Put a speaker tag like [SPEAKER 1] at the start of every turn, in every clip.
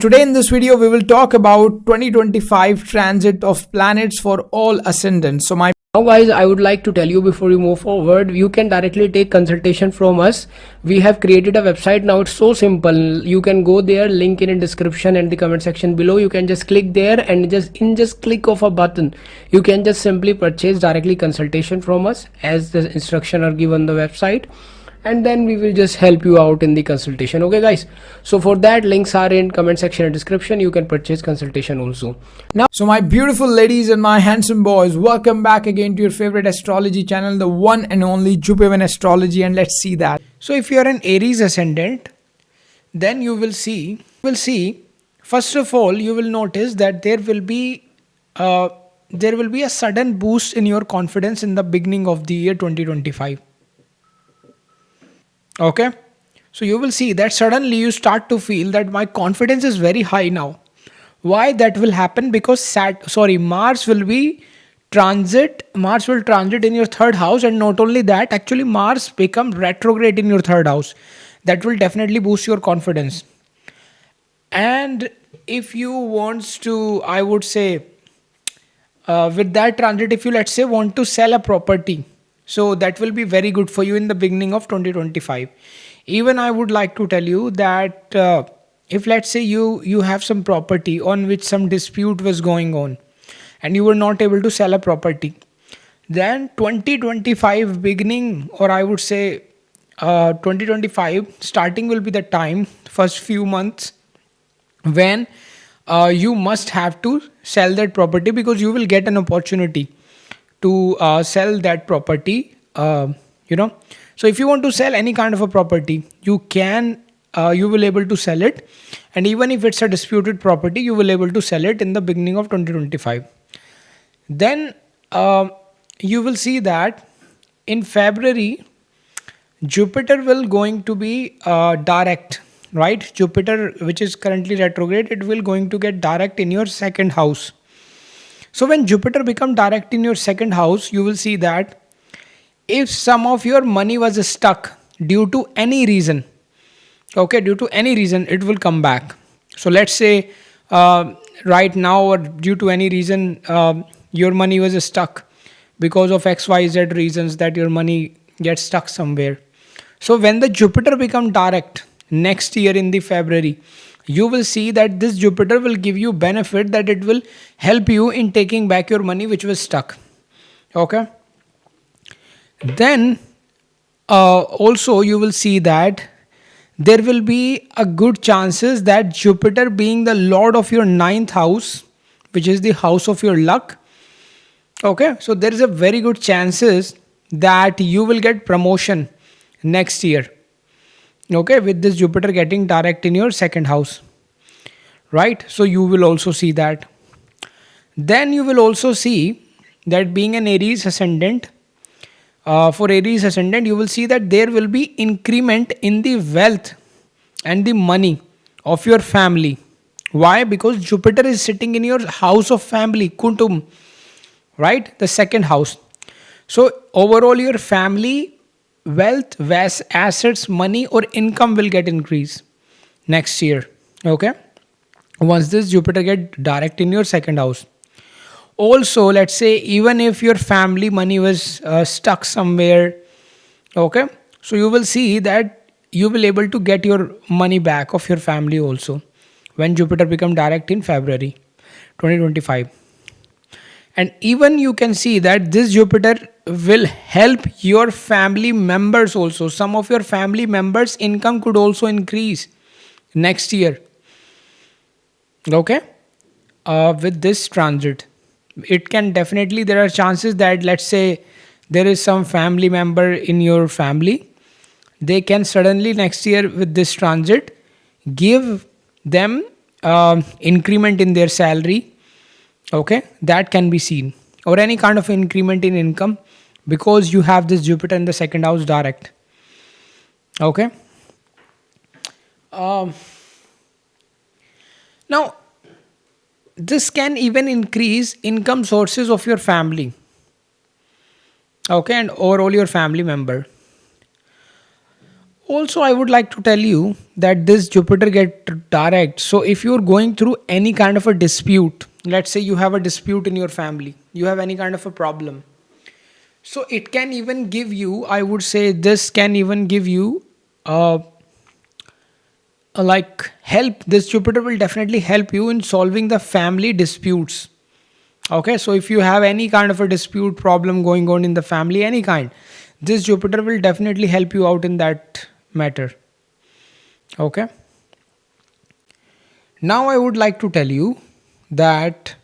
[SPEAKER 1] Today in this video, we will talk about 2025 transit of planets for all ascendants.
[SPEAKER 2] Now guys, I would like to tell you before you move forward, you can directly take consultation from us. We have created a website now. It's so simple. You can go there, link in description and the comment section below. You can just click there and just click of a button, you can just simply purchase directly consultation from us as the instruction are given on the website, and then we will just help you out in the consultation. Okay guys, so for that, links are in comment section and description. You can purchase consultation also.
[SPEAKER 1] So my beautiful ladies and my handsome boys, welcome back again to your favorite astrology channel, the one and only Jupiter Astrology, and let's see that. So if you are an Aries ascendant, then you will see first of all, you will notice that there will be a sudden boost in your confidence in the beginning of the year 2025. Okay, so you will see that suddenly you start to feel that my confidence is very high now. Why that will happen? Because Mars will transit in your third house, and not only that, actually Mars become retrograde in your third house. That will definitely boost your confidence. And if you want to, I would say, with that transit, if you let's say want to sell a property, so that will be very good for you in the beginning of 2025. Even I would like to tell you that if let's say you have some property on which some dispute was going on and you were not able to sell a property, then 2025 beginning, or I would say 2025 starting will be the time, first few months, when you must have to sell that property, because you will get an opportunity to sell that property. So if you want to sell any kind of a property, you will able to sell it, and even if it's a disputed property, you will able to sell it in the beginning of 2025. Then you will see that in February Jupiter will going to be direct, right? Jupiter, which is currently retrograde, it will going to get direct in your second house. So when Jupiter become direct in your second house, you will see that if some of your money was stuck due to any reason, it will come back. So let's say right now, or due to any reason, your money was stuck because of XYZ reasons, that your money gets stuck somewhere. So when the Jupiter become direct next year in the February, you will see that this Jupiter will give you benefit, that it will help you in taking back your money which was stuck. Okay. Then also you will see that there will be a good chances that Jupiter, being the lord of your ninth house, which is the house of your luck, okay, so there is a very good chances that you will get promotion next year. Okay, with this Jupiter getting direct in your second house, right? So you will also see that. Then you will also see that being an Aries ascendant, for Aries ascendant, you will see that there will be increment in the wealth and the money of your family. Why? Because Jupiter is sitting in your house of family, Kuntum, right? The second house. So overall your family wealth, assets, money or income will get increased next year. Okay, once this Jupiter get direct in your second house. Also, let's say even if your family money was stuck somewhere, okay, so you will see that you will able to get your money back of your family also when Jupiter become direct in February 2025. And even you can see that this Jupiter will help your family members also. Some of your family members' income could also increase next year. Okay, with this transit, it can definitely, there are chances that let's say there is some family member in your family, they can suddenly next year with this transit give them increment in their salary. Okay, that can be seen, or any kind of increment in income, because you have this Jupiter in the second house direct. Okay. Now, this can even increase income sources of your family. Okay, and overall your family member. Also, I would like to tell you that this Jupiter get direct. So if you're going through any kind of a dispute, let's say you have a dispute in your family, you have any kind of a problem, so it can even give you, I would say, this can even give you like help. This Jupiter will definitely help you in solving the family disputes. Okay, so if you have any kind of a dispute problem going on in the family, any kind, this Jupiter will definitely help you out in that matter. Okay, now I would like to tell you that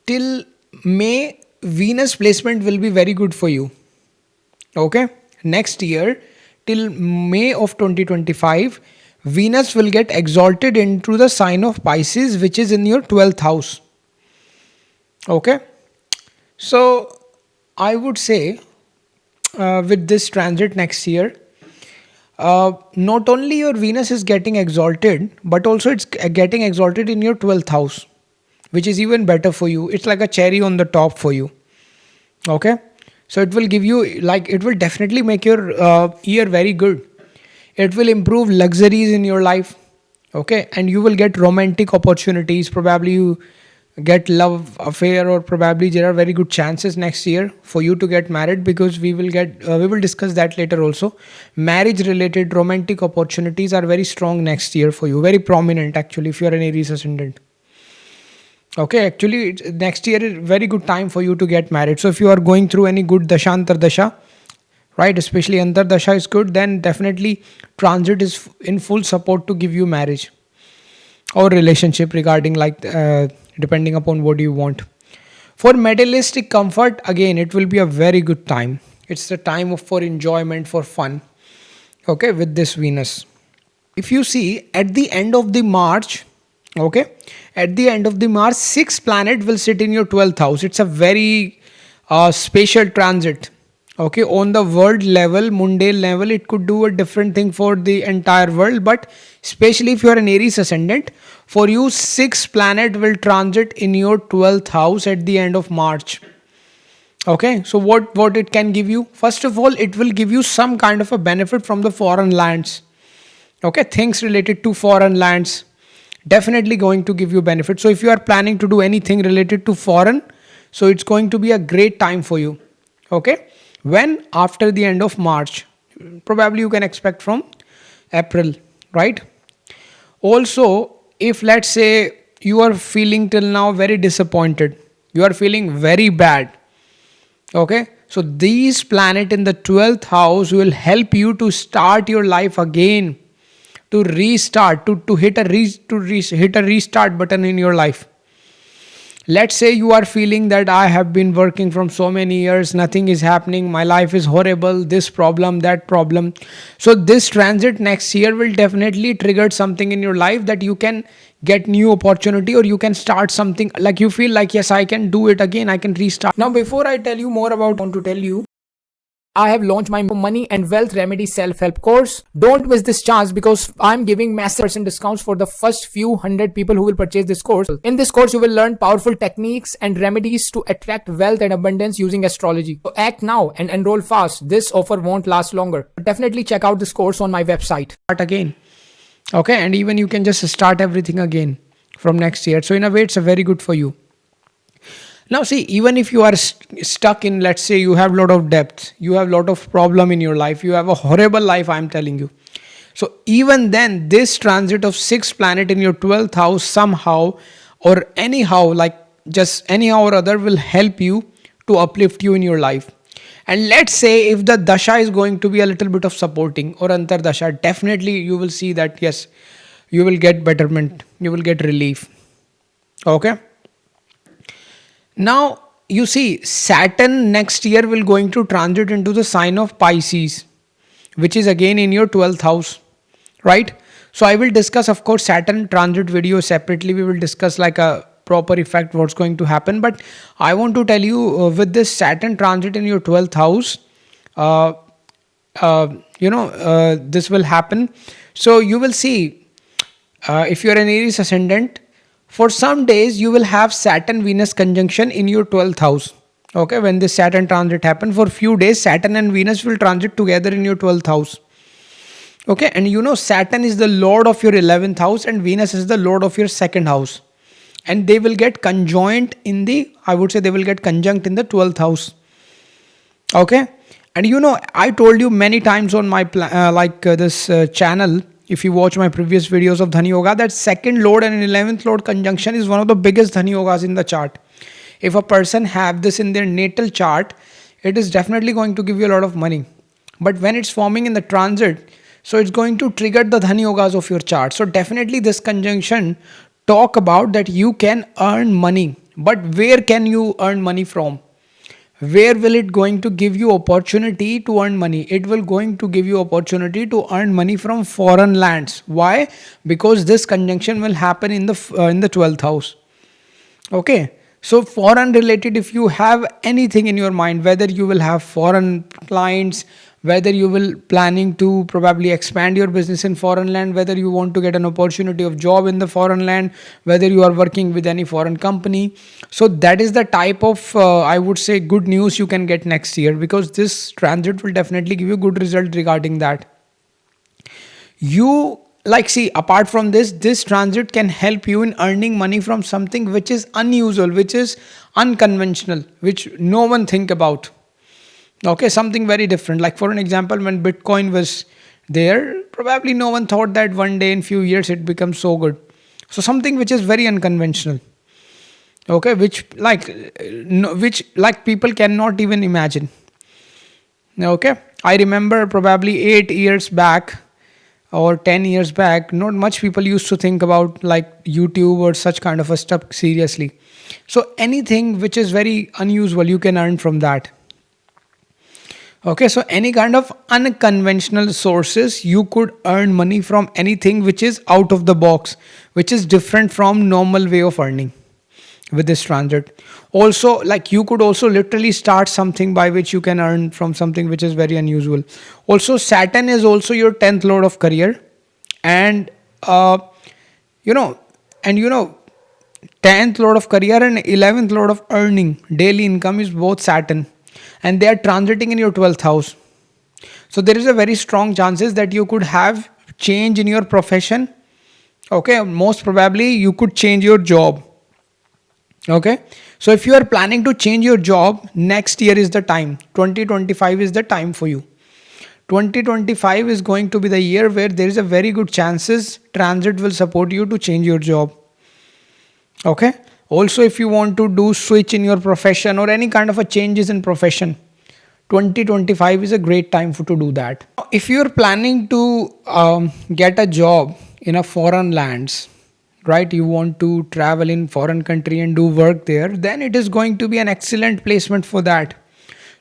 [SPEAKER 1] till May, Venus placement will be very good for you. Okay, next year till May of 2025, Venus will get exalted into the sign of Pisces, which is in your 12th house. Okay, so I would say with this transit next year, not only your Venus is getting exalted, but also it's getting exalted in your 12th house, which is even better for you. It's like a cherry on the top for you. Okay, so it will give you, like, it will definitely make your year very good. It will improve luxuries in your life. Okay, and you will get romantic opportunities. Probably you get love affair, or probably there are very good chances next year for you to get married, because we will discuss that later also. Marriage related romantic opportunities are very strong next year for you, very prominent actually, if you are an Aries ascendant. Okay, actually next year is very good time for you to get married. So if you are going through any good dasha antar dasha, right, especially antar dasha is good, then definitely transit is in full support to give you marriage or relationship, regarding like depending upon what you want. For materialistic comfort, again it will be a very good time. It's the time for enjoyment, for fun. Okay, with this Venus, if you see at the end of the March, okay, at the end of the March, 6 planet will sit in your 12th house. It's a very spatial transit. Okay, on the world level, mundane level, it could do a different thing for the entire world, but especially if you are an Aries ascendant, for you 6 planet will transit in your 12th house at the end of March. Okay, so what it can give you? First of all, it will give you some kind of a benefit from the foreign lands. Okay, things related to foreign lands definitely going to give you benefit. So if you are planning to do anything related to foreign, so it's going to be a great time for you. Okay, when after the end of March, probably you can expect from April, right? Also, if let's say you are feeling till now very disappointed, you are feeling very bad. Okay, so these planet in the 12th house will help you to start your life again, to restart, to hit a hit a restart button in your life. Let's say you are feeling that I have been working from so many years, nothing is happening, my life is horrible, this problem, that problem. So this transit next year will definitely trigger something in your life, that you can get new opportunity, or you can start something, like you feel like, yes, I can do it again, I can restart. Now before I tell you more about, I want to tell you I have launched my money and wealth remedy self-help course. Don't miss this chance, because I'm giving massive percent discounts for the first few hundred people who will purchase this course. In this course, you will learn powerful techniques and remedies to attract wealth and abundance using astrology. So act now and enroll fast. This offer won't last longer. Definitely check out this course on my website. Start again. Okay, and even you can just start everything again from next year. So in a way, it's a very good for you. Now see, even if you are stuck in, let's say you have a lot of depth, you have a lot of problem in your life, you have a horrible life, I'm telling you. So even then, this transit of 6 planet in your 12th house somehow or anyhow, like just anyhow or other, will help you to uplift you in your life. And let's say if the dasha is going to be a little bit of supporting, or antar dasha, definitely you will see that yes, you will get betterment, you will get relief. Okay. Now, you see, Saturn next year will going to transit into the sign of Pisces, which is again in your 12th house, right? So I will discuss, of course, Saturn transit video separately. We will discuss like a proper effect, what's going to happen. But I want to tell you, with this Saturn transit in your 12th house, uh, this will happen. So you will see, if you are an Aries ascendant, for some days you will have Saturn Venus conjunction in your 12th house. Okay, when this Saturn transit happen for few days, Saturn and Venus will transit together in your 12th house. Okay, and you know Saturn is the lord of your 11th house and Venus is the lord of your second house. And they will get conjoined in the, I would say they will get conjunct in the 12th house. Okay, and you know I told you many times on my this channel, if you watch my previous videos of Dhani Yoga, that second lord and 11th lord conjunction is one of the biggest Dhani Yogas in the chart. If a person have this in their natal chart, it is definitely going to give you a lot of money. But when it's forming in the transit, so it's going to trigger the Dhani Yogas of your chart. So definitely this conjunction talk about that you can earn money. But where can you earn money from? Where will it going to give you opportunity to earn money? It will going to give you opportunity to earn money from foreign lands. Why? Because this conjunction will happen in the 12th house. Okay, so foreign related, if you have anything in your mind, whether you will have foreign clients, whether you will planning to probably expand your business in foreign land, whether you want to get an opportunity of job in the foreign land, whether you are working with any foreign company, so that is the type of I would say good news you can get next year, because this transit will definitely give you good result regarding that. You like see, apart from this transit can help you in earning money from something which is unusual, which is unconventional, which no one think about. Okay, something very different. Like for an example, when Bitcoin was there, probably no one thought that one day in few years it becomes so good. So something which is very unconventional. Okay, which like which like people cannot even imagine. Okay, I remember probably 8 years back or 10 years back, not much people used to think about like YouTube or such kind of a stuff seriously. So anything which is very unusual, you can earn from that. Okay, so any kind of unconventional sources, you could earn money from anything which is out of the box, which is different from normal way of earning with this transit. Also, like you could also literally start something by which you can earn from something which is very unusual. Also, Saturn is also your 10th lord of career, and you know, and you know, 10th lord of career and 11th lord of earning daily income is both Saturn, and they are transiting in your 12th house. So there is a very strong chances that you could have change in your profession. Okay, most probably you could change your job. Okay, so if you are planning to change your job, next year is the time. 2025 is the time for you. 2025 is going to be the year where there is a very good chances transit will support you to change your job. Okay, also if you want to do switch in your profession or any kind of a changes in profession, 2025 is a great time for to do that. If you're planning to get a job in a foreign lands, right, you want to travel in foreign country and do work there, then it is going to be an excellent placement for that.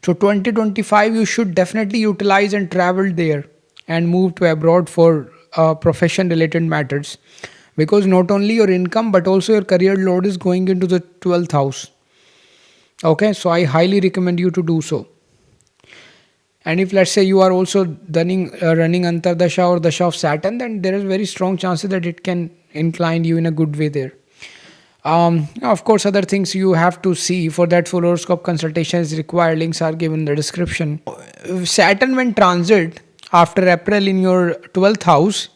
[SPEAKER 1] So 2025 you should definitely utilize and travel there and move to abroad for profession related matters, because not only your income but also your career load is going into the 12th house. Okay, so I highly recommend you to do so. And if let's say you are also running Antardasha or Dasha of Saturn, then there is very strong chances that it can incline you in a good way there. Of course, other things you have to see. For that, full horoscope consultation is required. Links are given in the description. Saturn when transit after April in your 12th house,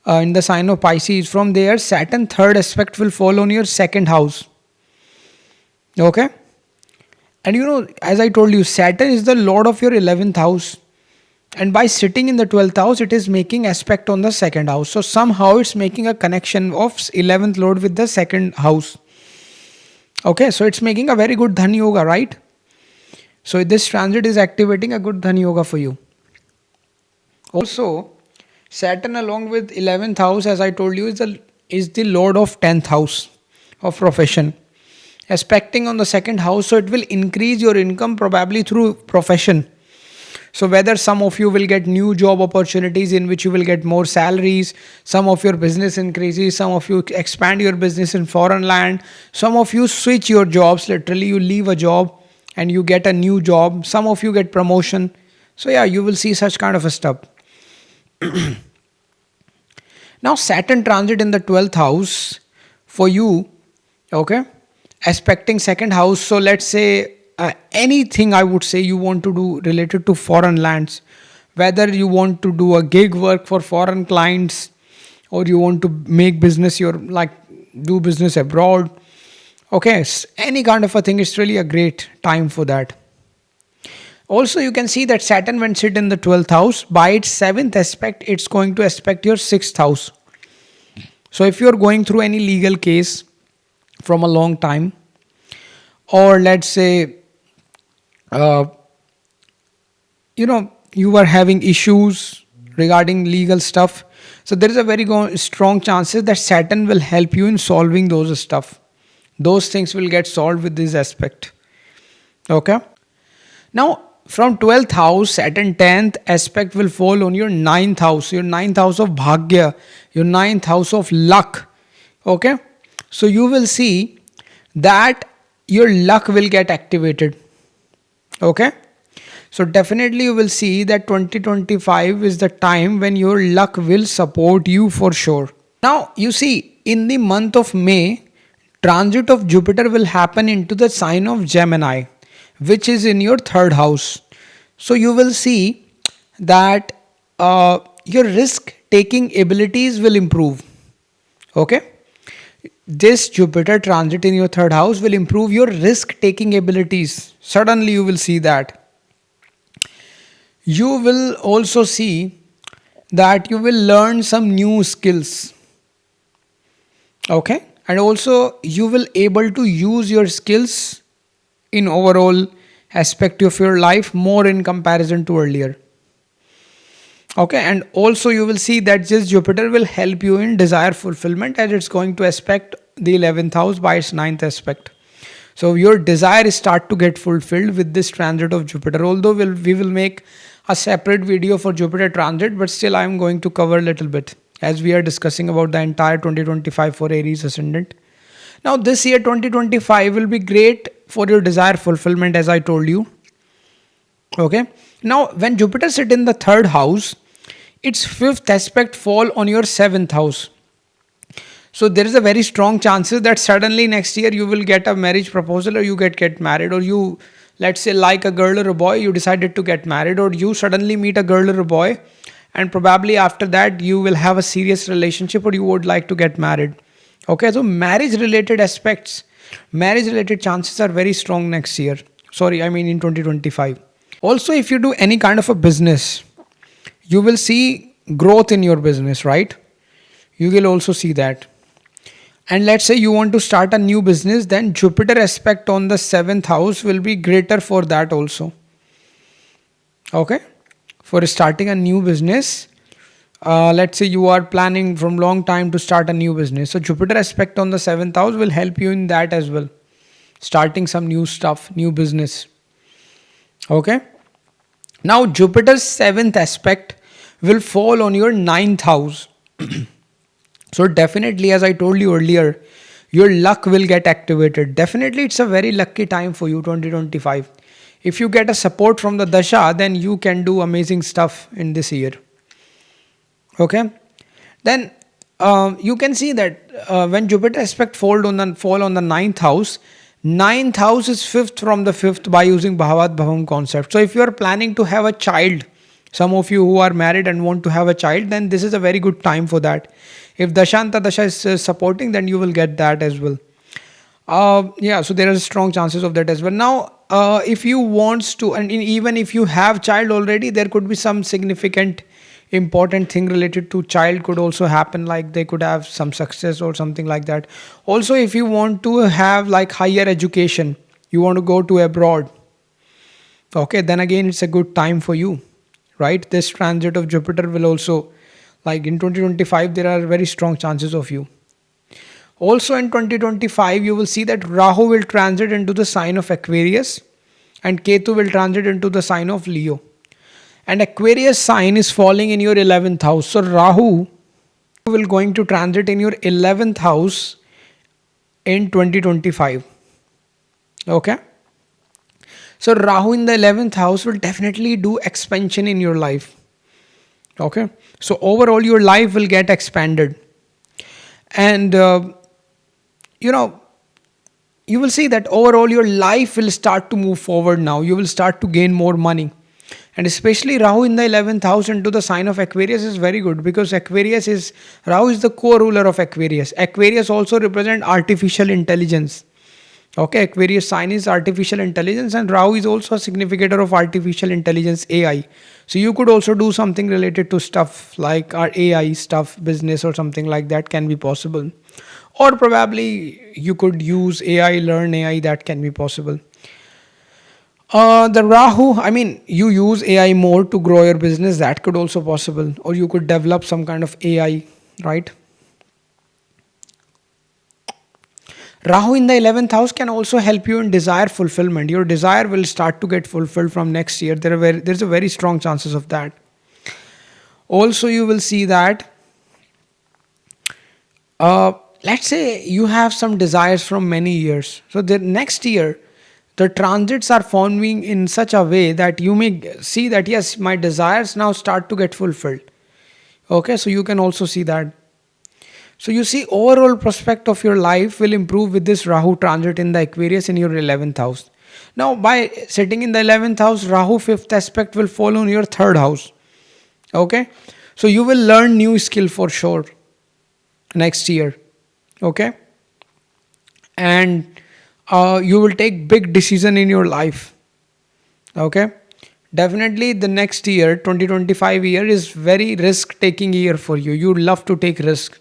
[SPEAKER 1] in the sign of Pisces, from there Saturn third aspect will fall on your second house. Okay, and you know, as I told you, Saturn is the lord of your 11th house. And by sitting in the 12th house, it is making aspect on the second house. So somehow it's making a connection of 11th lord with the second house. Okay, so it's making a very good Dhan Yoga, right? So this transit is activating a good Dhan Yoga for you. Also, Saturn along with 11th house, as I told you, is the lord of 10th house of profession. Aspecting on the second house, so it will increase your income probably through profession. So whether some of you will get new job opportunities in which you will get more salaries, some of your business increases, some of you expand your business in foreign land, some of you switch your jobs, literally you leave a job and you get a new job, some of you get promotion. So yeah, you will see such kind of a stuff. Now Saturn transit in the 12th house for you, okay, aspecting second house. So let's say anything I would say you want to do related to foreign lands, whether you want to do a gig work for foreign clients or you want to make business, your like do business abroad. Okay, any kind of a thing, it's really a great time for that. Also, you can see that Saturn, when sit in the 12th house, by its seventh aspect, it's going to aspect your sixth house. So, if you're going through any legal case from a long time, or let's say, uh, you are having issues regarding legal stuff, so there is a very strong chances that Saturn will help you in solving those stuff. Those things will get solved with this aspect. Okay. Now, from 12th house, Saturn 10th aspect will fall on your ninth house, your ninth house of Bhagya, your ninth house of luck. Okay. So you will see that your luck will get activated. Okay. So definitely you will see that 2025 is the time when your luck will support you for sure. Now you see, in the month of May, transit of Jupiter will happen into the sign of Gemini, which is in your third house. So you will see that your risk taking abilities will improve. Okay. This Jupiter transit in your third house will improve your risk taking abilities. Suddenly you will see that. You will also see that you will learn some new skills. Okay. And also you will able to use your skills in overall aspect of your life more in comparison to earlier. Okay, and also you will see that this Jupiter will help you in desire fulfillment, as it's going to aspect the 11th house by its ninth aspect. So your desires start to get fulfilled with this transit of Jupiter. Although we will make a separate video for Jupiter transit, but still I am going to cover a little bit as we are discussing about the entire 2025 for Aries Ascendant. Now this year 2025 will be great for your desire fulfillment, as I told you. Okay. Now when Jupiter sit in the third house, its fifth aspect fall on your seventh house. So there is a very strong chances that suddenly next year you will get a marriage proposal, or you get married, or you, let's say, like a girl or a boy, you decided to get married, or you suddenly meet a girl or a boy, and probably after that you will have a serious relationship, or you would like to get married. Okay, so marriage related aspects, marriage related chances are very strong next year. Sorry, I mean in 2025. Also, if you do any kind of a business, you will see growth in your business, right? You will also see that. And let's say you want to start a new business, then Jupiter aspect on the seventh house will be greater for that also. Okay, for starting a new business, let's say you are planning from long time to start a new business, so Jupiter aspect on the seventh house will help you in that as well, starting some new stuff, new business. Okay. Now Jupiter's seventh aspect will fall on your ninth house. So definitely, as I told you earlier, your luck will get activated. Definitely it's a very lucky time for you 2025. If you get a support from the dasha, then you can do amazing stuff in this year. Okay. Then you can see that when Jupiter aspect fall on the ninth house, ninth house is fifth from the fifth by using Bhavat Bhavam concept. So if you are planning to have a child, some of you who are married and want to have a child, then this is a very good time for that. If Dashanta Dasha is supporting, then you will get that as well. Yeah, so there are strong chances of that as well. Now, if you want to, and even if you have child already, there could be some significant important thing related to child could also happen, like they could have some success or something like that. Also, if you want to have like higher education, you want to go to abroad, okay, then again it's a good time for you, right? This transit of Jupiter will also, like in 2025, there are very strong chances of you. Also in 2025, you will see that Rahu will transit into the sign of Aquarius and Ketu will transit into the sign of Leo. And Aquarius sign is falling in your 11th house. So Rahu will going to transit in your 11th house in 2025. Okay. So Rahu in the 11th house will definitely do expansion in your life. Okay. So overall your life will get expanded. And you will see that overall your life will start to move forward now. You will start to gain more money. And especially Rahu in the 11th house into the sign of Aquarius is very good, because Rahu is the co-ruler of Aquarius. Aquarius also represent artificial intelligence. Okay, Aquarius sign is artificial intelligence, and Rahu is also a significator of artificial intelligence, AI. So you could also do something related to stuff like our AI stuff, business or something like that can be possible. Or probably you could use AI, learn AI, that can be possible. The Rahu, I mean, you use AI more to grow your business, that could also possible. Or you could develop some kind of AI, right? Rahu in the 11th house can also help you in desire fulfillment. Your desire will start to get fulfilled from next year. There's a very strong chances of that. Also, you will see that, let's say you have some desires from many years. So the next year, the transits are forming in such a way that you may see that, yes, my desires now start to get fulfilled. Okay, so you can also see that. So you see, overall prospect of your life will improve with this Rahu transit in the Aquarius in your 11th house. Now, by sitting in the 11th house, Rahu fifth aspect will fall on your third house. Okay, so you will learn new skill for sure next year. Okay, and you will take big decision in your life. Okay, definitely the next year, 2025 year, is very risk taking year for you. You love to take risk.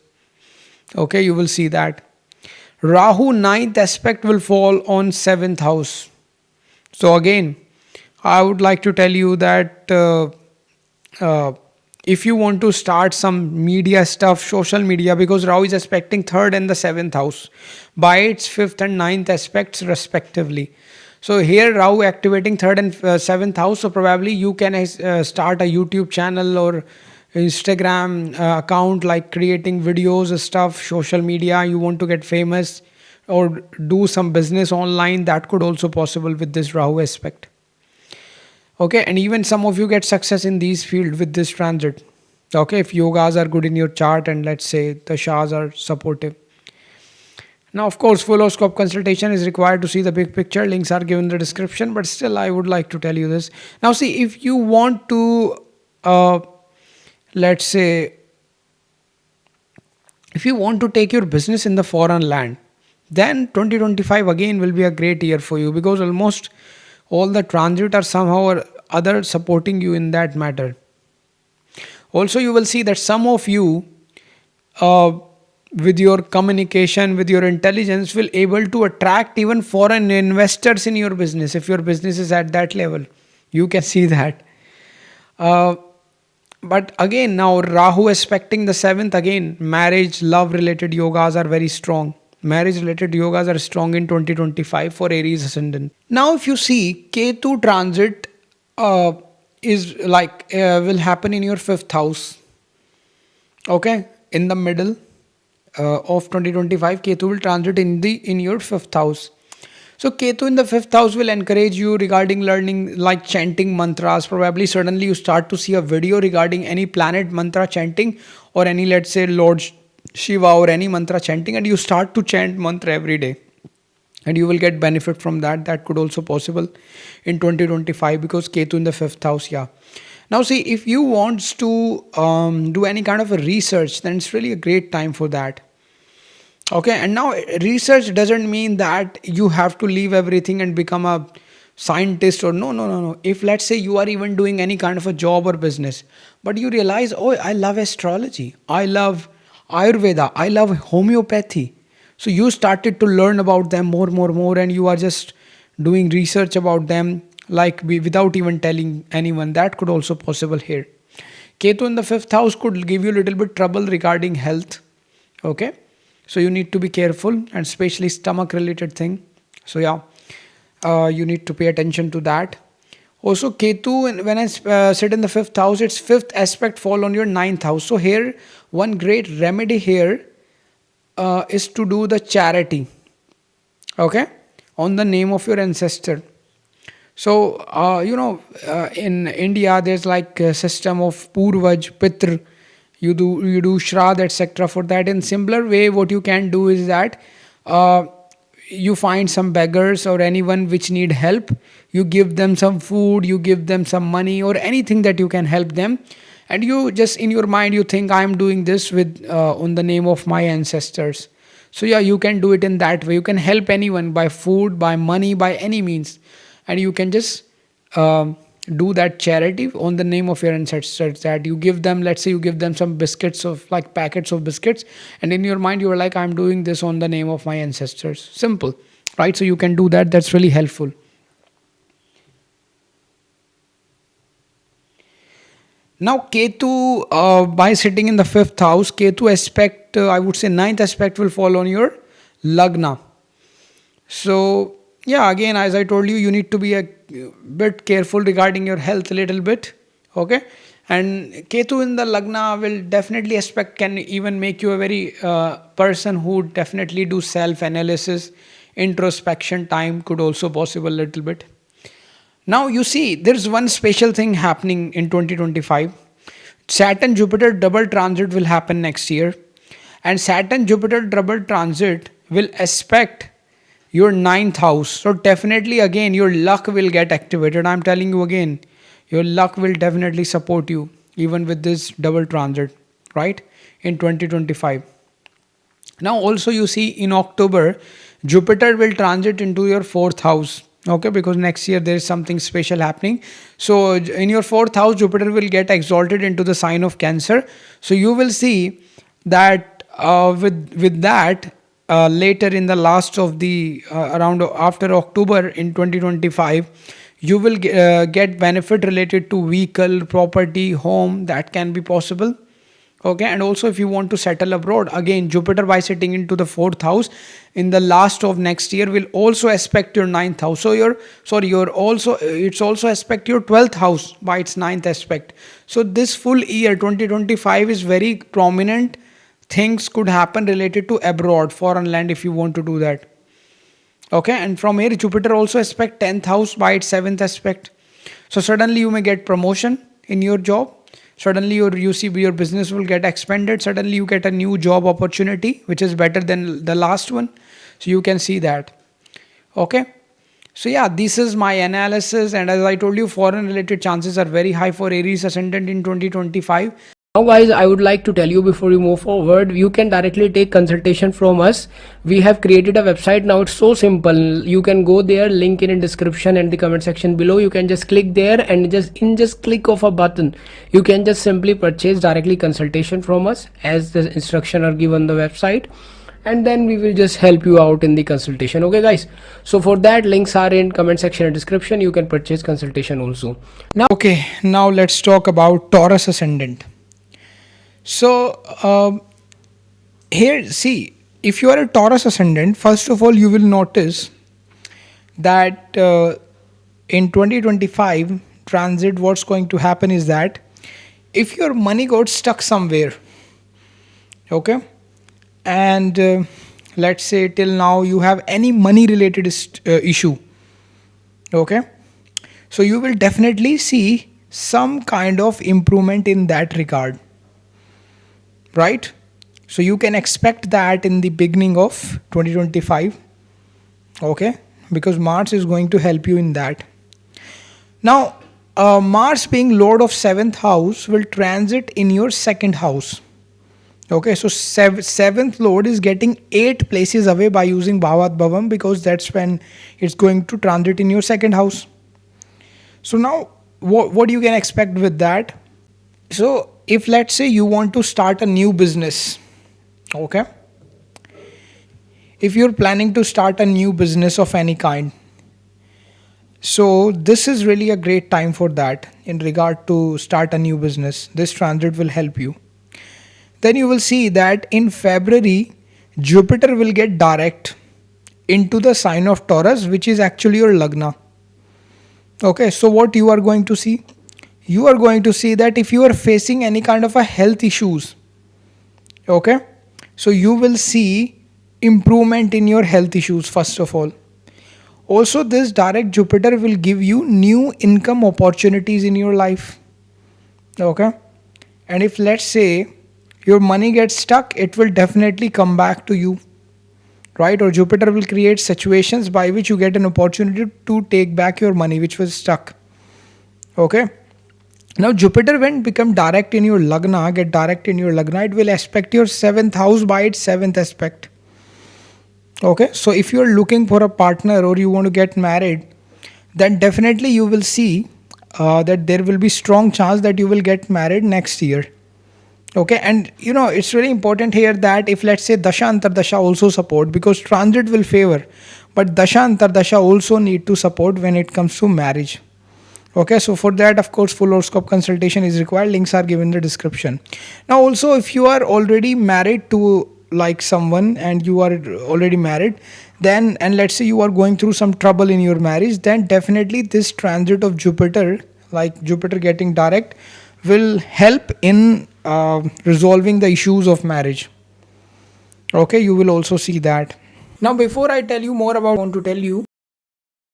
[SPEAKER 1] Okay, you will see that. Rahu ninth aspect will fall on 7th house. So again, I would like to tell you that if you want to start some media stuff, social media, because Rahu is aspecting 3rd and the 7th house by its 5th and 9th aspects respectively. So here Rahu activating 3rd and 7th house, so probably you can start a YouTube channel or Instagram account, like creating videos, stuff, social media. You want to get famous or do some business online, that could also possible with this Rahu aspect. Okay, and even some of you get success in these field with this transit. Okay, if yogas are good in your chart and let's say the shahs are supportive. Now, of course, full horoscope consultation is required to see the big picture. Links are given in the description, but still I would like to tell you this. Now see, if you want to let's say, if you want to take your business in the foreign land, then 2025 again will be a great year for you, because almost all the transit are somehow or other supporting you in that matter. Also, you will see that some of you, with your communication, with your intelligence, will able to attract even foreign investors in your business. If your business is at that level, you can see that. But again, now Rahu aspecting the 7th, again, marriage, love related yogas are very strong. Marriage related yogas are strong in 2025 for Aries Ascendant. Now, if you see, Ketu transit is like will happen in your 5th house. Okay, in the middle of 2025, Ketu will transit in your 5th house. So Ketu in the 5th house will encourage you regarding learning, like chanting mantras. Probably suddenly you start to see a video regarding any planet mantra chanting, or any, let's say, Lord Shiva or any mantra chanting, and you start to chant mantra every day, and you will get benefit from that. That could also possible in 2025, because Ketu in the 5th house. Yeah. Now see, if you want to do any kind of a research, then it's really a great time for that. Okay, and now research doesn't mean that you have to leave everything and become a scientist, or no. If let's say you are even doing any kind of a job or business, but you realize, oh, I love astrology, I love Ayurveda, I love homeopathy. So you started to learn about them more, and you are just doing research about them, like without even telling anyone. That could also possible here. Ketu in the 5th house could give you a little bit trouble regarding health. Okay, so you need to be careful, and especially stomach related thing. So yeah, you need to pay attention to that. Also, Ketu, when I sit in the 5th house, its 5th aspect fall on your 9th house. So here, one great remedy here is to do the charity. Okay, on the name of your ancestor. So in India, there's like a system of Purvaj, Pitr. You do Shraddh, etc. For that, in similar way, what you can do is that you find some beggars or anyone which need help, you give them some food, you give them some money or anything that you can help them, and you just in your mind you think I am doing this with on the name of my ancestors. So yeah, you can do it in that way. You can help anyone by food, by money, by any means, and you can just do that charity on the name of your ancestors, that you give them, let's say you give them some biscuits, of like packets of biscuits, and in your mind you are like, I'm doing this on the name of my ancestors. Simple, right? So you can do that. That's really helpful. Now Ketu, by sitting in the fifth house, Ketu aspect, I would say ninth aspect will fall on your lagna. So yeah, again, as I told you, you need to be a bit careful regarding your health a little bit. Okay, and Ketu in the lagna will definitely aspect, can even make you a very person who definitely do self analysis, introspection time could also possible a little bit. Now you see, there's one special thing happening in 2025. Saturn Jupiter double transit will happen next year, and Saturn Jupiter double transit will aspect your ninth house. So definitely again your luck will get activated. I'm telling you again, your luck will definitely support you even with this double transit, right? In 2025. Now also you see in October, Jupiter will transit into your fourth house. Okay, because next year there is something special happening. So in your fourth house, Jupiter will get exalted into the sign of Cancer. So you will see that with that later in the last of the around after October in 2025, you will get benefit related to vehicle, property, home. That can be possible. Okay, and also if you want to settle abroad, again Jupiter by sitting into the fourth house in the last of next year will also aspect your ninth house. So your also, it's also aspect your 12th house by its ninth aspect. So this full year 2025 is very prominent. Things could happen related to abroad, foreign land, if you want to do that. Okay, and from here Jupiter also aspect 10th house by its seventh aspect. So suddenly you may get promotion in your job. Suddenly you see your business will get expanded. Suddenly you get a new job opportunity which is better than the last one. So you can see that. Okay, so yeah, this is my analysis, and as I told you, foreign related chances are very high for Aries ascendant in 2025.
[SPEAKER 2] Now guys, I would like to tell you before you move forward, you can directly take consultation from us. We have created a website now. It's so simple. You can go there, link in description and the comment section below. You can just click there, and just click of a button, you can just simply purchase directly consultation from us as the instruction are given on the website, and then we will just help you out in the consultation. Okay guys, so for that, links are in comment section and description. You can purchase consultation also. Now
[SPEAKER 1] Okay, now let's talk about Taurus ascendant. So here, see, if you are a Taurus ascendant, first of all, you will notice that in 2025 transit, what's going to happen is that if your money got stuck somewhere, okay, and let's say till now you have any money related issue, okay, so you will definitely see some kind of improvement in that regard, right? So you can expect that in the beginning of 2025, okay, because Mars is going to help you in that. Now Mars being lord of seventh house will transit in your second house. Okay, so seventh lord is getting 8 places away by using Bhavat Bhavam, because that's when it's going to transit in your second house. So now what you can expect with that? So if let's say you want to start a new business, okay, if you're planning to start a new business of any kind, so this is really a great time for that. In regard to start a new business, this transit will help you. Then you will see that in February, Jupiter will get direct into the sign of Taurus, which is actually your lagna. Okay, so what you are going to see? You are going to see that if you are facing any kind of a health issues, okay, so you will see improvement in your health issues first of all. Also, this direct Jupiter will give you new income opportunities in your life. Okay, and if let's say your money gets stuck, it will definitely come back to you. right? Or Jupiter will create situations by which you get an opportunity to take back your money which was stuck. Okay. Now Jupiter when become direct in your lagna, get direct in your lagna, it will aspect your 7th house by its 7th aspect. Okay, so if you are looking for a partner or you want to get married, then definitely you will see that there will be strong chance that you will get married next year. Okay, and it's really important here that if let's say dasha antardasha also support, because transit will favor, but dasha antardasha also need to support when it comes to marriage. Okay, so for that, of course, full horoscope consultation is required. Links are given in the description. Now also, if you are already married to like someone and you are already married, then, and let's say you are going through some trouble in your marriage, then definitely this transit of Jupiter, like Jupiter getting direct, will help in resolving the issues of marriage. Okay, you will also see that. Now before I tell you more about, I want to tell you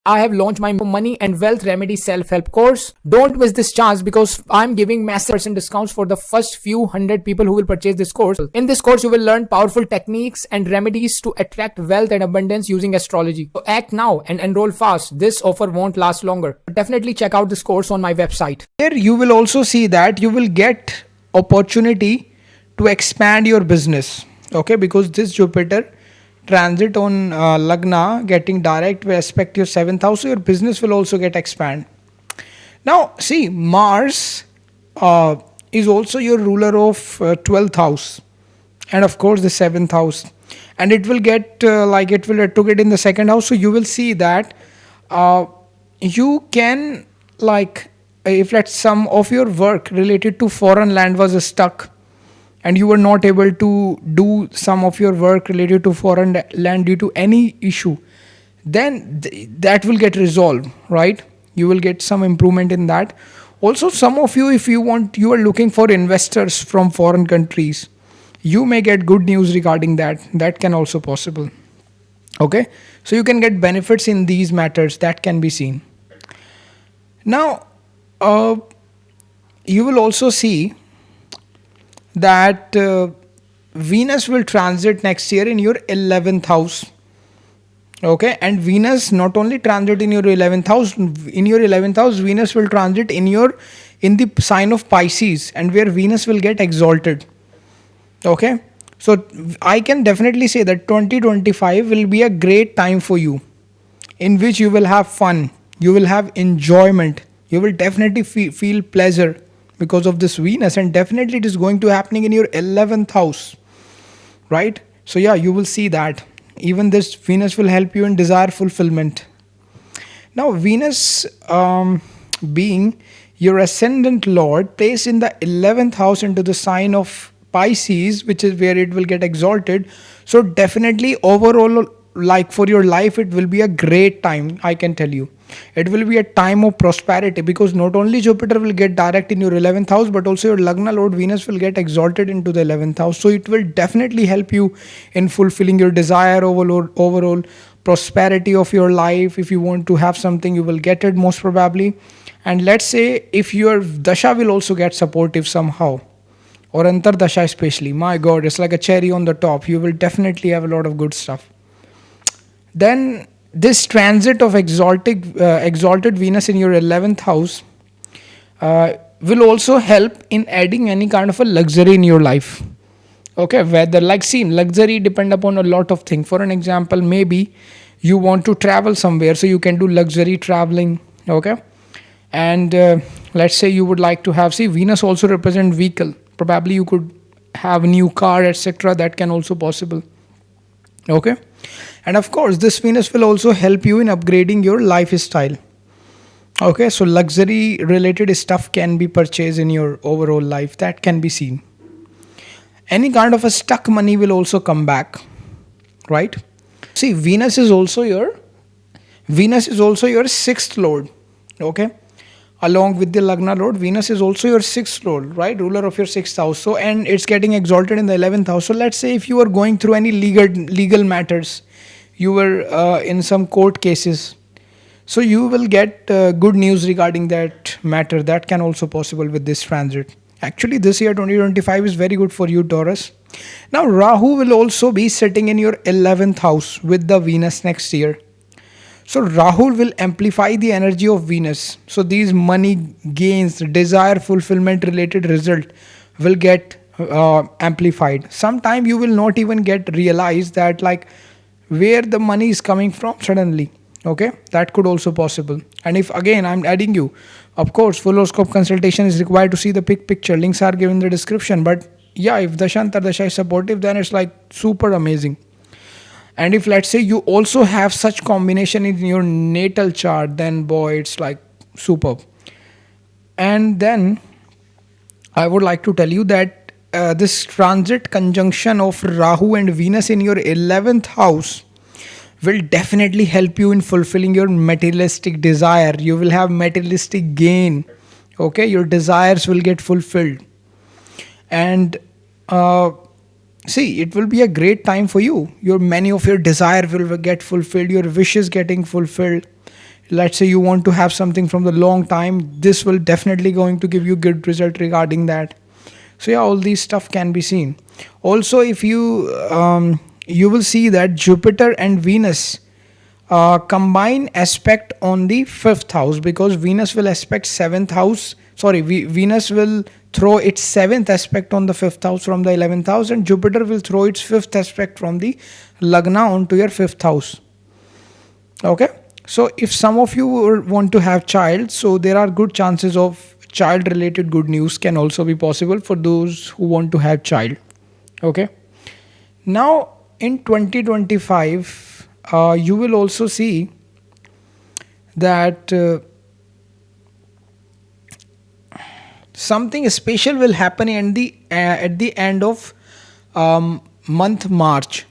[SPEAKER 1] I have launched my money and wealth remedy self-help course. Don't miss this chance because I'm giving massive percent discounts for the first few hundred people who will purchase this course. In this course, you will learn powerful techniques and remedies to attract wealth and abundance using astrology. So act now and enroll fast. This offer won't last longer. Definitely check out this course on my website. Here you will also see that you will get opportunity to expand your business. Okay, because this Jupiter transit on lagna getting direct will aspect your 7th house, so your business will also get expand. Now see, Mars is also your ruler of 12th house and of course the 7th house, and it will get like it will retrograde in the 2nd house. So you will see that you can like if let some of your work related to foreign land was stuck and you were not able to do some of your work related to foreign land due to any issue, then that will get resolved, right? You will get some improvement in that. Also, some of you, if you are looking for investors from foreign countries, you may get good news regarding that can also possible. Okay, so you can get benefits in these matters that can be seen. Now you will also see that Venus will transit next year in your 11th house. Okay, and Venus not only transit in your 11th house, in your 11th house Venus will transit in the sign of Pisces, and where Venus will get exalted. Okay, so I can definitely say that 2025 will be a great time for you, in which you will have fun, you will have enjoyment, you will definitely feel pleasure because of this Venus, and definitely it is going to happening in your 11th house, right? So yeah, you will see that even this Venus will help you in desire fulfillment. Now Venus being your ascendant lord placed in the 11th house into the sign of Pisces, which is where it will get exalted. So definitely overall, like for your life, it will be a great time. I can tell you it will be a time of prosperity, because not only Jupiter will get direct in your 11th house, but also your lagna lord Venus will get exalted into the 11th house. So it will definitely help you in fulfilling your desire, overall prosperity of your life. If you want to have something, you will get it most probably. And let's say if your dasha will also get supportive somehow, or antar dasha especially, my god, it's like a cherry on the top. You will definitely have a lot of good stuff. Then this transit of exalted Venus in your 11th house will also help in adding any kind of a luxury in your life. Okay, whether like see, luxury depend upon a lot of things. For an example, maybe you want to travel somewhere, so you can do luxury traveling. Okay, and let's say you would like to have, see, Venus also represent vehicle. Probably you could have a new car, etc. That can also possible. Okay, and of course this Venus will also help you in upgrading your lifestyle. Okay, so luxury related stuff can be purchased in your overall life, that can be seen. Any kind of a stuck money will also come back, right? See, Venus is also your 6th lord. Okay, along with the lagna lord, Venus is also your 6th lord, right? Ruler of your 6th house. So, and it's getting exalted in the 11th house. So let's say if you are going through any legal matters, you were in some court cases, so you will get good news regarding that matter. That can also possible with this transit. Actually, this year 2025 is very good for you, Taurus. Now, Rahu will also be sitting in your 11th house with the Venus next year. So, Rahu will amplify the energy of Venus. So, these money gains, desire fulfillment related result will get amplified. Sometime you will not even get realize that like where the money is coming from suddenly. Okay, that could also possible. And if again I'm adding you, of course, full horoscope consultation is required to see the big picture. Links are given in the description. But yeah, if Dashantar Dasha is supportive, then it's like super amazing. And if let's say you also have such combination in your natal chart, then boy, it's like superb. And then I would like to tell you that this transit conjunction of Rahu and Venus in your 11th house will definitely help you in fulfilling your materialistic desire. You will have materialistic gain. Okay, your desires will get fulfilled. And see, it will be a great time for you. Your many of your desire will get fulfilled, your wishes getting fulfilled. Let's say you want to have something from the long time, this will definitely going to give you good result regarding that. So yeah, all these stuff can be seen. Also, if you will see that Jupiter and Venus combine aspect on the fifth house, because Venus will aspect seventh house. Sorry, Venus will throw its seventh aspect on the fifth house from the 11th house, and Jupiter will throw its fifth aspect from the Lagna onto your fifth house. Okay, so if some of you want to have child, so there are good chances of child related good news can also be possible for those who want to have child. Okay, now in 2025 you will also see that something special will happen at the end of month March.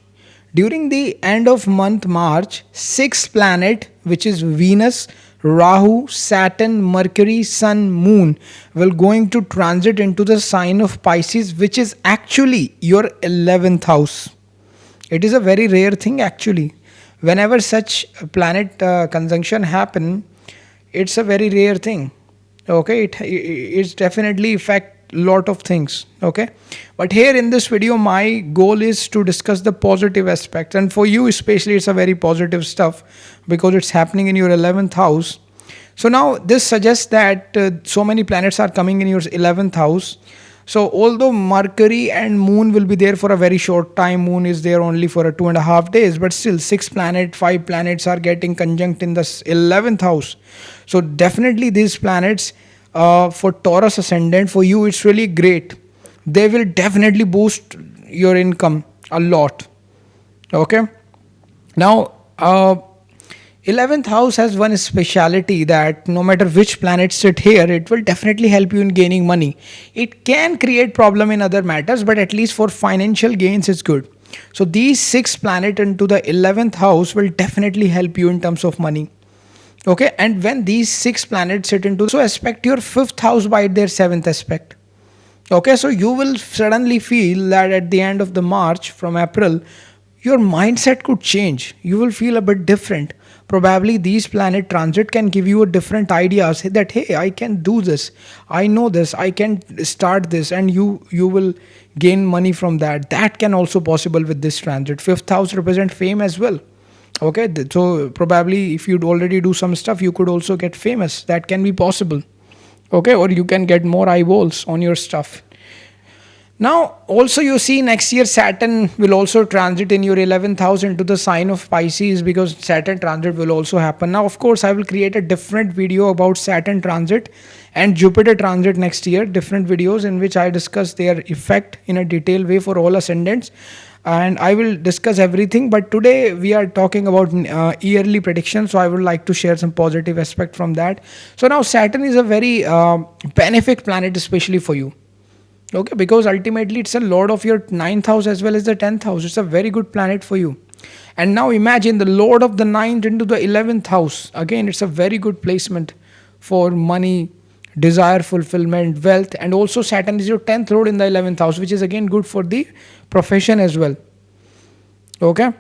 [SPEAKER 1] During the end of month March, sixth planet, which is Venus, Rahu, Saturn, Mercury, Sun, Moon, will going to transit into the sign of Pisces, which is actually your 11th house. It is a very rare thing actually. Whenever such planet conjunction happen, it's a very rare thing. Okay, it's definitely affect lot of things. Okay, but here in this video my goal is to discuss the positive aspects, and for you especially it's a very positive stuff because it's happening in your 11th house. So now this suggests that so many planets are coming in your 11th house. So although Mercury and Moon will be there for a very short time, Moon is there only for a 2.5 days, but still 5 planets are getting conjunct in the 11th house. So definitely these planets for Taurus ascendant, for you it's really great. They will definitely boost your income a lot. Okay, now 11th house has one speciality that no matter which planet sit here, it will definitely help you in gaining money. It can create problem in other matters, but at least for financial gains it's good. So these 6 planets into the 11th house will definitely help you in terms of money. Okay, and when these 6 planets sit into so aspect your 5th house by their 7th aspect. Okay, so you will suddenly feel that at the end of the March, from April, your mindset could change. You will feel a bit different. Probably these planet transit can give you a different idea, say that hey, I can do this, I know this, I can start this, and you will gain money from that. That can also possible with this transit. 5th house represent fame as well. Okay, so probably if you'd already do some stuff, you could also get famous. That can be possible. Okay, or you can get more eyeballs on your stuff. Now also you see next year Saturn will also transit in your 11th house into the sign of Pisces, because Saturn transit will also happen. Now of course I will create a different video about Saturn transit and Jupiter transit next year, different videos in which I discuss their effect in a detailed way for all ascendants, and I will discuss everything. But today we are talking about yearly predictions, so I would like to share some positive aspect from that. So now Saturn is a very benefic planet, especially for you. Okay, because ultimately it's a lord of your 9th house as well as the 10th house. It's a very good planet for you. And now imagine the lord of the 9th into the 11th house. Again, it's a very good placement for money, desire fulfillment, wealth. And also Saturn is your 10th lord in the 11th house, which is again good for the profession as well. Okay.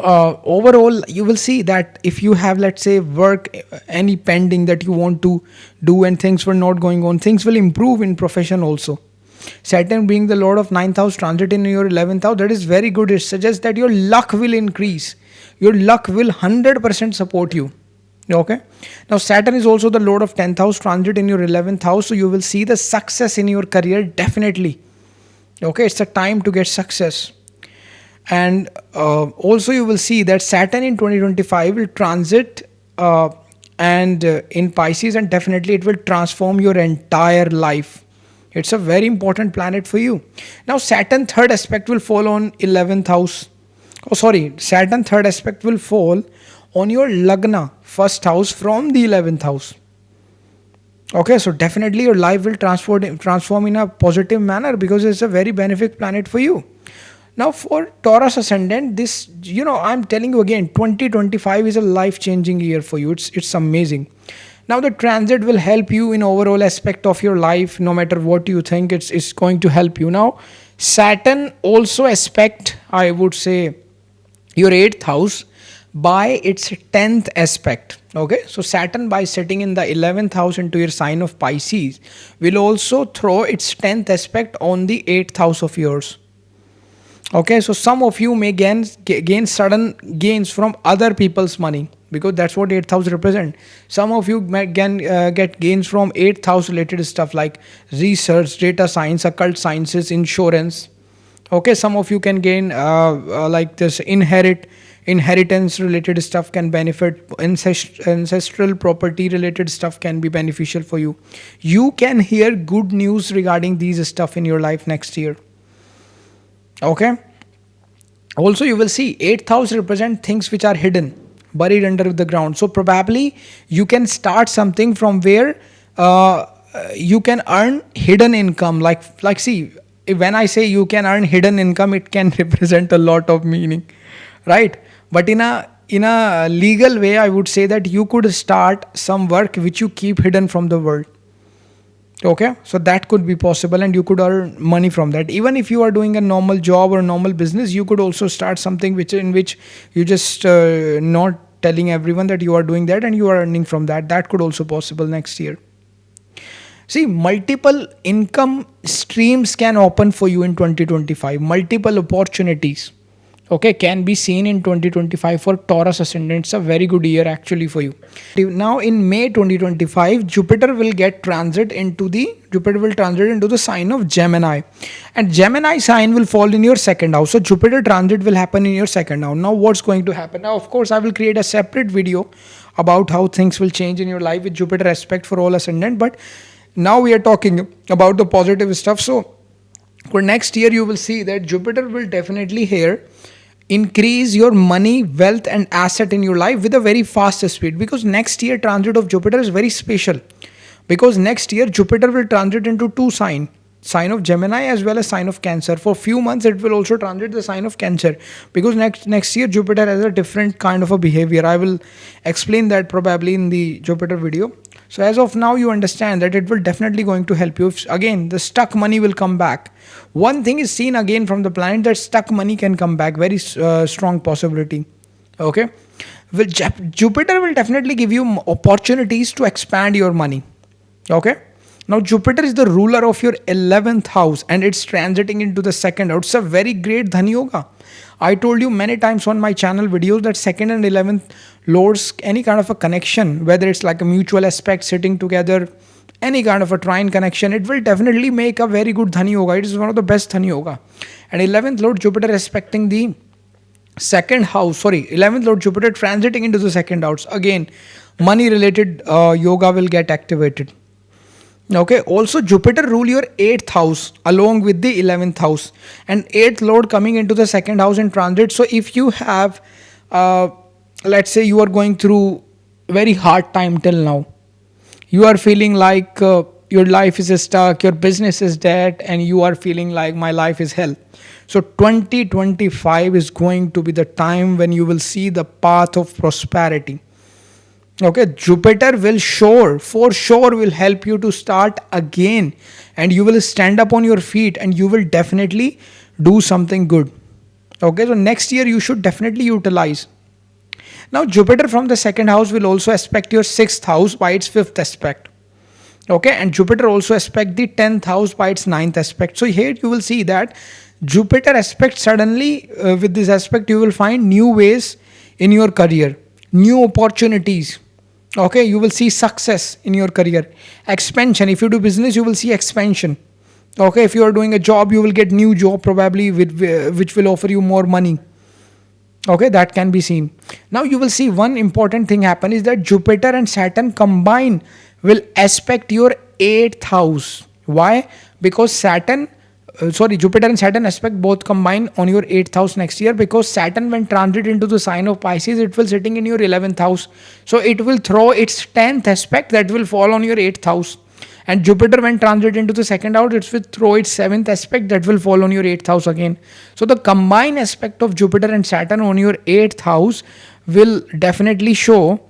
[SPEAKER 1] overall you will see that if you have, let's say, work, any pending that you want to do and things were not going on, things will improve in profession also. Saturn being the lord of 9th house transit in your 11th house, that is very good. It suggests that your luck will increase, your luck will 100% support you. Okay, now Saturn is also the lord of 10th house transit in your 11th house, so you will see the success in your career definitely. Okay, it's a time to get success. And also you will see that Saturn in 2025 will transit and in Pisces, and definitely it will transform your entire life. It's a very important planet for you. Now Saturn third aspect will fall on 11th house. Oh sorry, Saturn third aspect will fall on your Lagna first house from the 11th house. Okay, so definitely your life will transform in a positive manner because it's a very benefic planet for you. Now for Taurus ascendant, this, I'm telling you again, 2025 is a life changing year for you. It's amazing. Now the transit will help you in overall aspect of your life. No matter what you think, it's going to help you. Now Saturn also aspect, I would say, your 8th house by its 10th aspect. Okay, so Saturn, by sitting in the 11th house into your sign of Pisces, will also throw its 10th aspect on the 8th house of yours. Okay, so some of you may gain sudden gains from other people's money, because that's what 8th house represent. Some of you may get gains from 8th house related stuff like research, data science, occult sciences, insurance. Okay, some of you can gain like this inheritance related stuff can benefit, ancestral property related stuff can be beneficial for you. You can hear good news regarding these stuff in your life next year. Okay, also you will see 8th house represent things which are hidden, buried under the ground. So probably you can start something from where you can earn hidden income. Like see, when I say you can earn hidden income, it can represent a lot of meaning, right? But in a legal way, I would say that you could start some work which you keep hidden from the world. Okay, so that could be possible and you could earn money from that. Even if you are doing a normal job or normal business, you could also start something in which you just not telling everyone that you are doing that and you are earning from that. That could also possible next year. See, multiple income streams can open for you in 2025. Multiple opportunities, okay, can be seen in 2025 for Taurus ascendant. It's a very good year actually for you. Now in May 2025, Jupiter will transit into the sign of Gemini, and Gemini sign will fall in your second house. So Jupiter transit will happen in your second house. Now what's going to happen? Now of course I will create a separate video about how things will change in your life with Jupiter aspect for all ascendant, but now we are talking about the positive stuff. So for next year you will see that Jupiter will definitely here increase your money, wealth and asset in your life with a very fast speed, because next year transit of Jupiter is very special, because next year Jupiter will transit into two sign of Gemini as well as sign of Cancer. For few months it will also transit the sign of Cancer, because next year Jupiter has a different kind of a behavior. I will explain that probably in the Jupiter video. So as of now you understand that it will definitely going to help you. Again, the stuck money will come back. One thing is seen again from the planet, that stuck money can come back, very strong possibility. Okay, well, Jupiter will definitely give you opportunities to expand your money. Okay, now Jupiter is the ruler of your 11th house and it's transiting into the second house. It's a very great Dhan Yoga. I told you many times on my channel videos that second and 11th lords, any kind of a connection, whether it's like a mutual aspect sitting together, any kind of a trine connection, it will definitely make a very good Dhan Yoga. It is one of the best Dhan Yoga. And 11th lord Jupiter respecting the second house, 11th lord Jupiter transiting into the second house. Again, money related yoga will get activated. Okay, also Jupiter rule your 8th house along with the 11th house, and 8th lord coming into the second house in transit. So if you have let's say you are going through very hard time till now, you are feeling like your life is stuck, your business is dead, and you are feeling like my life is hell. So 2025 is going to be the time when you will see the path of prosperity. Okay, Jupiter will for sure will help you to start again, and you will stand up on your feet and you will definitely do something good. Okay, so next year you should definitely utilize. Now Jupiter from the second house will also aspect your sixth house by its fifth aspect. Okay, and Jupiter also aspect the 10th house by its ninth aspect. So here you will see that Jupiter aspect suddenly, with this aspect you will find new ways in your career, new opportunities. Okay, you will see success in your career, expansion. If you do business, you will see expansion. Okay, if you are doing a job, you will get new job probably with which will offer you more money. Okay, that can be seen. Now you will see one important thing happen is that Jupiter and Saturn combine will aspect your 8th house. Why? Because Jupiter and Saturn aspect both combine on your 8th house next year, because Saturn when transit into the sign of Pisces, it will sitting in your 11th house. So it will throw its 10th aspect that will fall on your 8th house. And Jupiter when transit into the second house, it will throw its 7th aspect that will fall on your 8th house again. So the combined aspect of Jupiter and Saturn on your 8th house will definitely show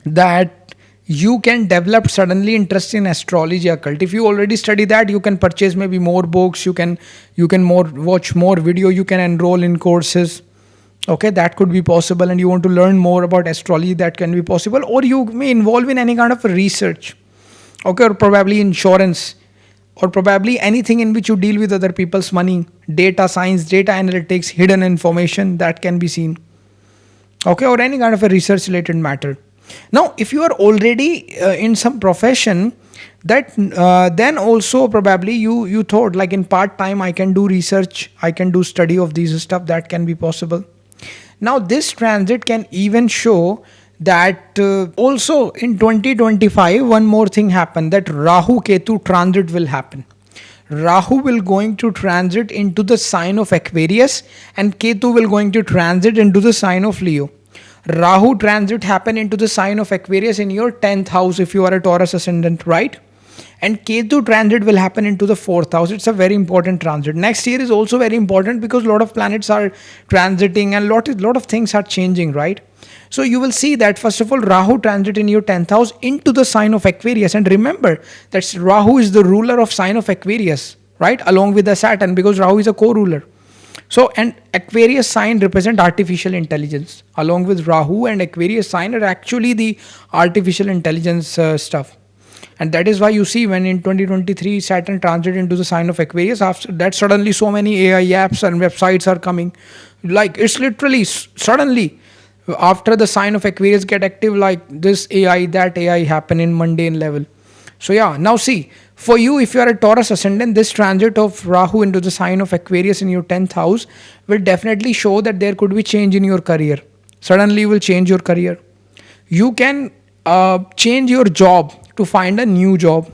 [SPEAKER 1] that you can develop suddenly interest in astrology occult. If you already study that, you can purchase maybe more books, you can more watch more video, you can enroll in courses. Okay, that could be possible. And you want to learn more about astrology, that can be possible. Or you may involve in any kind of research. Okay, or probably insurance, or probably anything in which you deal with other people's money, data science, data analytics, hidden information, that can be seen. Okay, or any kind of a research related matter. Now if you are already in some profession, that then also probably you thought like in part time I can do research, I can do study of these stuff, that can be possible. Now this transit can even show that also in 2025 one more thing happened, that Rahu Ketu transit will happen. Rahu will going to transit into the sign of Aquarius, and Ketu will going to transit into the sign of Leo. Rahu transit happen into the sign of Aquarius in your 10th house if you are a Taurus ascendant, right? And Ketu transit will happen into the 4th house. It's a very important transit. Next year is also very important because a lot of planets are transiting and lot of things are changing, right? So you will see that first of all, Rahu transit in your 10th house into the sign of Aquarius. And remember that Rahu is the ruler of sign of Aquarius, right? Along with the Saturn, because Rahu is a co-ruler. So, and Aquarius sign represent artificial intelligence. Along with Rahu and Aquarius sign are actually the artificial intelligence stuff. And that is why you see when in 2023 Saturn transit into the sign of Aquarius, after that suddenly so many AI apps and websites are coming. Like it's literally suddenly after the sign of Aquarius get active, like this AI, that AI happen in mundane level. So yeah, now see, for you, if you are a Taurus ascendant, this transit of Rahu into the sign of Aquarius in your 10th house will definitely show that there could be change in your career. Suddenly you will change your career. You can change your job to find a new job.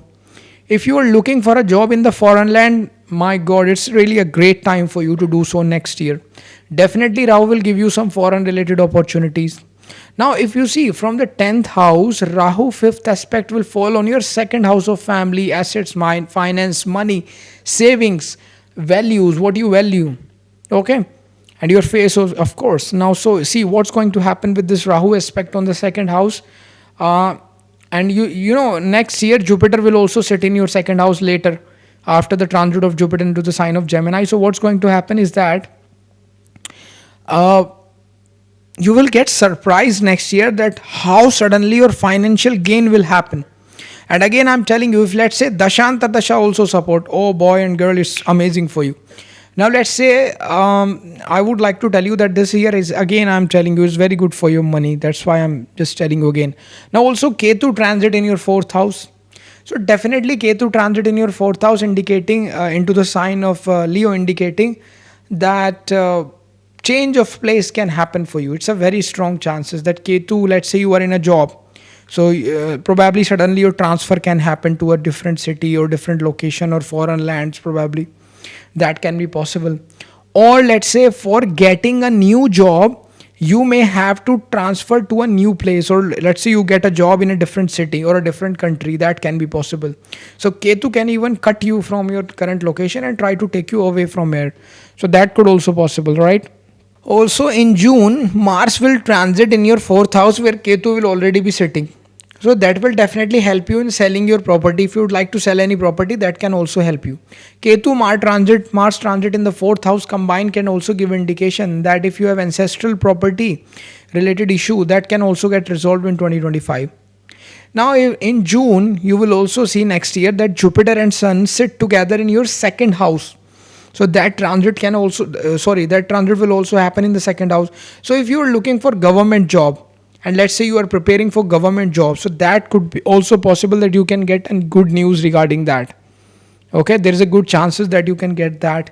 [SPEAKER 1] If you are looking for a job in the foreign land, my God, it's really a great time for you to do so next year. Definitely Rahu will give you some foreign related opportunities. Now, if you see from the 10th house, Rahu 5th aspect will fall on your 2nd house of family, assets, mind, finance, money, savings, values, what you value. Okay. And your face, of course. Now, so see what's going to happen with this Rahu aspect on the 2nd house. And you know, next year, Jupiter will also sit in your 2nd house later after the transit of Jupiter into the sign of Gemini. So what's going to happen is that you will get surprised next year that how suddenly your financial gain will happen. And again, I'm telling you, if let's say Dashanta Dasha also support, oh boy and girl, it's amazing for you. Now let's say I would like to tell you that this year is, again I'm telling you, is very good for your money. That's why I'm just telling you again. Now also Ketu transit in your 4th house. So definitely Ketu transit in your 4th house indicating into the sign of Leo, indicating that change of place can happen for you. It's a very strong chances that Ketu, let's say you are in a job. So probably suddenly your transfer can happen to a different city or different location or foreign lands probably. That can be possible. Or let's say for getting a new job, you may have to transfer to a new place, or let's say you get a job in a different city or a different country. That can be possible. So Ketu can even cut you from your current location and try to take you away from here. So that could also possible, right? Also in June, Mars will transit in your 4th house where Ketu will already be sitting. So that will definitely help you in selling your property. If you would like to sell any property, that can also help you. Ketu Mars transit in the fourth house combined can also give indication that if you have ancestral property related issue, that can also get resolved in 2025. Now in June, you will also see next year that Jupiter and Sun sit together in your second house. So that transit can also, that transit will also happen in the second house. So if you are looking for government job, and let's say you are preparing for government job, so that could be also possible that you can get good news regarding that. Okay, there is a good chances that you can get that.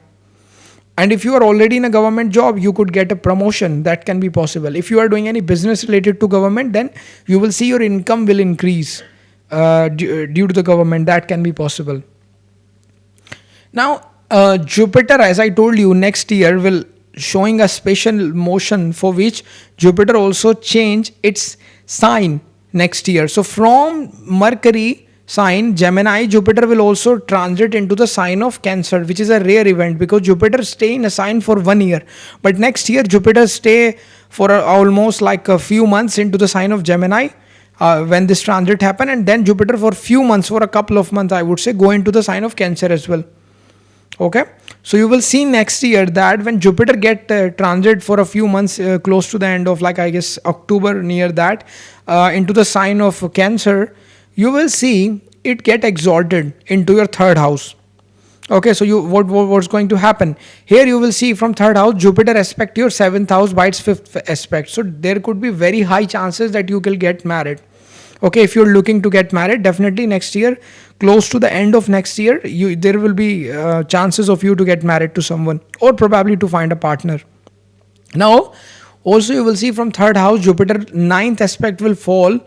[SPEAKER 1] And if you are already in a government job, you could get a promotion. That can be possible. If you are doing any business related to government, then you will see your income will increase due to the government. That can be possible. Now Jupiter, as I told you, next year will showing a special motion for which Jupiter also change its sign next year. So from Mercury sign Gemini, Jupiter will also transit into the sign of Cancer, which is a rare event because Jupiter stay in a sign for 1 year, but next year Jupiter stay for almost like a few months into the sign of Gemini when this transit happen, and then Jupiter for few months, for a couple of months I would say, go into the sign of Cancer as well. Okay, so you will see next year that when Jupiter get transit for a few months close to the end of, like I guess October, near that, into the sign of Cancer, you will see it get exalted into your third house. Okay, so what's going to happen here? You will see from third house Jupiter aspect your seventh house by its fifth aspect. So there could be very high chances that you will get married. Okay, if you're looking to get married, definitely next year, close to the end of next year, there will be chances of you to get married to someone, or probably to find a partner. Now also you will see from third house Jupiter ninth aspect will fall,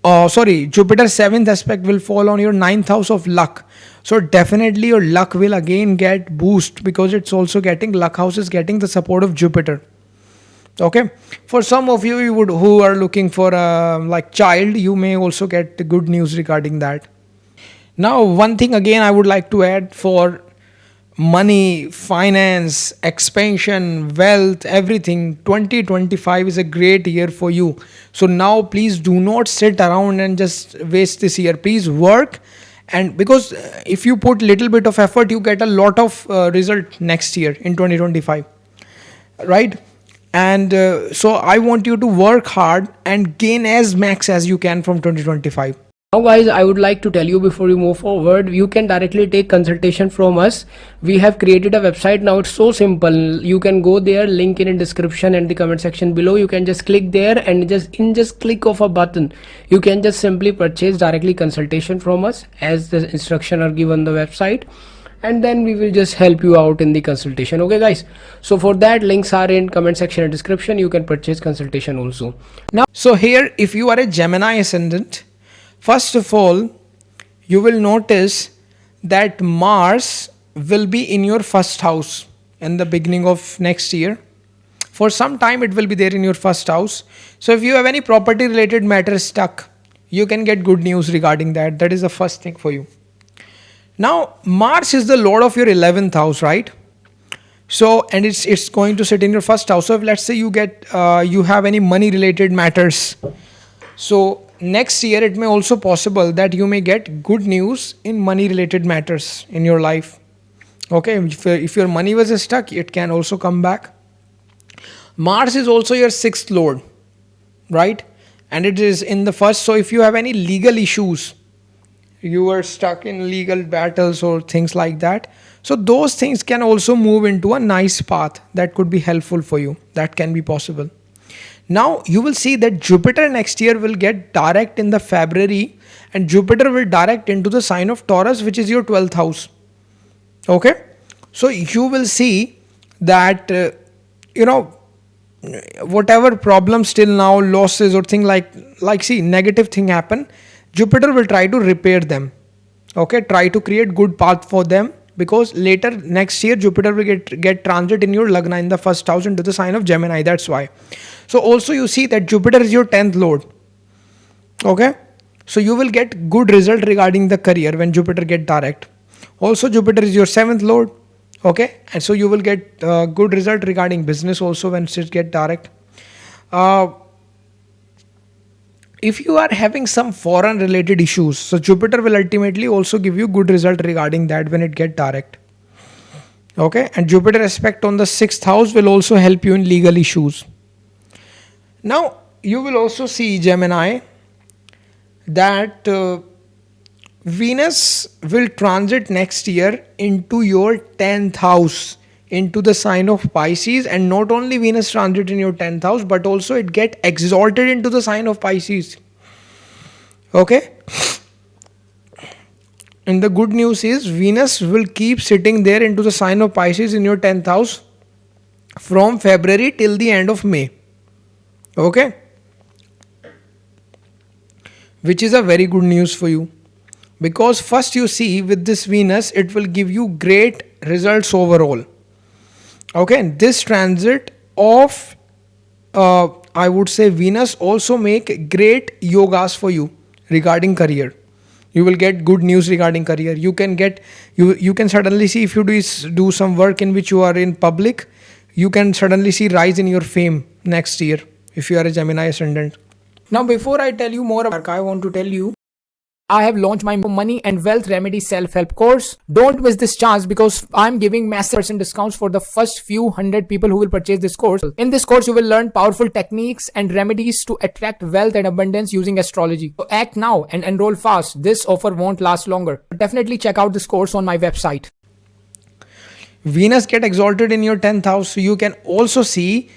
[SPEAKER 1] Jupiter seventh aspect will fall on your ninth house of luck. So definitely your luck will again get boost because it's also getting, luck house is getting the support of Jupiter. Okay, for some of you, who are looking for a like child, you may also get the good news regarding that. Now one thing again I would like to add, for money, finance, expansion, wealth, everything, 2025 is a great year for you. So now please do not sit around and just waste this year. Please work, and because if you put little bit of effort, you get a lot of result next year in 2025, right? And so I want you to work hard and gain as max as you can from 2025.
[SPEAKER 2] Now guys, I would like to tell you before you move forward, you can directly take consultation from us. We have created a website now. It's so simple. You can go there, link in description and the comment section below. You can just click there, and just click of a button, you can just simply purchase directly consultation from us as the instruction are given on the website, and then we will just help you out in the consultation. Okay guys, so for that, links are in comment section and description. You can purchase consultation also.
[SPEAKER 1] Now, so here, if you are a Gemini ascendant, first of all, you will notice that Mars will be in your first house in the beginning of next year. For some time it will be there in your first house. So if you have any property related matter stuck, you can get good news regarding that. That is the first thing for you. Now Mars is the lord of your 11th house, right? So, and it's going to sit in your first house. So if let's say you have any money related matters, so next year it may also possible that you may get good news in money related matters in your life. Okay, if your money was stuck, it can also come back. Mars is also your sixth lord, right? And it is in the first. So if you have any legal issues, you are stuck in legal battles or things like that, so those things can also move into a nice path that could be helpful for you. That can be possible. Now you will see that Jupiter next year will get direct in the February, and Jupiter will direct into the sign of Taurus, which is your 12th house. Okay, so you will see that whatever problems till now, losses or thing like see negative thing happen, Jupiter will try to repair them. Okay, try to create good path for them, because later next year Jupiter will get transit in your Lagna in the first house into the sign of Gemini. That's why. So also you see that Jupiter is your 10th lord. Okay, so you will get good result regarding the career when Jupiter get direct. Also Jupiter is your 7th lord. Okay, and so you will get good result regarding business also when it get direct. If you are having some foreign related issues, so Jupiter will ultimately also give you good result regarding that when it get direct. Okay, and Jupiter aspect on the 6th house will also help you in legal issues. Now you will also see, Gemini, that Venus will transit next year into your 10th house, into the sign of Pisces. And not only Venus transit in your 10th house, but also it get exalted into the sign of Pisces. Okay, and the good news is Venus will keep sitting there into the sign of Pisces in your 10th house from February till the end of May. Okay, which is a very good news for you, because first you see with this Venus it will give you great results overall. Okay, and this transit of I would say Venus also make great yogas for you regarding career. You will get good news regarding career. You can get, you can suddenly see, if you do some work in which you are in public, you can suddenly see rise in your fame next year if you are a Gemini ascendant.
[SPEAKER 2] Now, before I tell you more about, I want to tell you I have launched my money and wealth remedy self-help course. Don't miss this chance, because I'm giving massive percent discounts for the first few hundred people who will purchase this course. In this course, you will learn powerful techniques and remedies to attract wealth and abundance using astrology. So act now and enroll fast. This offer won't last longer. Definitely check out this course on my website.
[SPEAKER 1] Venus get exalted in your 10th house, so you can also see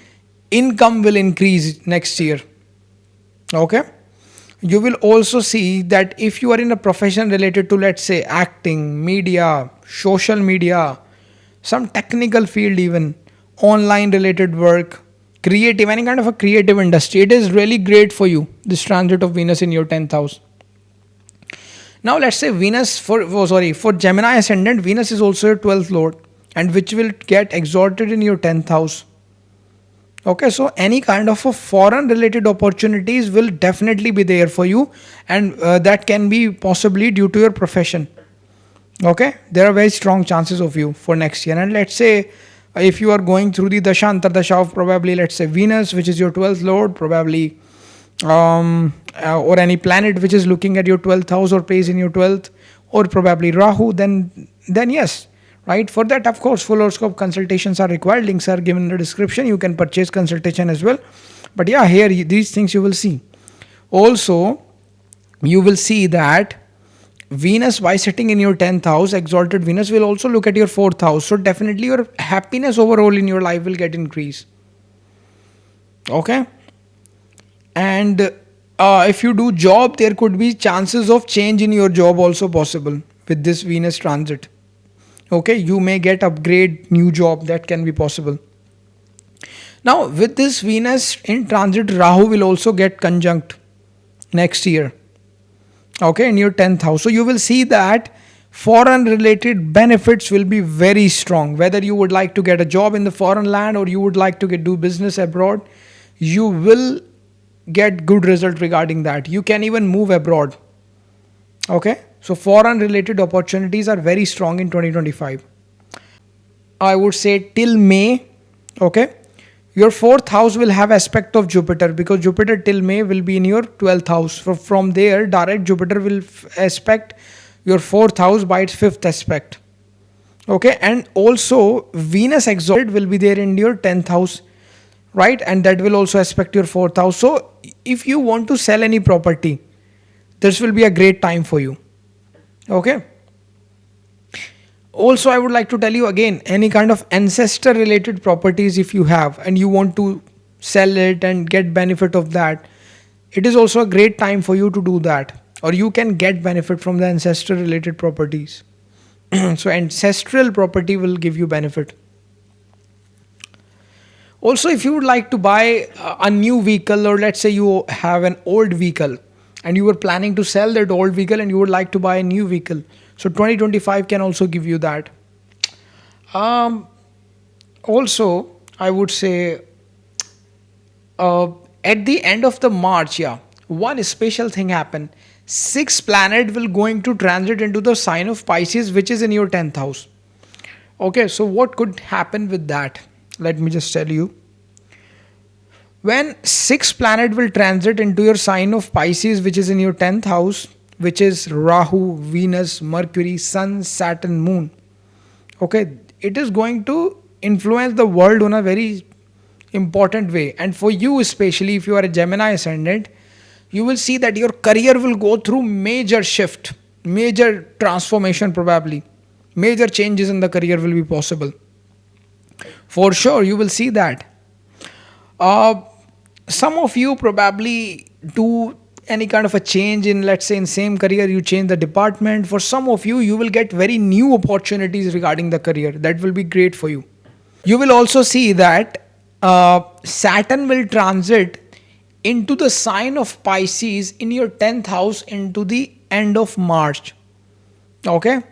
[SPEAKER 1] income will increase next year. Okay, you will also see that if you are in a profession related to, let's say, acting, media, social media, some technical field, even online related work, creative, any kind of a creative industry, it is really great for you, this transit of Venus in your 10th house. Now let's say Venus for Gemini ascendant, Venus is also your 12th lord, and which will get exalted in your 10th house. Okay, so any kind of a foreign related opportunities will definitely be there for you, and that can be possibly due to your profession. Okay, there are very strong chances of you for next year. And let's say if you are going through the dasha antardasha of probably, let's say, Venus, which is your 12th lord, probably or any planet which is looking at your 12th house or plays in your 12th, or probably Rahu, then yes, right? For that, of course, full horoscope consultations are required. Links are given in the description. You can purchase consultation as well. But yeah, here these things you will see. Also, you will see that Venus, by sitting in your 10th house, exalted Venus will also look at your 4th house. So definitely your happiness overall in your life will get increased. Okay, and if you do job, there could be chances of change in your job also possible with this Venus transit. Okay, you may get upgrade, new job, that can be possible. Now with this Venus in transit, Rahu will also get conjunct next year. Okay, in your 10th house. So you will see that foreign related benefits will be very strong. Whether you would like to get a job in the foreign land or you would like to do business abroad, you will get good result regarding that. You can even move abroad. Okay, so foreign related opportunities are very strong in 2025. I would say till May. Okay, your 4th house will have aspect of Jupiter, because Jupiter till May will be in your 12th house. From there, direct Jupiter will aspect your 4th house by its 5th aspect. Okay, and also Venus exalted will be there in your 10th house, right? And that will also aspect your 4th house. So if you want to sell any property, this will be a great time for you. Okay, also I would like to tell you again, any kind of ancestor related properties if you have and you want to sell it and get benefit of that, it is also a great time for you to do that, or you can get benefit from the ancestor related properties. So ancestral property will give you benefit. Also, if you would like to buy a new vehicle, or let's say you have an old vehicle and you were planning to sell that old vehicle and you would like to buy a new vehicle, so 2025 can also give you that. Also, I would say at the end of the March, yeah, one special thing happened. 6th planet will going to transit into the sign of Pisces, which is in your 10th house. Okay, so what could happen with that? Let me just tell you. When sixth planet will transit into your sign of Pisces, which is in your 10th house, which is Rahu, Venus, Mercury, Sun, Saturn, Moon. Okay, it is going to influence the world in a very important way. And for you, especially if you are a Gemini ascendant, you will see that your career will go through major shift, major transformation, probably. Major changes in the career will be possible. For sure, you will see that. Uh, some of you probably do any kind of a change in, let's say, in same career, you change the department. For some of you, you will get very new opportunities regarding the career. That will be great for you. You will also see that Saturn will transit into the sign of Pisces in your 10th house into the end of March. Okay,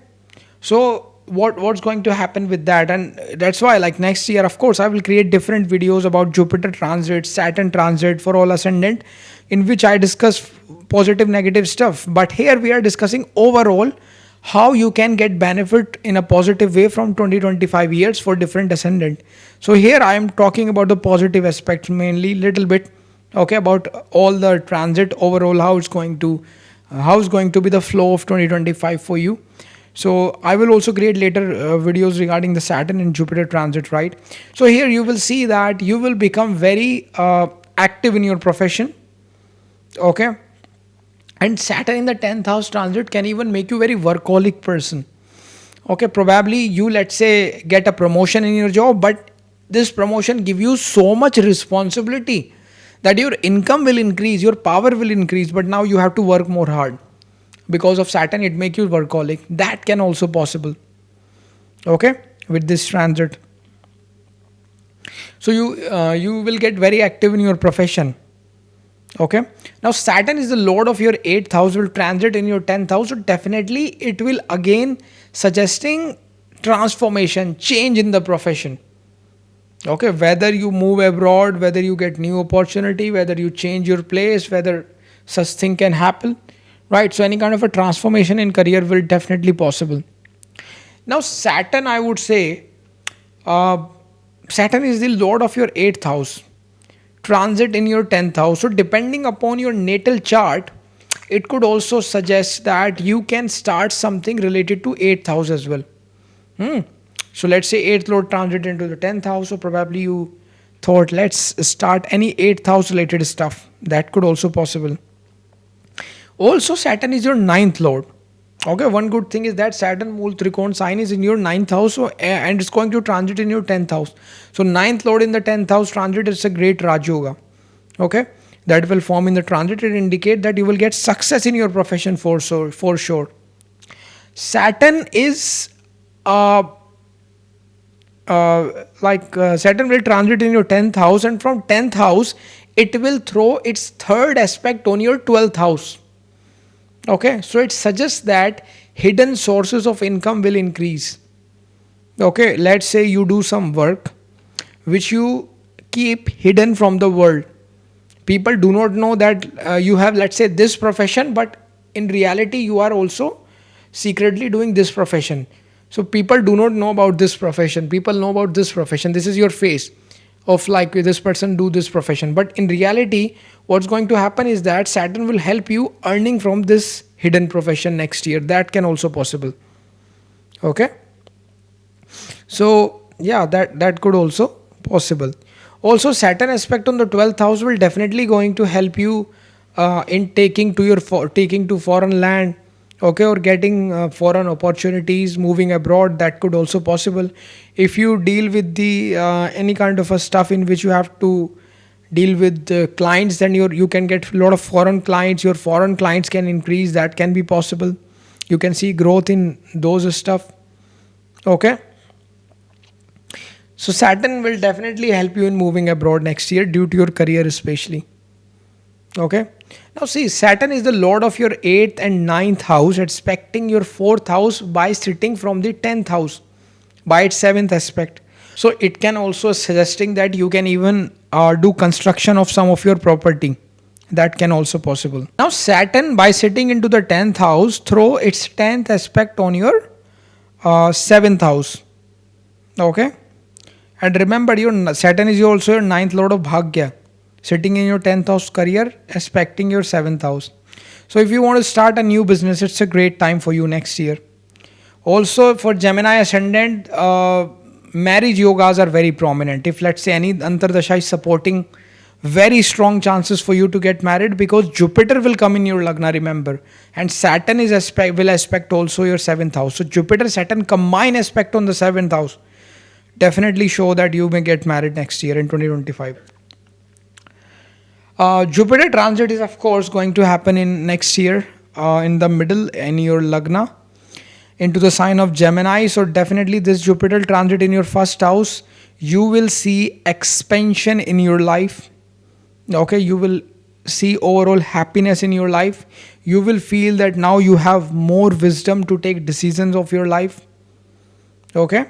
[SPEAKER 1] so what's going to happen with that? And that's why, like, next year, of course, I will create different videos about Jupiter transit, Saturn transit for all ascendant, in which I discuss positive negative stuff. But here we are discussing overall how you can get benefit in a positive way from 2025 years for different ascendant. So here I am talking about the positive aspects mainly, little bit, okay, about all the transit overall, how it's going to be the flow of 2025 for you. So I will also create later videos regarding the Saturn and Jupiter transit, right? So here you will see that you will become very active in your profession. Okay, and Saturn in the 10th house transit can even make you very workaholic person. Okay, probably you, let's say, get a promotion in your job, but this promotion give you so much responsibility that your income will increase, your power will increase, but now you have to work more hard. Because of Saturn, it make you workaholic. That can also possible. Okay, with this transit. So you will get very active in your profession. Okay, now Saturn is the lord of your 8th house, will transit in your 10th house. So definitely it will again suggesting transformation, change in the profession. Okay, whether you move abroad, whether you get new opportunity, whether you change your place, whether such thing can happen, right? So any kind of a transformation in career will definitely possible. Now Saturn, I would say, uh, Saturn is the lord of your 8th house, transit in your 10th house. So depending upon your natal chart, it could also suggest that you can start something related to 8th house as well. So let's say 8th lord transit into the 10th house, so probably you thought, let's start any 8th house related stuff. That could also possible. Also Saturn is your 9th lord. Okay, one good thing is that Saturn Mool Trikona sign is in your 9th house, so, and it's going to transit in your 10th house. So 9th lord in the 10th house transit is a great Raj Yoga. Okay, that will form in the transit and indicate that you will get success in your profession for sure. Saturn is Saturn will transit in your 10th house, and from 10th house it will throw its third aspect on your 12th house. Okay, so it suggests that hidden sources of income will increase. Okay, let's say you do some work which you keep hidden from the world. People do not know that you have, let's say, this profession, but in reality you are also secretly doing this profession. So people do not know about this profession, people know about this profession. This is your face of, like, this person do this profession, but in reality what's going to happen is that Saturn will help you earning from this hidden profession next year. That can also possible. Okay, so yeah, that could also possible. Also Saturn aspect on the 12th house will definitely going to help you in taking to foreign land. Okay, or getting foreign opportunities, moving abroad. That could also possible. If you deal with the any kind of a stuff in which you have to deal with clients, then you can get a lot of foreign clients. Your foreign clients can increase. That can be possible. You can see growth in those stuff. Okay, so Saturn will definitely help you in moving abroad next year due to your career especially. Okay, now see, Saturn is the lord of your 8th and 9th house, expecting your 4th house by sitting from the 10th house by its 7th aspect. So it can also suggesting that you can even do construction of some of your property. That can also possible. Now Saturn, by sitting into the 10th house, throw its 10th aspect on your 7th house. Okay, and remember, your Saturn is also your 9th lord of Bhagya. sitting in your 10th house career, aspecting your 7th house. So if you want to start a new business, it's a great time for you next year. Also for Gemini ascendant, marriage yogas are very prominent. If let's say any Antardasha is supporting, very strong chances for you to get married, because Jupiter will come in your Lagna, remember, and Saturn will aspect also your 7th house. So Jupiter Saturn combine aspect on the 7th house definitely show that you may get married next year in 2025. Jupiter transit is of course going to happen in next year, in the middle in your Lagna into the sign of Gemini. So definitely this Jupiter transit in your first house, you will see expansion in your life. Okay, you will see overall happiness in your life. You will feel that now you have more wisdom to take decisions of your life. Okay,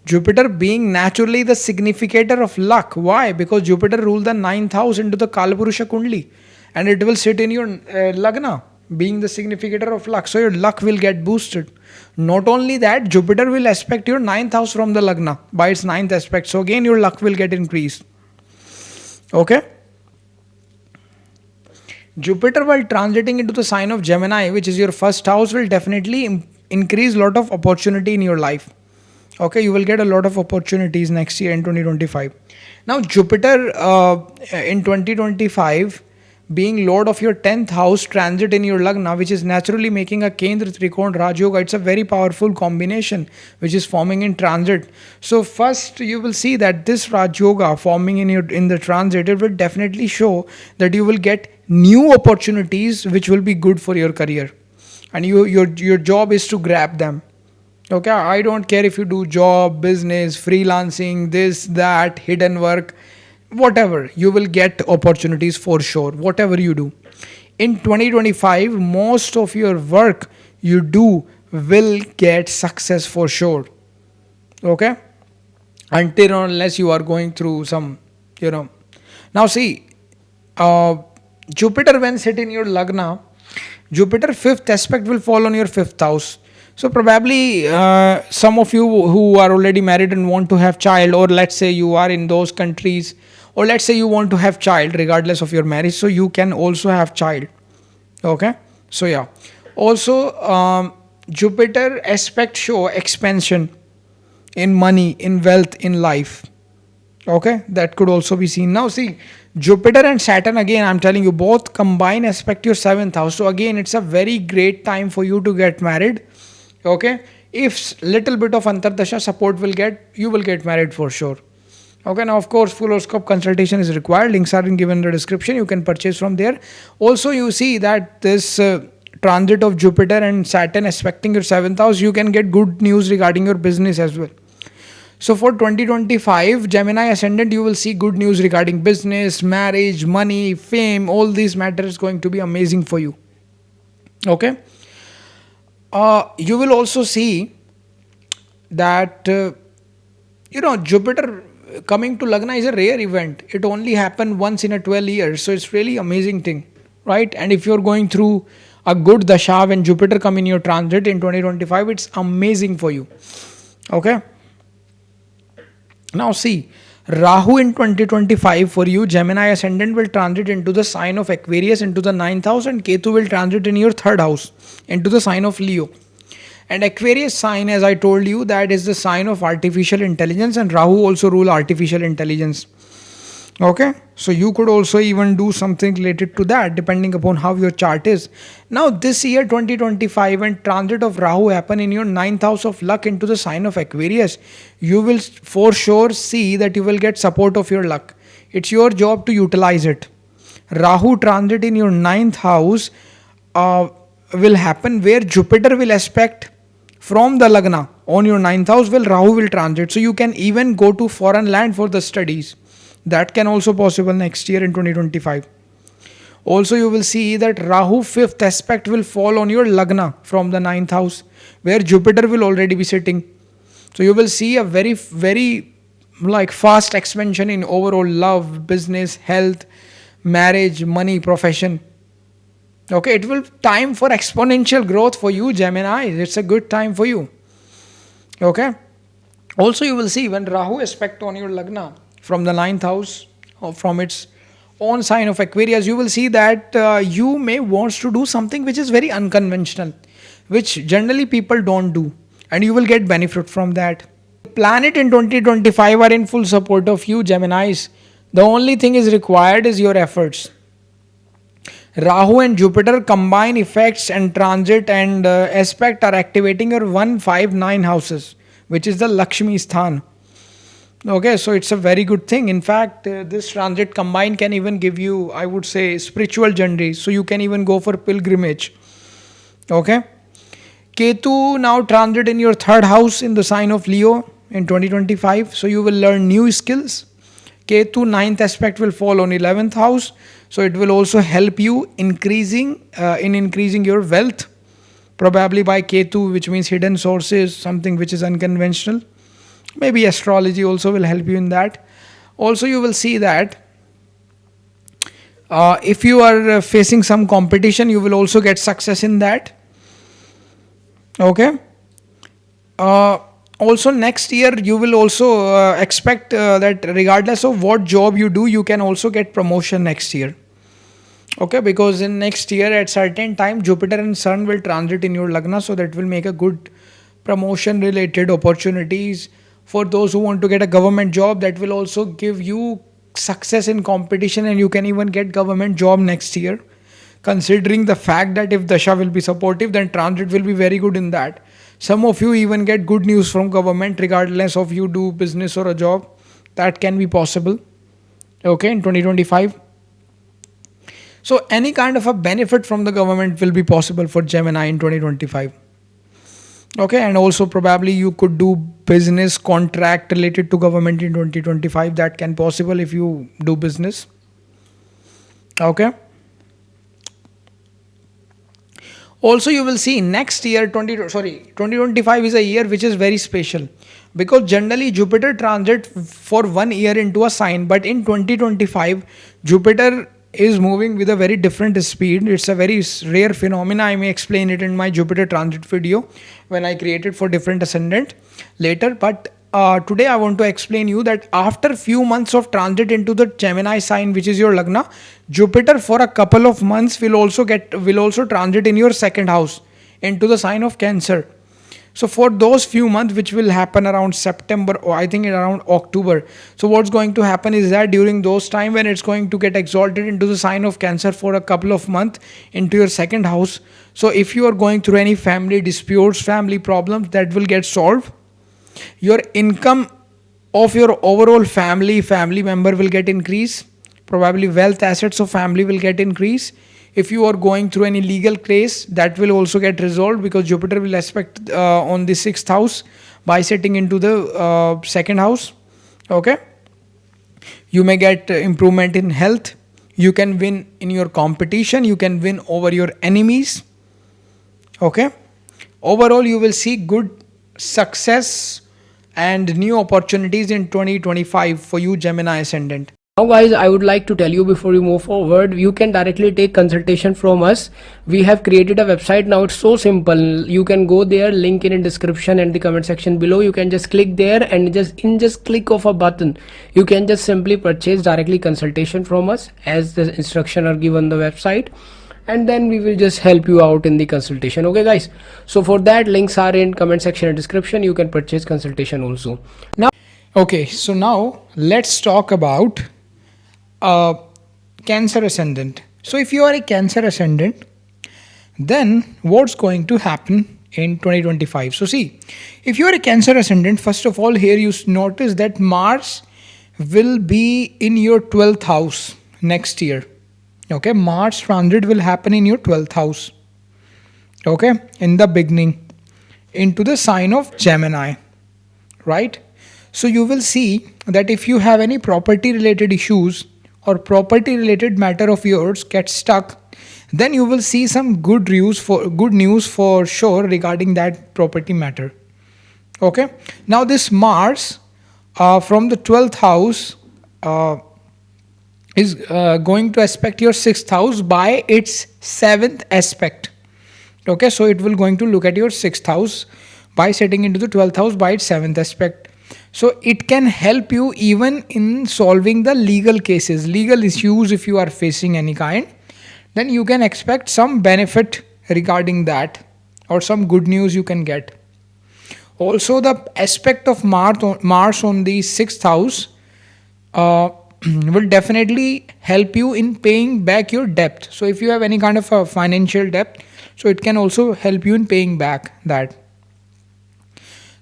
[SPEAKER 1] Jupiter being naturally the significator of luck. Why? Because Jupiter rules the 9th house into the Kalpurusha Kundli, and it will sit in your Lagna, being the significator of luck. So your luck will get boosted. Not only that, Jupiter will aspect your 9th house from the Lagna by its 9th aspect. So again, your luck will get increased. Okay. Jupiter, while transiting into the sign of Gemini, which is your first house, will definitely increase a lot of opportunity in your life. Okay, you will get a lot of opportunities next year in 2025. Now, Jupiter in 2025, being Lord of your 10th house, transit in your Lagna, which is naturally making a Kendra Trikona Raj Yoga. It's a very powerful combination which is forming in transit. So first you will see that this Raj Yoga forming in the transit, it will definitely show that you will get new opportunities which will be good for your career, and your job is to grab them. Okay, I don't care if you do job, business, freelancing, this, that, hidden work, whatever, you will get opportunities for sure, whatever you do. In 2025, most of your work you do will get success for sure. Okay, until or unless you are going through some, Now see, Jupiter when sit in your Lagna, Jupiter 5th aspect will fall on your 5th house. So probably some of you who are already married and want to have child, or let's say you are in those countries, or let's say you want to have child regardless of your marriage, so you can also have child. Okay, so yeah. Also Jupiter aspect show expansion in money, in wealth, in life. Okay, that could also be seen. Now see, Jupiter and Saturn, again I'm telling you, both combine aspect your 7th house. So again, it's a very great time for you to get married. Okay, if little bit of Antardasha support you will get married for sure. Okay, now of course full horoscope consultation is required. Links are given in the description. You can purchase from there. Also, you see that this transit of Jupiter and Saturn aspecting your 7th house, you can get good news regarding your business as well. So for 2025, Gemini Ascendant, you will see good news regarding business, marriage, money, fame. All these matters going to be amazing for you. Okay. You will also see that Jupiter coming to Lagna is a rare event. It only happened once in a 12 years. So it's really amazing thing, right? And if you're going through a good dasha when Jupiter come in your transit in 2025, it's amazing for you. Okay. Now see, Rahu in 2025 for you, Gemini Ascendant, will transit into the sign of Aquarius into the 9th house, and Ketu will transit in your 3rd house into the sign of Leo. And Aquarius sign, as I told you, that is the sign of artificial intelligence, and Rahu also rule artificial intelligence. Okay, so you could also even do something related to that depending upon how your chart is. Now this year 2025, when transit of Rahu happen in your 9th house of luck into the sign of Aquarius, you will for sure see that you will get support of your luck. It's your job to utilize it. Rahu transit in your 9th house will happen where Jupiter will aspect from the Lagna on your 9th house, will Rahu will transit. So you can even go to foreign land for the studies. That can also possible next year in 2025. Also, you will see that Rahu 5th aspect will fall on your Lagna from the 9th house, where Jupiter will already be sitting. So you will see a very, very fast expansion in overall love, business, health, marriage, money, profession. Okay, it will time for exponential growth for you, Gemini. It's a good time for you. Okay. Also, you will see when Rahu aspect on your Lagna from the 9th house or from its own sign of Aquarius, you will see that you may want to do something which is very unconventional, which generally people don't do, and you will get benefit from that. Planet in 2025 are in full support of you, Geminis. The only thing is required is your efforts. Rahu and Jupiter combine effects and transit and aspect are activating your 159 houses, which is the Lakshmi Sthan. Okay, so it's a very good thing. In fact, this transit combine can even give you, I would say, spiritual journey. So you can even go for pilgrimage. Okay. Ketu now transit in your third house in the sign of Leo in 2025. So you will learn new skills. Ketu ninth aspect will fall on 11th house. So it will also help you increasing your wealth. Probably by Ketu, which means hidden sources, something which is unconventional. Maybe astrology also will help you in that. Also, you will see that if you are facing some competition, you will also get success in that. Okay. Also, next year you will also expect that regardless of what job you do, you can also get promotion next year. Okay, because in next year at certain time Jupiter and Sun will transit in your Lagna, so that will make a good promotion related opportunities. For those who want to get a government job, that will also give you success in competition, and you can even get government job next year. Considering the fact that if Dasha will be supportive, then transit will be very good in that. Some of you even get good news from government regardless of you do business or a job. That can be possible. Okay, in 2025. So any kind of a benefit from the government will be possible for Gemini in 2025. Okay, and also probably you could do business contract related to government in 2025. That can possible if you do business. Okay. Also, you will see next year 2025 is a year which is very special, because generally Jupiter transit for 1 year into a sign, but in 2025 Jupiter is moving with a very different speed. It's a very rare phenomena. I may explain it in my Jupiter transit video when I created for different ascendant later. But today I want to explain you that after few months of transit into the Gemini sign, which is your Lagna, Jupiter for a couple of months will also transit in your second house into the sign of Cancer. So for those few months, which will happen around September, or I think around October. So what's going to happen is that during those time when it's going to get exalted into the sign of Cancer for a couple of months into your second house. So if you are going through any family disputes, family problems, that will get solved. Your income of your overall family member will get increase. Probably wealth assets of family will get increase. If you are going through any legal case, that will also get resolved, because Jupiter will aspect on the 6th house by sitting into the second house. Okay. You may get improvement in health. You can win in your competition. You can win over your enemies. Okay. Overall, you will see good success and new opportunities in 2025 for you, Gemini Ascendant.
[SPEAKER 2] Now guys, I would like to tell you before you move forward, you can directly take consultation from us. We have created a website now. It's so simple. You can go there, link in description and the comment section below. You can just click there, and just click of a button, you can just simply purchase directly consultation from us as the instruction are given on the website, and then we will just help you out in the consultation. Okay guys, so for that, links are in comment section and description. You can purchase consultation also.
[SPEAKER 1] Okay, so now let's talk about Cancer Ascendant. So if you are a Cancer Ascendant, then what's going to happen in 2025? So see, if you are a Cancer Ascendant, first of all, here you notice that Mars will be in your 12th house next year. Okay, Mars transit will happen in your 12th house. Okay, in the beginning, into the sign of Gemini, right? So you will see that if you have any property related issues or property related matter of yours get stuck, then you will see some good news for sure regarding that property matter. Okay, now this Mars from the 12th house is going to aspect your 6th house by its 7th aspect. Okay, so it will going to look at your 6th house by setting into the 12th house by its 7th aspect. So it can help you even in solving the legal cases, legal issues. If you are facing any kind, then you can expect some benefit regarding that, or some good news you can get. Also, the aspect of Mars on the sixth house will definitely help you in paying back your debt. So if you have any kind of a financial debt, so it can also help you in paying back that.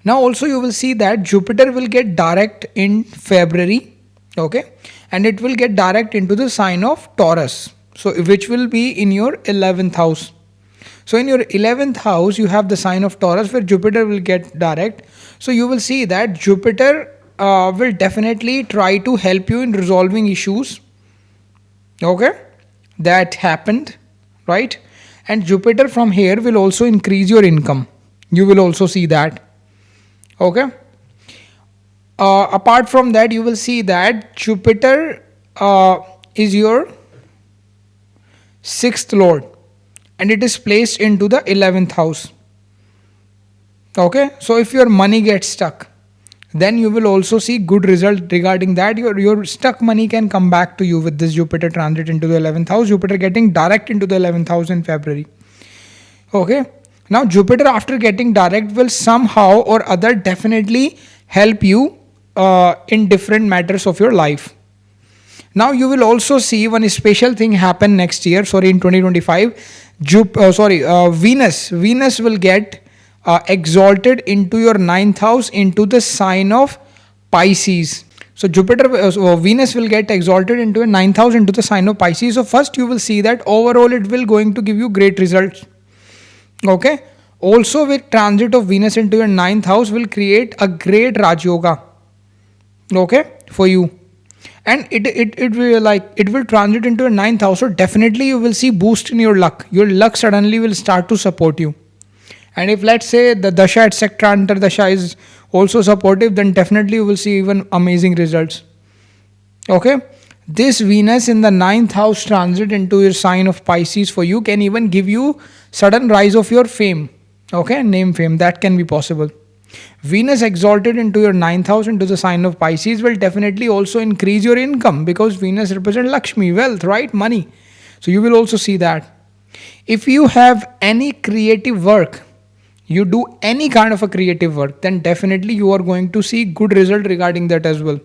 [SPEAKER 1] Now also you will see that Jupiter will get direct in February, okay, and it will get direct into the sign of Taurus, so which will be in your 11th house. So in your 11th house you have the sign of Taurus where Jupiter will get direct. So you will see that Jupiter will definitely try to help you in resolving issues, okay, that happened, right? And Jupiter from here will also increase your income. You will also see that, okay. Apart from that, you will see that Jupiter is your sixth lord, and it is placed into the 11th house, okay. So if your money gets stuck, then you will also see good result regarding that. Your stuck money can come back to you with this Jupiter transit into the 11th house, Jupiter getting direct into the 11th house in February, okay. Now Jupiter, after getting direct, will somehow or other definitely help you in different matters of your life. Now you will also see one special thing happen next year, sorry, in 2025. Venus will get exalted into your ninth house, into the sign of Pisces. So Venus will get exalted into a ninth house, into the sign of Pisces. So first you will see that overall it will going to give you great results, okay. Also, with transit of Venus into your ninth house will create a great Raj Yoga, okay, for you. And it will transit into a ninth house, so definitely you will see boost in your luck. Your luck suddenly will start to support you. And if, let's say, the dasha etc under dasha is also supportive, then definitely you will see even amazing results, okay. This Venus in the ninth house transit into your sign of Pisces for you can even give you sudden rise of your fame, okay, name fame, that can be possible. Venus exalted into your ninth house into the sign of Pisces will definitely also increase your income, because Venus represents Lakshmi, wealth, right, money. So you will also see that. If you have any creative work, you do any kind of a creative work, then definitely you are going to see good result regarding that as well.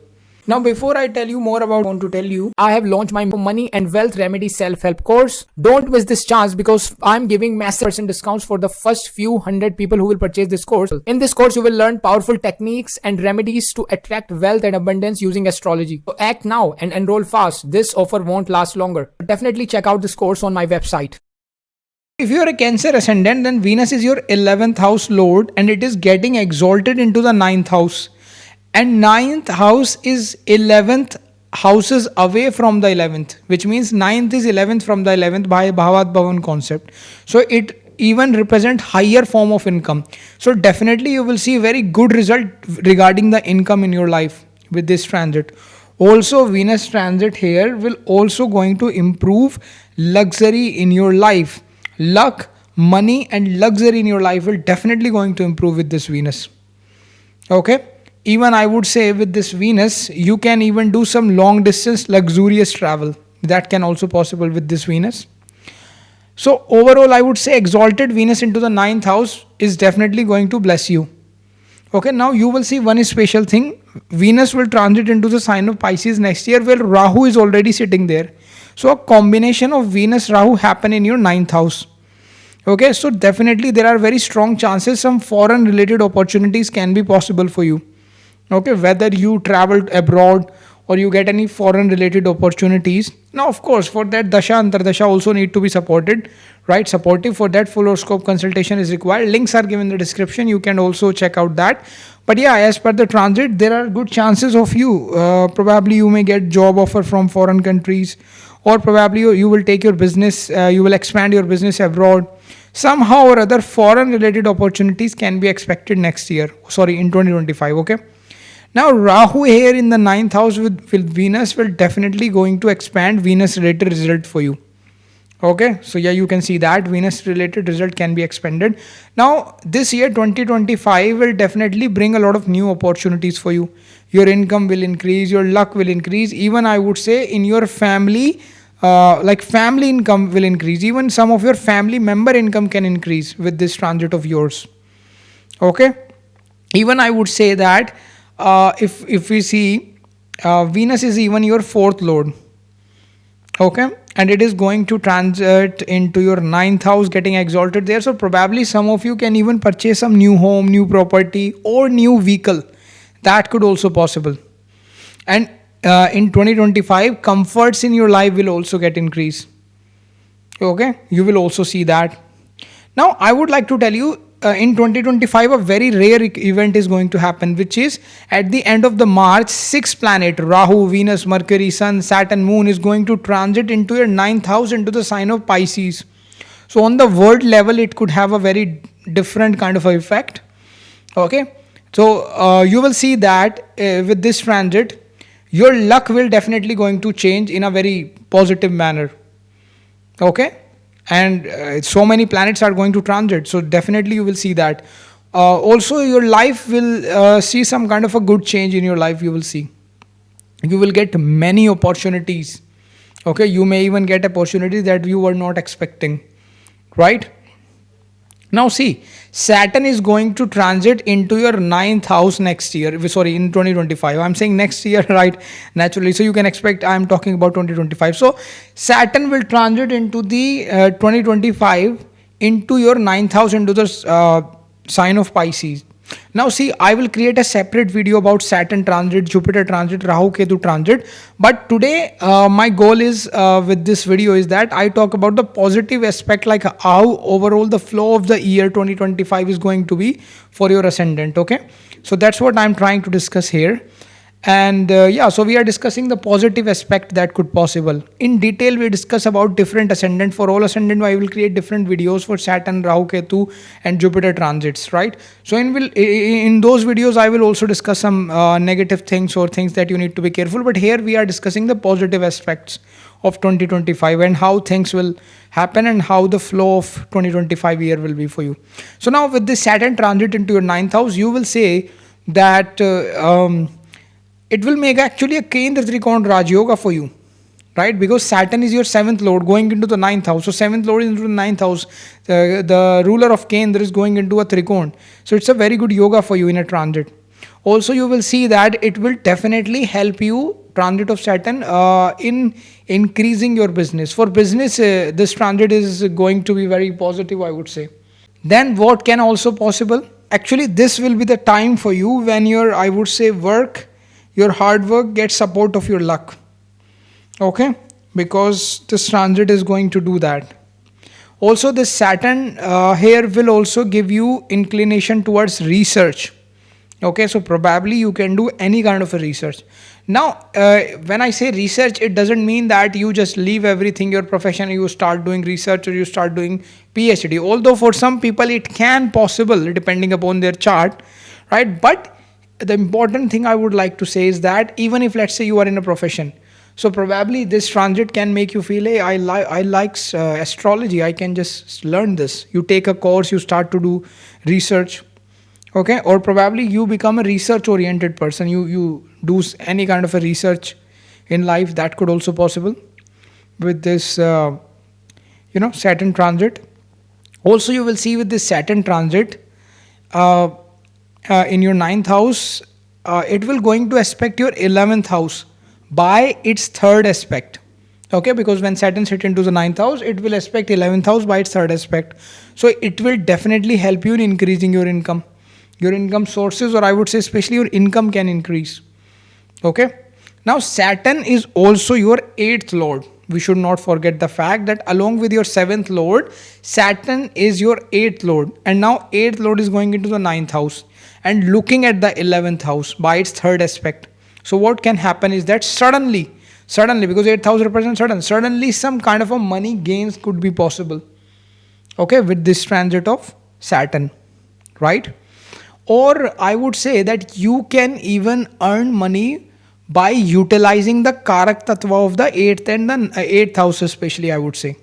[SPEAKER 1] Now, before I tell you more about, I want to tell you, I have launched my money and wealth remedy self-help course. Don't miss this chance, because I'm giving massive percent discounts for the first few hundred people who will purchase this course. In this course, you will learn powerful techniques and remedies to attract wealth and abundance using astrology. So act now and enroll fast. This offer won't last longer. Definitely check out this course on my website. If you are a Cancer ascendant, then Venus is your 11th house lord, and it is getting exalted into the 9th house. And 9th house is 11th houses away from the 11th, which means 9th is 11th from the 11th by Bhavat Bhavan concept. So it even represent higher form of income. So definitely you will see very good result regarding the income in your life with this transit. Also, Venus transit here will also going to improve luxury in your life. Luck, money and luxury in your life will definitely going to improve with this Venus, okay. Even I would say with this Venus, you can even do some long distance luxurious travel. That can also possible with this Venus. So overall, I would say exalted Venus into the ninth house is definitely going to bless you. Okay, now you will see one special thing. Venus will transit into the sign of Pisces next year, where Rahu is already sitting there. So a combination of Venus Rahu happen in your ninth house. Okay, so definitely there are very strong chances some foreign related opportunities can be possible for you. Okay, whether you traveled abroad or you get any foreign related opportunities. Now, of course, for that dasha antardasha also need to be supported, right? Supportive for that full horoscope consultation is required. Links are given in the description. You can also check out that. But yeah, as per the transit, there are good chances of you. Probably you may get job offer from foreign countries, or probably you will take your business, you will expand your business abroad. Somehow or other, foreign related opportunities can be expected next year. Sorry, in 2025. Okay. Now, Rahu here in the ninth house with Venus will definitely going to expand Venus related result for you. Okay, so yeah, you can see that Venus related result can be expanded. Now, this year 2025 will definitely bring a lot of new opportunities for you. Your income will increase, your luck will increase. Even I would say in your family, like family income will increase. Even some of your family member income can increase with this transit of yours. Okay, even I would say that if we see Venus is even your fourth lord. Okay, and it is going to transit into your ninth house, getting exalted there. So probably some of you can even purchase some new home, new property, or new vehicle. That could also possible. And in 2025, comforts in your life will also get increased. Okay, you will also see that. Now, I would like to tell you in 2025, a very rare event is going to happen, which is at the end of the March, six planet Rahu, Venus, Mercury, Sun, Saturn, Moon is going to transit into your ninth house into the sign of Pisces. So, on the world level, it could have a very different kind of effect. Okay, so you will see that with this transit, your luck will definitely going to change in a very positive manner. Okay, and so many planets are going to transit, so definitely you will see that. Also your life will see some kind of a good change in your life. You will see, you will get many opportunities. Okay, you may even get opportunities that you were not expecting, right? Now see, Saturn is going to transit into your ninth house next year. Sorry, in 2025. I'm saying next year, right? Naturally, so you can expect I'm talking about 2025. So Saturn will transit into the 2025 into your ninth house into the sign of Pisces. Now see, I will create a separate video about Saturn transit, Jupiter transit, Rahu Ketu transit. But today, my goal is with this video is that I talk about the positive aspect, like how overall the flow of the year 2025 is going to be for your ascendant. Okay, so that's what I'm trying to discuss here. And yeah, so we are discussing the positive aspect that could possible in detail. We discuss about different ascendant. For all ascendant, I will create different videos for Saturn, Rahu Ketu and Jupiter transits, right? So in those videos I will also discuss some negative things or things that you need to be careful, but here we are discussing the positive aspects of 2025 and how things will happen and how the flow of 2025 year will be for you. So now with this Saturn transit into your ninth house, you will say that it will make actually a Kendra Trikona Raj Yoga for you, right? Because Saturn is your seventh lord going into the ninth house. So seventh lord is into the ninth house. The ruler of Kendra is going into a Trikona. So it's a very good yoga for you in a transit. Also, you will see that it will definitely help you, transit of Saturn, in increasing your business. For business, this transit is going to be very positive, I would say. Then what can also possible? Actually, this will be the time for you when your, I would say, work, your hard work gets support of your luck. Okay, because this transit is going to do that. Also this Saturn here will also give you inclination towards research. Okay, so probably you can do any kind of a research. Now when I say research, it doesn't mean that you just leave everything your profession, you start doing research or you start doing PhD, although for some people it can possible depending upon their chart, right? But the important thing I would like to say is that even if let's say you are in a profession, so probably this transit can make you feel, hey, I like astrology, I can just learn this. You take a course, you start to do research. Okay, or probably you become a research oriented person, you do any kind of a research in life. That could also possible with this Saturn transit. Also you will see with this Saturn transit in your ninth house, it will going to aspect your 11th house by its third aspect. Okay, because when Saturn sits into the ninth house, it will aspect 11th house by its third aspect. So it will definitely help you in increasing your income sources, or I would say especially your income can increase. Okay, now Saturn is also your 8th lord. We should not forget the fact that along with your 7th lord, Saturn is your 8th lord, and now 8th lord is going into the ninth house and looking at the 11th house by its third aspect. So what can happen is that suddenly, because 8th house represents suddenly some kind of a money gains could be possible. Okay, with this transit of Saturn, right? Or I would say that you can even earn money by utilizing the Karak Tattva of the 8th and the 8th house, especially, I would say.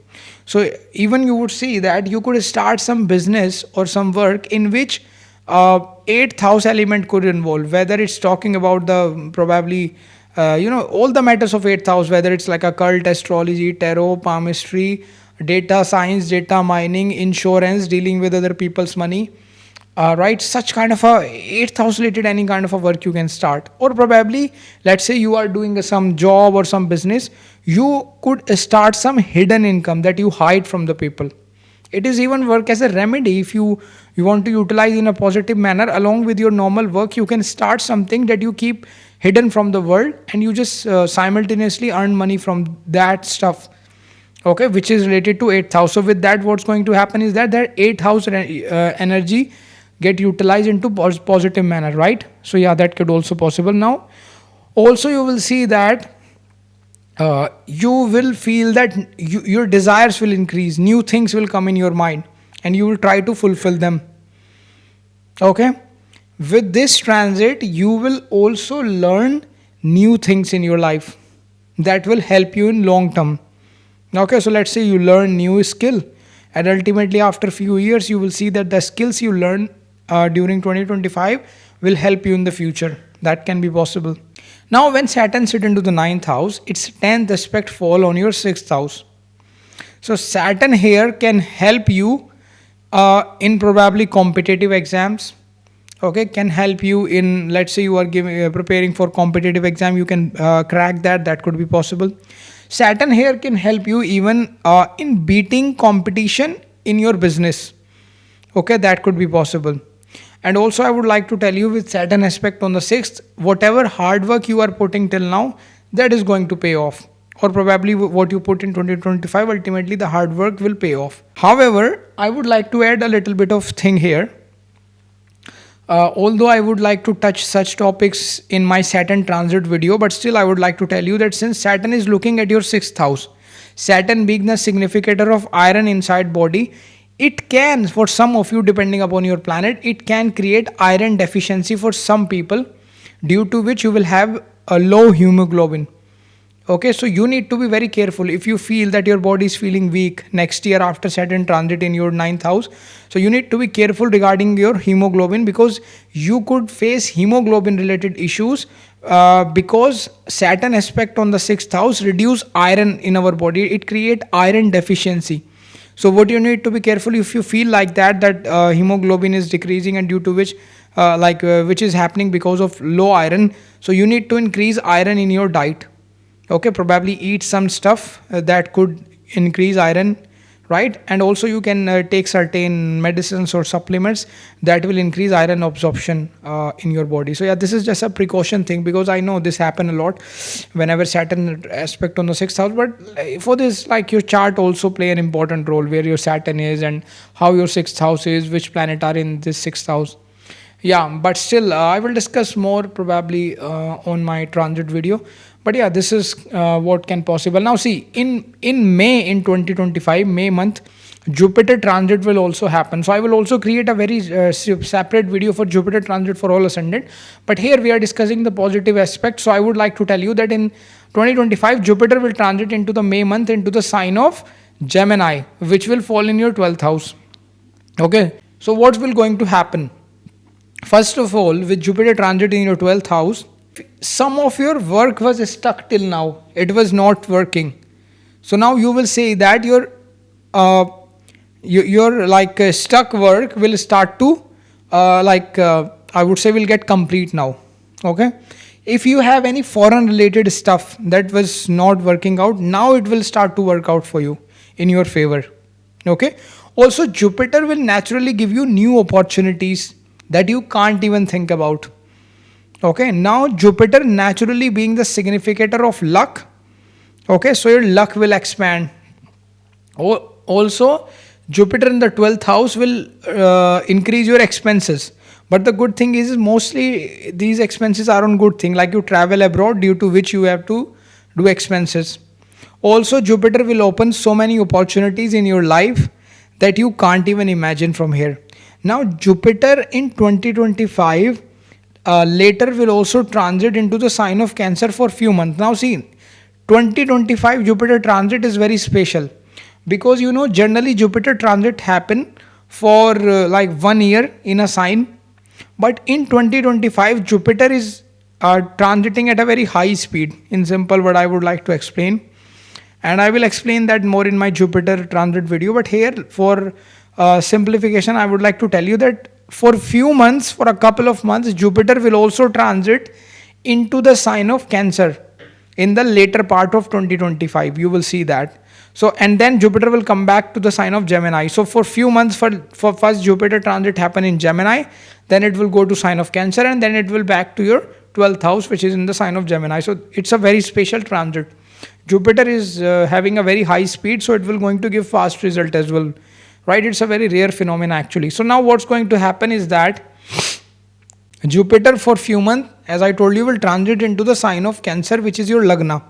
[SPEAKER 1] So even you would see that you could start some business or some work in which eighth house element could involve, whether it's talking about the probably all the matters of eighth house, whether it's like occult, astrology, tarot, palmistry, data science, data mining, insurance, dealing with other people's money, right? Such kind of a eighth house related any kind of a work you can start. Or probably, let's say you are doing some job or some business, you could start some hidden income that you hide from the people. It is even work as a remedy. If you want to utilize in a positive manner along with your normal work, you can start something that you keep hidden from the world, and you just simultaneously earn money from that stuff, okay, which is related to eighth house. So with that, what's going to happen is that eighth house energy get utilized into positive manner, right? So yeah, that could also possible. Now also you will see that you will feel that your desires will increase, new things will come in your mind, and you will try to fulfill them, okay. With this transit, you will also learn new things in your life that will help you in long term. Okay, so let's say you learn new skill, and ultimately after few years you will see that the skills you learn during 2025 will help you in the future. That can be possible. Now when Saturn sit into the ninth house, its 10th aspect fall on your sixth house. So Saturn here can help you in probably competitive exams, okay, can help you in, let's say you are giving preparing for competitive exam, you can crack that could be possible. Saturn here can help you even in beating competition in your business, okay, that could be possible. And also I would like to tell you, with Saturn aspect on the 6th, whatever hard work you are putting till now, that is going to pay off, or probably what you put in 2025, ultimately the hard work will pay off. However, I would like to add a little bit of thing here. Although I would like to touch such topics in my Saturn transit video, but still I would like to tell you that since Saturn is looking at your 6th house, Saturn being the significator of iron inside body, it can, for some of you, depending upon your planet, it can create iron deficiency for some people, due to which you will have a low hemoglobin. Okay, so you need to be very careful if you feel that your body is feeling weak next year after Saturn transit in your ninth house. So you need to be careful regarding your hemoglobin, because you could face hemoglobin related issues because Saturn aspect on the sixth house reduce iron in our body. It create iron deficiency. So what you need to be careful, if you feel like that hemoglobin is decreasing, and due to which which is happening because of low iron, so you need to increase iron in your diet. Okay, probably eat some stuff that could increase iron, right? And also you can take certain medicines or supplements that will increase iron absorption in your body. So yeah, this is just a precaution thing, because I know this happen a lot whenever Saturn aspect on the sixth house. But for this, like, your chart also play an important role, where your Saturn is and how your sixth house is, which planet are in this sixth house. Yeah, but still I will discuss more probably on my transit video. But yeah, this is what can possible. Now see, in May, in 2025 May month, Jupiter transit will also happen. So I will also create a very separate video for Jupiter transit for all ascendant. But here we are discussing the positive aspect. So I would like to tell you that in 2025 Jupiter will transit into the May month into the sign of Gemini, which will fall in your 12th house. Okay, so what will going to happen? First of all, with Jupiter transit in your 12th house, some of your work was stuck till now. It was not working. So now you will say that your stuck work will start to I would say will get complete now. Okay. If you have any foreign related stuff that was not working out, now it will start to work out for you in your favor. Okay. Also, Jupiter will naturally give you new opportunities that you can't even think about. Okay, now Jupiter naturally being the significator of luck. Okay, so your luck will expand. Also, Jupiter in the 12th house will increase your expenses. But the good thing is mostly these expenses are on good thing, like you travel abroad, due to which you have to do expenses. Also, Jupiter will open so many opportunities in your life that you can't even imagine from here. Now Jupiter in 2025 later will also transit into the sign of Cancer for few months. Now see, 2025 Jupiter transit is very special, because generally Jupiter transit happen for like 1 year in a sign, but in 2025 Jupiter is transiting at a very high speed. In simple word, I would like to explain, and I will explain that more in my Jupiter transit video. But here, for simplification, I would like to tell you that for few months, for a couple of months, Jupiter will also transit into the sign of Cancer in the later part of 2025. You will see that. So, and then Jupiter will come back to the sign of Gemini. So for few months, for first Jupiter transit happen in Gemini, then it will go to sign of Cancer, and then it will back to your 12th house, which is in the sign of Gemini. So it's a very special transit. Jupiter is having a very high speed, so it will going to give fast result as well, right? It's a very rare phenomenon actually. So now what's going to happen is that Jupiter for few months, as I told you, will transit into the sign of Cancer, which is your Lagna,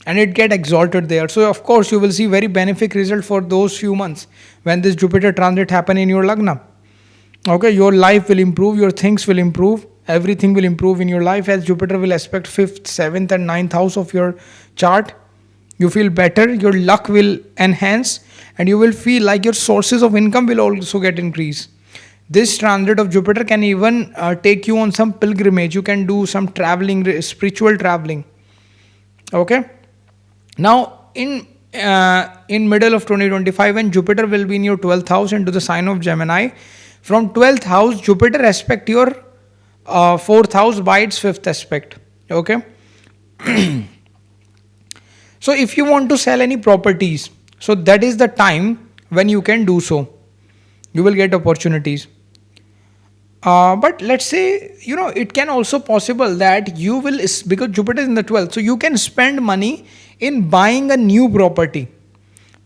[SPEAKER 1] and it get exalted there. So of course you will see very benefic result for those few months when this Jupiter transit happen in your Lagna. Okay, your life will improve, your things will improve, everything will improve in your life, as Jupiter will aspect 5th, 7th and 9th house of your chart. You feel better, your luck will enhance, and you will feel like your sources of income will also get increased. This transit of Jupiter can even take you on some pilgrimage. You can do some traveling, spiritual traveling. Okay. Now in middle of 2025, when Jupiter will be in your 12th house into the sign of Gemini, from 12th house Jupiter aspect your 4th house by its 5th aspect. Okay. So if you want to sell any properties, so that is the time when you can do so. You will get opportunities. But let's say, it can also possible that you will, because Jupiter is in the 12th, so you can spend money in buying a new property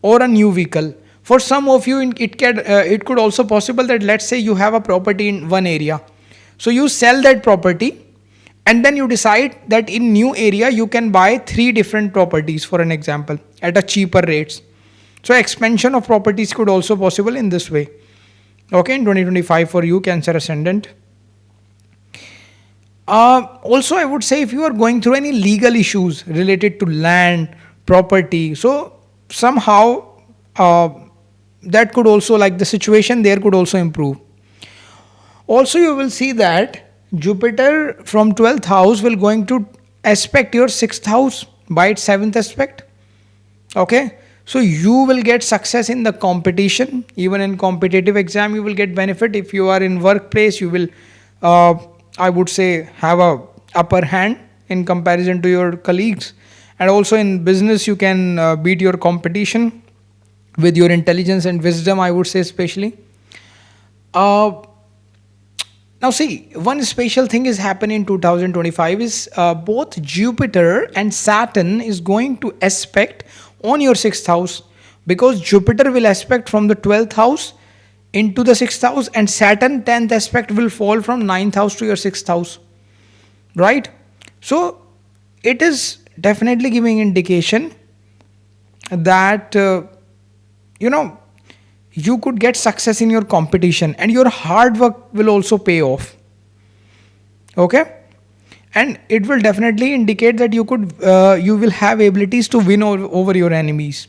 [SPEAKER 1] or a new vehicle. For some of you, it could also possible that, let's say you have a property in one area. So you sell that property, and then you decide that in new area you can buy 3 different properties, for an example, at a cheaper rates. So expansion of properties could also possible in this way. Okay, in 2025 for you, Cancer Ascendant. Also, I would say if you are going through any legal issues related to land, property, so somehow that could also, like the situation there could also improve. Also, you will see that Jupiter from 12th house will going to aspect your 6th house by its 7th aspect. Okay. So you will get success in the competition. Even in competitive exam you will get benefit. If you are in workplace, you will I would say have a upper hand in comparison to your colleagues. And also in business you can beat your competition with your intelligence and wisdom, I would say, especially. Now see, one special thing is happening in 2025 is both Jupiter and Saturn is going to aspect on your 6th house, because Jupiter will aspect from the 12th house into the 6th house, and Saturn 10th aspect will fall from 9th house to your 6th house, right? So it is definitely giving indication that you could get success in your competition, and your hard work will also pay off. Okay. And it will definitely indicate that you will have abilities to win over your enemies.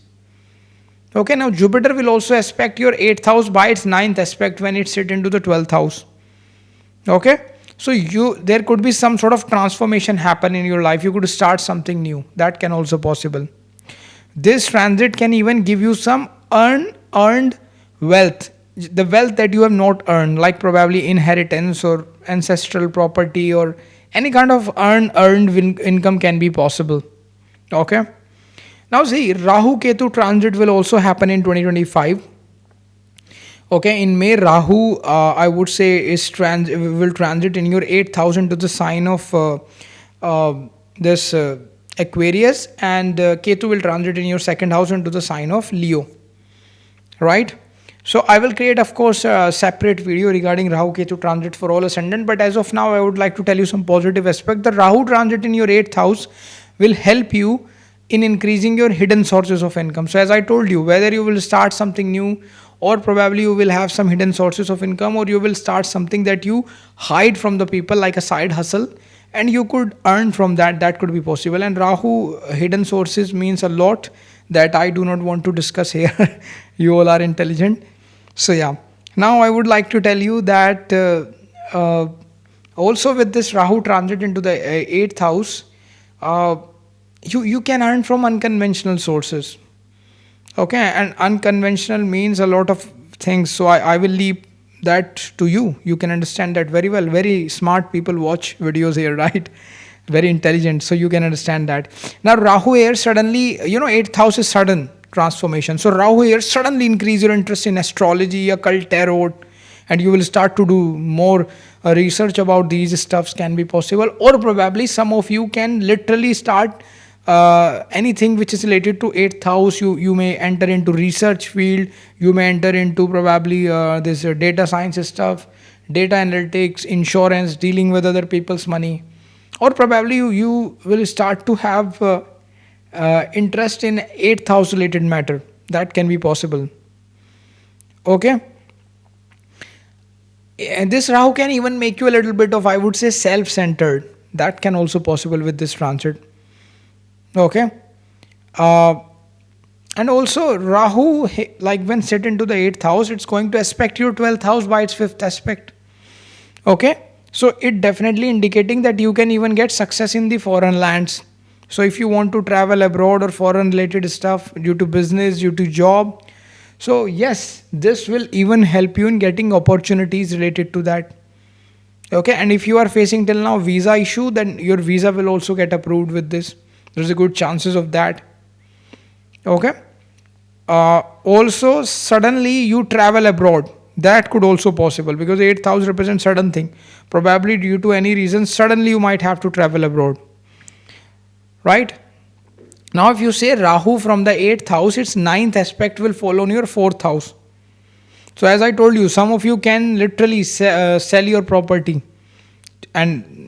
[SPEAKER 1] Okay, now Jupiter will also aspect your 8th house by its 9th aspect when it sit into the 12th house. Okay, so there could be some sort of transformation happen in your life. You could start something new. That can also possible. This transit can even give you some earned wealth, the wealth that you have not earned, like probably inheritance or ancestral property, or any kind of earned income can be possible. Okay. Now see, Rahu Ketu transit will also happen in 2025. Okay, in May, Rahu, I would say, will transit in your 8th house into the sign of this Aquarius, and Ketu will transit in your 2nd house into the sign of Leo. Right? So I will create, of course, a separate video regarding Rahu Ketu transit for all ascendant. But as of now, I would like to tell you some positive aspect. The Rahu transit in your 8th house will help you in increasing your hidden sources of income. So as I told you, whether you will start something new, or probably you will have some hidden sources of income, or you will start something that you hide from the people, like a side hustle, and you could earn from that. That could be possible. And Rahu hidden sources means a lot that I do not want to discuss here. You all are intelligent. So yeah, now I would like to tell you that also with this Rahu transit into the eighth house, uh, you can earn from unconventional sources. Okay, and unconventional means a lot of things. So I will leave that to you. You can understand that very well. Very smart people watch videos here, right? Very intelligent. So you can understand that. Now Rahu here suddenly, eighth house is sudden transformation. So Rahu here suddenly increase your interest in astrology, occult, tarot, and you will start to do more research about these stuffs can be possible. Or probably some of you can literally start anything which is related to eighth house. You may enter into research field. You may enter into probably this data science stuff, data analytics, insurance, dealing with other people's money. Or probably you will start to have interest in eighth house related matter. That can be possible. Okay, and this Rahu can even make you a little bit of, I would say, self-centered. That can also possible with this transit. Okay, uh, and also Rahu, like when set into the eighth house, it's going to aspect your 12th house by its fifth aspect. Okay, so it definitely indicating that you can even get success in the foreign lands. So if you want to travel abroad or foreign related stuff due to business, due to job, so yes, this will even help you in getting opportunities related to that. Okay, and if you are facing till now visa issue, then your visa will also get approved with this. There's a good chances of that. Okay, also suddenly you travel abroad. That could also possible because 8th house represents sudden thing. Probably due to any reason, suddenly you might have to travel abroad. Right? Now, if you say Rahu from the 8th house, its ninth aspect will fall on your 4th house. So, as I told you, some of you can literally sell your property. And,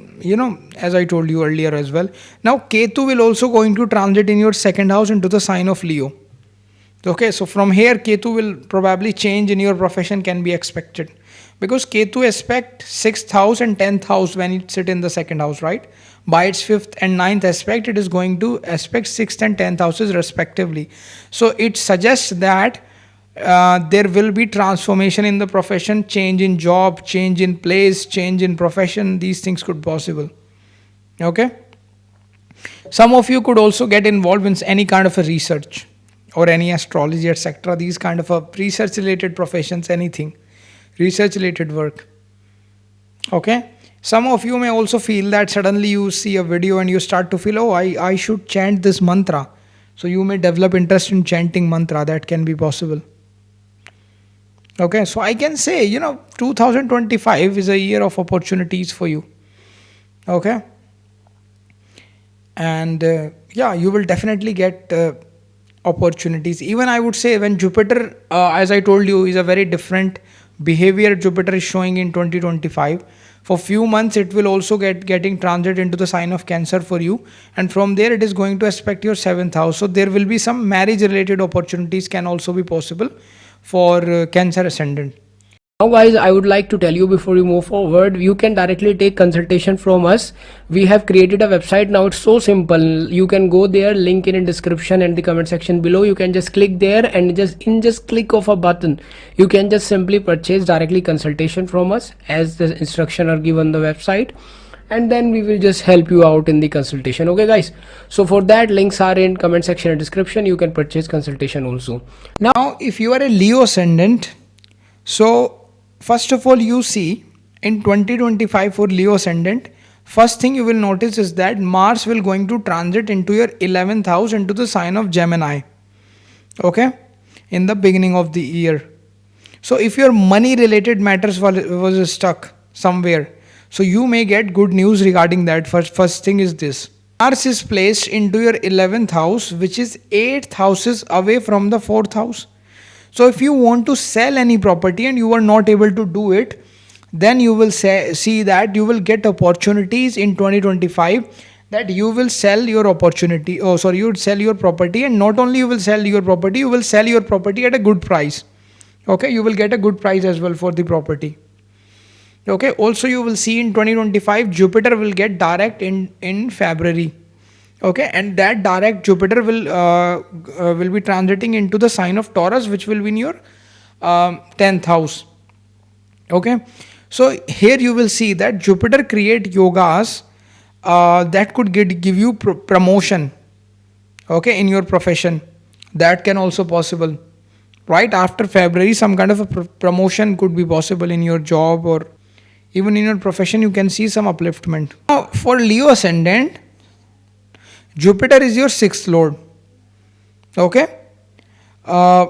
[SPEAKER 1] as I told you earlier as well. Now, Ketu will also going to transit in your 2nd house into the sign of Leo. Okay, so from here, Ketu will probably change in your profession can be expected. Because Ketu aspect 6th house and 10th house when it sit in the 2nd house, right? By its 5th and 9th aspect, it is going to aspect 6th and 10th houses respectively. So it suggests that there will be transformation in the profession, change in job, change in place, change in profession. These things could possible. Okay. Some of you could also get involved in any kind of a research or any astrology, etc. These kind of a research related professions, anything, research related work. Okay. Some of you may also feel that suddenly you see a video and you start to feel, oh, I should chant this mantra. So you may develop interest in chanting mantra. That can be possible. Okay, so I can say, 2025 is a year of opportunities for you. Okay. And you will definitely get opportunities. Even I would say when Jupiter, as I told you, is a very different behavior Jupiter is showing in 2025. For few months, it will also getting transit into the sign of Cancer for you. And from there, it is going to aspect your 7th house. So there will be some marriage related opportunities can also be possible for Cancer Ascendant.
[SPEAKER 2] Now guys, I would like to tell you before you move forward, you can directly take consultation from us. We have created a website now. It's so simple. You can go there, link in description and the comment section below. You can just click there and just click of a button, you can just simply purchase directly consultation from us as the instruction are given on the website, and then we will just help you out in the consultation. Okay guys, so for that, links are in comment section and description. You can purchase consultation also.
[SPEAKER 1] Now if you are a Leo Ascendant, so first of all, you see in 2025 for Leo Ascendant, first thing you will notice is that Mars will going to transit into your 11th house into the sign of Gemini. Okay, in the beginning of the year. So if your money related matters was stuck somewhere, so you may get good news regarding that. First thing is this. Mars is placed into your 11th house, which is 8th houses away from the 4th house. So if you want to sell any property and you are not able to do it, then you will see that you will get opportunities in 2025 that you will sell your opportunity. You would sell your property, and not only you will sell your property, you will sell your property at a good price. Okay, you will get a good price as well for the property. Okay, also you will see in 2025 Jupiter will get direct in February. Okay, and that direct Jupiter will be transiting into the sign of Taurus, which will be in your 10th house. Okay, so here you will see that Jupiter create yogas that could give you promotion, okay, in your profession. That can also possible, right after February. Some kind of a promotion could be possible in your job, or even in your profession you can see some upliftment. Now for Leo ascendant, Jupiter is your sixth lord. Okay, uh,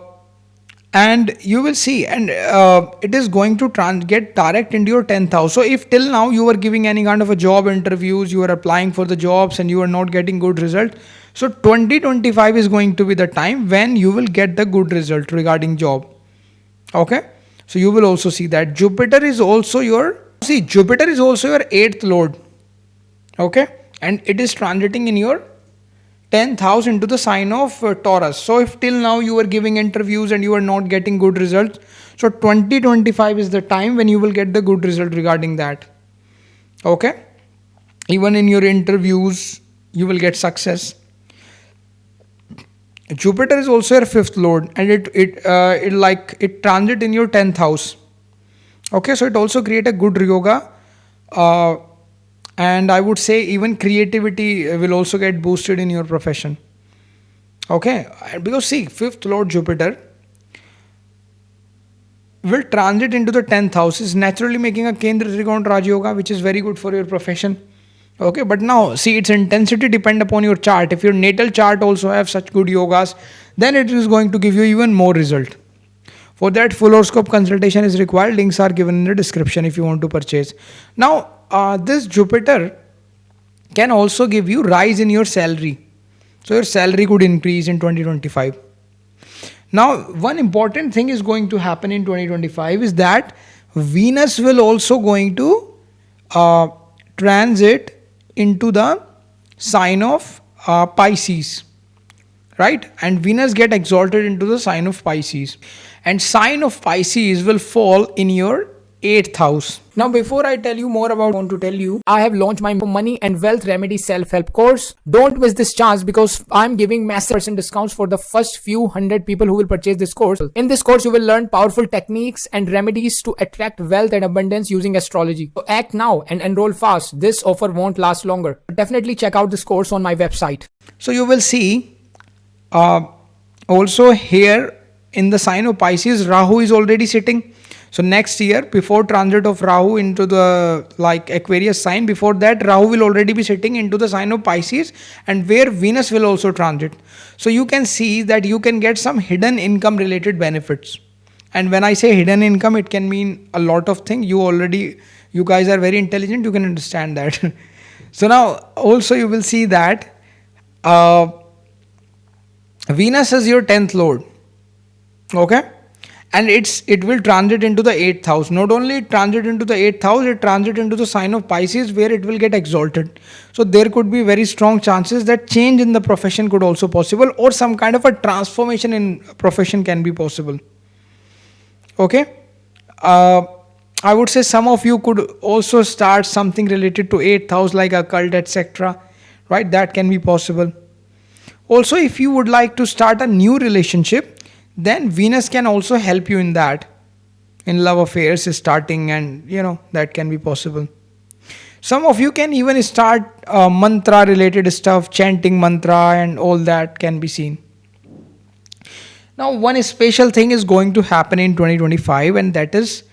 [SPEAKER 1] and you will see, and it is going to get direct into your 10th house. So if till now you were giving any kind of a job interviews, you are applying for the jobs and you are not getting good result, so 2025 is going to be the time when you will get the good result regarding job. Okay, so you will also see that Jupiter is also your, see, Jupiter is also your 8th lord. Okay, and it is transiting in your 10th house into the sign of Taurus. So if till now you were giving interviews and you are not getting good results, so 2025 is the time when you will get the good result regarding that. Okay, even in your interviews you will get success. Jupiter is also your fifth lord, and it transit in your 10th house. Okay, so it also create a good yoga, uh, and I would say even creativity will also get boosted in your profession. Okay, because see, fifth lord Jupiter will transit into the 10th house, is naturally making a Kendra Trikona Raj Yoga, which is very good for your profession. Okay, but now see, its intensity depend upon your chart. If your natal chart also have such good yogas, then it is going to give you even more result. For that, full horoscope consultation is required. Links are given in the description if you want to purchase. Now, this Jupiter can also give you rise in your salary. So your salary could increase in 2025. Now, one important thing is going to happen in 2025 is that Venus will also going to uh, transit into the sign of Pisces, right? And Venus get exalted into the sign of Pisces, and sign of Pisces will fall in your 8th house.
[SPEAKER 2] Now, before I tell you more about, I want to tell you, I have launched my money and wealth remedy self-help course. Don't miss this chance because I'm giving massive percent discounts for the first few hundred people who will purchase this course. In this course, you will learn powerful techniques and remedies to attract wealth and abundance using astrology. So act now and enroll fast. This offer won't last longer. Definitely check out this course on my website.
[SPEAKER 1] So you will see uh, also here in the sign of Pisces, Rahu is already sitting. So next year, before transit of Rahu into the like Aquarius sign, before that Rahu will already be sitting into the sign of Pisces, and where Venus will also transit. So you can see that you can get some hidden income related benefits. And when I say hidden income, it can mean a lot of things. You guys are very intelligent, you can understand that. So now also you will see that uh, Venus is your 10th lord. Okay, and it will transit into the 8th house. Not only it transit into the 8th house, it transit into the sign of Pisces, where it will get exalted. So there could be very strong chances that change in the profession could also possible, or some kind of a transformation in profession can be possible. Okay, I would say some of you could also start something related to 8th house like a cult, etc. Right, that can be possible. Also, if you would like to start a new relationship, then Venus can also help you in that, in love affairs starting, and that can be possible. Some of you can even start mantra related stuff, chanting mantra and all that can be seen. Now one special thing is going to happen in 2025, and that is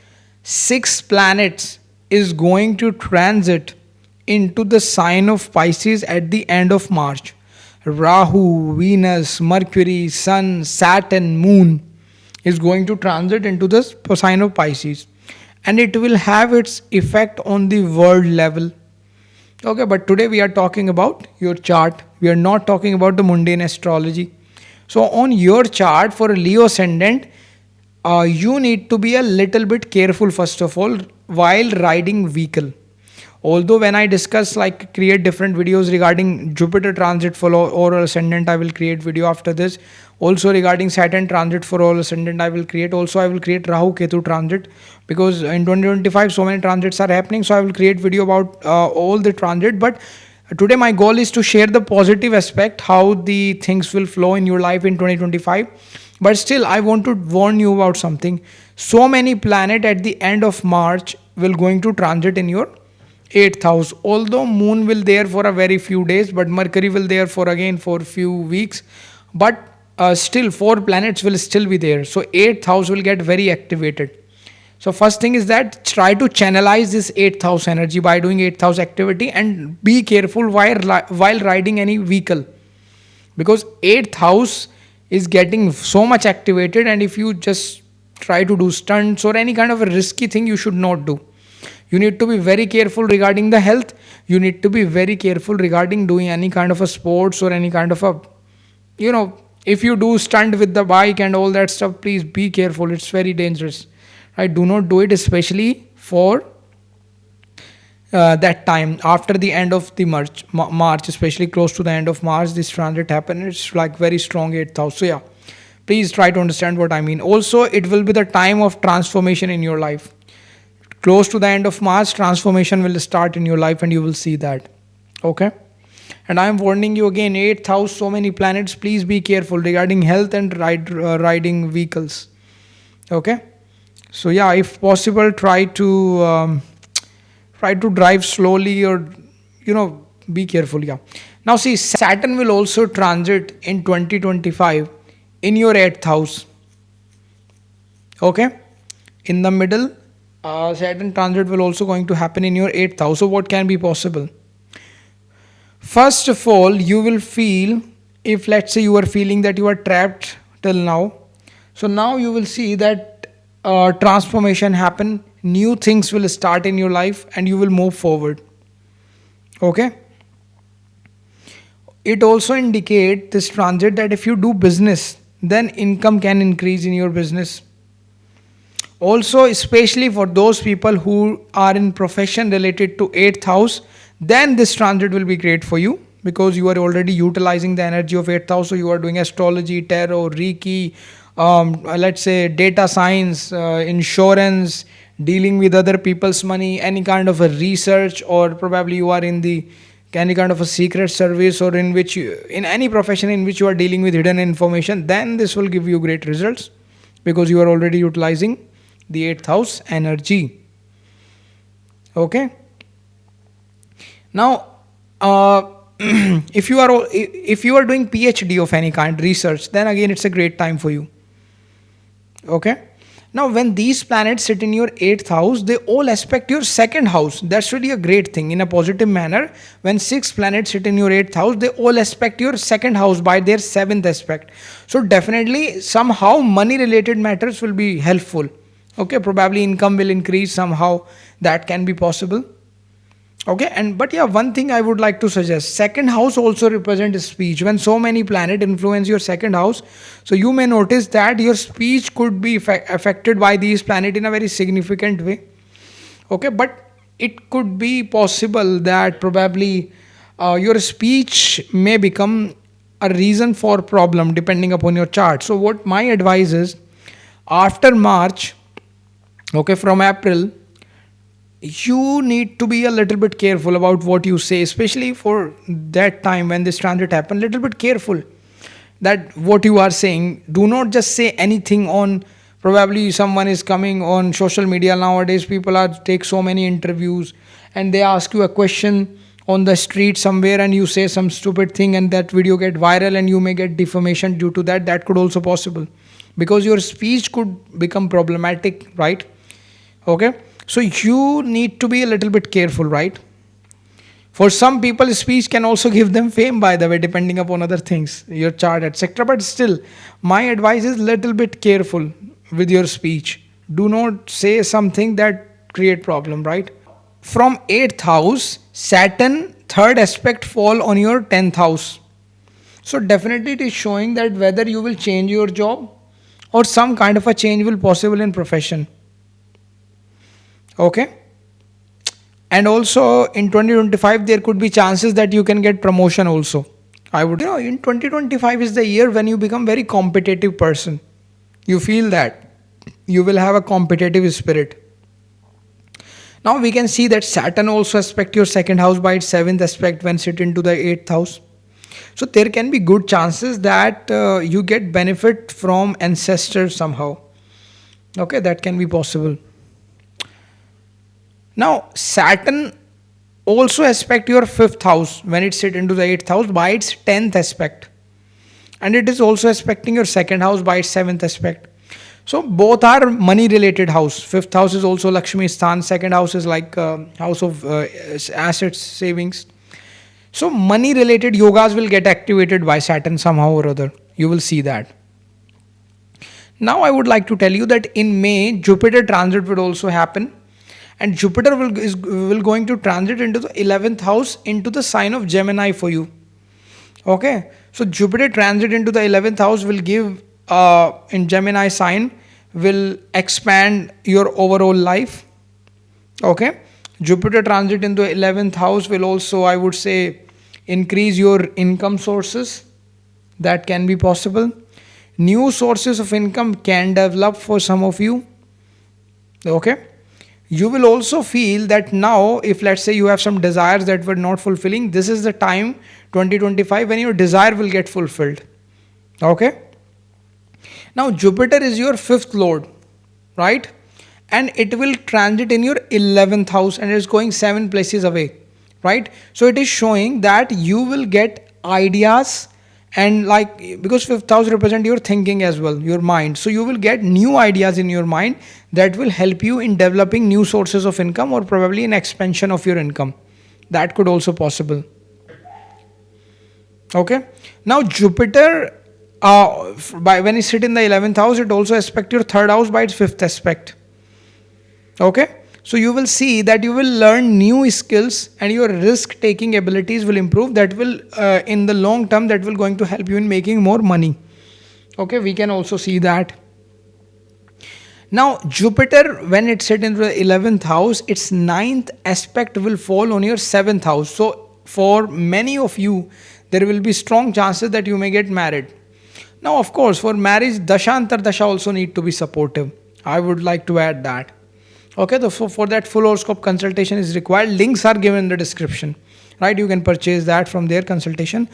[SPEAKER 1] 6 planets is going to transit into the sign of Pisces at the end of March. Rahu, Venus, Mercury, Sun, Saturn, Moon is going to transit into the sign of Pisces, and it will have its effect on the world level. Okay, but today we are talking about your chart. We are not talking about the mundane astrology. So on your chart for a Leo ascendant, you need to be a little bit careful first of all while riding vehicle. Although when I discuss like create different videos regarding Jupiter transit for all ascendant, I will create video after this. Also regarding Saturn transit for all ascendant, I will create. Also I will create Rahu Ketu transit, because in 2025 so many transits are happening. So I will create video about all the transit. But Today, my goal is to share the positive aspect, how the things will flow in your life in 2025. But still, I want to warn you about something. So many planets at the end of March will going to transit in your 8th house. Although Moon will there for a very few days, but Mercury will there for again for few weeks. But still, four planets will still be there. So 8th house will get very activated. So first thing is that try to channelize this 8th house energy by doing 8th house activity, and be careful while riding any vehicle, because 8th house is getting so much activated, and if you just try to do stunts or any kind of a risky thing, you should not do. You need to be very careful regarding the health. You need to be very careful regarding doing any kind of a sports or any kind of a, if you do stunt with the bike and all that stuff, please be careful. It's very dangerous. Right? Do not do it, especially for that time after the end of the March, especially close to the end of March. This transit happen. It's like very strong 8th house. So yeah, please try to understand what I mean. Also, it will be the time of transformation in your life. Close to the end of March, transformation will start in your life, and you will see that. Okay. And I am warning you again, 8th house, so many planets. Please be careful regarding health and riding vehicles. Okay. So yeah, if possible, try to drive slowly, or be careful. Yeah. Now see, Saturn will also transit in 2025 in your 8th house. Okay, in the middle, Saturn transit will also going to happen in your 8th house. So what can be possible? First of all, you will feel, if let's say you are feeling that you are trapped till now, so now you will see that transformation happen, new things will start in your life, and you will move forward. Okay, it also indicate this transit that if you do business, then income can increase in your business. Also, especially for those people who are in profession related to 8th house, then this transit will be great for you, because you are already utilizing the energy of 8th house. So you are doing astrology, tarot, reiki, let's say data science, insurance, dealing with other people's money, any kind of a research, or probably you are in the any kind of a secret service, or in which in any profession in which you are dealing with hidden information, then this will give you great results, because you are already utilizing the 8th house energy. Okay. Now, if you are doing PhD of any kind, research, then again it's a great time for you. Okay. Now, when these planets sit in your 8th house, they all aspect your 2nd house. That's really a great thing in a positive manner. When 6 planets sit in your 8th house, they all aspect your 2nd house by their 7th aspect. So definitely somehow money related matters will be helpful. Okay, probably income will increase somehow. That can be possible. Okay, and but yeah, one thing I would like to suggest, 2nd house also represents speech. When so many planets influence your 2nd house, so you may notice that your speech could be affected by these planets in a very significant way. Okay, but it could be possible that probably your speech may become a reason for problem depending upon your chart. So what my advice is, after March, okay, from April, you need to be a little bit careful about what you say, especially for that time when this transit happen. Little bit careful that what you are saying. Do not just say anything on, probably someone is coming on social media nowadays. People are take so many interviews, and they ask you a question on the street somewhere, and you say some stupid thing, and that video get viral, and you may get defamation due to that. That could also possible, because your speech could become problematic, right? Okay, so you need to be a little bit careful, right? For some people, speech can also give them fame, by the way, depending upon other things, your chart, etc. But still, my advice is little bit careful with your speech. Do not say something that create problem, right? From 8th house, Saturn third aspect fall on your 10th house. So definitely it is showing that whether you will change your job, or some kind of a change will possible in profession. Okay, and also in 2025 there could be chances that you can get promotion also. I would, in 2025 is the year when you become very competitive person. You feel that you will have a competitive spirit. Now we can see that Saturn also aspect your second house by its seventh aspect when sit into the eighth house. So there can be good chances that you get benefit from ancestors somehow. Okay, that can be possible. Now Saturn also aspect your fifth house when it sit into the eighth house by its 10th aspect, and it is also aspecting your second house by its seventh aspect. So both are money related house. Fifth house is also Lakshmi Sthan. Second house is like house of assets, savings. So money related yogas will get activated by Saturn somehow or other. You will see that. Now I would like to tell you that in May Jupiter transit will also happen, and Jupiter will going to transit into the 11th house into the sign of Gemini for you. Okay, so Jupiter transit into the 11th house will give in Gemini sign will expand your overall life. Okay, Jupiter transit into 11th house will also, I would say, increase your income sources. That can be possible. New sources of income can develop for some of you. Okay, you will also feel that now, if let's say you have some desires that were not fulfilling, this is the time 2025 when your desire will get fulfilled. Okay, now Jupiter is your fifth lord, right? And it will transit in your 11th house and it is going 7 places away, right? So it is showing that you will get ideas, and like, because fifth house represent your thinking as well, your mind, so you will get new ideas in your mind that will help you in developing new sources of income, or probably an expansion of your income. That could also possible. Okay, now Jupiter by when it sit in the 11th house, it also aspect your third house by its fifth aspect. Okay, so you will see that you will learn new skills and your risk taking abilities will improve. That will in the long term, that will going to help you in making more money. Okay, we can also see that. Now Jupiter, when it sit into the 11th house, its ninth aspect will fall on your 7th house. So for many of you, there will be strong chances that you may get married. Now of course, for marriage, dasha antar dasha also need to be supportive. I would like to add that. Okay, so for that full horoscope consultation is required. Links are given in the description, right? You can purchase that from their consultation.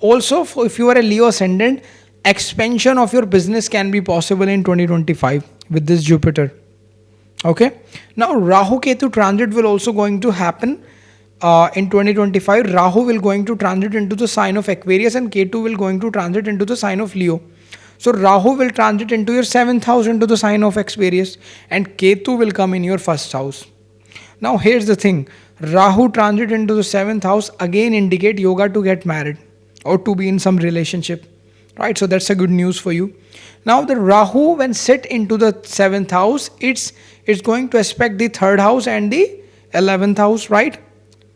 [SPEAKER 1] Also, if you are a Leo ascendant, expansion of your business can be possible in 2025 with this Jupiter. Okay, now Rahu Ketu transit will also going to happen in 2025. Rahu will going to transit into the sign of Aquarius and Ketu will going to transit into the sign of Leo. So Rahu will transit into your 7th house into the sign of Aquarius, and Ketu will come in your first house. Now here's the thing, Rahu transit into the 7th house again indicate yoga to get married or to be in some relationship, right? So that's a good news for you. Now the Rahu when sit into the 7th house, it's going to aspect the 3rd house and the 11th house, right?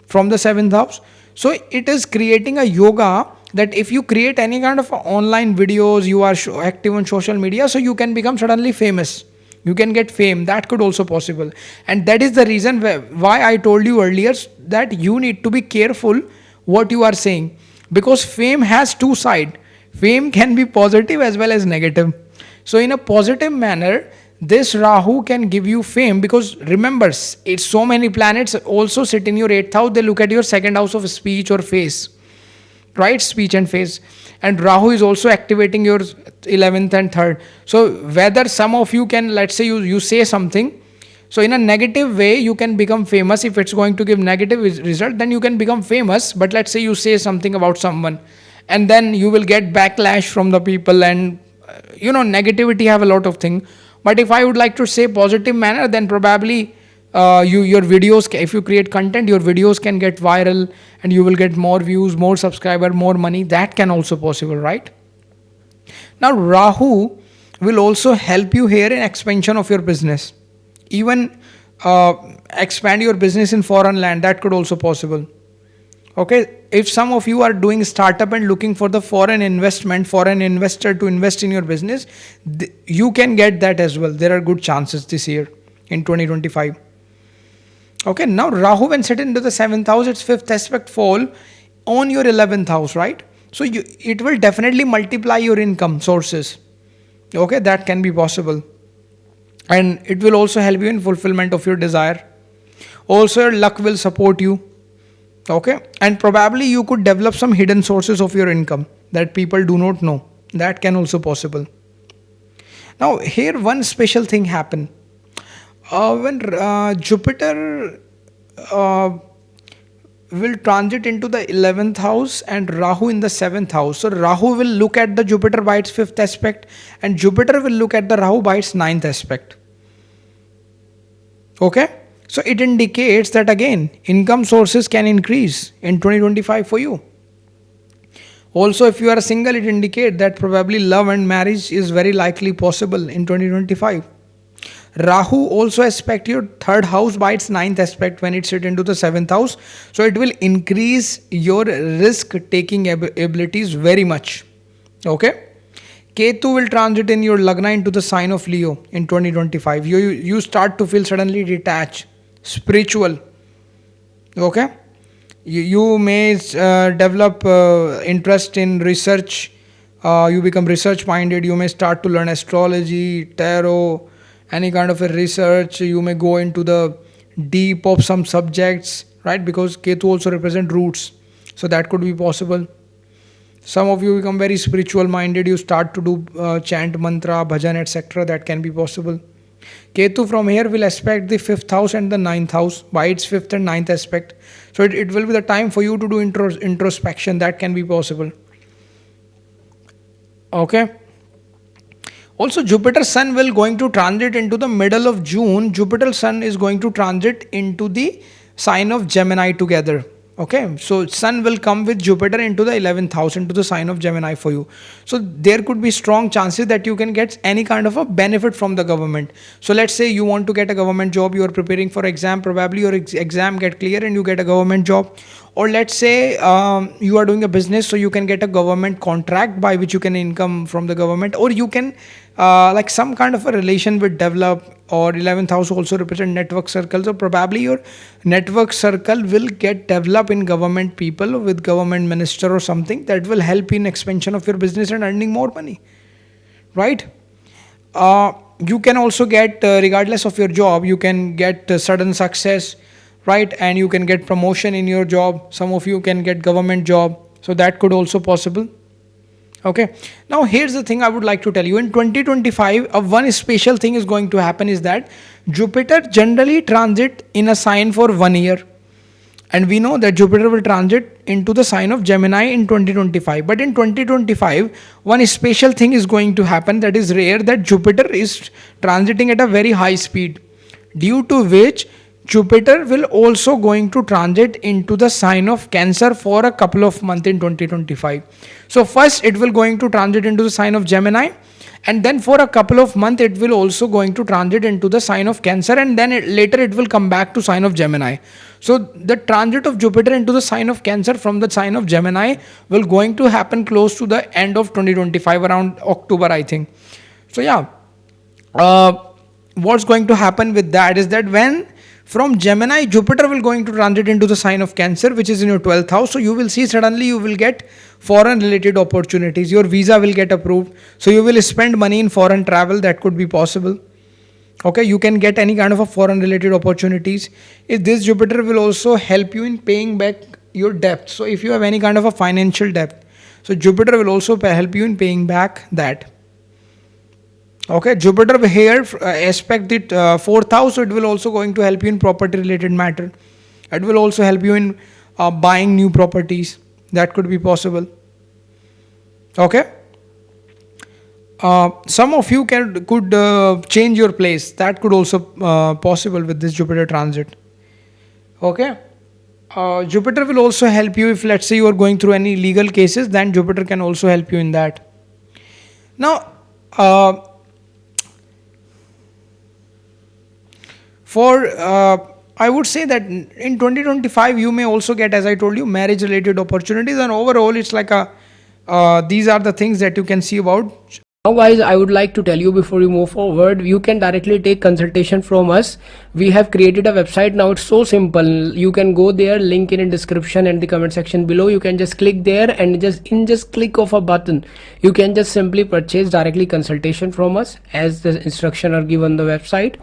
[SPEAKER 1] From the 7th house. So it is creating a yoga that if you create any kind of online videos, you are active on social media, so you can become suddenly famous. You can get fame. That could also possible. And that is the reason why I told you earlier that you need to be careful what you are saying. Because fame has two sides. Fame can be positive as well as negative. So in a positive manner, this Rahu can give you fame, because remember, it's so many planets also sit in your 8th house. They look at your 2nd house of speech or face, right? Speech and face. And Rahu is also activating your 11th and 3rd. So whether some of you can, let's say you say something, so in a negative way you can become famous. If it's going to give negative result, then you can become famous. But let's say you say something about someone and then you will get backlash from the people, and negativity have a lot of things. But if I would like to say positive manner, then probably your videos, if you create content, your videos can get viral and you will get more views, more subscriber, more money. That can also possible, right? Now Rahu will also help you here in expansion of your business. Even expand your business in foreign land. That could also possible. Okay, if some of you are doing startup and looking for the foreign investor to invest in your business, you can get that as well. There are good chances this year in 2025. Okay, now Rahu when set into the 7th house, its 5th aspect fall on your 11th house, right? So it will definitely multiply your income sources. Okay, that can be possible. And it will also help you in fulfillment of your desire. Also your luck will support you. Okay, and probably you could develop some hidden sources of your income that people do not know. That can also possible. Now here one special thing happen. When Jupiter will transit into the 11th house and Rahu in the 7th house. So Rahu will look at the Jupiter by its 5th aspect and Jupiter will look at the Rahu by its 9th aspect. Okay, so it indicates that again income sources can increase in 2025 for you. Also, if you are single, it indicates that probably love and marriage is very likely possible in 2025. Rahu also aspect your third house by its 9th aspect when it sits into the 7th house. So it will increase your risk taking abilities very much. Okay. Ketu will transit in your Lagna into the sign of Leo in 2025. You start to feel suddenly detached, spiritual. Okay. You may develop interest in research. You become research minded. You may start to learn astrology, tarot, any kind of a research. You may go into the deep of some subjects, right? Because Ketu also represent roots, so that could be possible. Some of you become very spiritual minded. You start to do chant mantra, bhajan, etc. That can be possible. Ketu from here will aspect the 5th house and the 9th house by its 5th and 9th aspect. So it will be the time for you to do introspection. That can be possible. Okay. Also, Jupiter Sun will going to transit into the middle of June. Jupiter Sun is going to transit into the sign of Gemini together. Okay, so Sun will come with Jupiter into the 11th house, into the sign of Gemini for you. So there could be strong chances that you can get any kind of a benefit from the government. So let's say you want to get a government job, you are preparing for exam, probably your exam get clear and you get a government job. Or let's say you are doing a business, so you can get a government contract by which you can income from the government, or you can like some kind of a relation with develop. Or 11th house also represent network circles, so probably your network circle will get developed in government people with government minister or something that will help in expansion of your business and earning more money, right? You can also get regardless of your job, you can get sudden success, right? And you can get promotion in your job. Some of you can get government job, so that could also possible. Okay, now here's the thing I would like to tell you. In 2025, one special thing is going to happen is that Jupiter generally transit in a sign for 1 year. And we know that Jupiter will transit into the sign of Gemini in 2025. But in 2025, one special thing is going to happen that is rare, that Jupiter is transiting at a very high speed, due to which Jupiter will also going to transit into the sign of Cancer for a couple of months in 2025. So first it will going to transit into the sign of Gemini, and then for a couple of months it will also going to transit into the sign of Cancer, and then later it will come back to sign of Gemini. So the transit of Jupiter into the sign of Cancer from the sign of Gemini will going to happen close to the end of 2025, around October, I think. So yeah, what's going to happen with that is that when from Gemini, Jupiter will going to transit into the sign of Cancer, which is in your 12th house. So you will see suddenly you will get foreign related opportunities. Your visa will get approved. So you will spend money in foreign travel. That could be possible. Okay, you can get any kind of a foreign related opportunities. If this Jupiter will also help you in paying back your debt. So if you have any kind of a financial debt, so Jupiter will also help you in paying back that. Okay, Jupiter here aspect it 4th house, so it will also going to help you in property related matter. It will also help you in buying new properties. That could be possible. Okay. Some of you could change your place. That could also possible with this Jupiter transit. Okay. Jupiter will also help you if let's say you are going through any legal cases, then Jupiter can also help you in that. Now, I would say that in 2025 you may also get, as I told you, marriage related opportunities, and overall it's like these are the things that you can see about.
[SPEAKER 2] Now guys, I would like to tell you before you move forward, you can directly take consultation from us. We have created a website now. It's so simple. You can go there, link in description and the comment section below. You can just click there and just click of a button, you can just simply purchase directly consultation from us as the instruction are given on the website.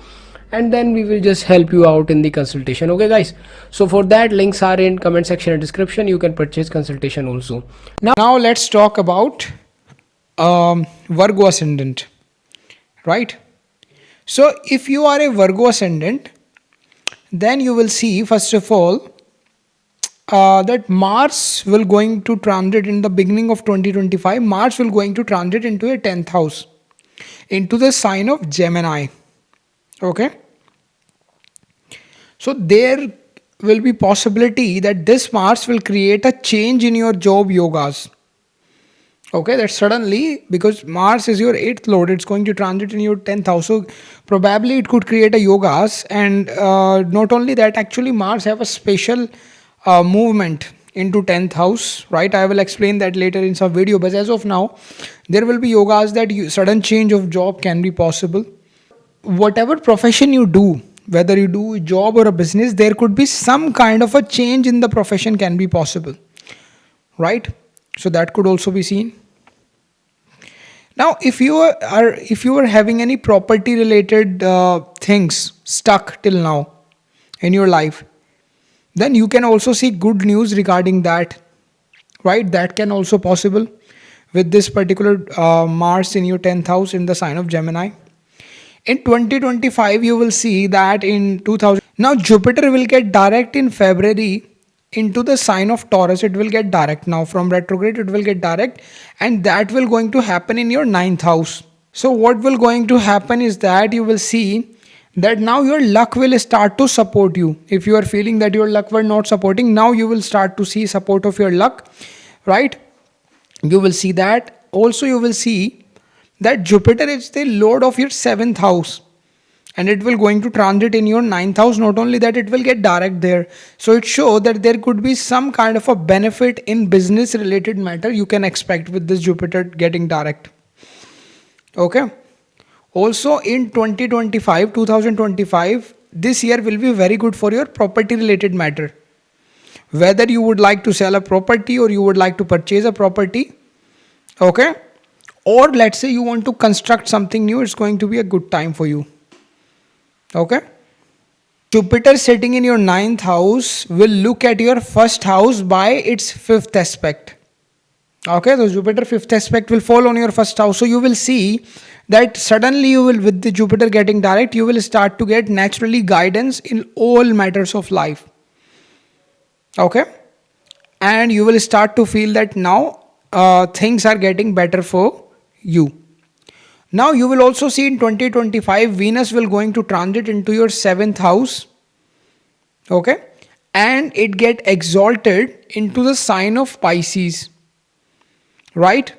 [SPEAKER 2] and then we will just help you out in the consultation. Okay guys, so for that, links are in comment section and description. You can purchase consultation also.
[SPEAKER 1] Now let's talk about Virgo Ascendant, right? So if you are a Virgo Ascendant, then you will see first of all that Mars will going to transit in the beginning of 2025. Mars will going to transit into a 10th house, into the sign of Gemini. Okay, so there will be possibility that this Mars will create a change in your job yogas. Okay, that suddenly, because Mars is your 8th lord, it's going to transit in your 10th house, so probably it could create a yogas. And not only that, actually Mars have a special movement into 10th house, right? I will explain that later in some video, but as of now there will be yogas that sudden change of job can be possible. Whatever profession you do, whether you do a job or a business, there could be some kind of a change in the profession can be possible, right? So that could also be seen. Now if you are having any property related things stuck till now in your life, then you can also see good news regarding that, right? That can also possible with this particular Mars in your 10th house in the sign of Gemini. In 2025 you will see that in 2000, now Jupiter will get direct in February into the sign of Taurus. It will get direct now, from retrograde it will get direct, and that will going to happen in your 9th house. So what will going to happen is that you will see that now your luck will start to support you. If you are feeling that your luck were not supporting, now you will start to see support of your luck, right? You will see that. Also you will see that Jupiter is the lord of your 7th house, and it will going to transit in your 9th house. Not only that, it will get direct there, so it shows that there could be some kind of a benefit in business related matter you can expect with this Jupiter getting direct. Okay, also in 2025, this year will be very good for your property related matter. Whether you would like to sell a property or you would like to purchase a property, okay, or let's say you want to construct something new, it's going to be a good time for you. Okay, Jupiter sitting in your 9th house will look at your 1st house by its 5th aspect. Okay, so Jupiter 5th aspect will fall on your 1st house. So you will see that suddenly you will, with the Jupiter getting direct, you will start to get naturally guidance in all matters of life. Okay, and you will start to feel that now things are getting better for you. Now you will also see in 2025 Venus will going to transit into your 7th house. Okay, and it get exalted into the sign of Pisces, right?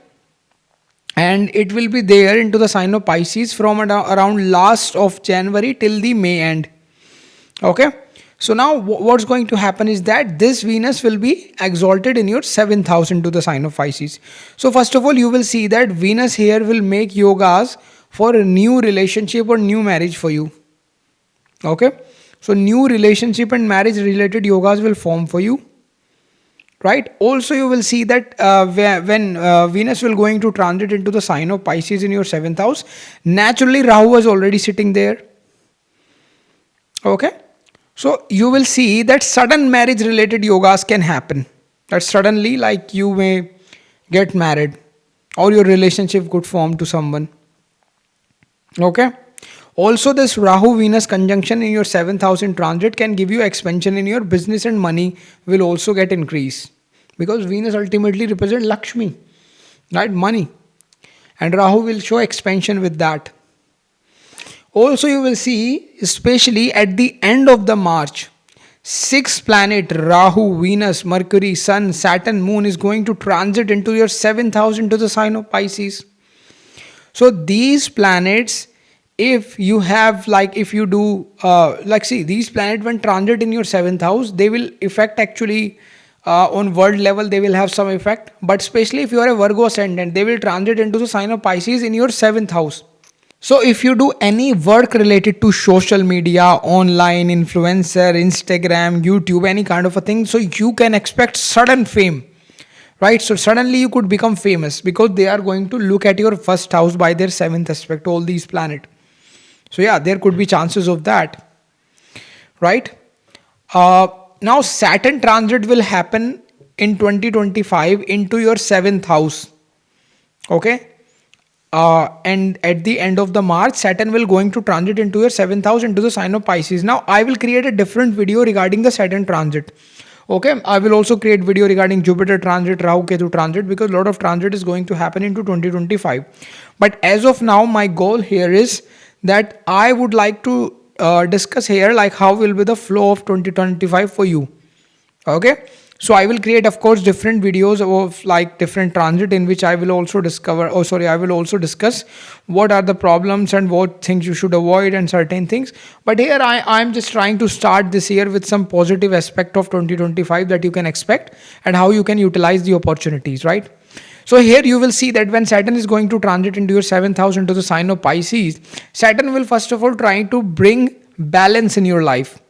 [SPEAKER 1] And it will be there into the sign of Pisces from around last of January till the May end. Okay, so now what's going to happen is that this Venus will be exalted in your 7th house into the sign of Pisces. So first of all you will see that Venus here will make yogas for a new relationship or new marriage for you. Okay, so new relationship and marriage related yogas will form for you, right? Also you will see that when Venus will going to transit into the sign of Pisces in your 7th house, naturally Rahu was already sitting there. Okay, so you will see that sudden marriage related yogas can happen, that suddenly like you may get married or your relationship could form to someone. Okay, also this Rahu Venus conjunction in your 7th house in transit can give you expansion in your business, and money will also get increase, because Venus ultimately represents Lakshmi, right? Money, and Rahu will show expansion with that. Also you will see, especially at the end of the March, 6 planet Rahu, Venus, Mercury, Sun, Saturn, Moon is going to transit into your 7th house into the sign of Pisces. So these planets, if you have like, if you do see these planets when transit in your 7th house, they will affect actually on world level, they will have some effect. But especially if you are a Virgo ascendant, they will transit into the sign of Pisces in your 7th house. So if you do any work related to social media, online, influencer, Instagram, YouTube, any kind of a thing, so you can expect sudden fame, right? So suddenly you could become famous because they are going to look at your 1st house by their 7th aspect, all these planets. So yeah, there could be chances of that, right? Now Saturn transit will happen in 2025 into your 7th house. Okay. And at the end of the March, Saturn will going to transit into your 7th house into the sign of Pisces. Now I will create a different video regarding the Saturn transit. Okay, I will also create video regarding Jupiter transit, Rahu Ketu transit, because a lot of transit is going to happen into 2025. But as of now, my goal here is that I would like to discuss here like how will be the flow of 2025 for you. Okay, so I will create of course different videos of like different transit in which I will also discover, oh sorry, I will also discuss what are the problems and what things you should avoid and certain things. But here I'm just trying to start this year with some positive aspect of 2025 that you can expect and how you can utilize the opportunities, right? So here you will see that when Saturn is going to transit into your 7th house into the sign of Pisces, Saturn will first of all try to bring balance in your life.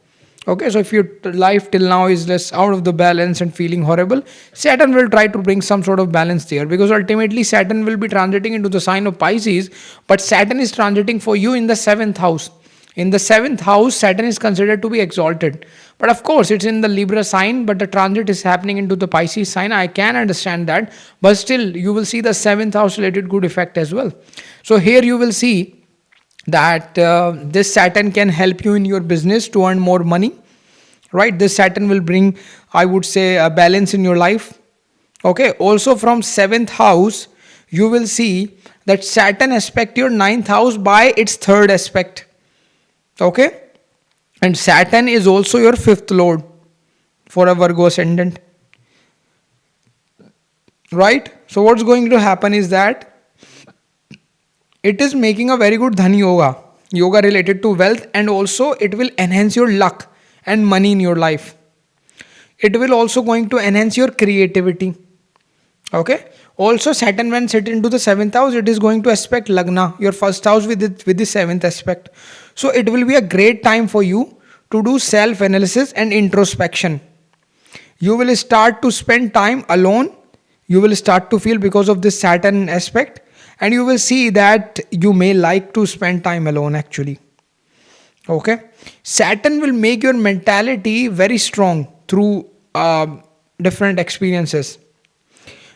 [SPEAKER 1] Okay, so if your life till now is just out of the balance and feeling horrible, Saturn will try to bring some sort of balance there, because ultimately Saturn will be transiting into the sign of Pisces, but Saturn is transiting for you in the 7th house. In the 7th house, Saturn is considered to be exalted. But of course, it's in the Libra sign, but the transit is happening into the Pisces sign. I can understand that, but still, you will see the 7th house related good effect as well. So here you will see that this Saturn can help you in your business to earn more money, right? This Saturn will bring, I would say, a balance in your life. Okay, also from 7th house you will see that Saturn aspect your 9th house by its 3rd aspect. Okay, and Saturn is also your 5th lord for a Virgo ascendant, right? So what's going to happen is that it is making a very good dhani yoga related to wealth, and also it will enhance your luck and money in your life. It will also going to enhance your creativity. Okay, also Saturn when set into the 7th house, it is going to aspect Lagna, your first house, with the 7th aspect. So it will be a great time for you to do self analysis and introspection. You will start to spend time alone. You will start to feel because of this Saturn aspect, and you will see that you may like to spend time alone actually. Okay, Saturn will make your mentality very strong through different experiences.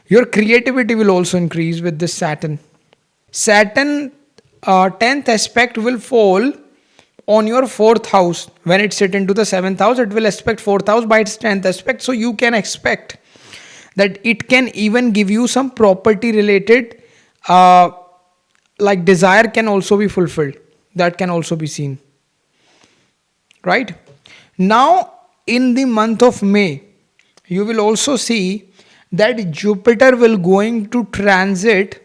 [SPEAKER 1] Your creativity will also increase with this Saturn. Saturn 10th aspect will fall on your 4th house. When it sit into the 7th house, it will aspect 4th house by its 10th aspect. So you can expect that it can even give you some property related like desire can also be fulfilled. That can also be seen. Right? Now in the month of May, you will also see that Jupiter will going to transit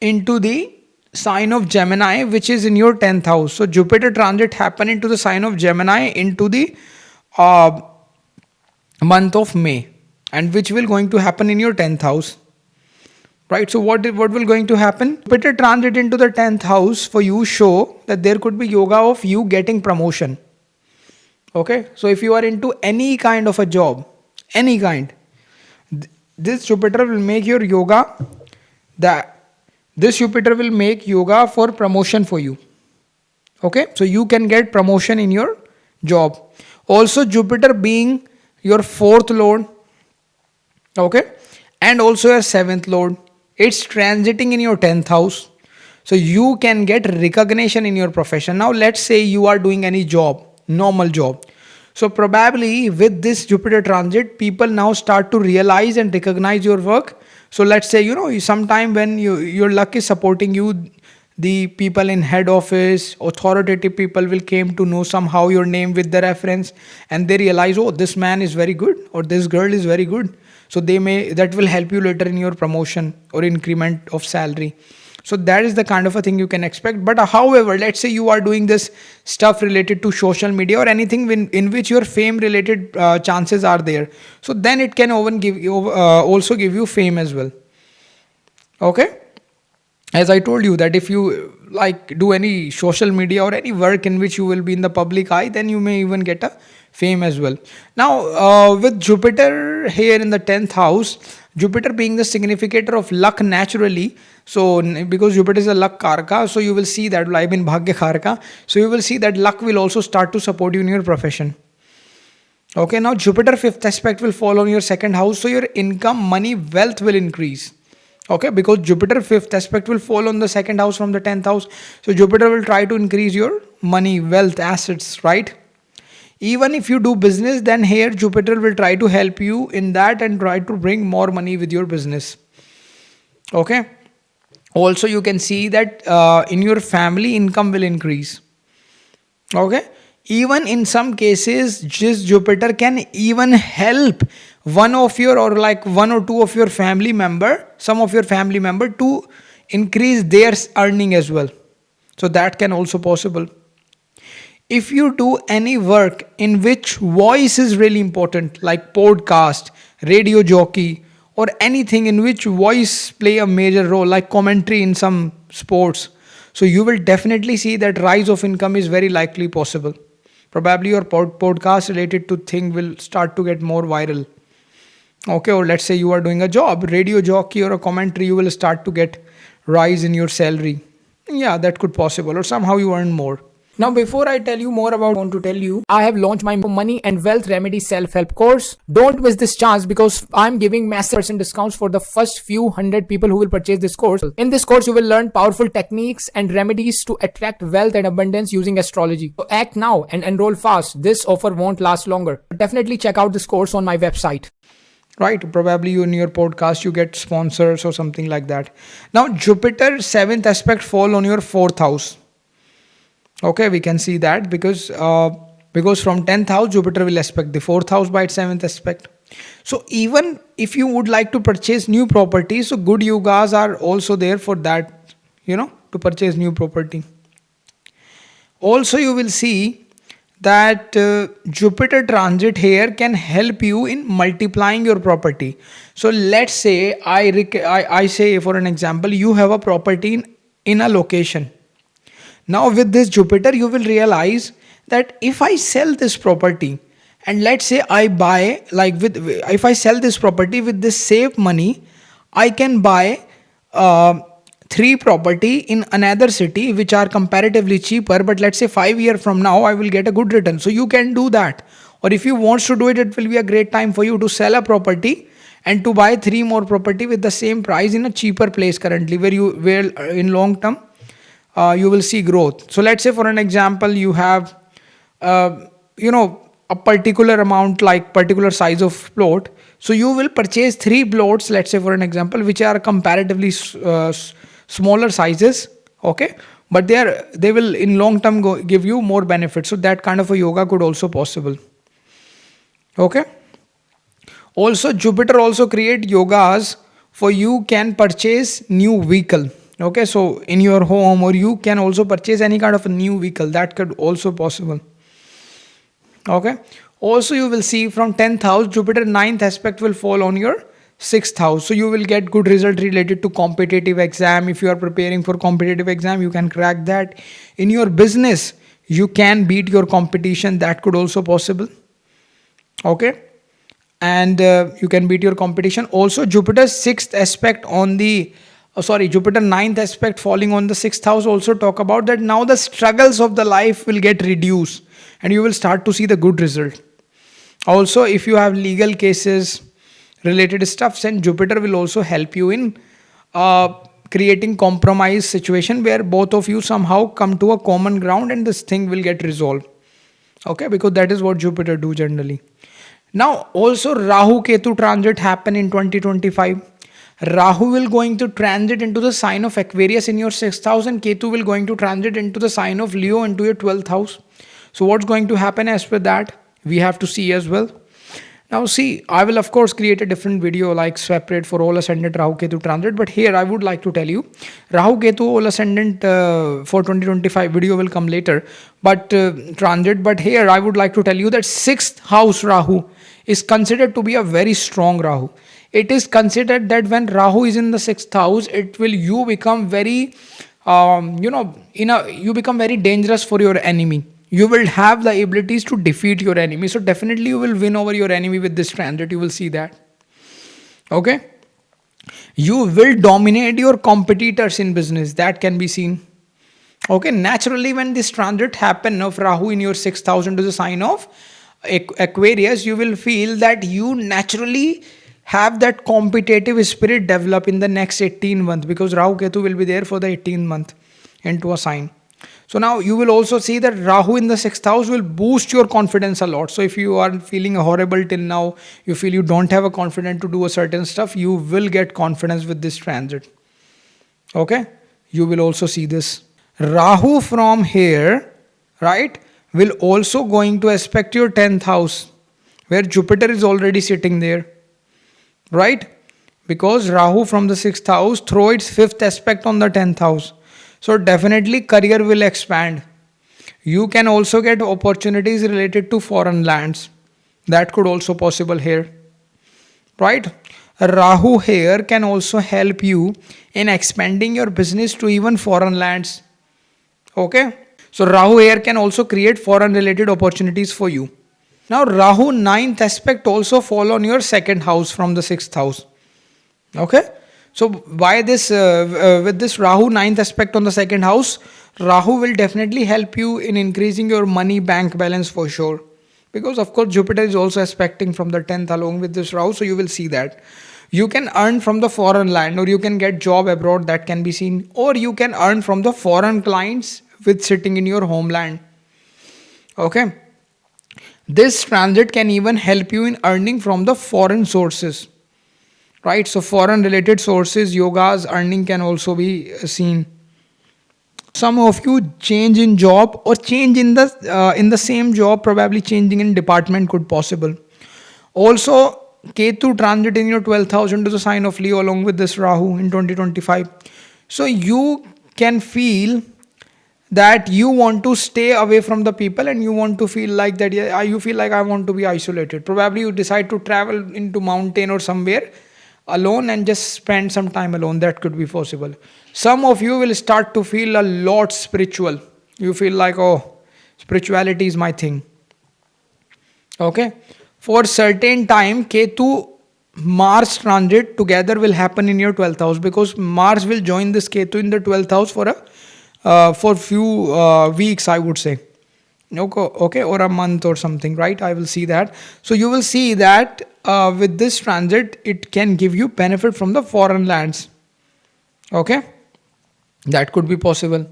[SPEAKER 1] into the sign of Gemini, which is in your 10th house. So Jupiter transit happen into the sign of Gemini into the month of May, and which will going to happen in your 10th house. Right, so what will going to happen? Jupiter transit into the 10th house for you show that there could be yoga of you getting promotion. Okay, so if you are into any kind of a job, any kind, this Jupiter will make your yoga, that this Jupiter will make yoga for promotion for you. Okay, so you can get promotion in your job. Also Jupiter being your 4th lord, okay, and also your 7th lord, it's transiting in your 10th house. So you can get recognition in your profession. Now let's say you are doing any job, normal job. So probably with this Jupiter transit, people now start to realize and recognize your work. So let's say, sometime when your luck is supporting you, the people in head office, authoritative people will came to know somehow your name with the reference, and they realize, oh, this man is very good or this girl is very good. So that will help you later in your promotion or increment of salary. So that is the kind of a thing you can expect. But however, let's say you are doing this stuff related to social media or anything in which your fame related chances are there. So then it can also give you fame as well. Okay. As I told you that if you like do any social media or any work in which you will be in the public eye, then you may even get a fame as well. Now with Jupiter here in the 10th house, Jupiter being the significator of luck naturally, so because Jupiter is a luck karaka, so you will see that like in bhagya karaka, so you will see that luck will also start to support you in your profession. Okay, now Jupiter fifth aspect will fall on your second house, so your income, money, wealth will increase. Okay, because Jupiter fifth aspect will fall on the second house from the 10th house, so Jupiter will try to increase your money, wealth, assets, right? Even if you do business, then here Jupiter will try to help you in that and try to bring more money with your business. Okay. Also, you can see that in your family, income will increase. Okay. Even in some cases, this Jupiter can even help one of your or like one or two of your family member, some of your family member to increase their earning as well. So that can also possible. If you do any work in which voice is really important, like podcast, radio jockey, or anything in which voice play a major role, like commentary in some sports, so you will definitely see that rise of income is very likely possible. Probably your podcast related to thing will start to get more viral. Okay, or let's say you are doing a job, radio jockey or a commentary, you will start to get rise in your salary. Yeah, that could possible, or somehow you earn more. Now, before I tell you more about, I want to tell you, I have launched my money and wealth remedy self-help course. Don't miss this chance because I'm giving massive percent discounts for the first few hundred people who will purchase this course. In this course, you will learn powerful techniques and remedies to attract wealth and abundance using astrology. So act now and enroll fast. This offer won't last longer. Definitely check out this course on my website. Right, probably you in your podcast you get sponsors or something like that. Now, Jupiter 7th aspect fall on your 4th house. Okay, we can see that because from 10th house Jupiter will aspect the 4th house by its 7th aspect. So even if you would like to purchase new property, so good yogas are also there for that, to purchase new property. Also, you will see that Jupiter transit here can help you in multiplying your property. So let's say I say for an example, you have a property in a location. Now with this Jupiter, you will realize that if I sell this property and let's say I buy if I sell this property with this saved money, I can buy 3 property in another city which are comparatively cheaper, but let's say 5 years from now I will get a good return. So you can do that. Or if you want to do it, it will be a great time for you to sell a property and to buy 3 more property with the same price in a cheaper place currently where in long term you will see growth. So let's say for an example, you have a particular amount, like particular size of plot. So you will purchase 3 plots, let's say for an example, which are comparatively smaller sizes. Okay, but they will in long term give you more benefits. So that kind of a yoga could also possible. Okay. Also, Jupiter also create yogas for you can purchase new vehicle. Okay, so in your home, or you can also purchase any kind of a new vehicle, that could also possible. Okay, also you will see from 10th house Jupiter 9th aspect will fall on your 6th house, so you will get good result related to competitive exam. If you are preparing for competitive exam, you can crack that. In your business, you can beat your competition, that could also possible. Okay, and you can beat your competition. Also, Jupiter 6th aspect on the Jupiter 9th aspect falling on the 6th house also talk about that now the struggles of the life will get reduced and you will start to see the good result. Also, if you have legal cases related stuff, then Jupiter will also help you in creating compromise situation where both of you somehow come to a common ground and this thing will get resolved. Okay, because that is what Jupiter do generally. Now also Rahu Ketu transit happen in 2025. Rahu will going to transit into the sign of Aquarius in your 6th house and Ketu will going to transit into the sign of Leo into your 12th house. So what's going to happen as per that? We have to see as well. Now see, I will of course create a different video like separate for all Ascendant Rahu Ketu transit, but here I would like to tell you Rahu Ketu all Ascendant for 2025 video will come later, but transit. But here I would like to tell you that 6th house Rahu is considered to be a very strong Rahu. it is considered that when Rahu is in the sixth house, it will you become very, you become very dangerous for your enemy. You will have the abilities to defeat your enemy. So definitely you will win over your enemy with this transit. You will see that. Okay. You will dominate your competitors in business. That can be seen. Okay, naturally, when this transit happen of Rahu in your sixth house into the sign of Aquarius, you will feel that you naturally have that competitive spirit develop in the next 18 months, because Rahu Ketu will be there for the 18th month into a sign. So now you will also see that Rahu in the sixth house will boost your confidence a lot. So if you are feeling horrible till now, you feel you don't have a confidence to do a certain stuff, you will get confidence with this transit. Okay, you will also see this. Rahu from here, right, will also going to aspect your 10th house, where Jupiter is already sitting there, right? Because Rahu from the 6th house throw its 5th aspect on the 10th house. So definitely career will expand. You can also get opportunities related to foreign lands. That could also possible here, right? Rahu here can also help you in expanding your business to even foreign lands. Okay, so Rahu here can also create foreign related opportunities for you. Now Rahu ninth aspect also fall on your second house from the sixth house. Okay, so why this with this Rahu ninth aspect on the second house, Rahu will definitely help you in increasing your money bank balance for sure, because of course Jupiter is also aspecting from the 10th along with this Rahu. So you will see that you can earn from the foreign land, or you can get job abroad, that can be seen, or you can earn from the foreign clients with sitting in your homeland. Okay, this transit can even help you in earning from the foreign sources, right? So foreign related sources, yoga's earning can also be seen. Some of you change in job or change in the same job, probably changing in department could possible. Also Ketu transit in your 12th house into the sign of Leo along with this Rahu in 2025. So you can feel that you want to stay away from the people, and you want to feel like that, yeah, you feel like I want to be isolated. Probably you decide to travel into mountain or somewhere alone and just spend some time alone. That could be possible. Some of you will start to feel a lot spiritual. You feel like, oh, spirituality is my thing. Okay, for certain time Ketu Mars transit together will happen in your 12th house, because Mars will join this Ketu in the 12th house for few weeks, I would say. Okay, or a month or something, right? I will see that. So you will see that with this transit, it can give you benefit from the foreign lands. Okay, that could be possible.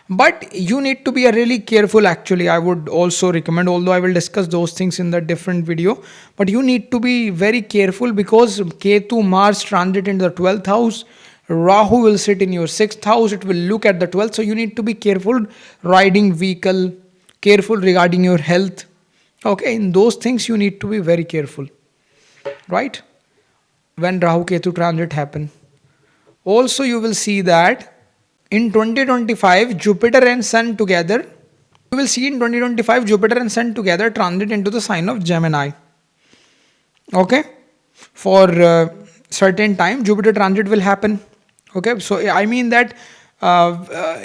[SPEAKER 1] But you need to be really careful. Actually, I would also recommend, although I will discuss those things in the different video, but you need to be very careful, because Ketu Mars transit in the 12th house, Rahu will sit in your 6th house, it will look at the 12th. So you need to be careful riding vehicle, careful regarding your health. Okay, in those things you need to be very careful, right? When Rahu Ketu transit happen. Also you will see that in 2025 Jupiter and Sun together, you will see in 2025 Jupiter and Sun together transit into the sign of Gemini. Okay, for certain time Jupiter transit will happen. Okay, so I mean that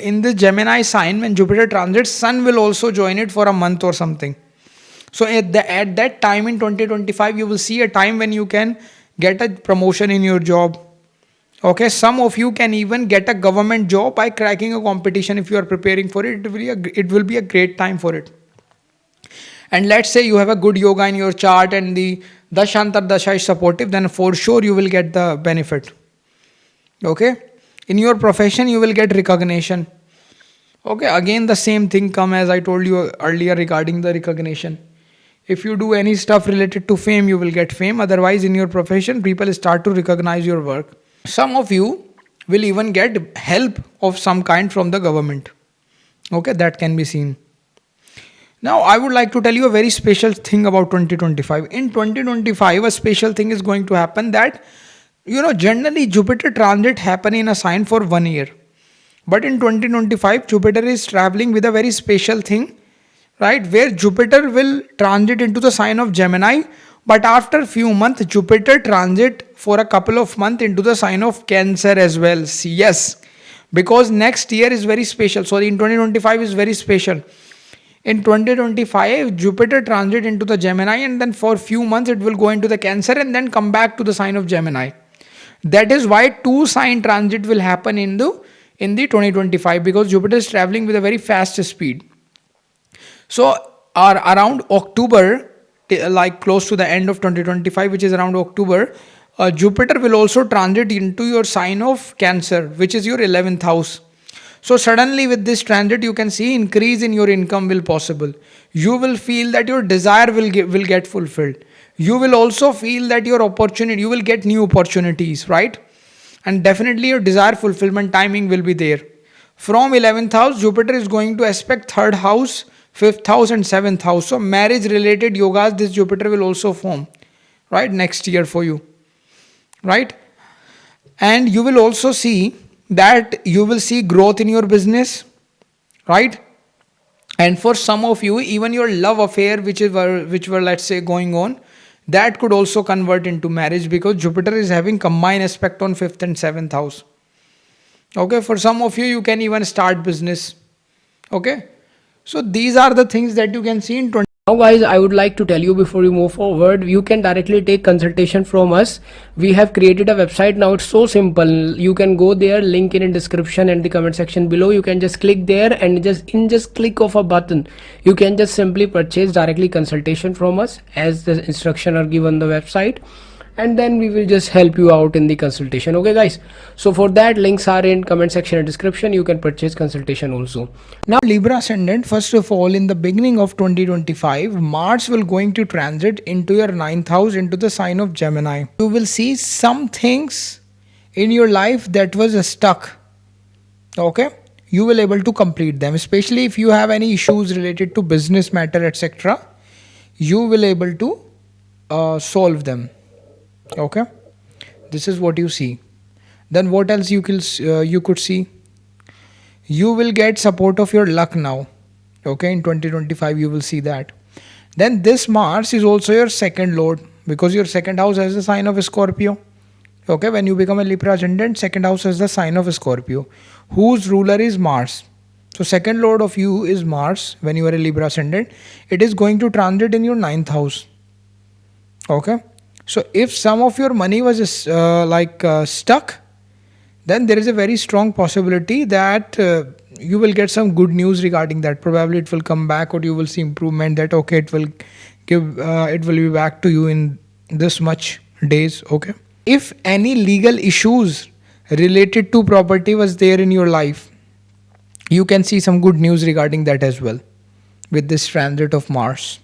[SPEAKER 1] in the Gemini sign, when Jupiter transits, Sun will also join it for a month or something. So at that time in 2025, you will see a time when you can get a promotion in your job. Okay, some of you can even get a government job by cracking a competition. If you are preparing for it, it will be a great time for it. And let's say you have a good yoga in your chart and the Dashantar Dasha is supportive, then for sure you will get the benefit. Okay, in your profession you will get recognition. Okay, again the same thing come as I told you earlier regarding the recognition. If you do any stuff related to fame, you will get fame. Otherwise, in your profession, people start to recognize your work. Some of you will even get help of some kind from the government. Okay, that can be seen. Now, I would like to tell you a very special thing about 2025. In 2025, a special thing is going to happen that, generally Jupiter transit happen in a sign for 1 year. But in 2025, Jupiter is traveling with a very special thing, right? Where Jupiter will transit into the sign of Gemini, But after few months, Jupiter transit for a couple of months into the sign of Cancer as well. Yes, because next year is very special. Sorry, in 2025 is very special. In 2025, Jupiter transit into the Gemini, and then for few months it will go into the Cancer and then come back to the sign of Gemini. That is why two sign transit will happen in the 2025, because Jupiter is traveling with a very fast speed. So around October, like close to the end of 2025, which is around October, Jupiter will also transit into your sign of Cancer, which is your 11th house. So suddenly with this transit, you can see increase in your income will possible. You will feel that your desire will get fulfilled. You will also feel that you will get new opportunities, right? And definitely your desire fulfillment timing will be there. From 11th house, Jupiter is going to aspect 3rd house, 5th house and 7th house. So marriage related yogas, this Jupiter will also form, right, next year for you, right? And you will also see that you will see growth in your business, right? And for some of you, even your love affair which were let's say going on, that could also convert into marriage, because Jupiter is having combined aspect on 5th and 7th house. Okay, for some of you, you can even start business. Okay, so these are the things that you can see in 20.
[SPEAKER 2] Now guys, I would like to tell you before you move forward, you can directly take consultation from us. We have created a website now. It's so simple. You can go there, link in description and the comment section below. You can just click there and just click of a button, you can just simply purchase directly consultation from us as the instruction are given on the website, and then we will just help you out in the consultation. Okay guys, so for that, links are in comment section and description. You can purchase consultation also.
[SPEAKER 1] Now Libra Ascendant, first of all, in the beginning of 2025, Mars will going to transit into your 9th house, into the sign of Gemini. You will see some things in your life that was stuck. Okay, you will able to complete them, especially if you have any issues related to business matter, etc. You will able to solve them. Okay, this is what you see. Then what else you could see? You will get support of your luck now. Okay, in 2025 you will see that. Then this Mars is also your second lord, because your second house has the sign of Scorpio. Okay, when you become a Libra ascendant, second house has the sign of Scorpio, whose ruler is Mars. So second lord of you is Mars. When you are a Libra ascendant, it is going to transit in your 9th house. Okay, so if some of your money was stuck, then there is a very strong possibility that you will get some good news regarding that. Probably it will come back, or you will see improvement, that okay, it will be back to you in this much days. Okay, if any legal issues related to property was there in your life, you can see some good news regarding that as well with this transit of Mars.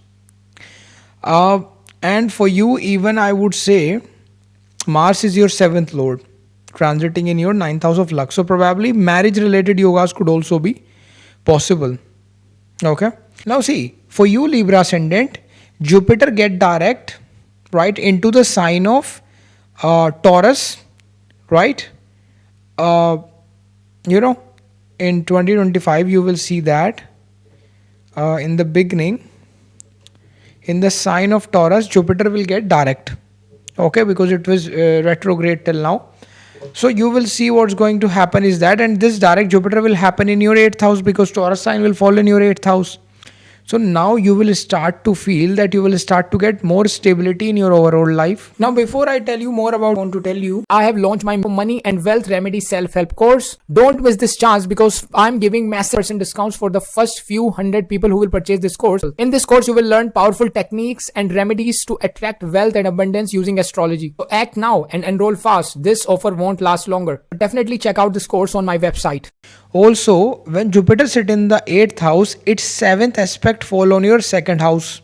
[SPEAKER 1] And for you, even I would say Mars is your 7th lord, transiting in your 9th house of luck. So probably marriage related yogas could also be possible. Okay, now see, for you Libra ascendant, Jupiter get direct, right, into the sign of Taurus, right? In 2025 you will see that in the beginning, in the sign of Taurus, Jupiter will get direct. Okay, because it was retrograde till now. So you will see what's going to happen is that, and this direct Jupiter will happen in your 8th house, because Taurus sign will fall in your 8th house. So now you will start to feel that you will start to get more stability in your overall life. Now before I tell you more about, I want to tell you, I have launched my money and wealth remedy self-help course. Don't miss this chance, because I'm giving massive % discounts for the first few hundred people who will purchase this course. In this course, you will learn powerful techniques and remedies to attract wealth and abundance using astrology. So act now and enroll fast. This offer won't last longer. Definitely check out this course on my website. Also, when Jupiter sit in the 8th house, its 7th aspect fall on your 2nd house.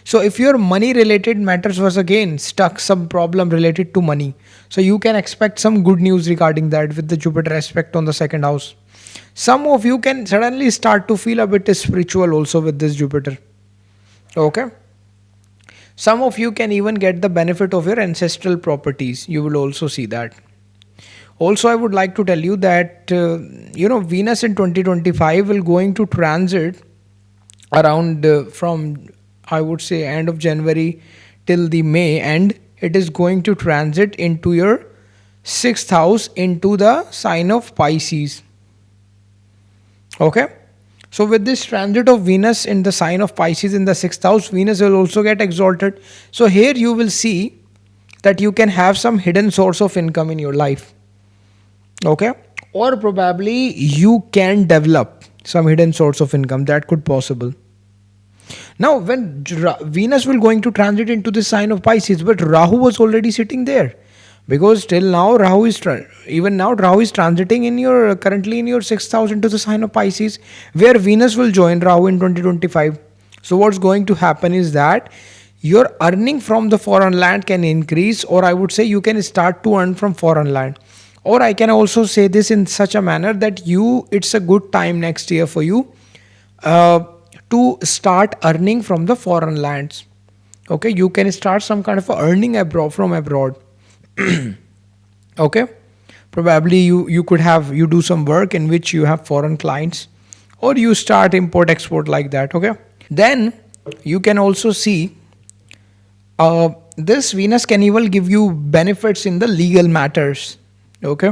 [SPEAKER 1] So if your money related matters was again stuck, some problem related to money, so you can expect some good news regarding that with the Jupiter aspect on the 2nd house. Some of you can suddenly start to feel a bit spiritual also with this Jupiter. Okay, some of you can even get the benefit of your ancestral properties. You will also see that. Also, I would like to tell you that Venus in 2025 will going to transit around from, I would say, end of January till the May end, it is going to transit into your 6th house, into the sign of Pisces. Okay. So with this transit of Venus in the sign of Pisces in the 6th house, Venus will also get exalted. So here you will see that you can have some hidden source of income in your life. Okay. Or probably you can develop some hidden source of income. That could possible. Now when Venus will going to transit into the sign of Pisces, but Rahu was already sitting there. Because till now Rahu is even now Rahu is transiting in your currently in your 6th house into the sign of Pisces, where Venus will join Rahu in 2025. So what's going to happen is that your earning from the foreign land can increase, or I would say you can start to earn from foreign land. Or I can also say this in such a manner that it's a good time next year for you to start earning from the foreign lands. Okay, you can start some kind of earning abroad from abroad. Okay, probably you could have you do some work in which you have foreign clients, or you start import export like that. Okay, then you can also see this Venus can even give you benefits in the legal matters. Okay,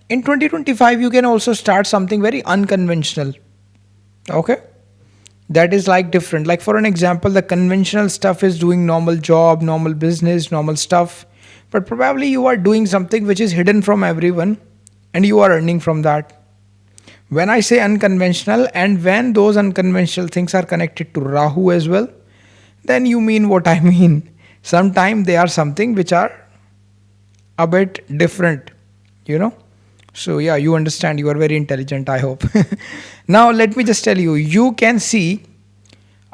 [SPEAKER 1] in 2025 you can also start something very unconventional. Okay, that is like different, like for an example, the conventional stuff is doing normal job, normal business, normal stuff, but probably you are doing something which is hidden from everyone and you are earning from that. When I say unconventional, and when those unconventional things are connected to Rahu as well, then you mean what I mean. Sometimes they are something which are a bit different, you know. So yeah, you understand, you are very intelligent, I hope. Now let me just tell you, you can see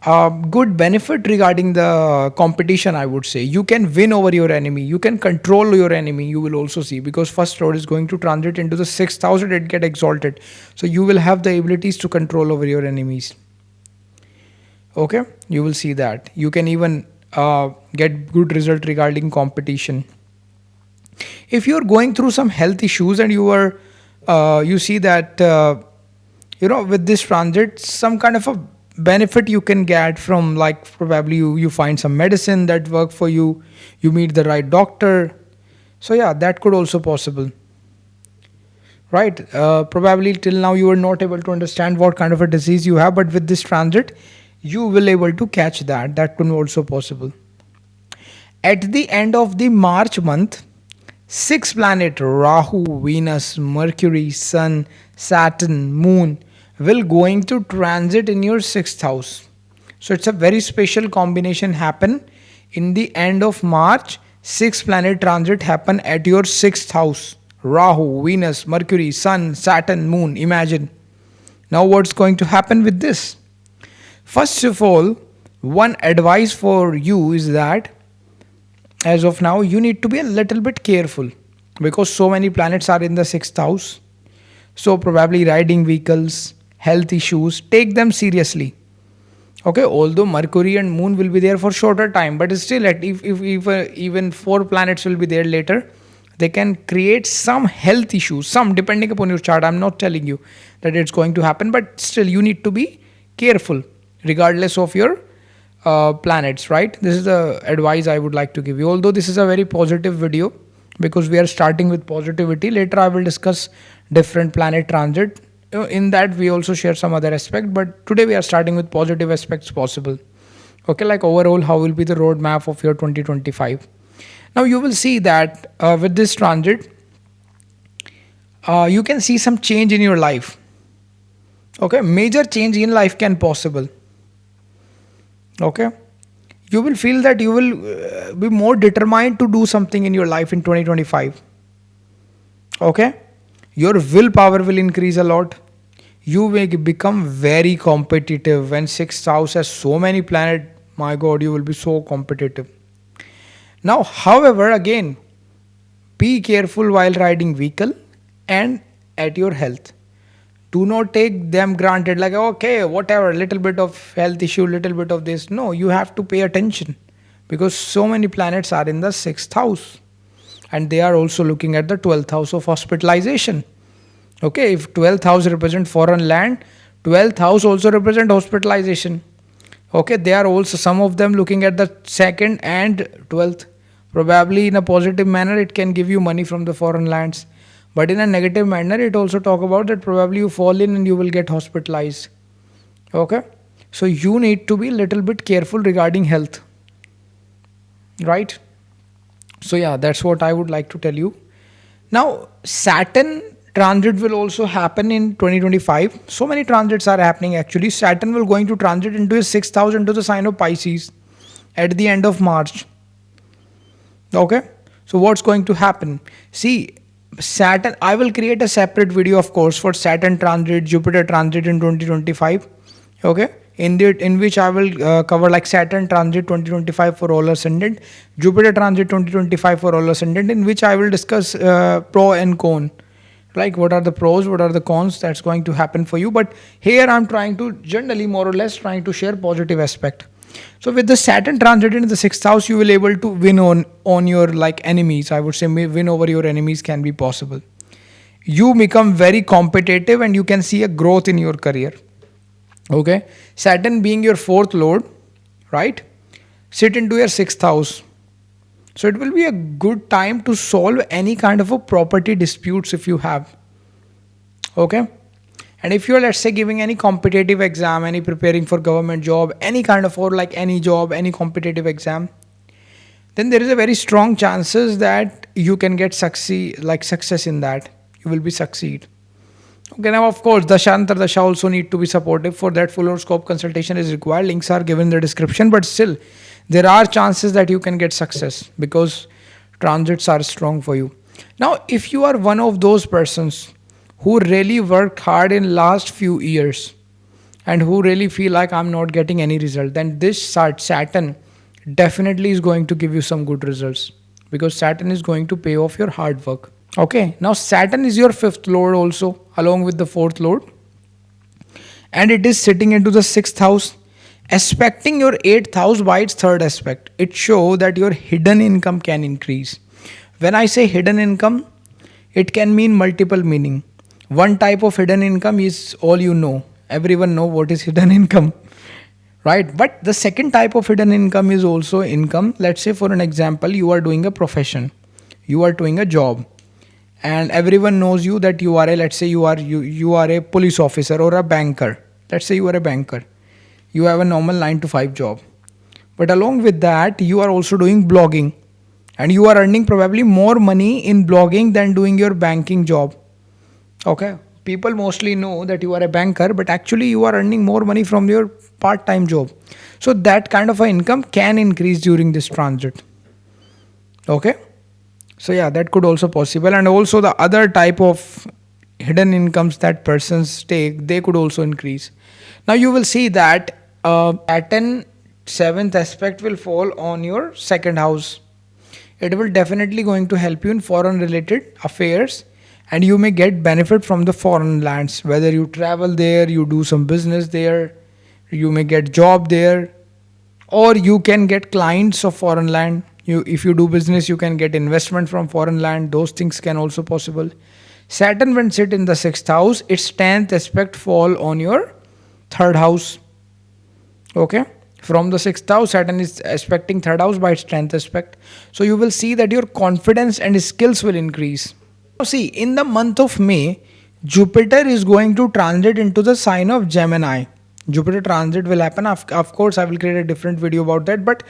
[SPEAKER 1] a good benefit regarding the competition. I would say you can win over your enemy, you can control your enemy. You will also see, because first lord is going to transit into the 6th house, it get exalted, so you will have the abilities to control over your enemies. Okay, you will see that you can even get good result regarding competition. If you are going through some health issues and you see that with this transit, some kind of a benefit you can get from, like probably you find some medicine that work for you, you meet the right doctor. So yeah, that could also possible, right? Probably till now you were not able to understand what kind of a disease you have, but with this transit you will able to catch that could also possible. At the end of the March month, 6 planet Rahu, Venus, Mercury, Sun, Saturn, Moon will going to transit in your 6th house. So it's a very special combination happen in the end of March. 6 planet transit happen at your 6th house. Rahu, Venus, Mercury, Sun, Saturn, Moon. Imagine. Now what's going to happen with this? First of all, one advice for you is that as of now you need to be a little bit careful, because so many planets are in the 6th house. So probably riding vehicles, health issues, take them seriously. Okay, although Mercury and Moon will be there for shorter time, but still if even 4 planets will be there later, they can create some health issues, some depending upon your chart. I'm not telling you that it's going to happen, but still you need to be careful regardless of your planets, right? This is the advice I would like to give you. Although this is a very positive video, because we are starting with positivity. Later I will discuss different planet transit. In that we also share some other aspect, but today we are starting with positive aspects possible. Okay, like overall how will be the roadmap of your 2025. Now you will see that with this transit, you can see some change in your life. Okay, major change in life can possible. Okay, you will feel that you will be more determined to do something in your life in 2025. Okay, your willpower will increase a lot. You will become very competitive. When 6th house has so many planets, my god, you will be so competitive. Now however, again, be careful while riding vehicle and at your health. Do not take them granted, like okay, whatever, little bit of health issue, little bit of this. No, you have to pay attention, because so many planets are in the 6th house, and they are also looking at the 12th house of hospitalization. Okay, if 12th house represent foreign land, 12th house also represent hospitalization. Okay, they are also some of them looking at the second and 12th. Probably in a positive manner, it can give you money from the foreign lands. But in a negative manner, it also talk about that probably you fall in and you will get hospitalized. Okay, so you need to be little bit careful regarding health, right? So yeah, that's what I would like to tell you. Now, Saturn transit will also happen in 2025. So many transits are happening actually. Saturn will going to transit into his sixth house into the sign of Pisces at the end of March. Okay. So what's going to happen? See, Saturn, I will create a separate video, of course, for Saturn transit, Jupiter transit in 2025. Okay. In which I will cover like Saturn transit 2025 for all ascendant, Jupiter transit 2025 for all ascendant, in which I will discuss pro and con, like what are the pros, what are the cons that's going to happen for you. But here I'm trying to generally more or less trying to share positive aspect. So with the Saturn transit in the sixth house, you will able to win on your like enemies. I would say win over your enemies can be possible. You become very competitive and you can see a growth in your career. Okay, Saturn being your fourth lord, right, sit into your sixth house. So it will be a good time to solve any kind of a property disputes if you have. Okay, and if you're, let's say, giving any competitive exam, any preparing for government job, any kind of, or like any job, any competitive exam, then there is a very strong chances that you can get success in that. You will be succeed. Okay, now of course, Dasha and Dasha also need to be supportive. For that, full horoscope consultation is required. Links are given in the description, but still, there are chances that you can get success because transits are strong for you. Now, if you are one of those persons who really worked hard in last few years and who really feel like I'm not getting any result, then this Saturn definitely is going to give you some good results because Saturn is going to pay off your hard work. Okay, now Saturn is your fifth lord also, along with the fourth lord, and it is sitting into the sixth house, aspecting your eighth house by its third aspect. It shows that your hidden income can increase. When I say hidden income, it can mean multiple meaning. One type of hidden income is all you know. Everyone know what is hidden income, right? But the second type of hidden income is also income. Let's say for an example, you are doing a profession, you are doing a job, and everyone knows you that you are a, let's say you are a police officer or a banker. Let's say you are a banker, you have a normal 9 to 5 job, but along with that you are also doing blogging, and you are earning probably more money in blogging than doing your banking job. Okay, people mostly know that you are a banker, but actually you are earning more money from your part-time job. So that kind of a income can increase during this transit. Okay, so yeah, that could also possible. And also the other type of hidden incomes that persons take, they could also increase. Now you will see that Saturn seventh aspect will fall on your second house. It will definitely going to help you in foreign related affairs, and you may get benefit from the foreign lands, whether you travel there, you do some business there, you may get job there, or you can get clients of foreign land. If you do business, you can get investment from foreign land. Those things can also possible. Saturn when sit in the sixth house, its 10th aspect fall on your third house. Okay, from the sixth house, Saturn is aspecting third house by its 10th aspect. So you will see that your confidence and skills will increase. Now see, in the month of May, Jupiter is going to transit into the sign of Gemini. Jupiter transit will happen. Of course, I will create a different video about that. But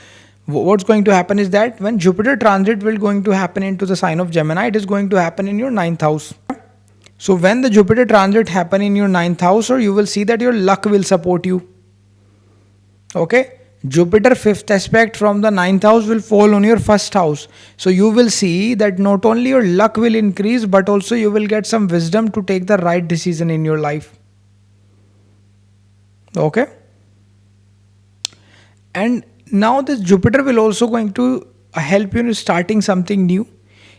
[SPEAKER 1] what's going to happen is that when Jupiter transit will going to happen into the sign of Gemini, it is going to happen in your ninth house. So when the Jupiter transit happen in your ninth house, or you will see that your luck will support you. Okay, Jupiter fifth aspect from the ninth house will fall on your first house. So you will see that not only your luck will increase, but also you will get some wisdom to take the right decision in your life. Okay, and now this Jupiter will also going to help you in starting something new.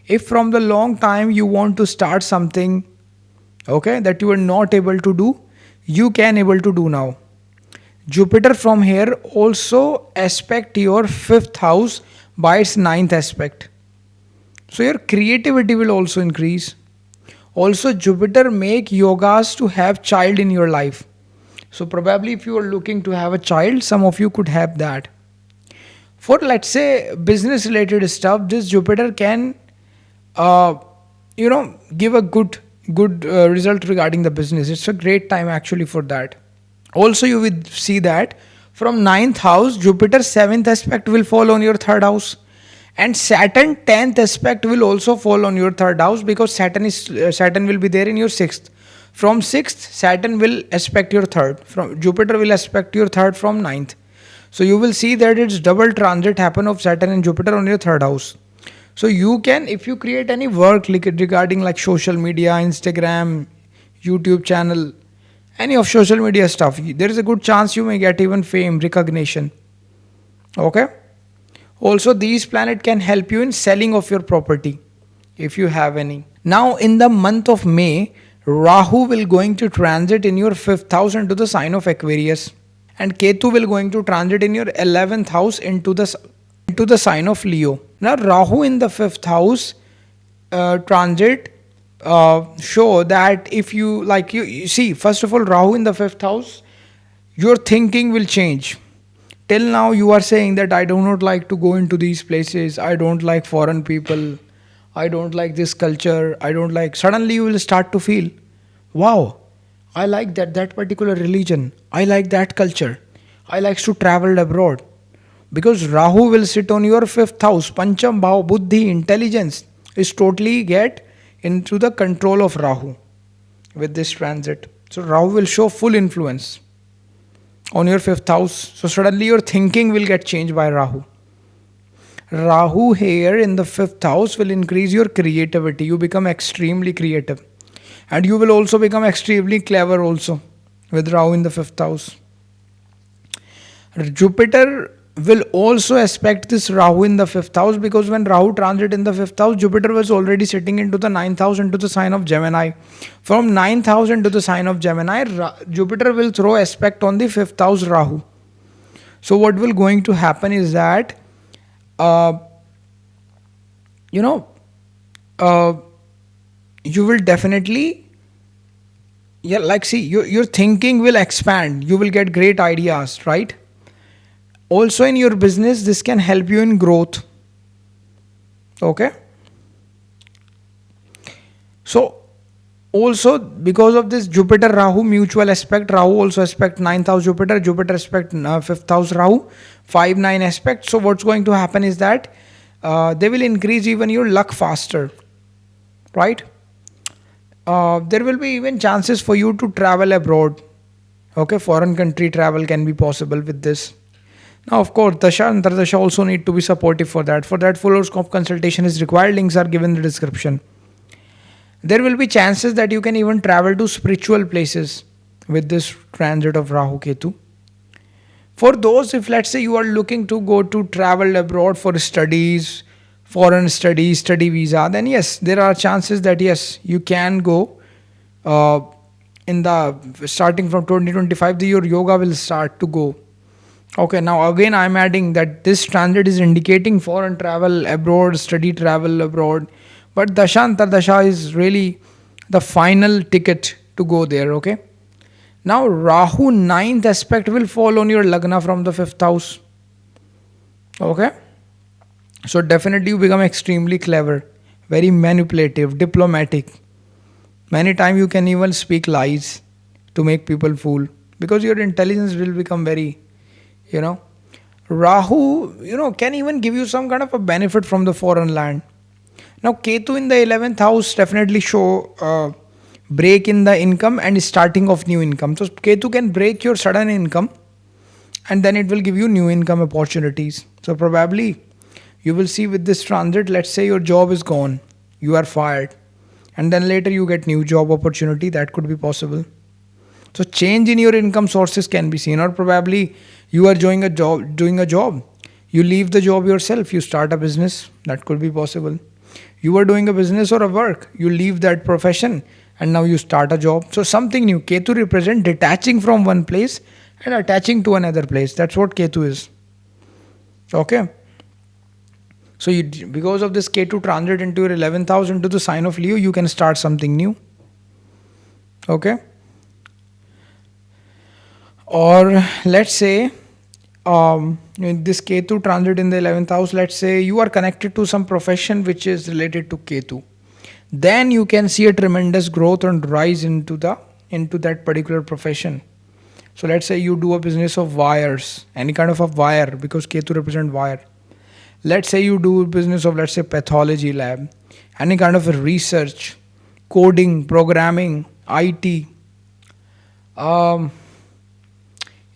[SPEAKER 1] If from the long time you want to start something, okay, that you are not able to do, you can able to do now. Jupiter from here also aspect your fifth house by its ninth aspect. So your creativity will also increase. Also Jupiter make yogas to have child in your life. So probably if you are looking to have a child, some of you could have that. For let's say business related stuff, this Jupiter can uh, give a good result regarding the business. It's a great time actually for that. Also you will see that from ninth house, Jupiter 7th aspect will fall on your third house, and Saturn 10th aspect will also fall on your third house, because Saturn will be there in your sixth. From sixth, Saturn will aspect your third. From Jupiter will aspect your third from ninth. So you will see that it's double transit happen of Saturn and Jupiter on your third house. So you can, if you create any work regarding like social media, Instagram, YouTube channel, any of social media stuff, there is a good chance you may get even fame, recognition. Okay. Also, these planet can help you in selling of your property if you have any. Now, in the month of May, Rahu will going to transit in your fifth house into the sign of Aquarius, and Ketu will going to transit in your 11th house into the sign of Leo. Now, Rahu in the fifth house transit show that if you like you see, first of all, Rahu in the fifth house, your thinking will change. Till now you are saying that I do not like to go into these places, I don't like foreign people, I don't like this culture, I don't like. Suddenly you will start to feel, wow, I like that particular religion, I like that culture, I like to travel abroad. Because Rahu will sit on your fifth house, Pancham Bhav, Buddhi, intelligence is totally get into the control of Rahu with this transit. So Rahu will show full influence on your fifth house. So suddenly your thinking will get changed by Rahu. Rahu here in the fifth house will increase your creativity. You become extremely creative. And you will also become extremely clever also with Rahu in the fifth house. Jupiter will also aspect this Rahu in the fifth house, because when Rahu transit in the fifth house, Jupiter was already sitting into the ninth house into the sign of Gemini. From ninth house into the sign of Gemini, Jupiter will throw aspect on the fifth house Rahu. So what will going to happen is that, you know, you will definitely, yeah, like see, your thinking will expand. You will get great ideas, right? Also in your business, this can help you in growth. Okay. So also because of this Jupiter Rahu mutual aspect, Rahu also aspect ninth house Jupiter, Jupiter aspect fifth house Rahu, 5-9 aspect. So what's going to happen is that they will increase even your luck faster, right? There will be even chances for you to travel abroad. Okay, foreign country travel can be possible with this. Now, of course, Dasha and Antardasha also need to be supportive for that. For that, full horoscope consultation is required. Links are given in the description. There will be chances that you can even travel to spiritual places with this transit of Rahu Ketu. For those, if let's say you are looking to go to travel abroad for studies, foreign studies, study visa, then yes, there are chances that yes, you can go. In the starting from 2025, your yoga will start to go. Okay, now again I'm adding that this transit is indicating foreign travel abroad, study travel abroad. But Dasha Antardasha is really the final ticket to go there, okay? Now Rahu ninth aspect will fall on your Lagna from the fifth house. Okay? So definitely you become extremely clever, very manipulative, diplomatic. Many times you can even speak lies to make people fool, because your intelligence will become very, Rahu, can even give you some kind of a benefit from the foreign land. Now Ketu in the 11th house definitely show break in the income and starting of new income. So Ketu can break your sudden income and then it will give you new income opportunities. So probably you will see with this transit, let's say your job is gone, you are fired, and then later you get new job opportunity. That could be possible. So change in your income sources can be seen, or probably you are doing a job, you leave the job yourself, you start a business. That could be possible. You are doing a business or a work, you leave that profession and now you start a job. So something new. Ketu represent detaching from one place and attaching to another place. That's what Ketu is. Okay. So because of this Ketu transit into your 11th house into the sign of Leo, you can start something new. Okay. Or let's say in this Ketu transit in the 11th house, let's say you are connected to some profession which is related to Ketu, then you can see a tremendous growth and rise into that particular profession. So let's say you do a business of wires, any kind of a wire, because Ketu represent wire. Let's say you do business of, let's say, pathology lab, any kind of a research, coding, programming, IT, um,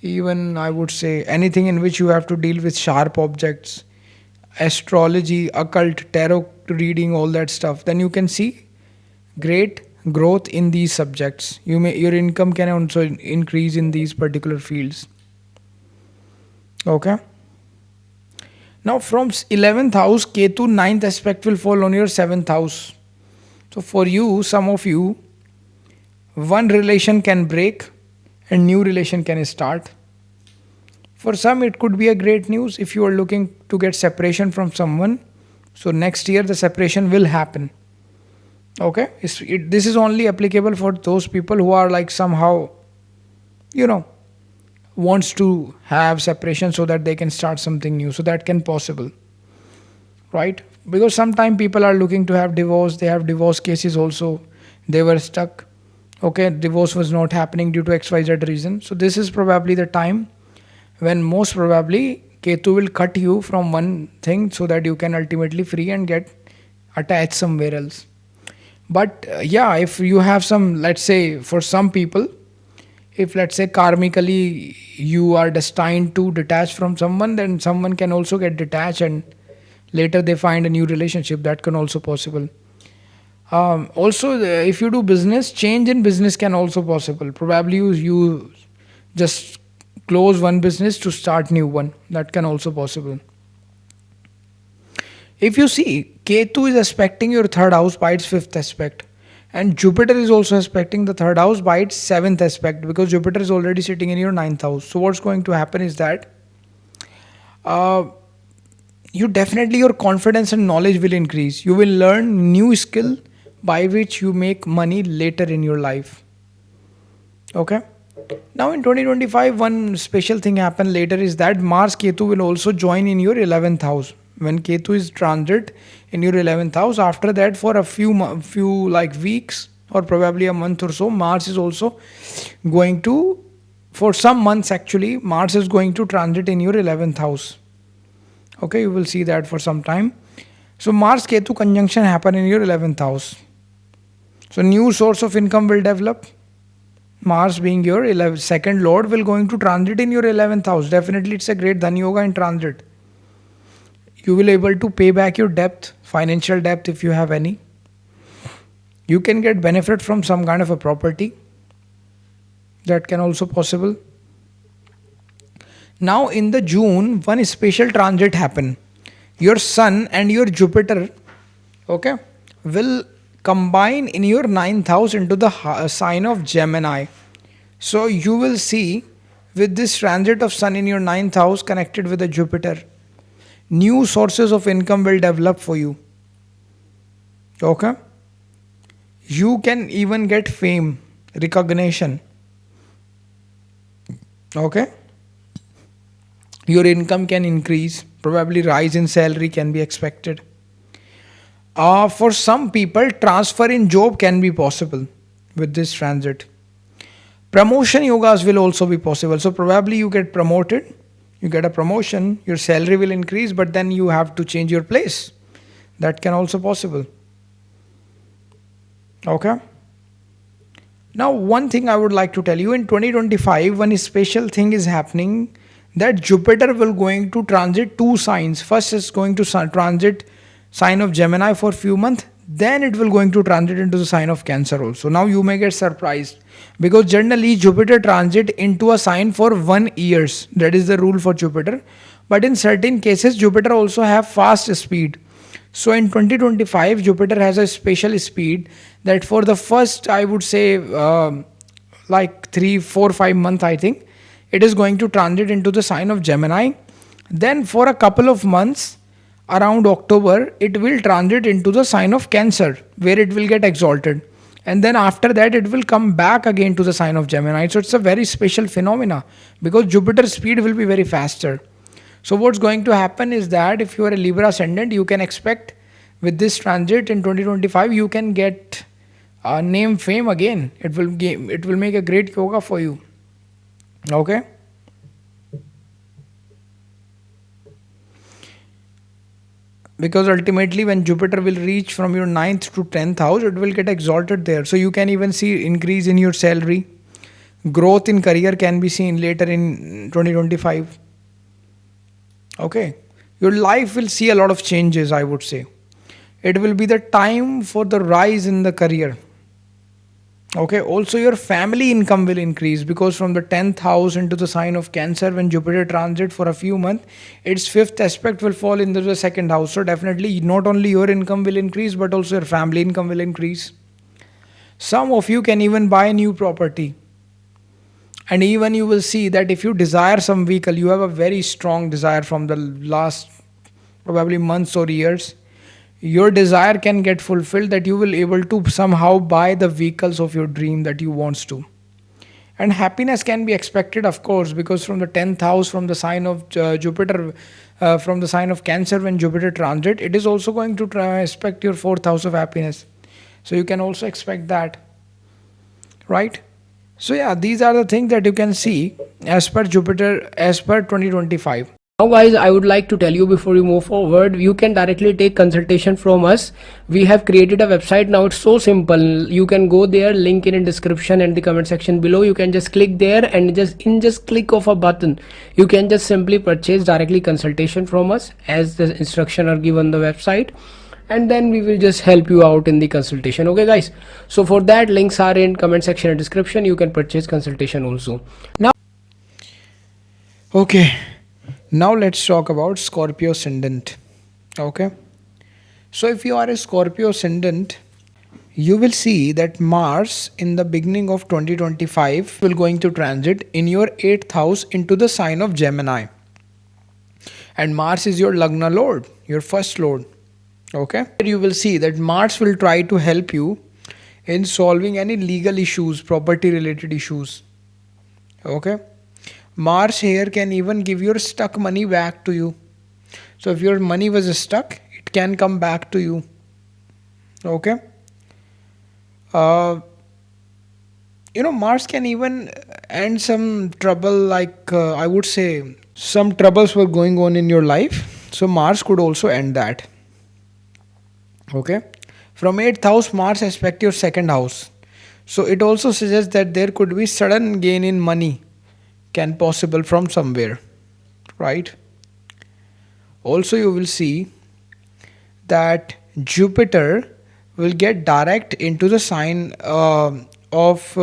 [SPEAKER 1] even I would say anything in which you have to deal with sharp objects, astrology, occult, tarot reading, all that stuff, then you can see great growth in these subjects. Your income can also increase in these particular fields. Okay. Now from 11th house, Ketu ninth aspect will fall on your 7th house. So for you, some of you, one relation can break and new relation can start. For some, it could be a great news if you are looking to get separation from someone. So next year, the separation will happen. Okay, this is only applicable for those people who are like somehow, you know, wants to have separation so that they can start something new. So that can possible, right? Because sometimes people are looking to have divorce. They have divorce cases also. They were stuck. Okay, divorce was not happening due to XYZ reason. So this is probably the time when most probably Ketu will cut you from one thing so that you can ultimately free and get attached somewhere else. But yeah, if you have some, let's say, for some people, if let's say karmically you are destined to detach from someone, then someone can also get detached and later they find a new relationship. That can also possible. Also, if you do business, change in business can also possible. Probably you just close one business to start new one. That can also possible. If you see, Ketu is aspecting your third house by its fifth aspect, and Jupiter is also aspecting the third house by its seventh aspect, because Jupiter is already sitting in your ninth house. So what's going to happen is that uh, you definitely, your confidence and knowledge will increase. You will learn new skill by which you make money later in your life. Okay. Now in 2025, one special thing happen later is that Mars Ketu will also join in your 11th house. When Ketu is transit in your 11th house, after that for a few like weeks or probably a month or so, Mars is also going to, for some months actually, Mars is going to transit in your 11th house. Okay, you will see that for some time. So Mars Ketu conjunction happen in your 11th house. So new source of income will develop. Mars being your 11th, second lord will going to transit in your 11th house. Definitely it's a great Dhan Yoga in transit. You will able to pay back your debt, financial debt if you have any. You can get benefit from some kind of a property. That can also possible. Now in the June, one special transit happen. Your Sun and your Jupiter, okay, will combine in your ninth house into the sign of Gemini. So you will see with this transit of Sun in your ninth house connected with the Jupiter, new sources of income will develop for you. Okay, you can even get fame, recognition. Okay, your income can increase, probably rise in salary can be expected. For some people, transfer in job can be possible with this transit. Promotion yogas will also be possible. So probably you get promoted, you get a promotion, your salary will increase, but then you have to change your place. That can also possible. Okay. Now one thing I would like to tell you, in 2025, one special thing is happening, that Jupiter will going to transit two signs. First is going to transit sign of Gemini for few months, then it will going to transit into the sign of Cancer also. Now you may get surprised, because generally Jupiter transit into a sign for 1 year. That is the rule for Jupiter. But in certain cases, Jupiter also have fast speed. So in 2025, Jupiter has a special speed that for the first, I would say, like 3, 4, 5 months, I think, it is going to transit into the sign of Gemini. Then for a couple of months, around October, it will transit into the sign of Cancer, where it will get exalted. and then after that it will come back again to the sign of Gemini. So it's a very special phenomena because Jupiter's speed will be very faster. So what's going to happen is that if you are a Libra ascendant, you can expect with this transit in 2025 you can get name fame again. It will make a great yoga for you. Okay. Because ultimately when Jupiter will reach from your ninth to 10th house, it will get exalted there. So you can even see increase in your salary. Growth in career can be seen later in 2025. Okay. Your life will see a lot of changes, I would say. It will be the time for the rise in the career. Okay, also your family income will increase because from the 10th house into the sign of Cancer, when Jupiter transit for a few months, its fifth aspect will fall into the second house. So definitely not only your income will increase, but also your family income will increase. Some of you can even buy a new property. And even you will see that if you desire some vehicle, you have a very strong desire from the last probably months or years, your desire can get fulfilled, that you will able to somehow buy the vehicles of your dream that you wants to. And happiness can be expected, of course, because from the 10th house, from the sign of Jupiter, from the sign of Cancer, when Jupiter transit, it is also going to expect your fourth house of happiness. So you can also expect that, right? So yeah, these are the things that you can see as per Jupiter, as per 2025.
[SPEAKER 2] Now guys, I would like to tell you before you move forward, you can directly take consultation from us. We have created a website now. It's so simple. You can go there, link in description and the comment section below. You can just click there and just click of a button, you can just simply purchase directly consultation from us as the instruction are given on the website, and then we will just help you out in the consultation. Okay guys, so for that, links are in comment section and description. You can purchase consultation also. Now
[SPEAKER 1] Okay. Now let's talk about Scorpio Ascendant. Okay. So if you are a Scorpio Ascendant, you will see that Mars in the beginning of 2025 will going to transit in your 8th house into the sign of Gemini. And Mars is your Lagna Lord, your first Lord. Okay. You will see that Mars will try to help you in solving any legal issues, property related issues. Okay. Mars here can even give your stuck money back to you. So if your money was stuck, it can come back to you. Okay. Mars can even end some trouble, like I would say some troubles were going on in your life. So Mars could also end that. Okay. From 8th house, Mars aspect your second house. So it also suggests that there could be sudden gain in money can possible from somewhere, right? Also you will see that Jupiter will get direct into the sign of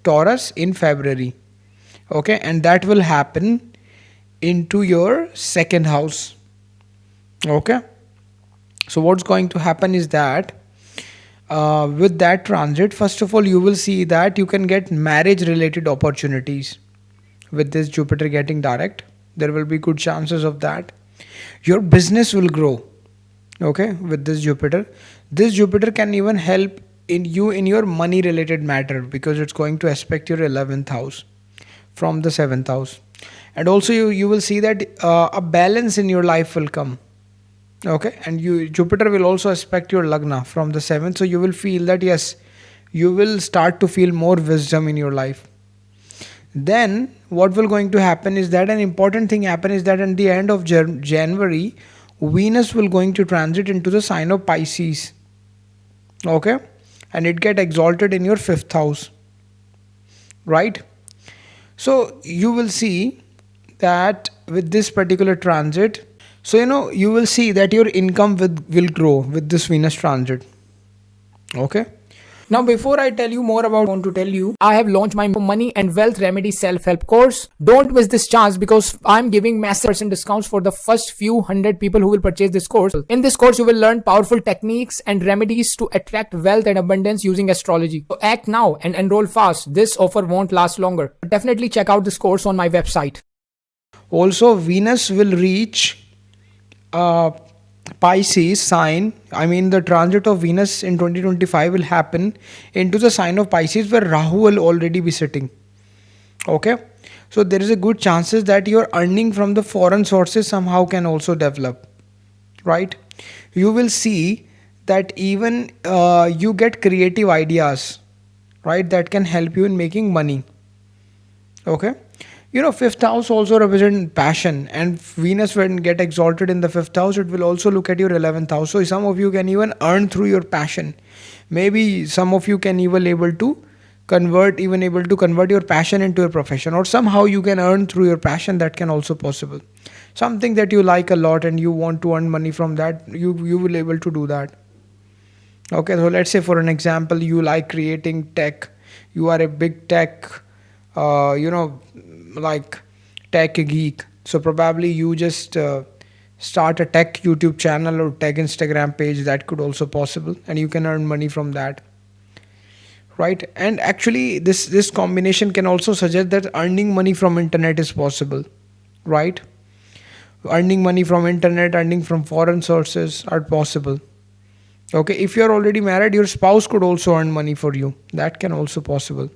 [SPEAKER 1] Taurus in February. Okay, and that will happen into your second house. Okay, so what's going to happen is that with that transit, first of all, you will see that you can get marriage related opportunities. With this Jupiter getting direct, there will be good chances of that. Your business will grow. Okay, with this Jupiter can even help in you in your money related matter, because it's going to aspect your 11th house from the 7th house. And also you will see that a balance in your life will come. Okay, and Jupiter will also aspect your Lagna from the 7th, so you will feel that yes, you will start to feel more wisdom in your life. Then what will going to happen is that an important thing happen is that at the end of January, Venus will going to transit into the sign of Pisces. Okay, and it get exalted in your 5th house, right? So you will see that with this particular transit, so you will see that your income will grow with this Venus transit. Okay.
[SPEAKER 2] Now, before I tell you more about, I want to tell you, I have launched my money and wealth remedy self-help course. Don't miss this chance because I'm giving massive % discounts for the first few hundred people who will purchase this course. In this course, you will learn powerful techniques and remedies to attract wealth and abundance using astrology. So act now and enroll fast. This offer won't last longer. Definitely check out this course on my website.
[SPEAKER 1] Also, Venus will reach Pisces sign, I mean the transit of Venus in 2025 will happen into the sign of Pisces where Rahu will already be sitting. Okay, so there is a good chances that your earning from the foreign sources somehow can also develop, right? You will see that even you get creative ideas, right, that can help you in making money. Okay, fifth house also represent passion, and Venus when get exalted in the fifth house, it will also look at your 11th house. So some of you can even earn through your passion. Maybe some of you can even able to convert your passion into your profession, or somehow you can earn through your passion. That can also possible. Something that you like a lot and you want to earn money from that, you will able to do that. Okay, so let's say for an example, you like creating tech. You are a big tech, uh, you know like tech geek. So probably you just start a tech YouTube channel or tech Instagram page. That could also possible, and you can earn money from that, right? And actually this combination can also suggest that earning money from internet is possible, right? Earning money from internet, earning from foreign sources are possible. Okay, if you're already married, your spouse could also earn money for you. That can also possible.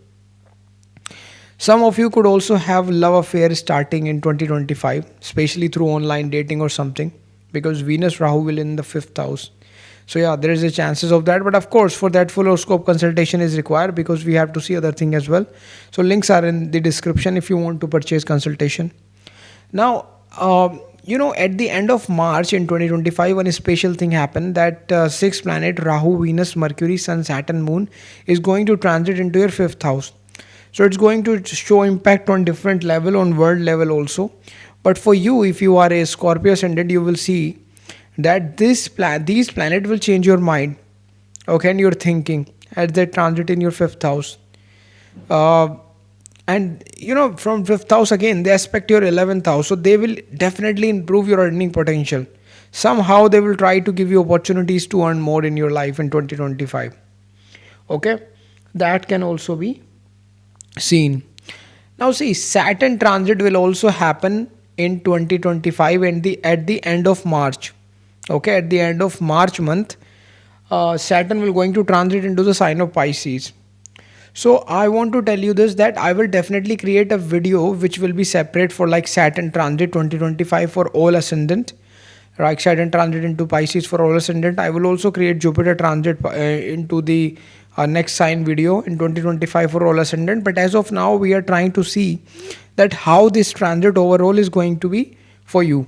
[SPEAKER 1] Some of you could also have love affair starting in 2025, especially through online dating or something, because Venus Rahu will in the fifth house. So yeah, there is a chances of that. But of course, for that full horoscope consultation is required, because we have to see other thing as well. So links are in the description if you want to purchase consultation. Now, at the end of March in 2025, one special thing happened that sixth planet Rahu, Venus, Mercury, Sun, Saturn, Moon is going to transit into your fifth house. So it's going to show impact on different level, on world level also. But for you, if you are a Scorpio ascendant, you will see that these planets will change your mind, okay, and your thinking as they transit in your fifth house. Uh, and from fifth house again, they aspect your 11th house, so they will definitely improve your earning potential. Somehow they will try to give you opportunities to earn more in your life in 2025. Okay, that can also be seen. Now see, Saturn transit will also happen in 2025 and the at the end of March. Okay, at the end of March month, Saturn will going to transit into the sign of Pisces. So I want to tell you this, that I will definitely create a video which will be separate for like Saturn transit 2025 for all ascendant. Right, Saturn transit into Pisces for all ascendant. I will also create Jupiter transit into the next sign video in 2025 for all ascendant. But as of now, we are trying to see that how this transit overall is going to be for you.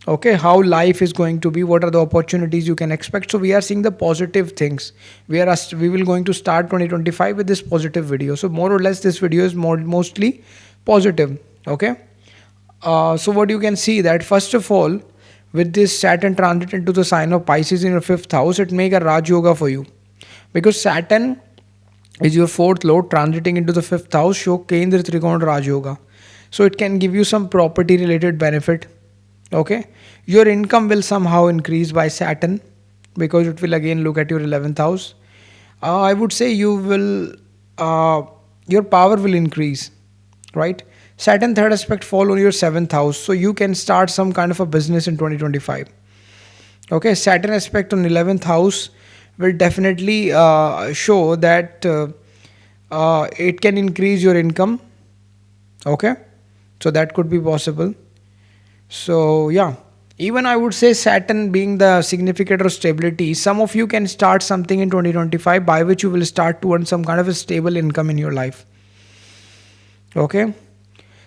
[SPEAKER 1] Okay, how life is going to be, what are the opportunities you can expect. So we are seeing the positive things. We will going to start 2025 with this positive video. So more or less this video is mostly positive. Okay, so what you can see that first of all, with this Saturn transit into the sign of Pisces in your fifth house, it make a Raj Yoga for you, because Saturn is your fourth lord transiting into the fifth house, show Kendra Trikona Raj Yoga. So it can give you some property related benefit. Okay, your income will somehow increase by Saturn, because it will again look at your 11th house. I would say your power will increase, right? Saturn third aspect fall on your seventh house, so you can start some kind of a business in 2025. Okay, Saturn aspect on 11th house will definitely show that it can increase your income. Okay, so that could be possible. So yeah, even I would say Saturn being the significator of stability, some of you can start something in 2025 by which you will start to earn some kind of a stable income in your life. Okay,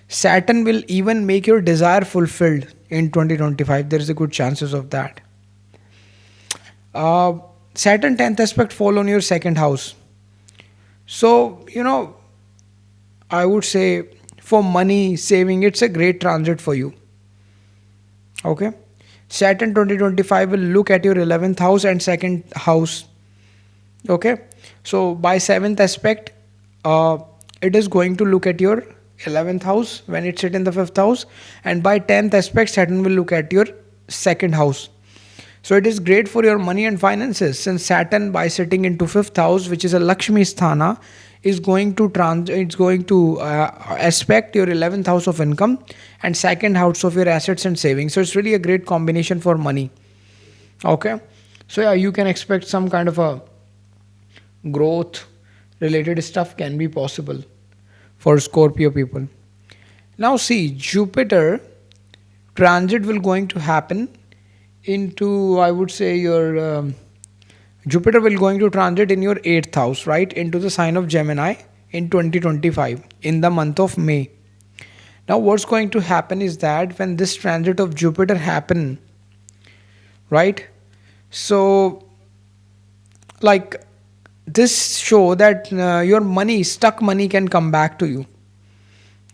[SPEAKER 1] Saturn will even make your desire fulfilled in 2025. There is a good chances of that. Uh, Saturn 10th aspect fall on your second house. So, I would say for money saving, it's a great transit for you. Okay. Saturn 2025 will look at your 11th house and second house. Okay. So by 7th aspect, it is going to look at your 11th house when it sit in the 5th house, and by 10th aspect Saturn will look at your second house. So it is great for your money and finances, since Saturn by sitting into 5th house, which is a Lakshmi sthana, is going to aspect your 11th house of income and second house of your assets and savings. So it's really a great combination for money. Okay, so yeah, you can expect some kind of a growth related stuff can be possible for Scorpio people. Now see, Jupiter transit will going to happen into, I would say, your Jupiter will going to transit in your 8th house, right, into the sign of Gemini in 2025 in the month of May. Now what's going to happen is that when this transit of Jupiter happen, right, so like this show that your money, stuck money, can come back to you.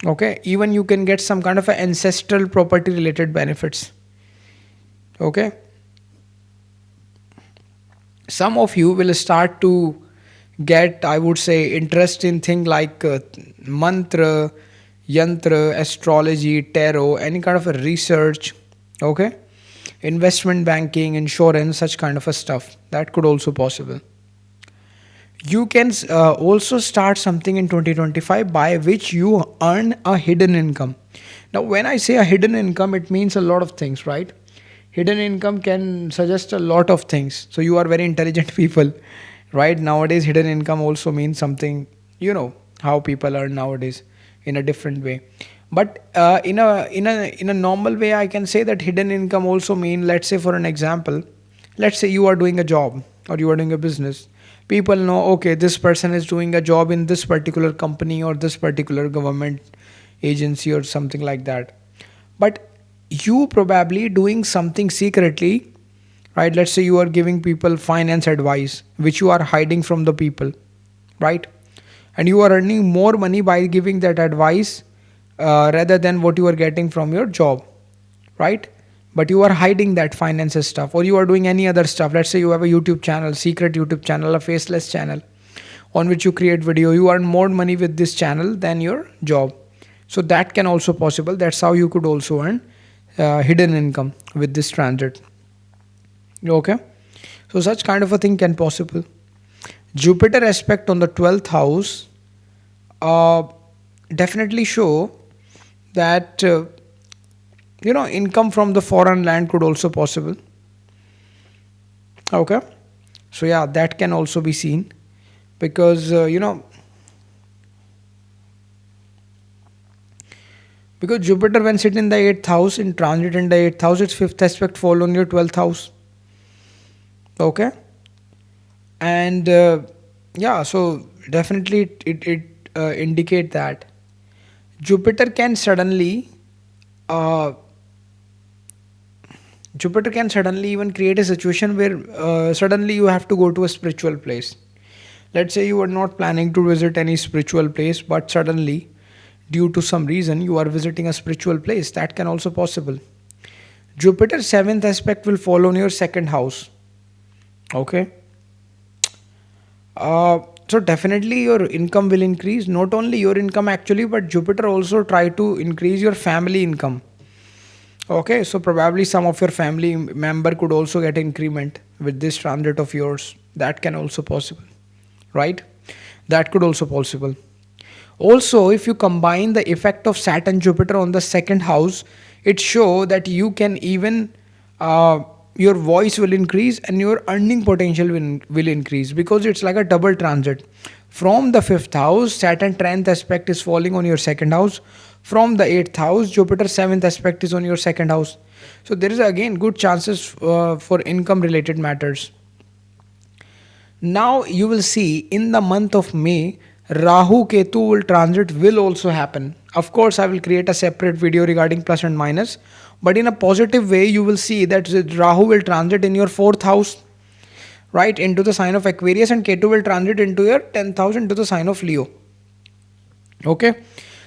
[SPEAKER 1] Okay, even you can get some kind of a ancestral property related benefits. Okay, some of you will start to get, I would say, interest in things like mantra, yantra, astrology, tarot, any kind of a research. Okay, investment banking, insurance, such kind of a stuff that could also possible. You can also start something in 2025 by which you earn a hidden income. Now when I say a hidden income, it means a lot of things, right? Hidden income can suggest a lot of things, so you are very intelligent people, right? Nowadays hidden income also means something, you know how people earn nowadays in a different way. But in a normal way, I can say that hidden income also mean, let's say for an example, let's say you are doing a job or you are doing a business. People know, okay, this person is doing a job in this particular company or this particular government agency or something like that. But you probably doing something secretly, right? Let's say you are giving people finance advice which you are hiding from the people, right? And you are earning more money by giving that advice rather than what you are getting from your job, right? But you are hiding that finances stuff, or you are doing any other stuff. Let's say you have a YouTube channel, secret YouTube channel, a faceless channel on which you create video. You earn more money with this channel than your job. So that can also possible. That's how you could also earn hidden income with this transit. Okay, so such kind of a thing can possible. Jupiter aspect on the 12th house uh, definitely show that income from the foreign land could also possible. Okay, so yeah, that can also be seen because because Jupiter, when sit in the 8th house, in transit in the 8th house, its fifth aspect fall on your 12th house. Okay, and yeah, so definitely it indicate that Jupiter can suddenly uh, Jupiter can suddenly even create a situation where suddenly you have to go to a spiritual place. Let's say you are not planning to visit any spiritual place, but suddenly, due to some reason, you are visiting a spiritual place. That can also possible. Jupiter's seventh aspect will fall on your second house. Okay. So definitely your income will increase. Not only your income actually, but Jupiter also try to increase your family income. Okay, so probably some of your family member could also get increment with this transit of yours. That can also possible, right? That could also possible. Also, if you combine the effect of Saturn Jupiter on the second house, it show that you can even your voice will increase and your earning potential will increase, because it's like a double transit. From the fifth house, Saturn 10th aspect is falling on your second house. From the 8th house, Jupiter 7th aspect is on your second house. So there is again good chances for income related matters. Now you will see in the month of May, Rahu Ketu will transit will also happen. Of course, I will create a separate video regarding plus and minus, but in a positive way, you will see that Rahu will transit in your fourth house, right, into the sign of Aquarius, and Ketu will transit into your 10th house into the sign of Leo. Okay,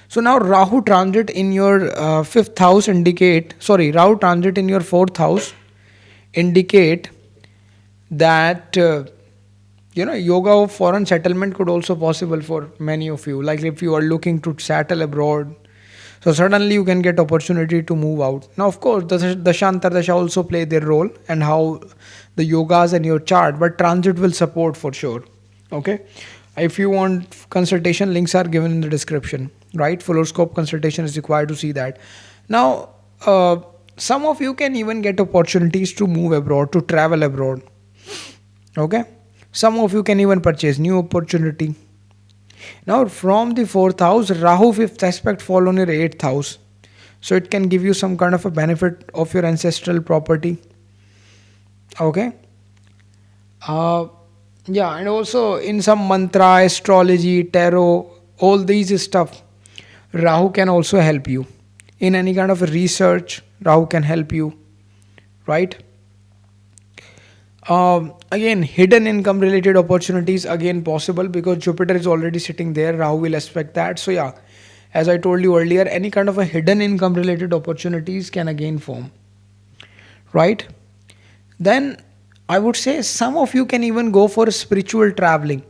[SPEAKER 1] so now Rahu transit in your fifth house indicate, sorry, Rahu transit in your fourth house indicate that yoga of foreign settlement could also possible for many of you. Like if you are looking to settle abroad, so suddenly you can get opportunity to move out. Now of course the Shantardasha also play their role, and how the yogas and your chart, but transit will support for sure. Okay, if you want consultation, links are given in the description, right? Full horoscope consultation is required to see that. Now some of you can even get opportunities to move abroad, to travel abroad. Okay, some of you can even purchase new opportunity. Now from the fourth house, Rahu fifth aspect fall on your eighth house, so it can give you some kind of a benefit of your ancestral property. Okay. uh, yeah, and also in some mantra, astrology, tarot, all these stuff, Rahu can also help you. In any kind of research, Rahu can help you, right? Again, hidden income related opportunities again possible, because Jupiter is already sitting there. Rahu will expect that. So yeah, as I told you earlier, any kind of a hidden income related opportunities can again form, right? Then I would say some of you can even go for spiritual traveling,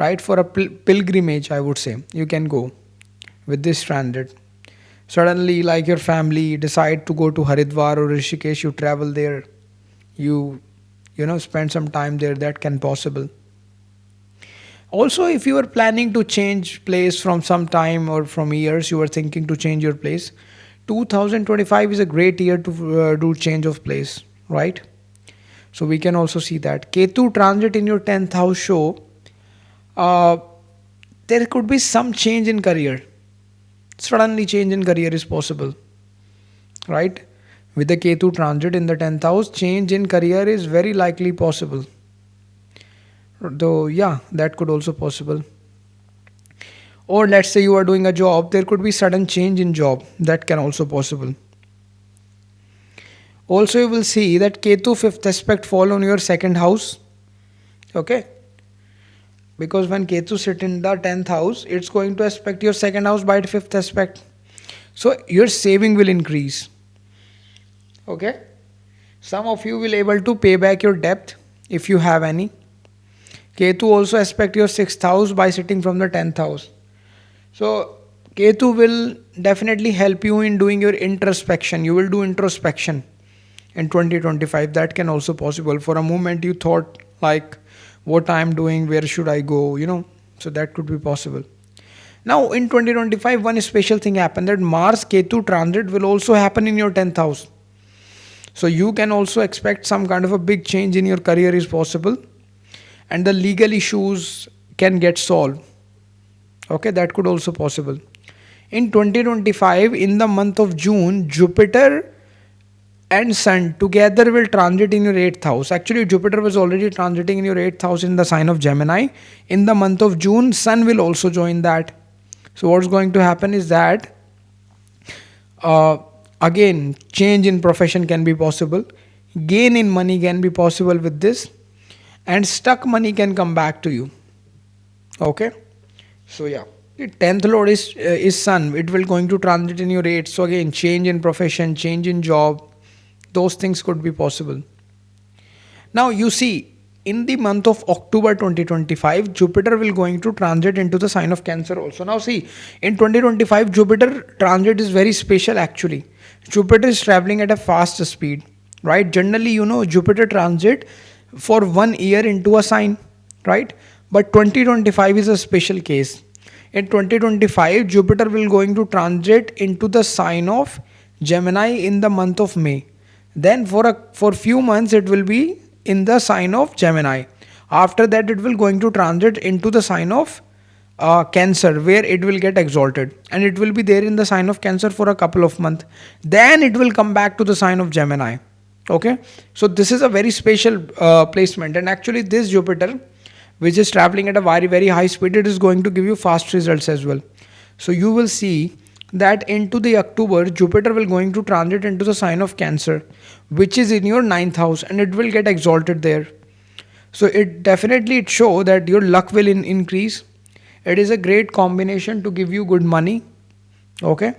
[SPEAKER 1] right? For a pilgrimage, I would say you can go with this transit. Suddenly, like your family decide to go to Haridwar or Rishikesh, you travel there, you spend some time there. That can possible. Also, if you are planning to change place from some time or from years, you are thinking to change your place, 2025 is a great year to do change of place, right? So we can also see that Ketu transit in your 10th house show uh, there could be some change in career. Suddenly change in career is possible, right? With the Ketu transit in the 10th house, change in career is very likely possible. Though yeah, that could also possible. Or let's say you are doing a job, there could be sudden change in job. That can also possible. Also you will see that Ketu fifth aspect fall on your second house. Okay, because when Ketu sit in the 10th house, it's going to aspect your second house by the fifth aspect. So your saving will increase. Okay, some of you will able to pay back your debt if you have any. Ketu also aspect your sixth house by sitting from the 10th house. So Ketu will definitely help you in doing your introspection. You will do introspection in 2025. That can also possible. For a moment you thought like, what I am doing, where should I go, so that could be possible. Now in 2025, one special thing happened, that Mars Ketu transit will also happen in your 10th house. So you can also expect some kind of a big change in your career is possible, and the legal issues can get solved. Okay, that could also possible. In 2025, in the month of June, Jupiter and Sun together will transit in your 8th house. Actually, Jupiter was already transiting in your 8th house in the sign of Gemini. In the month of June, Sun will also join that. So what's going to happen is that again, change in profession can be possible, gain in money can be possible with this, and stuck money can come back to you. Okay, so yeah, the 10th lord is Sun. It will going to transit in your 8th. So again, change in profession, change in job, those things could be possible. Now you see, in the month of October 2025, Jupiter will going to transit into the sign of Cancer also. Now see, in 2025, Jupiter transit is very special actually. Jupiter is traveling at a fast speed, right? Generally, Jupiter transit for 1 year into a sign, right? But 2025 is a special case. In 2025, Jupiter will going to transit into the sign of Gemini in the month of May. Then for few months it will be in the sign of Gemini. After that, it will going to transit into the sign of Cancer, where it will get exalted, and it will be there in the sign of Cancer for a couple of months. Then it will come back to the sign of Gemini. Okay, so this is a very special placement, and actually this Jupiter, which is traveling at a very very high speed, it is going to give you fast results as well. So you will see that into the October, Jupiter will going to transit into the sign of Cancer, which is in your 9th house, and it will get exalted there. So it definitely it show that your luck will increase. It is a great combination to give you good money. Okay,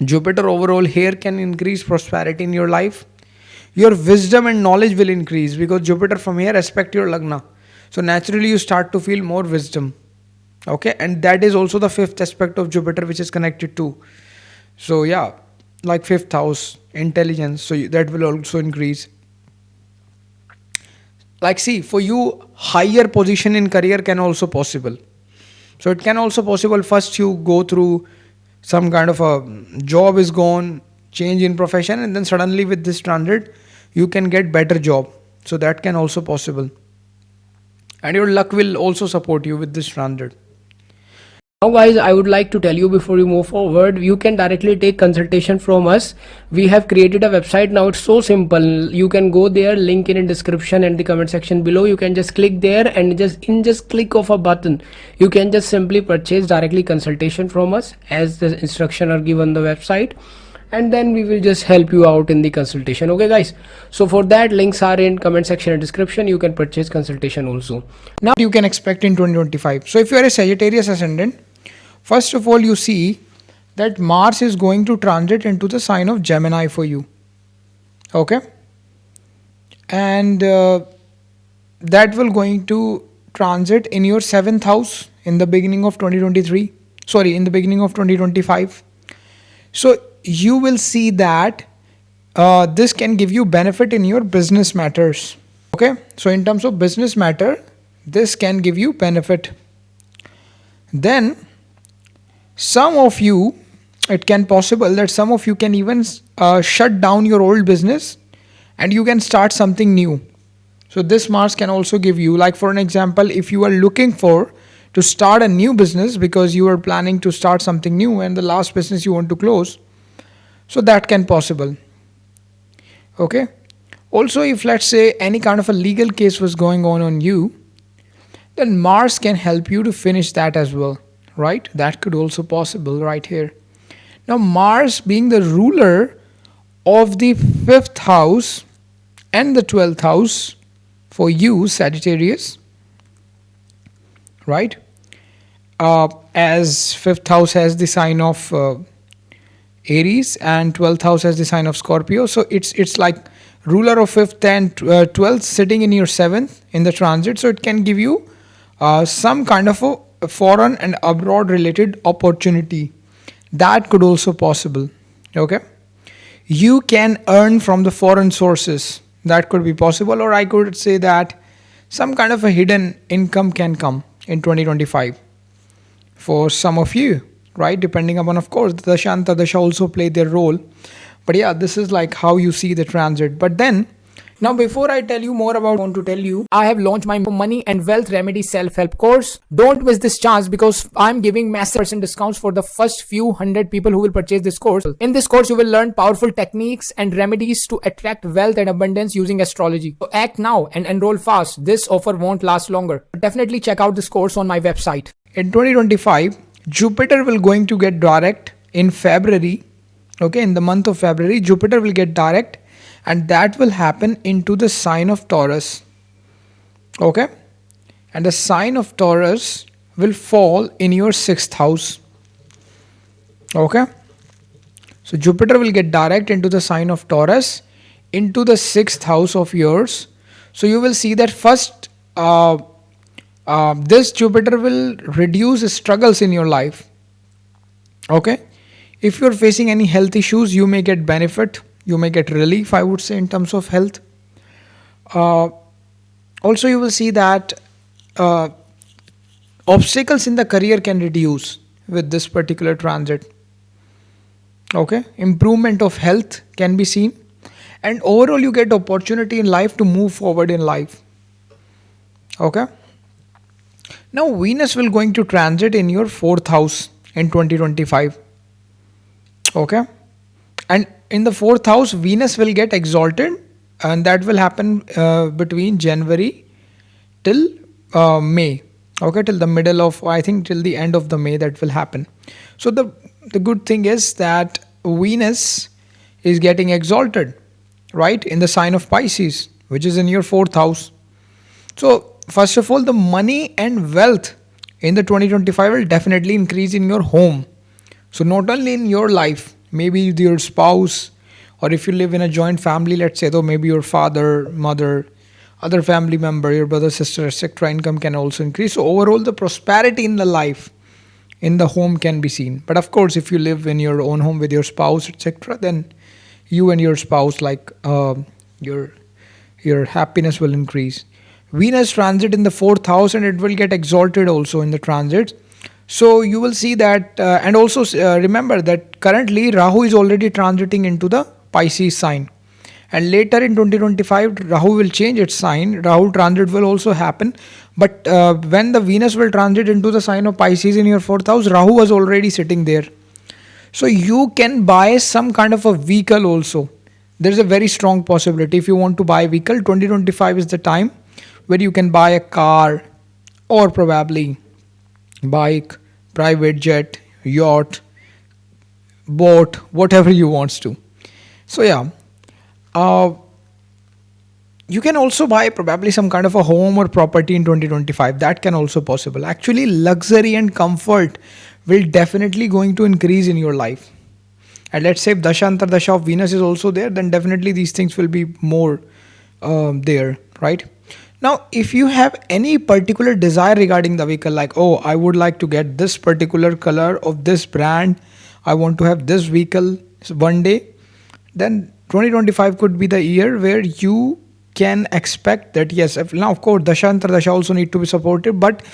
[SPEAKER 1] Jupiter overall here can increase prosperity in your life. Your wisdom and knowledge will increase, because Jupiter from here aspect your lagna. So naturally you start to feel more wisdom. Okay, and that is also the fifth aspect of Jupiter, which is connected to, so yeah, like fifth house intelligence, so that will also increase. Like see, for you, higher position in career can also possible. So it can also possible, first you go through some kind of a job is gone, change in profession, and then suddenly with this transit you can get better job. So that can also possible, and your luck will also support you with this transit.
[SPEAKER 2] Now guys, I would like to tell you before you move forward, you can directly take consultation from us. We have created a website now. It's so simple. You can go there, link in description and the comment section below. You can just click there and just click of a button, you can just simply purchase directly consultation from us as the instruction are given on the website, and then we will just help you out in the consultation. Okay guys, so for that, links are in comment section and description. You can purchase consultation also.
[SPEAKER 1] Now you can expect in 2025. So if you are a Sagittarius ascendant, first of all, you see that Mars is going to transit into the sign of Gemini for you. Okay? And that will going to transit in your 7th house in the beginning of 2023. Sorry, in the beginning of 2025. So you will see that this can give you benefit in your business matters. Okay? So in terms of business matter, this can give you benefit. Then some of you, it can possible that some of you can even shut down your old business and you can start something new. So this Mars can also give you, like for an example, if you are looking for to start a new business because you are planning to start something new and the last business you want to close, so that can possible. Okay. Also, if let's say any kind of a legal case was going on you, then Mars can help you to finish that as well. Right? That could also possible right here. Now Mars being the ruler of the 5th house and the 12th house for you Sagittarius, right? As 5th house has the sign of Aries and 12th house has the sign of Scorpio. So it's like ruler of 5th and 12th sitting in your 7th in the transit. So it can give you some kind of a foreign and abroad related opportunity. That could also possible. Okay, you can earn from the foreign sources. That could be possible, or I could say that some kind of a hidden income can come in 2025 for some of you, right? Depending upon, of course, the dasha and tadasha also play their role. But yeah, this is like how you see the transit. But then now, before I tell you more about, I want to tell you, I have launched my money and wealth remedy self-help course. Don't miss this chance because I'm giving massive % discounts for the first few hundred people who will purchase this course. In this course, you will learn powerful techniques and remedies to attract wealth and abundance using astrology. So act now and enroll fast. This offer won't last longer. Definitely check out this course on my website. In 2025, Jupiter will going to get direct in February. Okay, in the month of February, Jupiter will get direct. And that will happen into the sign of Taurus. Okay. And the sign of Taurus will fall in your 6th house. Okay. So Jupiter will get direct into the sign of Taurus, into the 6th house of yours. So you will see that first this Jupiter will reduce struggles in your life. Okay. If you're facing any health issues, you may get benefit. You may get relief, I would say, in terms of health. Also, you will see that obstacles in the career can reduce with this particular transit. Okay, improvement of health can be seen, and overall, you get opportunity in life to move forward in life. Okay. Now, Venus will going to transit in your 4th house in 2025. Okay, and in the 4th house, Venus will get exalted, and that will happen between January till May. Okay, till the middle of, I think till the end of the May that will happen. So the good thing is that Venus is getting exalted, right, in the sign of Pisces, which is in your 4th house. So first of all, the money and wealth in the 2025 will definitely increase in your home. So not only in your life, maybe your spouse, or if you live in a joint family, let's say, though, maybe your father, mother, other family member, your brother, sister, etc. Income can also increase. So overall, the prosperity in the life, in the home can be seen. But of course, if you live in your own home with your spouse, etc., then you and your spouse, like your happiness will increase. Venus transit in the 4th house, and it will get exalted also in the transit. So you will see that, and also remember that currently Rahu is already transiting into the Pisces sign, and later in 2025 Rahu will change its sign. Rahu transit will also happen, but when the Venus will transit into the sign of Pisces in your fourth house, Rahu was already sitting there. So you can buy some kind of a vehicle also. There's a very strong possibility. If you want to buy a vehicle, 2025 is the time where you can buy a car, or probably bike, private jet, yacht, boat, whatever you wants to. So yeah, uh, you can also buy probably some kind of a home or property in 2025. That can also possible. Actually, luxury and comfort will definitely going to increase in your life. And let's say if Dasha Antardasha of Venus is also there, then definitely these things will be more there, right? Now, if you have any particular desire regarding the vehicle, like, oh, I would like to get this particular color of this brand, I want to have this vehicle one day, then 2025 could be the year where you can expect that. Yes, now of course Dasha and Tardasha also need to be supported, but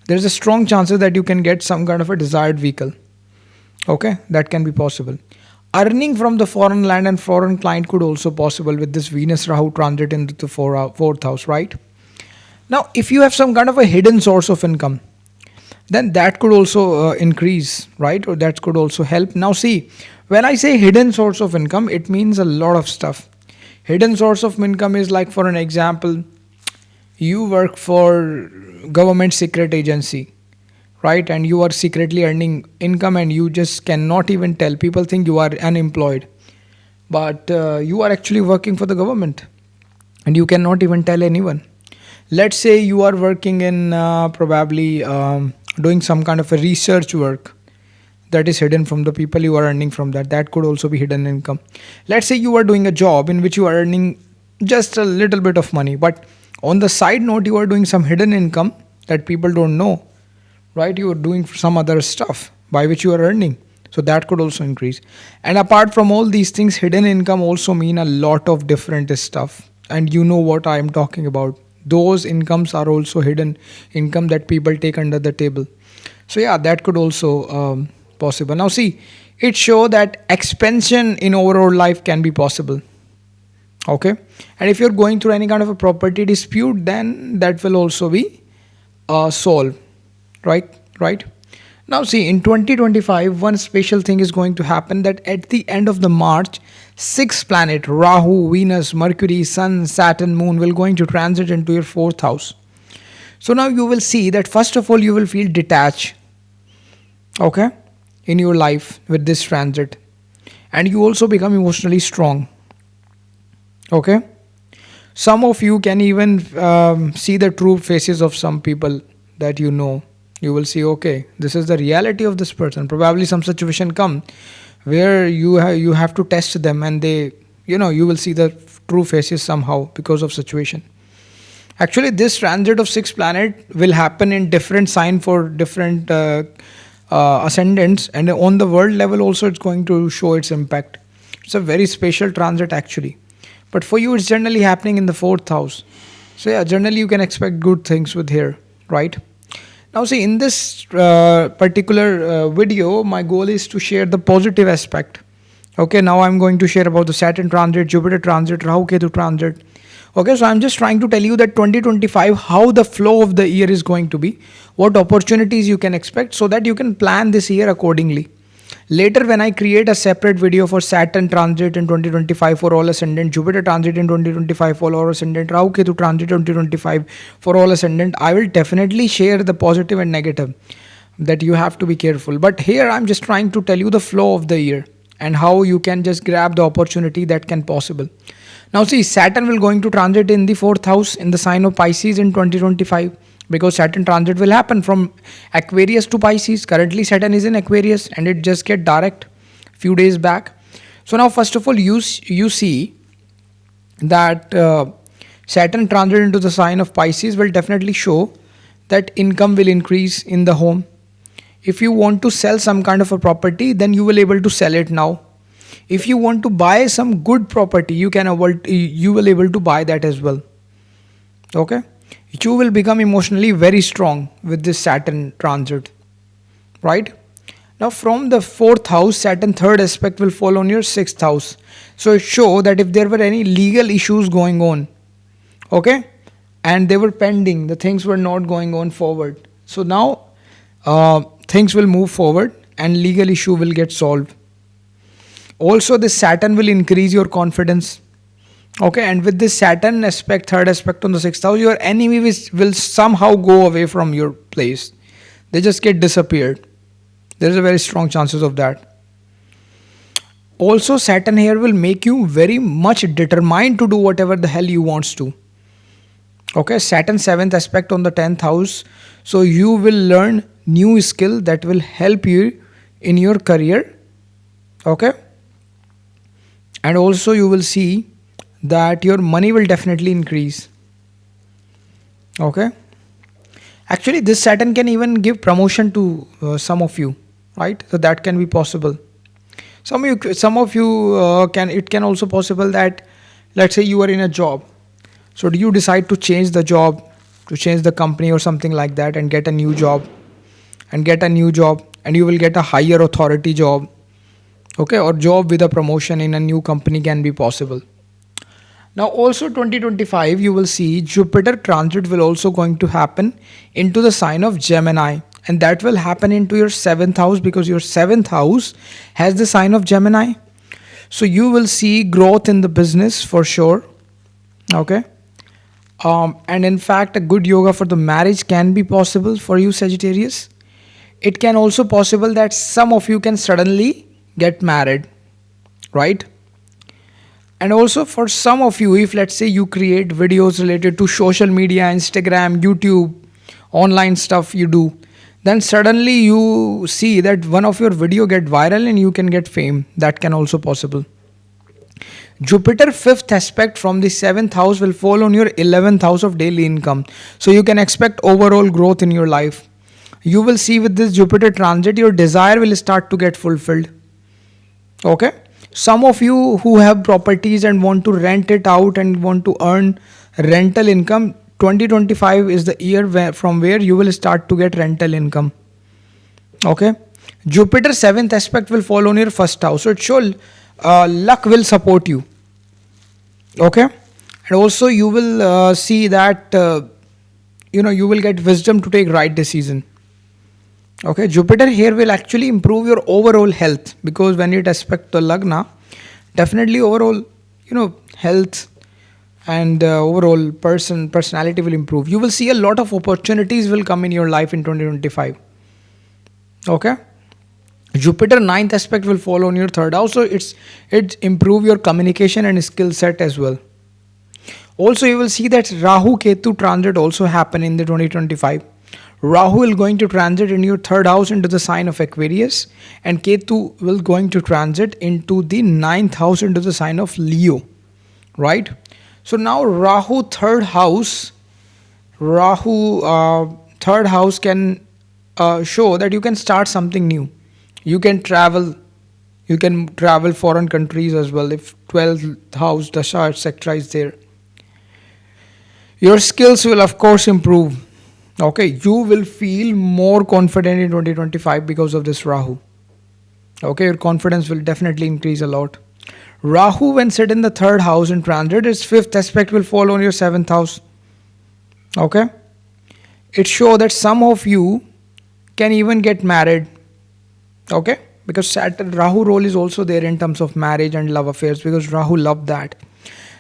[SPEAKER 1] there's a strong chances that you can get some kind of a desired vehicle. Okay, that can be possible. Earning from the foreign land and foreign client could also possible with this Venus Rahu transit into the fourth house, right? Now, if you have some kind of a hidden source of income, then that could also increase, right? Or that could also help. Now, see, when I say hidden source of income, it means a lot of stuff. Hidden source of income is like, for an example, you work for government secret agency, right? And you are secretly earning income and you just cannot even tell. People think you are unemployed, but you are actually working for the government and you cannot even tell anyone. Let's say you are working in probably doing some kind of a research work that is hidden from the people. You are earning from that. That could also be hidden income. Let's say you are doing a job in which you are earning just a little bit of money, but on the side note you are doing some hidden income that people don't know, right? You are doing some other stuff by which you are earning, so that could also increase. And apart from all these things, hidden income also mean a lot of different stuff, and you know what I am talking about. Those incomes are also hidden income that people take under the table. So yeah, that could also possible. Now see, it show that expansion in overall life can be possible. Okay, and if you're going through any kind of a property dispute, then that will also be solved, right. Now see, in 2025 one special thing is going to happen, that at the end of the March, six planet Rahu, Venus, Mercury, Sun, Saturn, Moon will going to transit into your fourth house. So now you will see that first of all you will feel detached, okay, in your life with this transit, and you also become emotionally strong. Okay, some of you can even see the true faces of some people that you know. You will see, okay, this is the reality of this person. Probably some situation come where you have to test them, and they, you will see the true faces somehow because of situation. Actually, this transit of six planet will happen in different sign for different ascendants, and on the world level also it's going to show its impact. It's a very special transit actually, but for you it's generally happening in the fourth house. So yeah, generally you can expect good things with here, right? Now see, in this particular video, my goal is to share the positive aspect. Okay, now I'm going to share about the Saturn transit, Jupiter transit, Rahu Ketu transit. Okay, so I'm just trying to tell you that 2025, how the flow of the year is going to be, what opportunities you can expect, so that you can plan this year accordingly. Later, when I create a separate video for Saturn transit in 2025 for all ascendant, Jupiter transit in 2025 for all ascendant, Rahu Ketu transit 2025 for all ascendant, I will definitely share the positive and negative, that you have to be careful. But here I'm just trying to tell you the flow of the year and how you can just grab the opportunity that can possible. Now see, Saturn will going to transit in the fourth house in the sign of Pisces in 2025, because Saturn transit will happen from Aquarius to Pisces. Currently Saturn is in Aquarius and it just get direct few days back. So now first of all you see that Saturn transit into the sign of Pisces will definitely show that income will increase in the home. If you want to sell some kind of a property, then you will able to sell it now. If you want to buy some good property, you will able to buy that as well. Okay, you will become emotionally very strong with this Saturn transit. right? Now from the 4th house, Saturn third aspect will fall on your 6th house. So it show that if there were any legal issues going on, okay, and they were pending, the things were not going on forward. So now things will move forward and legal issue will get solved. Also, this Saturn will increase your confidence. Okay, and with this Saturn aspect, third aspect on the 6th house, your enemy will somehow go away from your place. They just get disappeared. There is a very strong chances of that. Also, Saturn here will make you very much determined to do whatever the hell you wants to. Okay, Saturn 7th aspect on the 10th house. So you will learn new skill that will help you in your career. Okay. And also you will see that your money will definitely increase. Okay. Actually, this Saturn can even give promotion to some of you, right? So that can be possible. Some of you can. It can also possible that, let's say you are in a job. So do you decide to change the job, to change the company or something like that, and get a new job, and you will get a higher authority job. Okay, or job with a promotion in a new company can be possible. Now also 2025 you will see Jupiter transit will also going to happen into the sign of Gemini, and that will happen into your 7th house because your 7th house has the sign of Gemini. So you will see growth in the business for sure. Okay. And in fact, a good yoga for the marriage can be possible for you, Sagittarius. It can also possible that some of you can suddenly get married, right? And also for some of you, if let's say you create videos related to social media, Instagram, YouTube, online stuff you do, then suddenly you see that one of your video get viral and you can get fame. That can also possible. Jupiter 5th aspect from the 7th house will fall on your 11th house of daily income. So you can expect overall growth in your life. You will see with this Jupiter transit, your desire will start to get fulfilled. Okay. Some of you who have properties and want to rent it out and want to earn rental income, 2025 is the year from where you will start to get rental income. Okay. Jupiter 7th aspect will fall on your 1st house. So it shows luck will support you. Okay. And also you will see that you will get wisdom to take right decision. Okay, Jupiter here will actually improve your overall health, because when it aspect the Lagna, definitely overall, health and overall personality will improve. You will see a lot of opportunities will come in your life in 2025. Okay. Jupiter 9th aspect will fall on your 3rd house, so it improve your communication and skill set as well. Also, you will see that Rahu Ketu transit also happen in the 2025. Rahu will going to transit in your 3rd house into the sign of Aquarius, and Ketu will going to transit into the 9th house into the sign of Leo, right? So now Rahu 3rd house can show that you can start something new. You can travel foreign countries as well if 12th house Dasha etc. is there. Your skills will of course improve. Okay, you will feel more confident in 2025 because of this Rahu. Okay, your confidence will definitely increase a lot. Rahu, when set in the 3rd house in transit, its 5th aspect will fall on your 7th house. Okay, it shows that some of you can even get married. Okay, because Saturn Rahu role is also there in terms of marriage and love affairs, because Rahu loved that.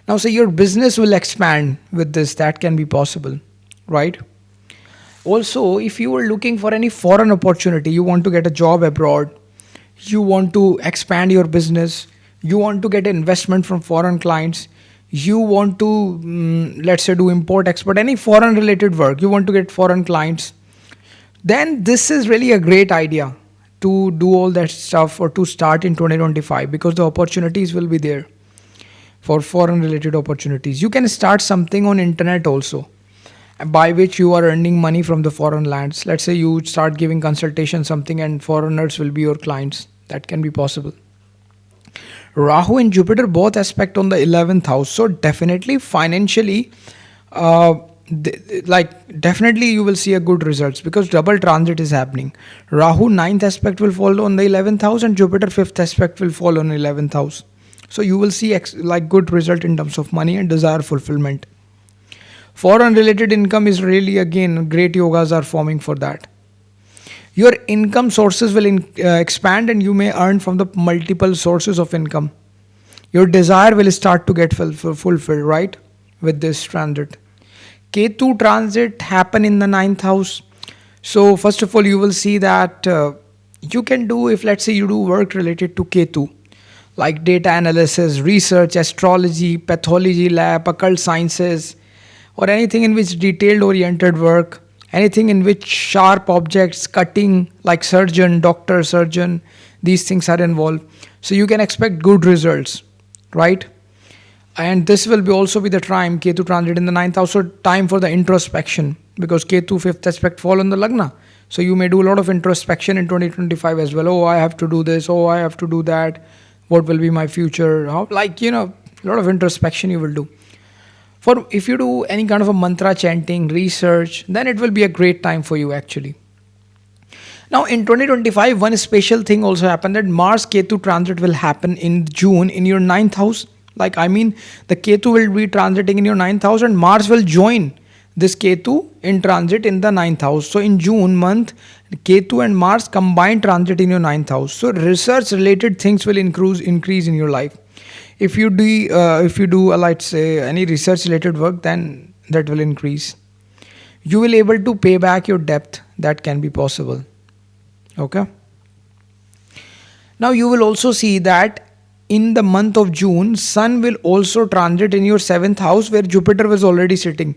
[SPEAKER 1] Now, say your business will expand with this. That can be possible, right? Also, if you are looking for any foreign opportunity, you want to get a job abroad, you want to expand your business, you want to get investment from foreign clients, you want to, let's say, do import, export, any foreign related work, you want to get foreign clients, then this is really a great idea to do all that stuff or to start in 2025, because the opportunities will be there for foreign related opportunities. You can start something on internet also, by which you are earning money from the foreign lands. Let's say you start giving consultation something and foreigners will be your clients. That can be possible. Rahu and Jupiter both aspect on the 11th house. So definitely financially like definitely you will see a good results because double transit is happening. Rahu ninth aspect will fall on the 11th house and Jupiter fifth aspect will fall on 11th house. So you will see like good result in terms of money and desire fulfillment. Foreign related income is really, again, great yogas are forming for that. Your income sources will expand and you may earn from the multiple sources of income. Your desire will start to get fulfilled, right? With this transit. Ketu transit happen in the ninth house. So first of all, you will see that you can do, if let's say you do work related to Ketu, like data analysis, research, astrology, pathology lab, occult sciences, or anything in which detailed oriented work, anything in which sharp objects, cutting, like surgeon, doctor, surgeon, these things are involved. So you can expect good results, right? And this will be also be the time Ketu transit in the ninth house, so time for the introspection because Ketu fifth aspect fall on the Lagna. So you may do a lot of introspection in 2025 as well. Oh, I have to do this. Oh, I have to do that. What will be my future? How, like, a lot of introspection you will do. For if you do any kind of a mantra chanting, research, then it will be a great time for you actually. Now in 2025, one special thing also happened that Mars Ketu transit will happen in June in your ninth house. Like, I mean, the Ketu will be transiting in your ninth house and Mars will join this Ketu in transit in the ninth house. So in June month, Ketu and Mars combined transit in your ninth house. So research related things will increase in your life. If you do let's say any research related work, then that will increase. You will able to pay back your debt. That can be possible. Okay. Now you will also see that in the month of June, Sun will also transit in your 7th house where Jupiter was already sitting.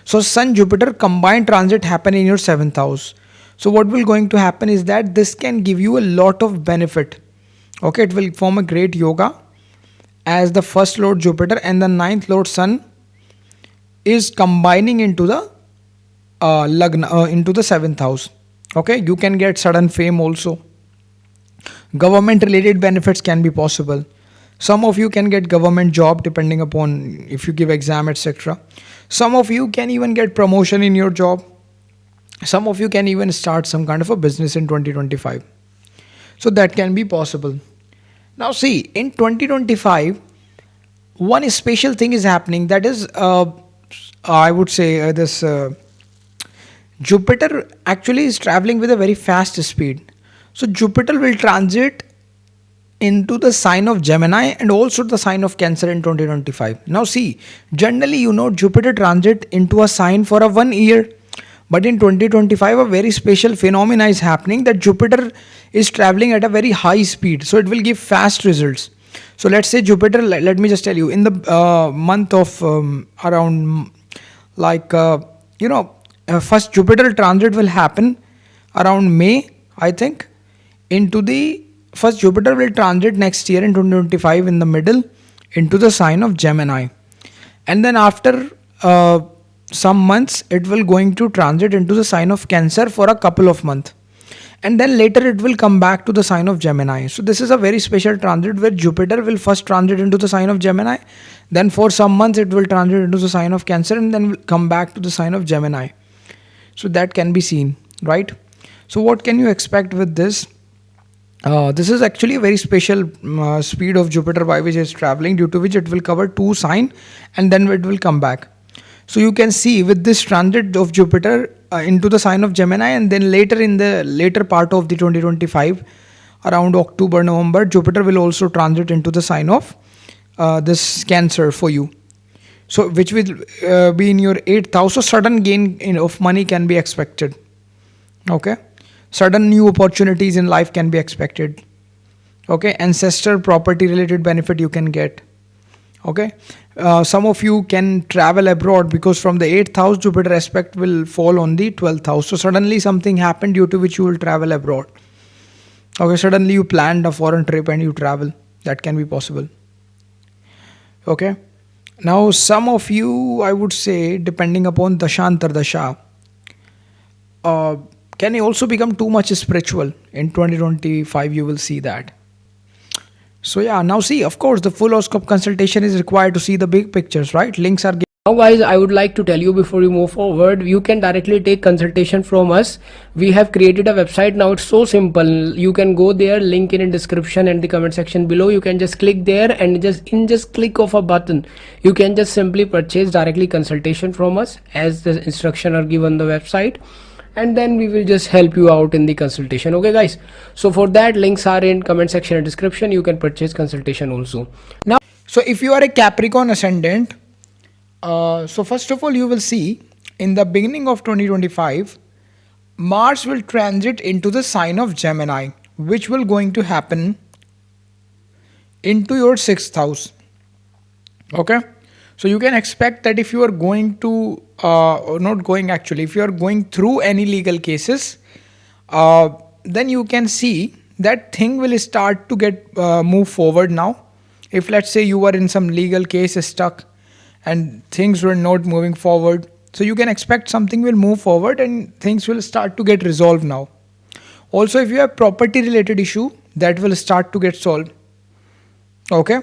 [SPEAKER 1] So Sun Jupiter combined transit happen in your 7th house. So what will going to happen is that this can give you a lot of benefit. Okay, it will form a great yoga as the first Lord Jupiter and the ninth Lord Sun is combining into the Lagna, into the 7th house. Okay, you can get sudden fame also. Government related benefits can be possible. Some of you can get government job depending upon if you give exam, etc. Some of you can even get promotion in your job. Some of you can even start some kind of a business in 2025. So that can be possible. Now see, in 2025, one special thing is happening, that is I would say this Jupiter actually is traveling with a very fast speed. So Jupiter will transit into the sign of Gemini and also the sign of Cancer in 2025. Now see, generally Jupiter transit into a sign for a 1 year. But in 2025, a very special phenomena is happening that Jupiter is traveling at a very high speed. So it will give fast results. So let's say Jupiter, let me just tell you, in the month of around first Jupiter transit will happen around May, I think. Into the first Jupiter will transit next year in 2025 in the middle into the sign of Gemini. And then after some months it will going to transit into the sign of Cancer for a couple of months, and then later it will come back to the sign of Gemini. So this is a very special transit where Jupiter will first transit into the sign of Gemini, then for some months it will transit into the sign of Cancer and then will come back to the sign of Gemini. So that can be seen, right? So what can you expect with this? This is actually a very special speed of Jupiter by which it is traveling, due to which it will cover 2 signs and then it will come back. So you can see with this transit of Jupiter into the sign of Gemini, and then later in the later part of the 2025, around October, November, Jupiter will also transit into the sign of this Cancer for you. So which will be in your 8th house. So sudden gain of money can be expected. Okay. Sudden new opportunities in life can be expected. Okay. Ancestor property related benefit you can get. Okay. Some of you can travel abroad because from the 8th house Jupiter aspect will fall on the 12th house. So suddenly something happened due to which you will travel abroad. Okay, suddenly you planned a foreign trip and you travel. That can be possible. Okay. Now some of you, I would say, depending upon Dashantar Dasha, can also become too much spiritual. In 2025 you will see that. So yeah, now see, of course, the full horoscope consultation is required to see the big pictures, right? Links are given
[SPEAKER 2] Now guys, I would like to tell you before you move forward, you can directly take consultation from us. We have created a website now. It's so simple. You can go there, link in description and the comment section below. You can just click there and just click of a button, you can just simply purchase directly consultation from us as the instruction are given on the website, and then we will just help you out in the consultation. Okay guys, so for that, links are in comment section and description. You can purchase consultation also. Now,
[SPEAKER 1] So if you are a Capricorn ascendant, so first of all, you will see in the beginning of 2025, Mars will transit into the sign of Gemini, which will going to happen into your sixth house. Okay, so you can expect that if you are going to, or not going actually, if you are going through any legal cases, then you can see that thing will start to get move forward now. If let's say you were in some legal case stuck and things were not moving forward, so you can expect something will move forward and things will start to get resolved now. Also, if you have property related issue, that will start to get solved. Okay,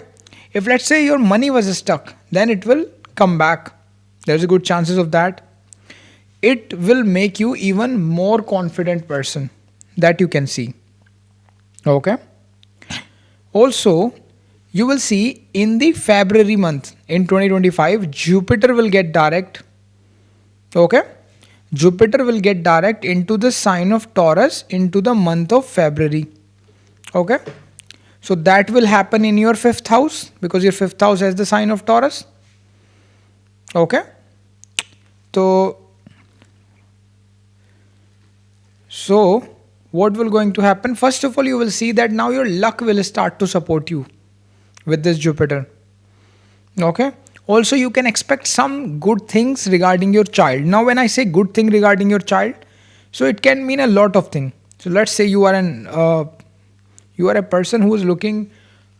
[SPEAKER 1] if let's say your money was stuck, then it will come back. There's a good chances of that. It will make you even more confident person, that you can see. Okay, also you will see in the February month in 2025, Jupiter will get direct. Okay, Jupiter will get direct into the sign of Taurus into the month of February. Okay, so that will happen in your fifth house because your fifth house has the sign of Taurus. Okay, so what will going to happen? First of all, you will see that now your luck will start to support you with this Jupiter. Okay, also you can expect some good things regarding your child. Now when I say good thing regarding your child, so it can mean a lot of things. So let's say you are a person who is looking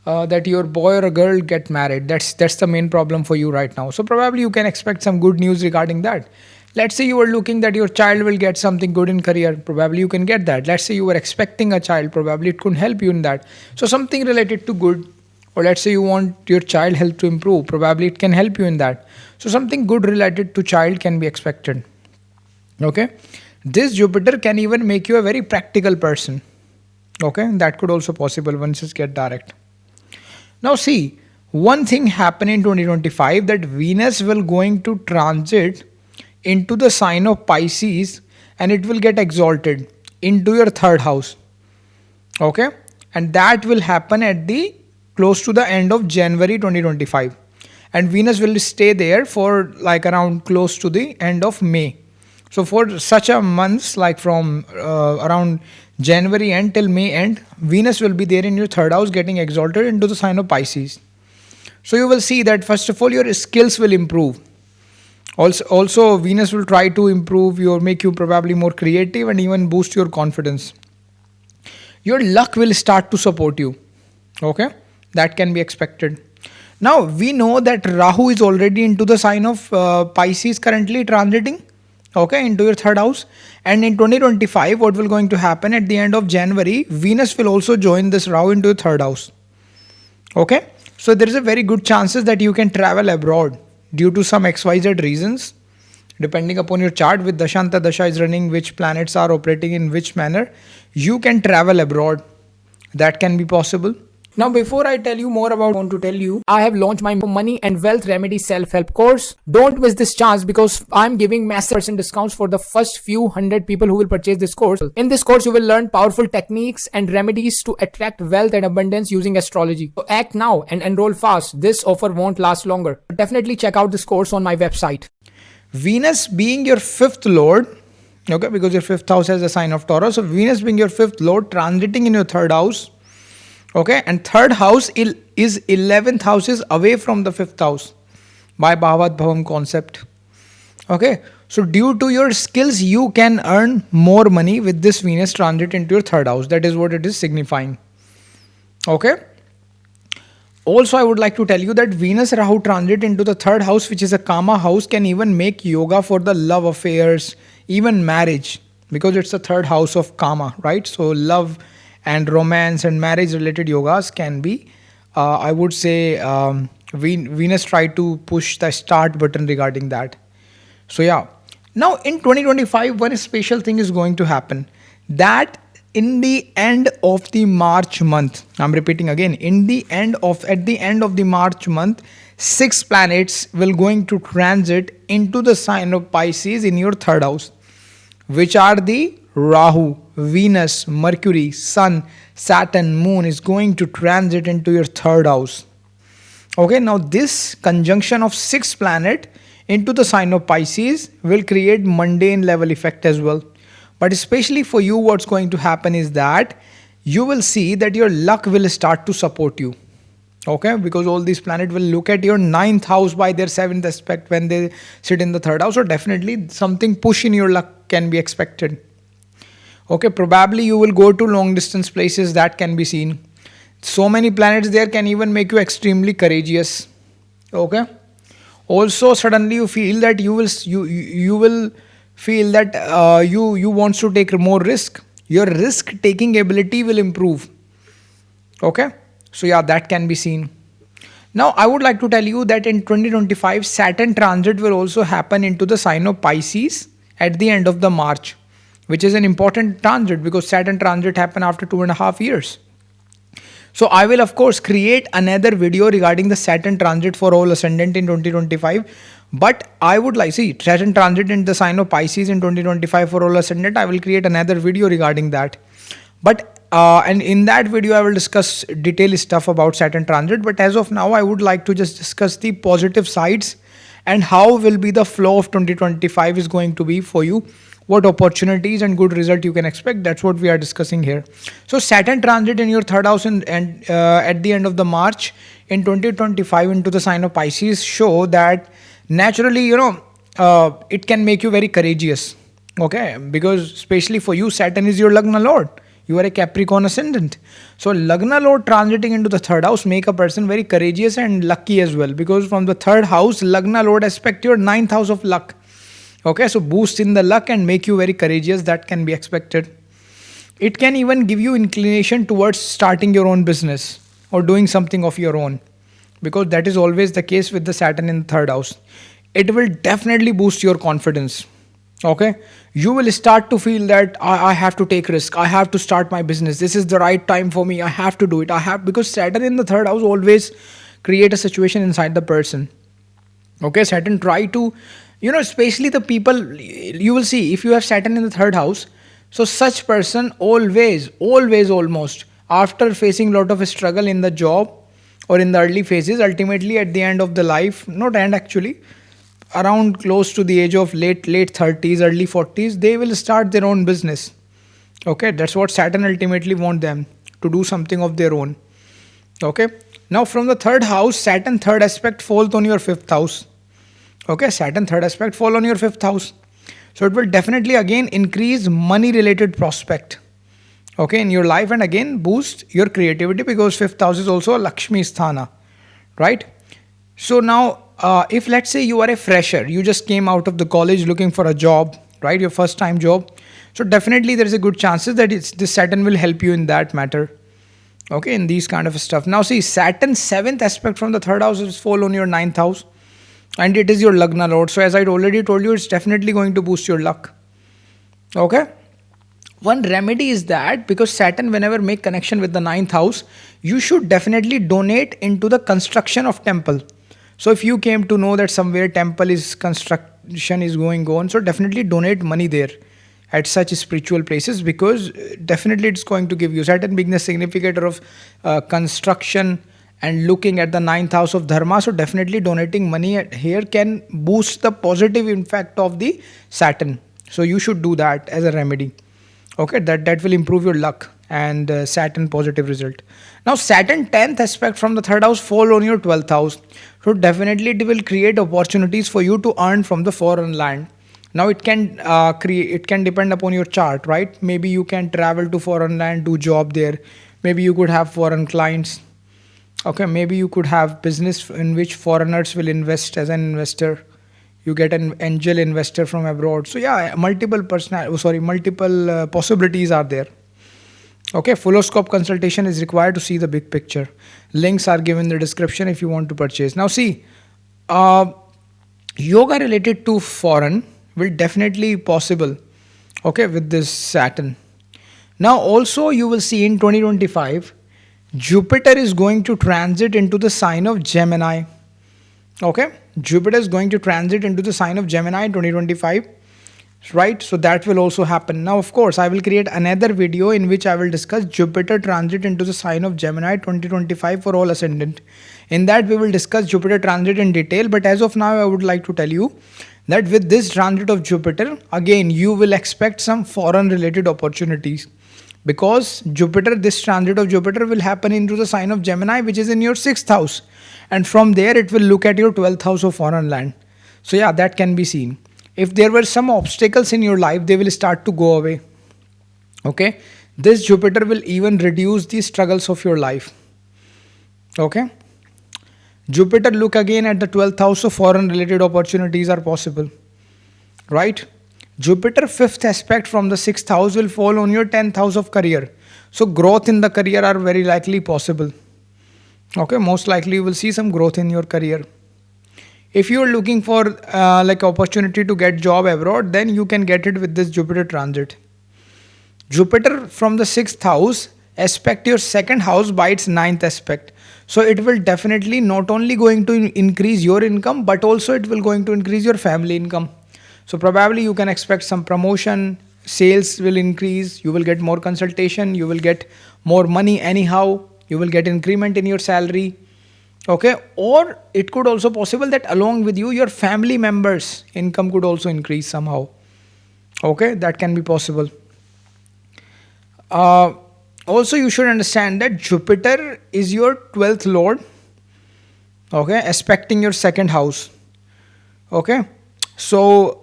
[SPEAKER 1] that your boy or a girl get married. That's the main problem for you right now. So probably you can expect some good news regarding that. Let's say you were looking that your child will get something good in career, probably you can get that. Let's say you were expecting a child, probably it could help you in that. So something related to good, or let's say you want your child health to improve, probably it can help you in that. So something good related to child can be expected. Okay, this Jupiter can even make you a very practical person. Okay, that could also possible once it get direct. Now see, one thing happen in 2025, that Venus will going to transit into the sign of Pisces and it will get exalted into your third house. Okay, and that will happen at the close to the end of January 2025, and Venus will stay there for like around close to the end of May. So for such a months like from around January end till May end, Venus will be there in your third house getting exalted into the sign of Pisces. So you will see that first of all your skills will improve. Also Venus will try to improve your, make you probably more creative and even boost your confidence. Your luck will start to support you. Okay, that can be expected. Now we know that Rahu is already into the sign of Pisces currently transiting, okay, into your third house. And in 2025, what will going to happen at the end of January, Venus will also join this Rahu into your third house. Okay, so there is a very good chances that you can travel abroad due to some XYZ reasons, depending upon your chart with Dashanta Dasha is running, which planets are operating in which manner, you can travel abroad. That can be possible.
[SPEAKER 2] Now, before I tell you more about, I want to tell you, I have launched my money and wealth remedy self-help course. Don't miss this chance because I'm giving massive percent discounts for the first few hundred people who will purchase this course. In this course, you will learn powerful techniques and remedies to attract wealth and abundance using astrology. So act now and enroll fast. This offer won't last longer. Definitely check out this course on my website.
[SPEAKER 1] Venus being your fifth lord, okay, because your fifth house has a sign of Taurus. So Venus being your fifth lord, transiting in your third house. Okay, and third house is 11th houses away from the fifth house by Bhavat Bhavam concept. Okay, so due to your skills, you can earn more money with this Venus transit into your third house. That is what it is signifying. Okay. Also, I would like to tell you that Venus Rahu transit into the third house, which is a Kama house, can even make yoga for the love affairs, even marriage, because it's the third house of Kama, right? So love and romance and marriage related yogas can be, I would say, Venus tried to push the start button regarding that. So yeah, now in 2025, one special thing is going to happen, that in the end of the March month, I'm repeating again, at the end of the March month, six planets will going to transit into the sign of Pisces in your third house, which are the Rahu, Venus, Mercury, Sun, Saturn, Moon is going to transit into your third house. Okay, now this conjunction of six planet into the sign of Pisces will create mundane level effect as well. But especially for you, what's going to happen is that you will see that your luck will start to support you. Okay, because all these planets will look at your ninth house by their seventh aspect when they sit in the third house. So definitely something push in your luck can be expected. Okay, probably you will go to long distance places, that can be seen. So many planets there can even make you extremely courageous. Okay, also suddenly you feel that you will feel that you wants to take more risk, your risk taking ability will improve. Okay, so yeah, that can be seen. Now I would like to tell you that in 2025 Saturn transit will also happen into the sign of Pisces at the end of the March, which is an important transit because Saturn transit happen after 2.5 years. So I will of course create another video regarding the Saturn transit for all ascendant in 2025. But I would like, see, Saturn transit in the sign of Pisces in 2025 for all ascendant. I will create another video regarding that. But and in that video I will discuss detailed stuff about Saturn transit. But as of now I would like to just discuss the positive sides and how will be the flow of 2025 is going to be for you, what opportunities and good result you can expect. That's what we are discussing here. So Saturn transit in your third house and at the end of the March in 2025 into the sign of Pisces show that naturally, it can make you very courageous. Okay, because especially for you, Saturn is your Lagna Lord. You are a Capricorn ascendant. So Lagna Lord transiting into the third house make a person very courageous and lucky as well, because from the third house, Lagna Lord aspect your ninth house of luck. Okay, so boost in the luck and make you very courageous, that can be expected. It can even give you inclination towards starting your own business or doing something of your own, because that is always the case with the Saturn in the third house. It will definitely boost your confidence. Okay, you will start to feel that I have to take risk, I have to start my business, this is the right time for me, I have to do it, I have, because Saturn in the third house always create a situation inside the person. Okay, Saturn try to, especially the people, you will see if you have Saturn in the third house, so such person always almost after facing lot of struggle in the job or in the early phases, ultimately at the end of the life, not end actually, around close to the age of late 30s, early 40s, they will start their own business. Okay, that's what Saturn ultimately want them to do, something of their own. Okay, now from the third house, Saturn third aspect falls on your fifth house. Okay, Saturn third aspect fall on your fifth house, so it will definitely again increase money related prospect, okay, in your life, and again boost your creativity because fifth house is also a Lakshmi sthana, right? So now if let's say you are a fresher, you just came out of the college looking for a job, right, your first time job, so definitely there is a good chances that this Saturn will help you in that matter. Okay, in these kind of stuff. Now see, Saturn seventh aspect from the third house is fall on your ninth house, and it is your Lagna Lord. So as I already told you, it's definitely going to boost your luck. Okay, one remedy is that because Saturn whenever make connection with the ninth house, you should definitely donate into the construction of temple. So if you came to know that somewhere temple is construction is going on, so definitely donate money there at such spiritual places, because definitely it's going to give you, Saturn being the significator of construction and looking at the ninth house of dharma, so definitely donating money here can boost the positive impact of the Saturn. So you should do that as a remedy. Okay, that will improve your luck and Saturn positive result. Now Saturn 10th aspect from the third house fall on your 12th house, so definitely it will create opportunities for you to earn from the foreign land. Now it can it can depend upon your chart, right? Maybe you can travel to foreign land, do job there, maybe you could have foreign clients. Okay, maybe you could have business in which foreigners will invest as an investor. You get an angel investor from abroad. So yeah, multiple possibilities are there. Okay, full horoscope consultation is required to see the big picture. Links are given in the description if you want to purchase. Now, see, uh, yoga related to foreign will definitely possible. Okay, with this Saturn. Now, also, you will see in 2025, Jupiter is going to transit into the sign of Gemini. Okay, Jupiter is going to transit into the sign of Gemini in 2025, right? So that will also happen. Now, of course, I will create another video in which I will discuss Jupiter transit into the sign of Gemini 2025 for all ascendant. In that, we will discuss Jupiter transit in detail. But as of now, I would like to tell you that with this transit of Jupiter, again, you will expect some foreign related opportunities, because Jupiter, this transit of Jupiter will happen into the sign of Gemini, which is in your 6th house, and from there it will look at your 12th house of foreign land. So yeah, that can be seen. If there were some obstacles in your life, they will start to go away. Okay, this Jupiter will even reduce the struggles of your life. Okay, Jupiter look again at the 12th house, of foreign related opportunities are possible, right? Jupiter fifth aspect from the 6th house will fall on your 10th house of career. So growth in the career are very likely possible. Okay, most likely you will see some growth in your career. If you are looking for like opportunity to get job abroad, then you can get it with this Jupiter transit. Jupiter from the 6th house aspect your 2nd house by its 9th aspect. So it will definitely not only going to increase your income, but also it will going to increase your family income. So probably you can expect some promotion, sales will increase, you will get more consultation, you will get more money anyhow, you will get increment in your salary. Okay, or it could also possible that along with you, your family members' income could also increase somehow. Okay, that can be possible. Uh, Also, you should understand that Jupiter is your 12th lord. Okay, aspecting your 2nd house. Okay, so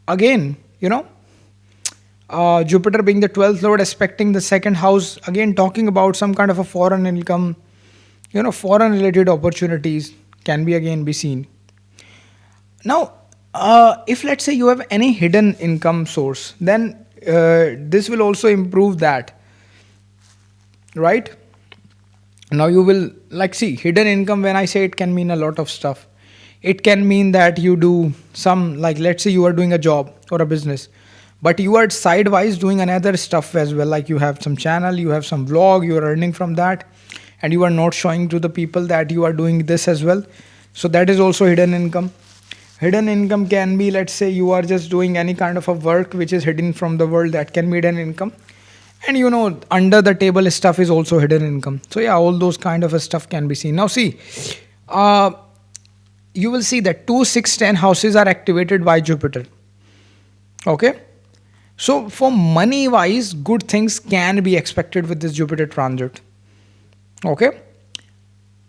[SPEAKER 1] again, Jupiter being the 12th lord aspecting the 2nd house, again talking about some kind of a foreign income, foreign related opportunities can be again be seen. Now, if let's say you have any hidden income source, then this will also improve that, right? Now you will like see hidden income. When I say, it can mean a lot of stuff. It can mean that you do some, like let's say you are doing a job or a business, but you are sidewise doing another stuff as well, like you have some channel, you have some vlog, you are earning from that, and you are not showing to the people that you are doing this as well. So that is also hidden income. Hidden income can be, let's say you are just doing any kind of a work which is hidden from the world, that can be hidden income. And under the table stuff is also hidden income. So yeah, all those kind of a stuff can be seen. Now see, you will see that 2, 6, 10 houses are activated by Jupiter. Okay, so for money wise, good things can be expected with this Jupiter transit. Okay,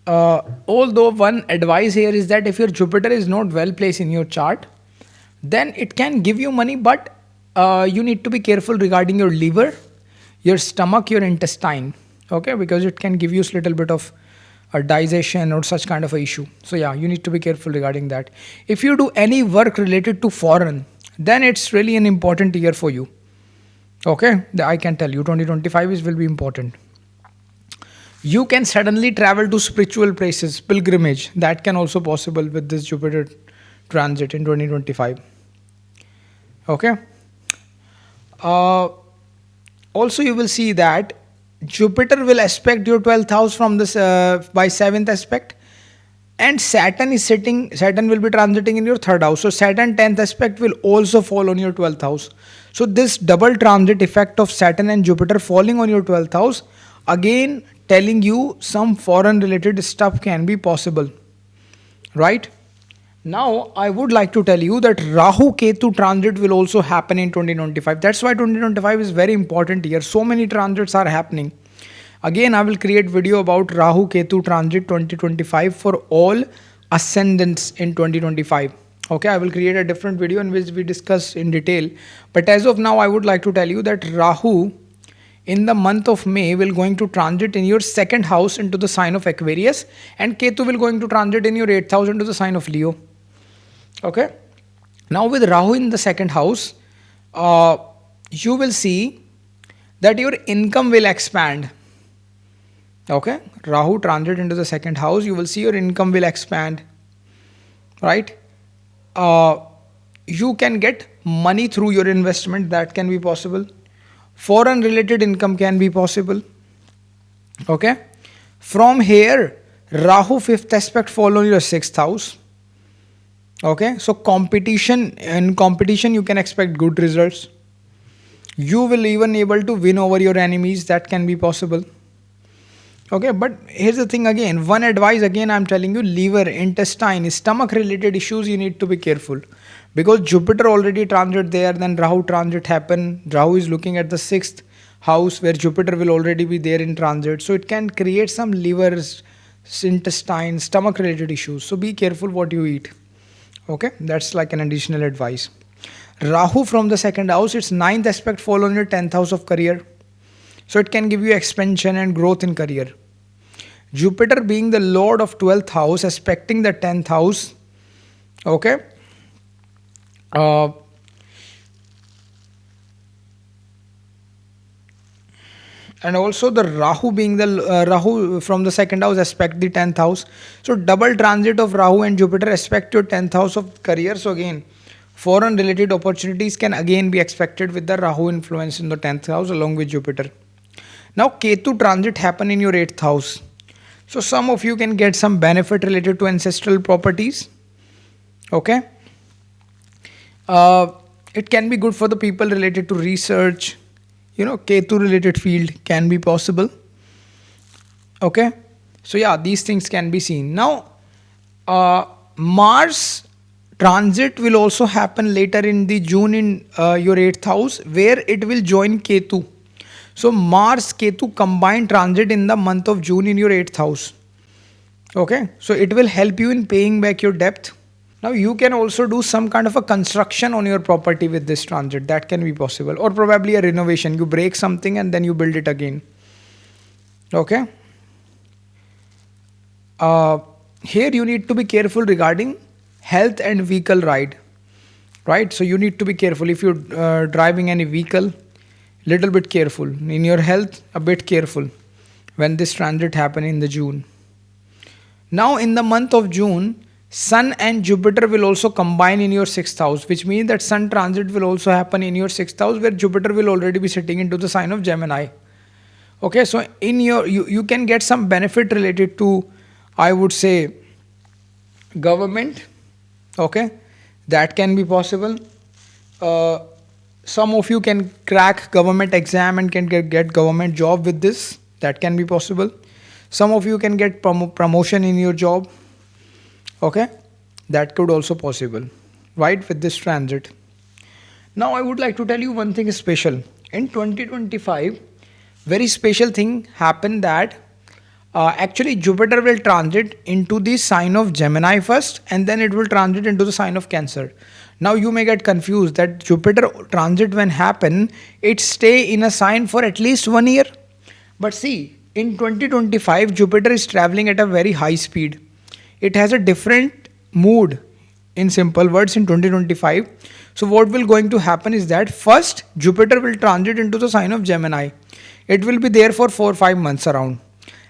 [SPEAKER 1] although one advice here is that if your Jupiter is not well placed in your chart, then it can give you money, but you need to be careful regarding your liver, your stomach, your intestine. Okay, because it can give you a little bit of a digestion or such kind of a issue. So yeah, you need to be careful regarding that. If you do any work related to foreign, then it's really an important year for you. Okay, I can tell you 2025 will be important. You can suddenly travel to spiritual places, pilgrimage. That can also possible with this Jupiter transit in 2025. Okay. Also, you will see that Jupiter will aspect your 12th house from this by 7th aspect, and Saturn will be transiting in your 3rd house. So Saturn 10th aspect will also fall on your 12th house. So this double transit effect of Saturn and Jupiter falling on your 12th house, again telling you some foreign related stuff can be possible, right? Now, I would like to tell you that Rahu Ketu transit will also happen in 2025. That's why 2025 is very important year. So many transits are happening. Again, I will create video about Rahu Ketu transit 2025 for all ascendants in 2025. Okay, I will create a different video in which we discuss in detail. But as of now, I would like to tell you that Rahu in the month of May will going to transit in your 2nd house into the sign of Aquarius, and Ketu will going to transit in your 8th house into the sign of Leo. Okay. Now with Rahu in the 2nd house, you will see that your income will expand. Okay, Rahu transit into the second house, you will see your income will expand, right? uh, you can get money through your investment, that can be possible. Foreign related income can be possible. Okay, from here Rahu fifth aspect fall on your sixth house. Okay, so competition you can expect good results. You will even able to win over your enemies, that can be possible. Okay, but here's the thing again. One advice again, I'm telling you, liver, intestine, stomach related issues, you need to be careful. Because Jupiter already transit there, then Rahu transit happen. Rahu is looking at the sixth house where Jupiter will already be there in transit. So it can create some liver, intestine, stomach related issues. So be careful what you eat. Okay, that's like an additional advice. Rahu from the second house, its ninth aspect fall on your 10th house of career. So it can give you expansion and growth in career. Jupiter being the lord of 12th house, aspecting the 10th house. Okay. Uh, and also the Rahu being the Rahu from the second house aspect the 10th house. So double transit of Rahu and Jupiter aspect your 10th house of career. So again, foreign related opportunities can again be expected with the Rahu influence in the 10th house along with Jupiter. Now Ketu transit happen in your 8th house. So some of you can get some benefit related to ancestral properties. Okay. It can be good for the people related to research. Ketu related field can be possible. Okay. So yeah, these things can be seen. Now, Mars transit will also happen later in the June in your 8th house, where it will join Ketu. So Mars Ketu combined transit in the month of June in your 8th house. Okay, so it will help you in paying back your debt. Now you can also do some kind of a construction on your property with this transit, that can be possible, or probably a renovation. You break something and then you build it again. Okay. Here you need to be careful regarding health and vehicle ride. Right, so you need to be careful if you're driving any vehicle. Little bit careful in your health, a bit careful when this transit happen in the June. Now in the month of June, Sun and Jupiter will also combine in your 6th house, which means that Sun transit will also happen in your 6th house, where Jupiter will already be sitting into the sign of Gemini. Okay, so in your you can get some benefit related to, I would say, government. Okay, that can be possible. Some of you can crack government exam and can get government job with this, that can be possible. Some of you can get promotion in your job. Okay, that could also possible, right, with this transit. Now I would like to tell you one thing special. In 2025, very special thing happened, that actually Jupiter will transit into the sign of Gemini first, and then it will transit into the sign of Cancer. Now you may get confused that Jupiter transit when happen, it stay in a sign for at least 1 year. But see, in 2025, Jupiter is traveling at a very high speed. It has a different mood, in simple words, in 2025. So what will going to happen is that first Jupiter will transit into the sign of Gemini. It will be there for 4 or 5 months around.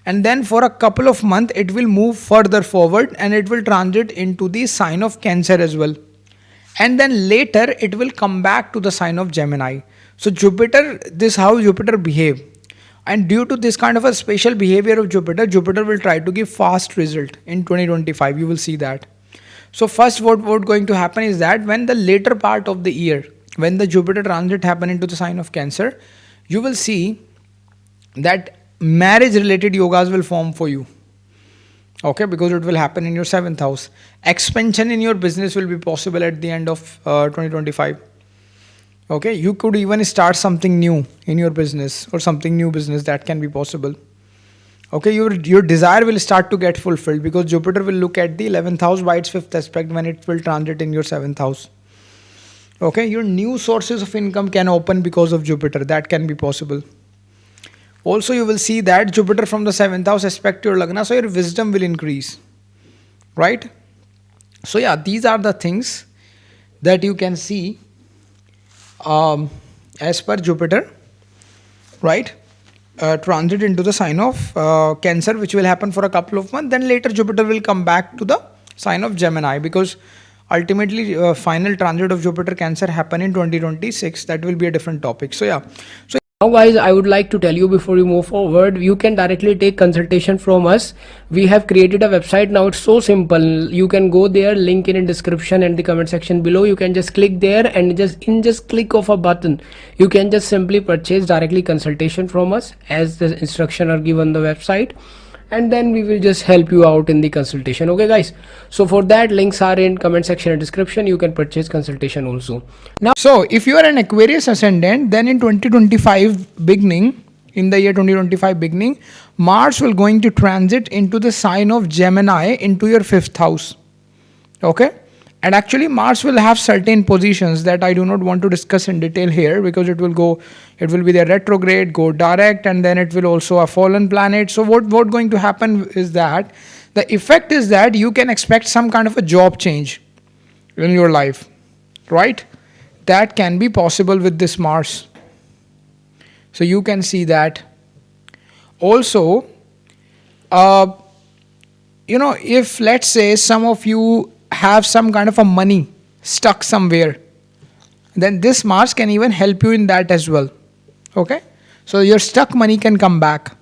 [SPEAKER 1] And then for a couple of months, it will move further forward and it will transit into the sign of Cancer as well. And then later it will come back to the sign of Gemini. So Jupiter, this how Jupiter behave. And due to this kind of a special behavior of Jupiter, Jupiter will try to give fast result in 2025. You will see that. So first what going to happen is that when the later part of the year, when the Jupiter transit happen into the sign of Cancer, you will see that marriage related yogas will form for you. Okay, because it will happen in your 7th house. Expansion in your business will be possible at the end of 2025. Okay, you could even start something new in your business, or something new business, that can be possible. Okay, your desire will start to get fulfilled, because Jupiter will look at the 11th house by its 5th aspect when it will transit in your 7th house. Okay, your new sources of income can open because of Jupiter, that can be possible. Also, you will see that Jupiter from the 7th house aspect your Lagna, so your wisdom will increase. Right? So yeah, these are the things that you can see as per Jupiter. right? Transit into the sign of Cancer, which will happen for a couple of months. Then later Jupiter will come back to the sign of Gemini, because ultimately final transit of Jupiter Cancer happen in 2026. That will be a different topic. So yeah, so
[SPEAKER 2] now guys, I would like to tell you before you move forward, you can directly take consultation from us. We have created a website now. It's so simple. You can go there, link in description and the comment section below. You can just click there, and just click of a button, you can just simply purchase directly consultation from us, as the instruction are given on the website, and then we will just help you out in the consultation. Okay guys, so for that, links are in comment section and description. You can purchase consultation also. Now,
[SPEAKER 1] so if you are an Aquarius ascendant, then in 2025 beginning, in the year 2025 beginning, Mars will going to transit into the sign of Gemini into your 5th house. Okay, and actually Mars will have certain positions that I do not want to discuss in detail here, because it will be the retrograde, go direct, and then it will also a fallen planet. So what going to happen is that the effect is that you can expect some kind of a job change in your life, right? That can be possible with this Mars. So you can see that. Also, if let's say some of you have some kind of a money stuck somewhere, then this Mars can even help you in that as well. Okay, so your stuck money can come back.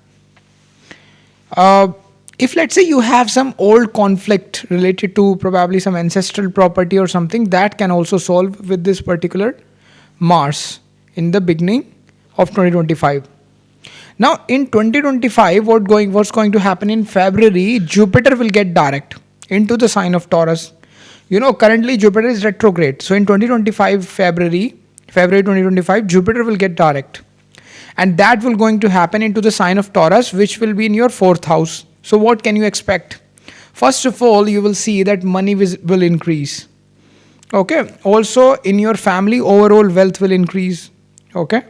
[SPEAKER 1] If let's say you have some old conflict related to probably some ancestral property or something, that can also solve with this particular Mars in the beginning of 2025. Now in 2025, what's going to happen in February, Jupiter will get direct into the sign of Taurus. Currently Jupiter is retrograde. So in 2025 February 2025, Jupiter will get direct. And that will going to happen into the sign of Taurus, which will be in your 4th house. So what can you expect? First of all, you will see that money will increase. Okay. Also in your family, overall wealth will increase. Okay.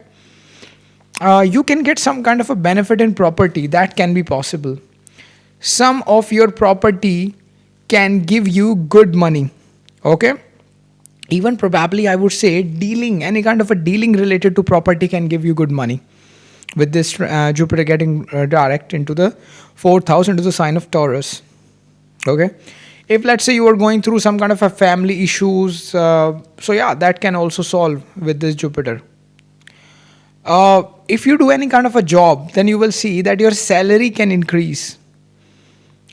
[SPEAKER 1] You can get some kind of a benefit in property. That can be possible. Some of your property can give you good money. Okay. Even probably I would say any kind of a dealing related to property can give you good money with this Jupiter getting direct into the 4th house, into the sign of Taurus. Okay. If let's say you are going through some kind of a family issues, so yeah, that can also solve with this Jupiter. If you do any kind of a job, then you will see that your salary can increase.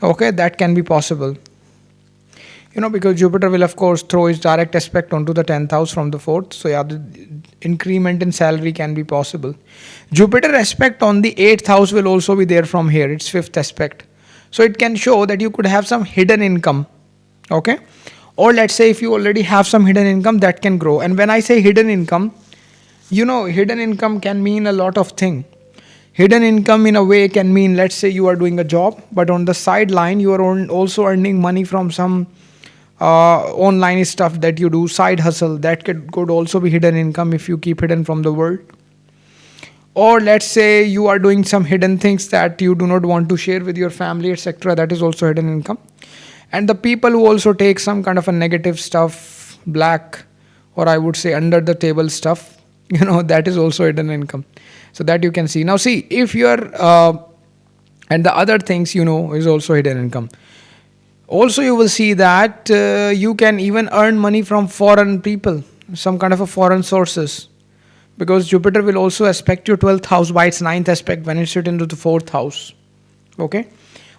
[SPEAKER 1] Okay, that can be possible. Because Jupiter will of course throw its direct aspect onto the 10th house from the 4th. So yeah, the increment in salary can be possible. Jupiter aspect on the 8th house will also be there from here. It's 5th aspect. So it can show that you could have some hidden income. Okay. Or let's say if you already have some hidden income, that can grow. And when I say hidden income, hidden income can mean a lot of things. Hidden income in a way can mean, let's say you are doing a job, but on the sideline you are also earning money from some online stuff that you do, side hustle. That could also be hidden income if you keep hidden from the world. Or let's say you are doing some hidden things that you do not want to share with your family, etc. That is also hidden income. And the people who also take some kind of a negative stuff, black, or I would say under the table stuff, that is also hidden income. So that you can see. Now see, if you are and the other things is also hidden income. Also you will see that you can even earn money from foreign people, some kind of a foreign sources, because Jupiter will also aspect your 12th house by its 9th aspect when it sits into the 4th house. Okay.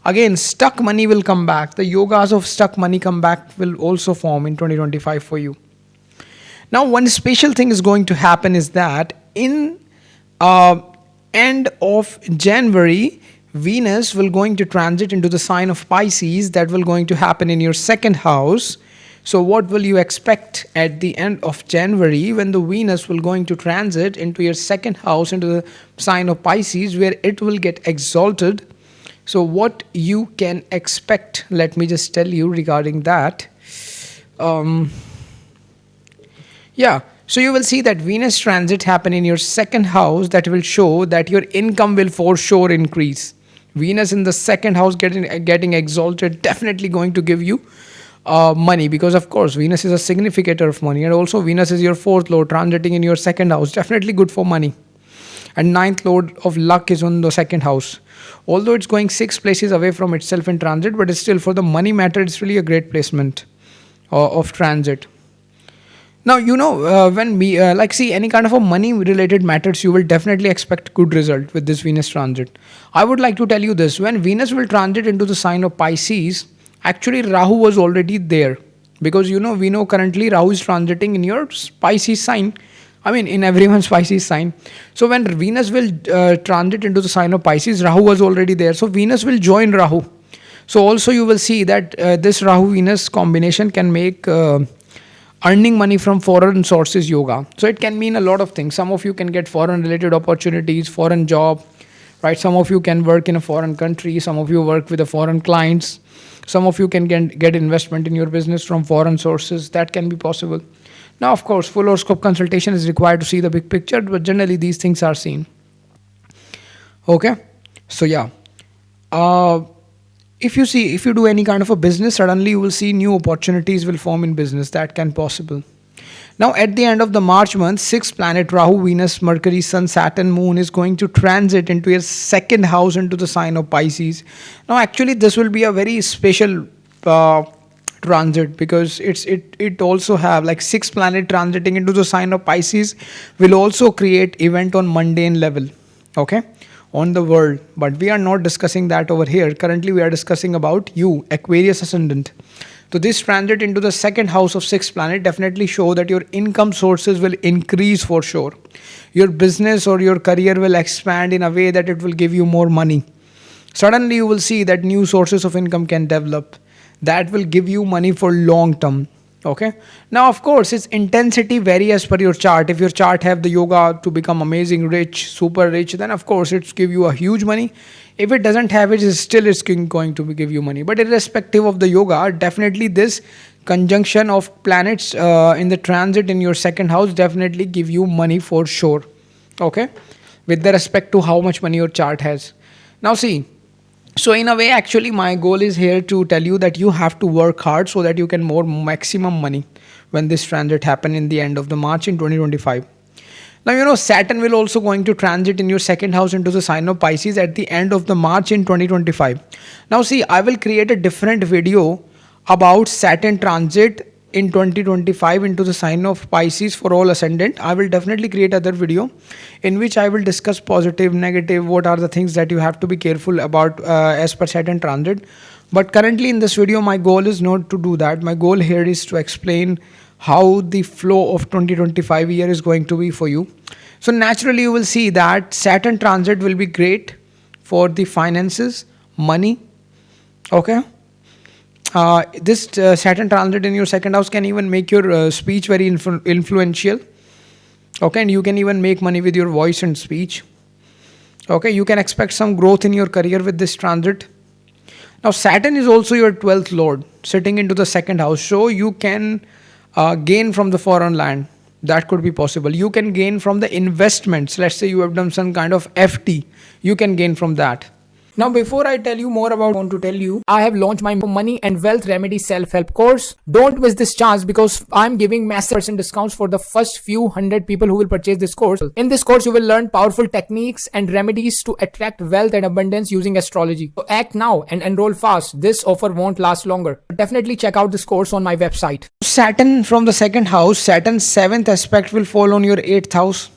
[SPEAKER 1] Again, stuck money will come back. The yogas of stuck money come back will also form in 2025 for you. Now one special thing is going to happen is that in end of January, Venus will going to transit into the sign of Pisces. That will going to happen in your 2nd house. So what will you expect at the end of January when the Venus will going to transit into your 2nd house, into the sign of Pisces, where it will get exalted? So what you can expect, let me just tell you regarding that. So you will see that Venus transit happen in your 2nd house. That will show that your income will for sure increase. Venus in the 2nd house getting exalted, definitely going to give you money, because of course Venus is a significator of money, and also Venus is your 4th lord transiting in your 2nd house, definitely good for money. and ninth lord of luck is on the second house. Although it's going 6 places away from itself in transit, but it's still, for the money matter, it's really a great placement of transit. Now, when we see any kind of a money related matters, you will definitely expect good result with this Venus transit. I would like to tell you this: when Venus will transit into the sign of Pisces, actually Rahu was already there, because we know currently Rahu is transiting in your Pisces sign. I mean, in everyone's Pisces sign. So when Venus will transit into the sign of Pisces, Rahu was already there. So Venus will join Rahu. So also you will see that this Rahu Venus combination can make earning money from foreign sources yoga. So it can mean a lot of things. Some of you can get foreign related opportunities, foreign job, right? Some of you can work in a foreign country. Some of you work with the foreign clients. Some of you can get investment in your business from foreign sources. That can be possible. Now, of course, full horoscope consultation is required to see the big picture, but generally these things are seen. Okay, so yeah. If you do any kind of a business, suddenly you will see new opportunities will form in business. That can possible. Now, at the end of the March month, sixth planet Rahu, Venus, Mercury, Sun, Saturn, Moon is going to transit into your second house into the sign of Pisces. Now, actually, this will be a very special transit, because it also have like sixth planet transiting into the sign of Pisces will also create event on mundane level. Okay, on the world, but we are not discussing that over here. Currently we are discussing about you, Aquarius ascendant. So this transit into the second house of sixth planet definitely show that your income sources will increase for sure. Your business or your career will expand in a way that it will give you more money. Suddenly you will see that new sources of income can develop that will give you money for long term. Okay, now of course its intensity vary as per your chart. If your chart have the yoga to become amazing rich, super rich, then of course it's give you a huge money. If it doesn't have it, it's going to give you money. But irrespective of the yoga, definitely this conjunction of planets in the transit in your second house definitely give you money for sure. Okay, with the respect to how much money your chart has. Now see, so in a way, actually my goal is here to tell you that you have to work hard so that you can more maximum money when this transit happen in the end of the March in 2025. Now Saturn will also going to transit in your second house into the sign of Pisces at the end of the March in 2025. Now see, I will create a different video about Saturn transit in 2025 into the sign of Pisces for all ascendant. I will definitely create other video in which I will discuss positive, negative, what are the things that you have to be careful about as per Saturn transit. But currently in this video, my goal is not to do that. My goal here is to explain how the flow of 2025 year is going to be for you. So naturally you will see that Saturn transit will be great for the finances, money. Okay, this Saturn transit in your second house can even make your speech very influential. Okay, and you can even make money with your voice and speech. Okay, you can expect some growth in your career with this transit. Now Saturn is also your 12th lord sitting into the second house, so you can gain from the foreign land. That could be possible. You can gain from the investments. Let's say you have done some kind of FT, you can gain from that. Now, before I tell you more about, I want to tell you, I have launched my money and wealth remedy self-help course. Don't miss this chance, because I'm giving massive % discounts for the first few hundred people who will purchase this course. In this course, you will learn powerful techniques and remedies to attract wealth and abundance using astrology. So act now and enroll fast. This offer won't last longer. Definitely check out this course on my website. Saturn from the second house, Saturn's 7th aspect will fall on your 8th house.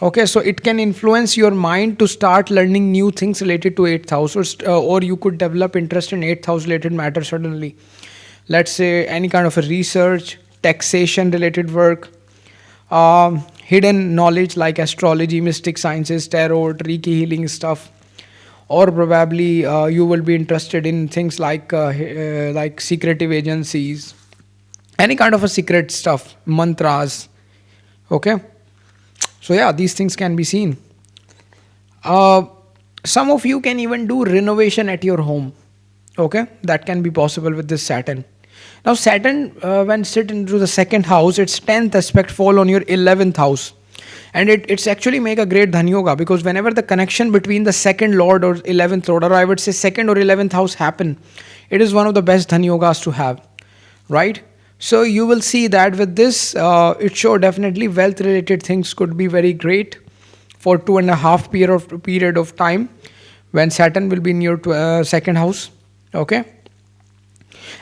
[SPEAKER 1] Okay, so it can influence your mind to start learning new things related to 8th house, or you could develop interest in 8th house related matter suddenly. Let's say any kind of a research, taxation related work, hidden knowledge like astrology, mystic sciences, tarot, Reiki healing stuff, or probably you will be interested in things like secretive agencies, any kind of a secret stuff, mantras. Okay. So yeah, these things can be seen. Some of you can even do renovation at your home. Okay, that can be possible with this Saturn. Now Saturn, when sit into the second house, its 10th aspect fall on your 11th house. And it's actually make a great dhan yoga, because whenever the connection between the second lord or 11th lord, or I would say second or 11th house happen, it is one of the best dhan yogas to have, right? So you will see that with this, it show definitely wealth related things could be very great. for 2.5 period of time, when Saturn will be in your second house. Okay.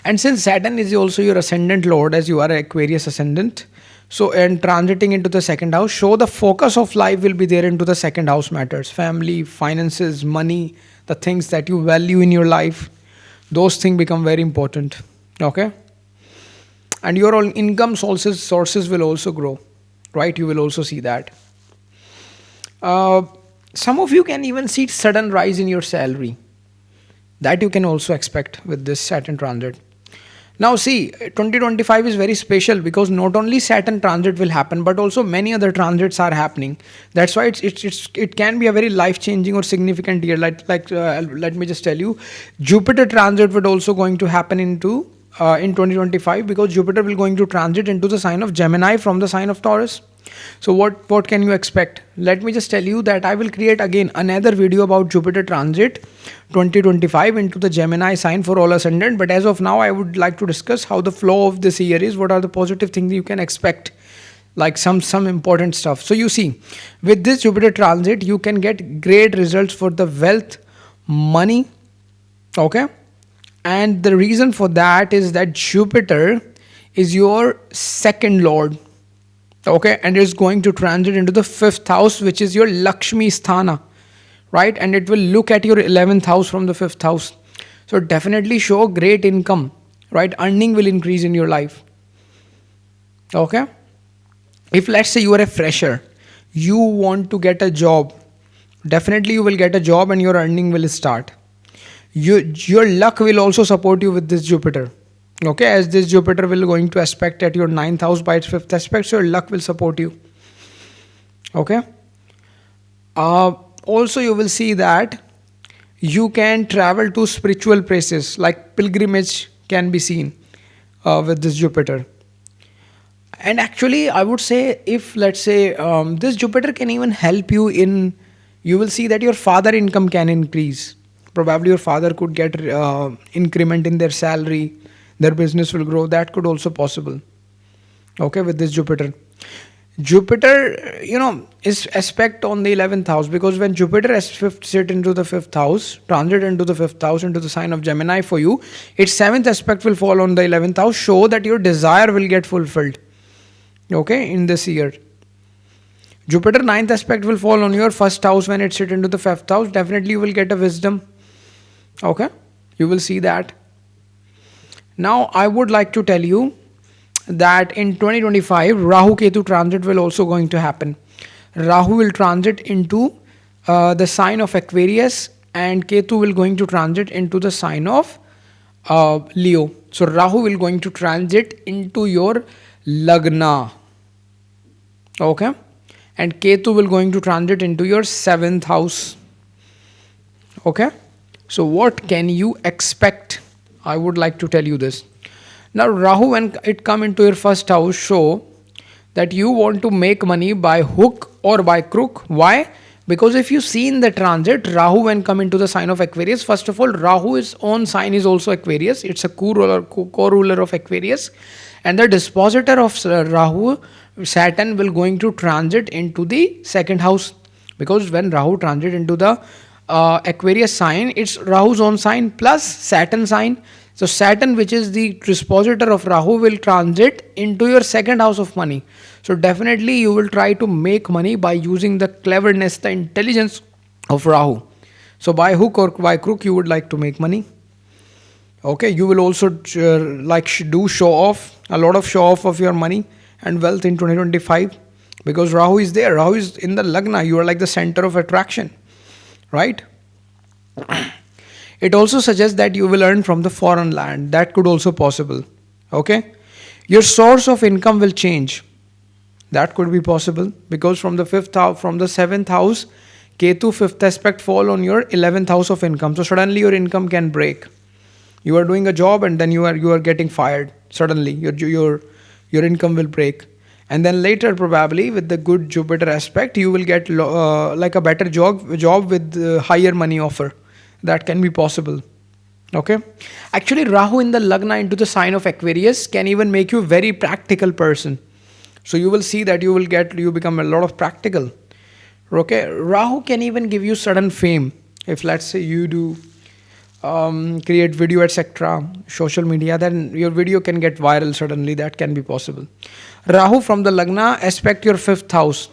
[SPEAKER 1] And since Saturn is also your ascendant lord, as you are Aquarius ascendant, so and transiting into the second house, so the focus of life will be there into the second house matters, family, finances, money, the things that you value in your life. Those things become very important. Okay. And your own income sources will also grow, right? You will also see that. Uh, some of you can even see sudden rise in your salary. That you can also expect with this Saturn transit. Now see, 2025 is very special because not only Saturn transit will happen, but also many other transits are happening. That's why it can be a very life changing or significant year. Let me just tell you, Jupiter transit would also going to happen in 2025, because Jupiter will going to transit into the sign of Gemini from the sign of Taurus. So what can you expect? Let me just tell you that I will create again another video about Jupiter transit 2025 into the Gemini sign for all ascendant. But as of now, I would like to discuss how the flow of this year is. What are the positive things you can expect? Like some important stuff. So you see, with this Jupiter transit, you can get great results for the wealth, money. Okay. And the reason for that is that Jupiter is your second lord. Okay, and it's going to transit into the fifth house, which is your Lakshmi Sthana, right? And it will look at your 11th house from the fifth house. So definitely show great income, right? Earning will increase in your life. Okay. If let's say you are a fresher, you want to get a job, definitely you will get a job and your earning will start. Your luck will also support you with this Jupiter. Okay, as this Jupiter will going to aspect at your 9th house by its 5th aspect, so your luck will support you. Okay. Also, you will see that you can travel to spiritual places, like pilgrimage can be seen with this Jupiter. And actually, I would say, if let's say this Jupiter can even help you in, you will see that your father income can increase. Probably your father could get increment in their salary, their business will grow. That could also possible. Okay, with this Jupiter. Jupiter, is aspect on the 11th house, because when Jupiter sit into the 5th house, transit into the 5th house, into the sign of Gemini for you, its 7th aspect will fall on the 11th house, show that your desire will get fulfilled. Okay, in this year. Jupiter 9th aspect will fall on your first house when it sit into the 5th house. Definitely you will get a wisdom. Okay, you will see that. Now, I would like to tell you that in 2025, Rahu Ketu transit will also going to happen. Rahu will transit into the sign of Aquarius, and Ketu will going to transit into the sign of Leo. So, Rahu will going to transit into your Lagna. Okay. And Ketu will going to transit into your 7th house. Okay. So, what can you expect? I would like to tell you this. Now, Rahu, when it come into your first house, show that you want to make money by hook or by crook. Why? Because if you see in the transit, Rahu when come into the sign of Aquarius, first of all, Rahu's own sign is also Aquarius. It's a co-ruler of Aquarius. And the dispositor of Rahu, Saturn, will going to transit into the second house. Because when Rahu transit into the Aquarius sign, it's Rahu's own sign plus Saturn sign. So Saturn, which is the dispositor of Rahu, will transit into your second house of money. So definitely you will try to make money by using the cleverness, the intelligence of Rahu. So by hook or by crook, you would like to make money. Okay, you will also do show off, a lot of show off of your money and wealth in 2025, because Rahu is there. Rahu is in the Lagna. You are like the center of attraction. Right? It also suggests that you will earn from the foreign land. That could also possible. Okay? Your source of income will change. That could be possible, because from the 7th house, Ketu 5th aspect fall on your 11th house of income. So suddenly your income can break. You are doing a job and then you are getting fired. Suddenly your income will break. And then later, probably with the good Jupiter aspect, you will get like a better job with higher money offer. That can be possible. Okay. Actually, Rahu in the Lagna into the sign of Aquarius can even make you a very practical person. So you will see that you become a lot of practical. Okay, Rahu can even give you sudden fame. If let's say you do create video, etc., social media, then your video can get viral suddenly. That can be possible. Rahu from the Lagna aspect your fifth house.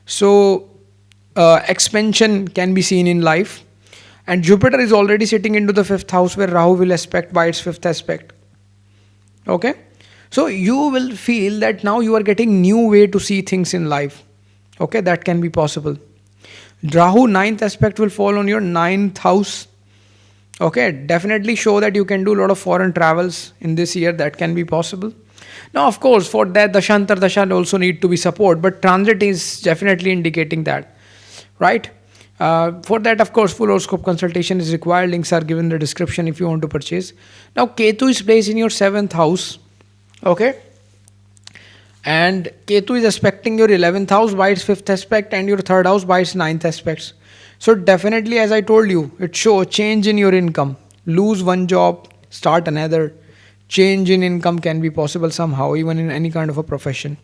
[SPEAKER 1] So expansion can be seen in life. And Jupiter is already sitting into the fifth house where Rahu will aspect by its fifth aspect. Okay. So you will feel that now you are getting new way to see things in life. Okay, that can be possible. Rahu ninth aspect will fall on your ninth house. Okay, definitely show that you can do a lot of foreign travels in this year. That can be possible. Now, of course, for that, Dashantar Dashan also need to be support, but transit is definitely indicating that, right? For that, of course, full horoscope consultation is required. Links are given in the description if you want to purchase. Now, Ketu is placed in your seventh house. Okay, and Ketu is aspecting your 11th house by its fifth aspect and your third house by its ninth aspects. So definitely, as I told you, it shows change in your income. Lose one job, start another. Change in income can be possible somehow, even in any kind of a profession.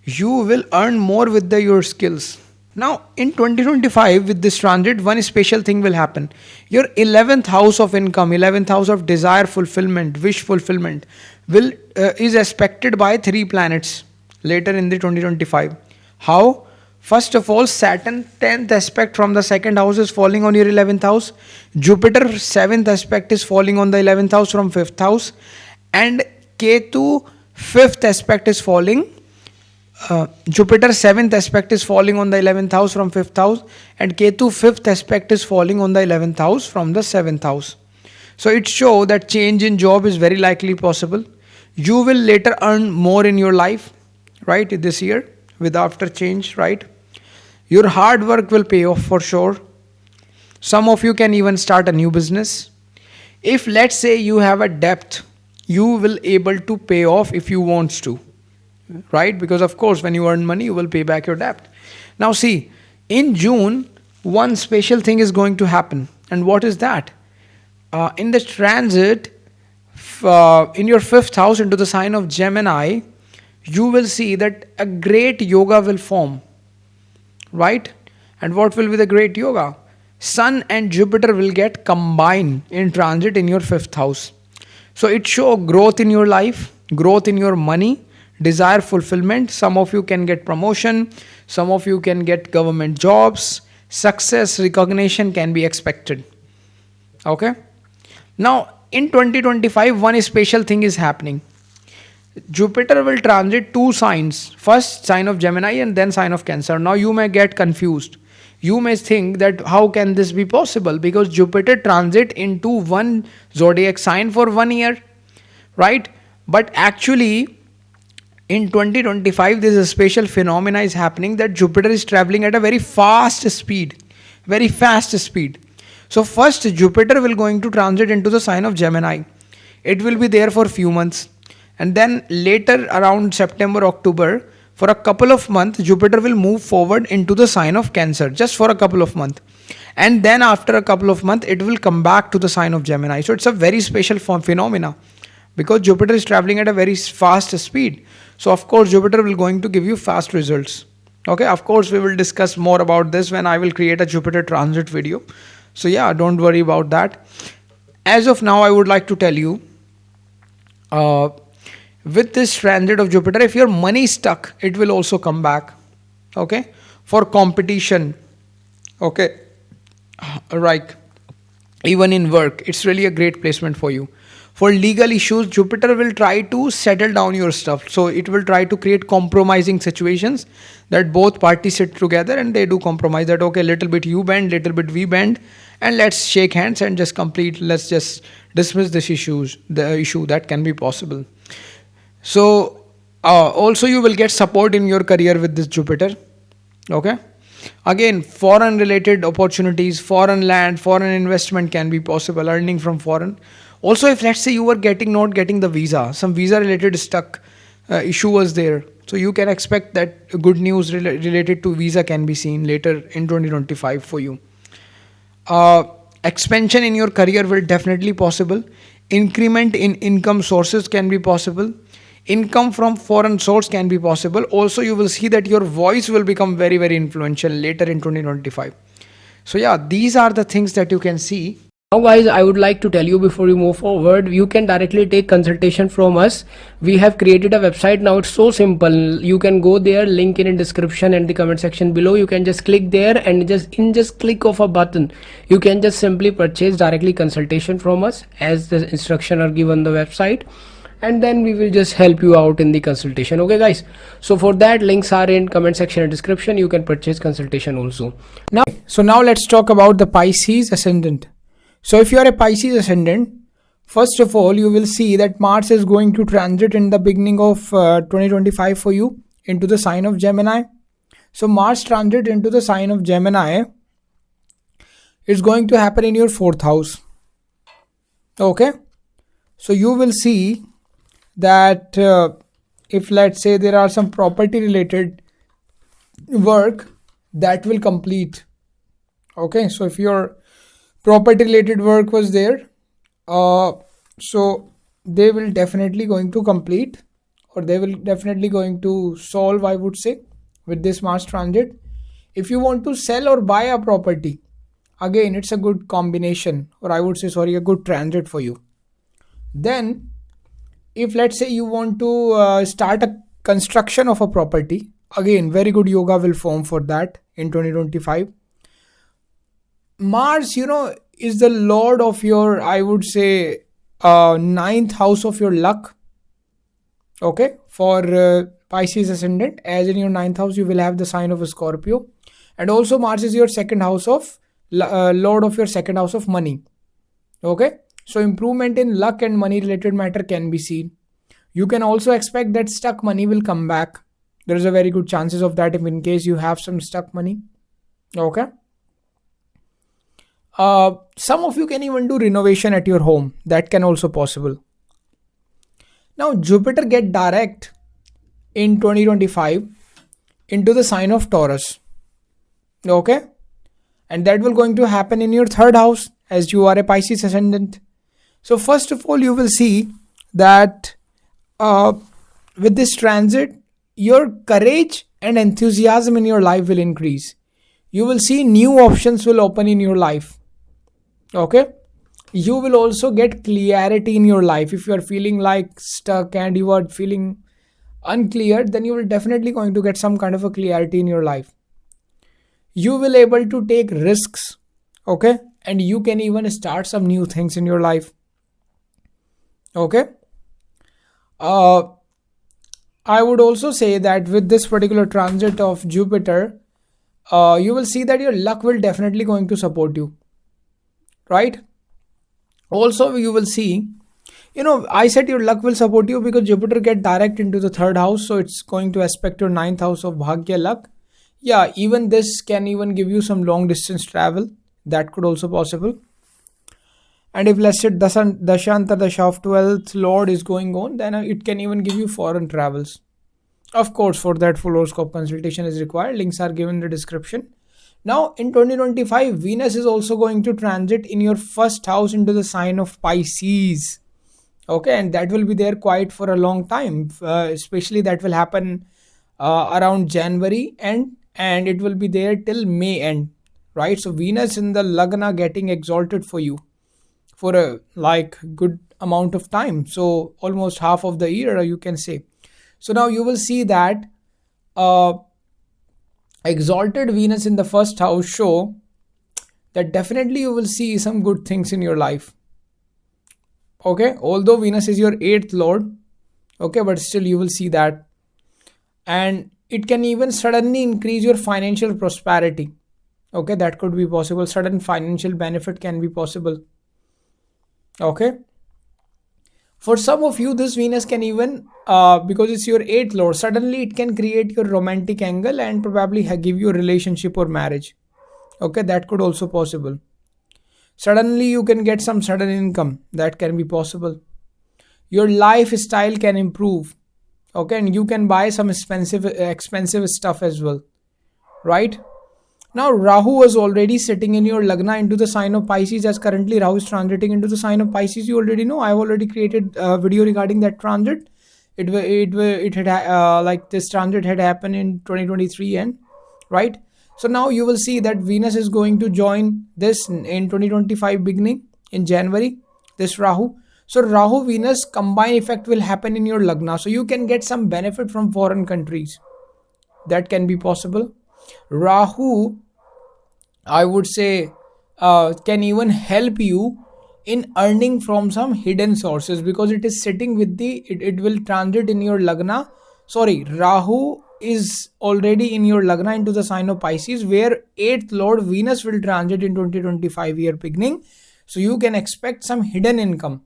[SPEAKER 1] You will earn more with your skills. Now, in 2025, with this transit, one special thing will happen. Your 11th house of income, 11th house of desire fulfillment, wish fulfillment, will is aspected by three planets later in the 2025. How? First of all, Saturn 10th aspect from the second house is falling on your 11th house. Jupiter 7th aspect is falling on the 11th house from 5th house. And Ketu 5th aspect is falling. Jupiter 7th aspect is falling on the 11th house from 5th house, and Ketu 5th aspect is falling on the 11th house from the 7th house. So it shows that change in job is very likely possible. You will later earn more in your life, right, this year with after change, right? Your hard work will pay off for sure. Some of you can even start a new business. If let's say you have a debt, you will able to pay off if you want to, right? Because of course when you earn money you will pay back your debt. Now see, in June one special thing is going to happen, and what is that? In the transit in your fifth house into the sign of Gemini, you will see that a great yoga will form, right? And what will be the great yoga? Sun and Jupiter will get combined in transit in your fifth house. So it shows growth in your life, growth in your money, desire fulfillment. Some of you can get promotion, some of you can get government jobs, success, recognition can be expected. Okay. Now in 2025, one special thing is happening. Jupiter will transit two signs, first sign of Gemini and then sign of Cancer. Now you may get confused. You may think that how can this be possible, because Jupiter transit into one zodiac sign for 1 year, right? But actually in 2025 this is a special phenomena is happening, that Jupiter is traveling at a very fast speed, very fast speed. So first Jupiter will going to transit into the sign of Gemini. It will be there for few months, and then later around September, October, for a couple of months Jupiter will move forward into the sign of Cancer, just for a couple of months, and then after a couple of months it will come back to the sign of Gemini. So it's a very special phenomena, because Jupiter is traveling at a very fast speed. So of course Jupiter will going to give you fast results. Okay, of course we will discuss more about this when I will create a Jupiter transit video. So yeah, don't worry about that. As of now I would like to tell you, with this transit of Jupiter, if your money is stuck, it will also come back. Okay, for competition. Okay, right, even in work it's really a great placement for you. For legal issues, Jupiter will try to settle down your stuff. So it will try to create compromising situations, that both parties sit together and they do compromise, that okay, little bit you bend, little bit we bend, and let's shake hands and just complete, let's just dismiss this issues, the issue. That can be possible. So also you will get support in your career with this Jupiter. Okay. Again, foreign related opportunities, foreign land, foreign investment can be possible, earning from foreign. Also, if let's say you were not getting the visa, some visa related stuck issue was there, so you can expect that good news related to visa can be seen later in 2025 for you. Expansion in your career will definitely possible. Increment in income sources can be possible. income from foreign source can be possible. Also, you will see that your voice will become very, very influential later in 2025. So yeah, these are the things that you can see.
[SPEAKER 2] Now guys, I would like to tell you before you move forward, you can directly take consultation from us. We have created a website now. It's so simple. You can go there, link in description and the comment section below. You can just click there and just click of a button, you can just simply purchase directly consultation from us as the instruction are given on the website, and then we will just help you out in the consultation. Okay guys, so for that, links are in comment section and description. You can purchase consultation also.
[SPEAKER 1] Now let's talk about the Pisces ascendant. So if you are a Pisces ascendant, first of all, you will see that Mars is going to transit in the beginning of 2025 for you into the sign of Gemini. So Mars transit into the sign of Gemini is going to happen in your 4th house. Okay. So you will see that if let's say there are some property related work that will complete. Okay. So if your property related work was there, so they will definitely going to complete, or they will definitely going to solve, I would say, with this Mars transit. If you want to sell or buy a property, again it's a good combination, or I would say a good transit for you. Then if let's say you want to start a construction of a property, again very good yoga will form for that in 2025. Mars, is the lord of your, I would say, 9th house of your luck. Okay, for Pisces ascendant, as in your 9th house, you will have the sign of a Scorpio, and also Mars is your 2nd house of lord of your 2nd house of money. Okay, so improvement in luck and money related matter can be seen. You can also expect that stuck money will come back. There is a very good chances of that if in case you have some stuck money. Okay. Some of you can even do renovation at your home. That can also possible. Now Jupiter get direct in 2025 into the sign of Taurus. Okay. And that will going to happen in your 3rd house as you are a Pisces ascendant. So first of all, you will see that with this transit, your courage and enthusiasm in your life will increase. You will see new options will open in your life. Okay, you will also get clarity in your life. If you are feeling like stuck and you are feeling unclear, then you will definitely going to get some kind of a clarity in your life. You will able to take risks. Okay, and you can even start some new things in your life. Okay, I would also say that with this particular transit of Jupiter, you will see that your luck will definitely going to support you. Right? Also, you will see, I said your luck will support you because Jupiter get direct into the 3rd house. So it's going to aspect your 9th house of Bhagya luck. Yeah, even this can even give you some long distance travel. That could also possible. And if let's say Dashanta Dasha of 12th Lord is going on, then it can even give you foreign travels. Of course, for that full horoscope consultation is required. Links are given in the description. Now in 2025, Venus is also going to transit in your 1st house into the sign of Pisces. Okay, and that will be there quite for a long time. Especially that will happen around January end, and it will be there till May end. Right, so Venus in the Lagna getting exalted for you for a good amount of time. So almost half of the year, you can say. So now you will see that exalted Venus in the 1st house show that definitely you will see some good things in your life. Okay, although Venus is your 8th lord, okay, but still you will see that, and it can even suddenly increase your financial prosperity. Okay, that could be possible. Sudden financial benefit can be possible. Okay, for some of you, this Venus can even, because it's your 8th lord, suddenly it can create your romantic angle and probably give you a relationship or marriage. Okay, that could also possible. Suddenly you can get some sudden income. That can be possible. Your lifestyle can improve. Okay, and you can buy some expensive stuff as well. Right? Now Rahu was already sitting in your Lagna into the sign of Pisces, as currently Rahu is transiting into the sign of Pisces. You already know, I have already created a video regarding that transit. it had like this transit had happened in 2023 and right. So now you will see that Venus is going to join this in 2025 beginning in January, this Rahu. So Rahu Venus combined effect will happen in your Lagna. So you can get some benefit from foreign countries. That can be possible. Rahu, I would say, can even help you in earning from some hidden sources, because it is sitting with it will transit in your Lagna. Sorry, Rahu is already in your Lagna into the sign of Pisces, where 8th Lord Venus will transit in 2025 year beginning. So you can expect some hidden income.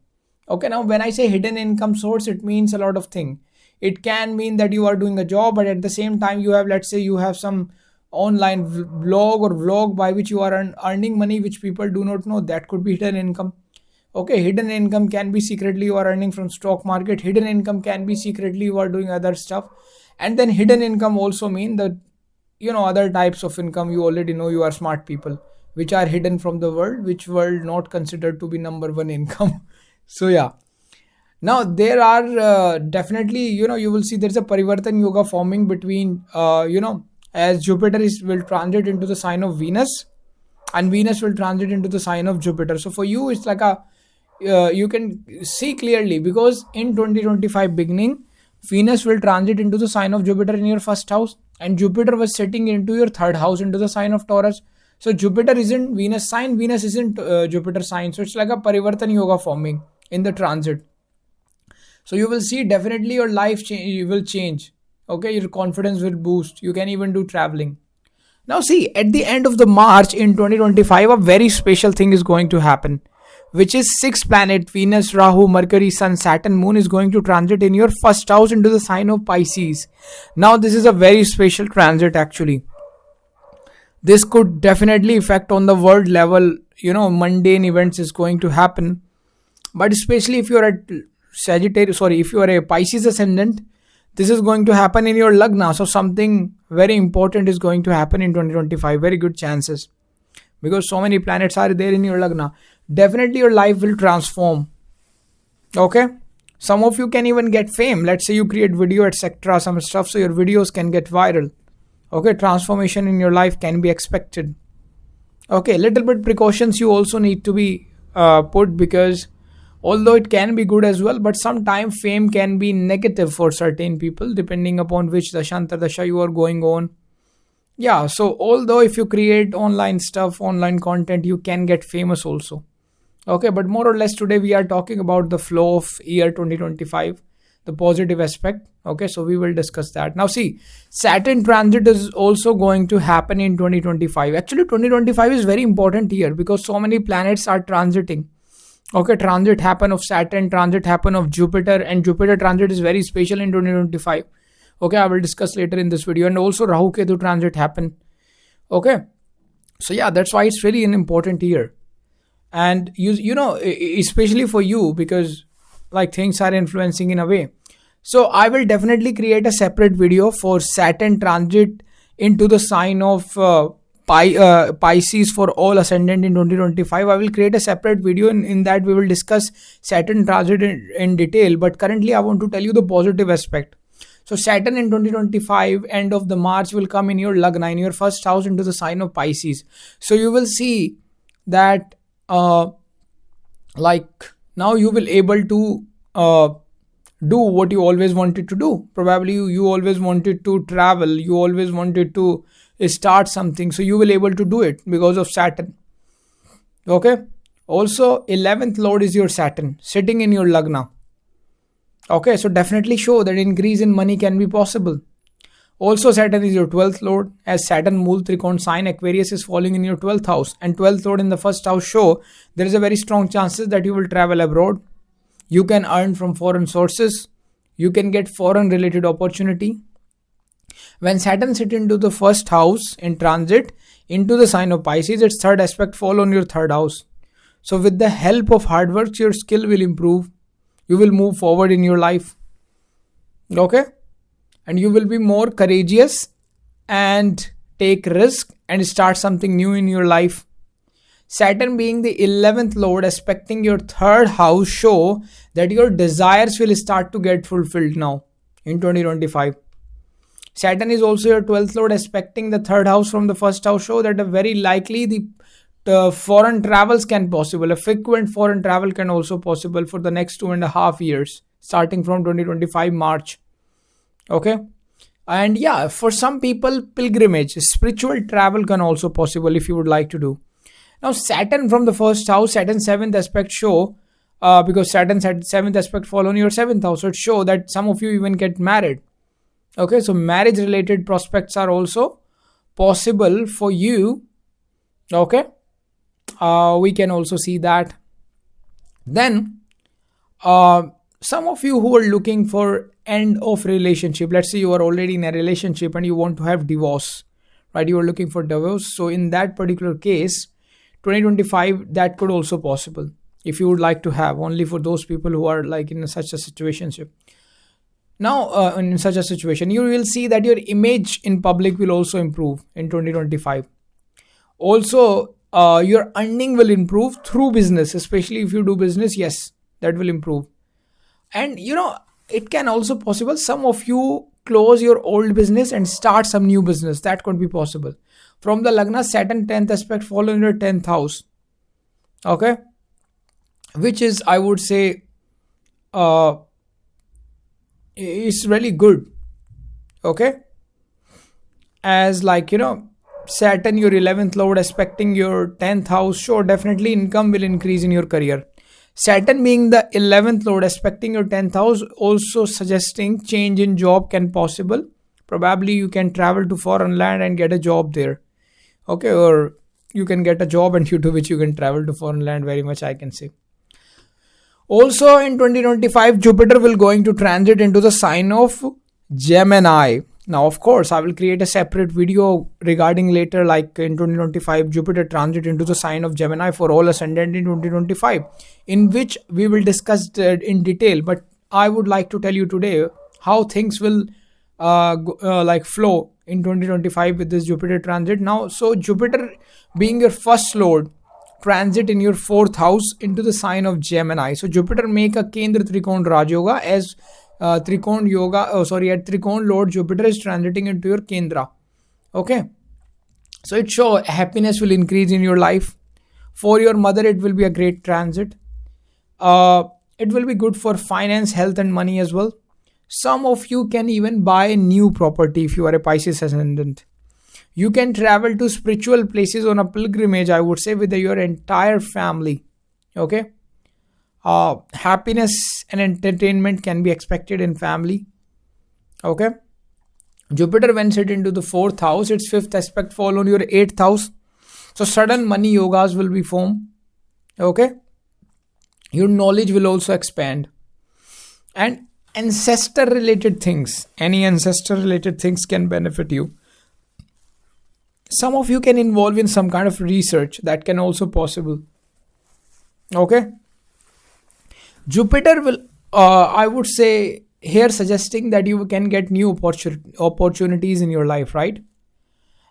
[SPEAKER 1] Okay, now when I say hidden income source, it means a lot of things. It can mean that you are doing a job, but at the same time you have, let's say you have some online blog or vlog by which you are earning money which people do not know. That could be hidden income. Okay, hidden income can be secretly you are earning from stock market. Hidden income can be secretly you are doing other stuff. And then hidden income also mean that, other types of income. You already know, you are smart people which are hidden from the world, which world not considered to be number one income. So yeah, now there are definitely, you will see there's a Parivartan Yoga forming between, as Jupiter will transit into the sign of Venus, and Venus will transit into the sign of Jupiter. So for you, it's like you can see clearly, because in 2025 beginning, Venus will transit into the sign of Jupiter in your first house, and Jupiter was sitting into your third house into the sign of Taurus. So Jupiter isn't Venus sign, Venus isn't Jupiter sign. So it's like a Parivartan Yoga forming in the transit. So you will see definitely your life will change. Okay, your confidence will boost. You can even do traveling. Now see, at the end of the March in 2025, a very special thing is going to happen, which is 6 planet Venus, Rahu, Mercury, Sun, Saturn, Moon is going to transit in your first house into the sign of Pisces. Now this is a very special transit actually. This could definitely affect on the world level, mundane events is going to happen. But especially if you are if you are a Pisces ascendant, this is going to happen in your Lagna. So something very important is going to happen in 2025. Very good chances. Because so many planets are there in your Lagna. Definitely your life will transform. Okay. Some of you can even get fame. Let's say you create video, etc. Some stuff, so your videos can get viral. Okay. Transformation in your life can be expected. Okay. Little bit precautions you also need to be put, because although it can be good as well, but sometimes fame can be negative for certain people depending upon which dasha you are going on. Yeah, so although if you create online stuff, online content, you can get famous also. Okay, but more or less today we are talking about the flow of year 2025, the positive aspect. Okay, so we will discuss that. Now see, Saturn transit is also going to happen in 2025. Actually 2025 is very important year because so many planets are transiting. Okay, transit happen of Saturn, transit happen of Jupiter, and Jupiter transit is very special in 2025. Okay, I will discuss later in this video. And also Rahu Ketu transit happen. Okay, so yeah, that's why it's really an important year. And especially for you, because like things are influencing in a way. So I will definitely create a separate video for Saturn transit into the sign of Pisces for all ascendant in 2025. I will create a separate video. In that we will discuss Saturn transit in detail. But currently I want to tell you the positive aspect. So Saturn in 2025, end of the March, will come in your Lagna, in your first house into the sign of Pisces. So you will see that like now you will able to do what you always wanted to do. Probably you always wanted to travel. You always wanted to start something, so you will able to do it because of Saturn. Okay, also 11th lord is your Saturn sitting in your Lagna. Okay, so definitely show that increase in money can be possible. Also Saturn is your 12th lord, as Saturn Mool Trikona sign Aquarius is falling in your 12th house, and 12th lord in the first house show there is a very strong chances that you will travel abroad. You can earn from foreign sources. You can get foreign related opportunity. When Saturn sits into the first house in transit into the sign of Pisces, its third aspect fall on your third house. So with the help of hard work, your skill will improve. You will move forward in your life. Okay? And you will be more courageous and take risk and start something new in your life. Saturn being the 11th lord aspecting your third house show that your desires will start to get fulfilled now in 2025. Saturn is also your 12th lord aspecting the third house from the first house show that very likely the foreign travels can possible. A frequent foreign travel can also possible for the next 2.5 years starting from 2025 March. Okay. And yeah, for some people, pilgrimage, spiritual travel can also possible if you would like to do. Now, Saturn from the first house, Saturn 7th aspect show, because Saturn's 7th aspect fall on your 7th house, so it show that some of you even get married. Okay, so marriage related prospects are also possible for you. Okay, we can also see that. Then, some of you who are looking for end of relationship, let's say you are already in a relationship and you want to have divorce, right? You are looking for divorce. So in that particular case, 2025, that could also possible if you would like to have, only for those people who are like in such a situationship. Now, in such a situation, you will see that your image in public will also improve in 2025. Also, your earning will improve through business, especially if you do business. Yes, that will improve. And it can also possible some of you close your old business and start some new business. That could be possible. From the Lagna, Saturn 10th aspect fall in your 10th house. Okay. Which is, I would say, is really good. Okay. As like, Saturn, your 11th lord aspecting your 10th house, sure, definitely income will increase in your career. Saturn being the 11th lord aspecting your 10th house, also suggesting change in job can possible. Probably you can travel to foreign land and get a job there. Okay, or you can get a job and due to which you can travel to foreign land, very much I can say. Also in 2025, Jupiter will going to transit into the sign of Gemini. Now, of course, I will create a separate video regarding later, like in 2025, Jupiter transit into the sign of Gemini for all ascendant in 2025, in which we will discuss in detail. But I would like to tell you today how things will flow in 2025 with this Jupiter transit. Now, so Jupiter being your first lord, transit in your 4th house into the sign of Gemini. So Jupiter make a Kendra Trikona Raj Yoga as Trikona Yoga, at Trikona Lord Jupiter is transiting into your Kendra. Okay. So it shows happiness will increase in your life. For your mother, it will be a great transit. It will be good for finance, health and money as well. Some of you can even buy a new property if you are a Pisces ascendant. You can travel to spiritual places on a pilgrimage, I would say, with your entire family. Okay. Happiness and entertainment can be expected in family. Okay. Jupiter when set into the 4th house, its 5th aspect fall on your 8th house. So sudden money yogas will be formed. Okay. Your knowledge will also expand. And ancestor related things, any ancestor related things can benefit you. Some of you can involve in some kind of research, that can also possible. Okay. Jupiter will, I would say here suggesting that you can get new opportunities in your life, right?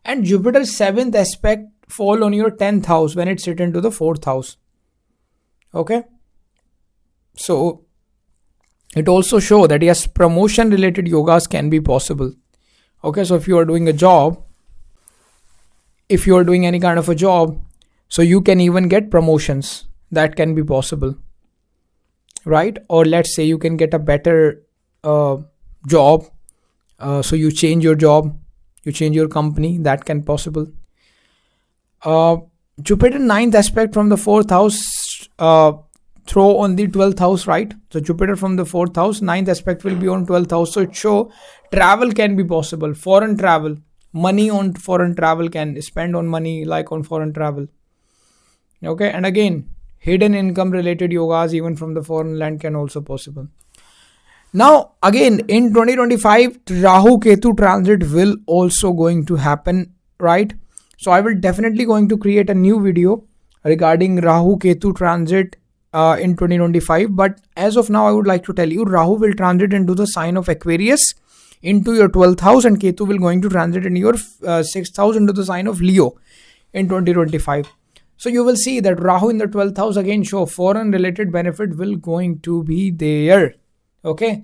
[SPEAKER 1] And Jupiter's 7th aspect fall on your 10th house when it sit into the 4th house. Okay. So it also show that yes, promotion related yogas can be possible. Okay. So if you are doing a job, if you are doing any kind of a job, so you can even get promotions. That can be possible. Right? Or let's say you can get a better job. So you change your job, you change your company. That can possible. Jupiter 9th aspect from the 4th house throw on the 12th house, right? So Jupiter from the 4th house, 9th aspect will be on 12th house. So it show travel can be possible. Foreign travel. Money on foreign travel, can spend on money like on foreign travel. Okay. And again, hidden income related yogas even from the foreign land can also possible. Now again in 2025, Rahu Ketu transit will also going to happen, right? So I will definitely going to create a new video regarding Rahu Ketu transit in 2025. But as of now, I would like to tell you Rahu will transit into the sign of Aquarius into your 12th house, and Ketu will going to transit in your 6th house into the sign of Leo in 2025. So you will see that Rahu in the 12th house again show foreign related benefit will going to be there. Okay.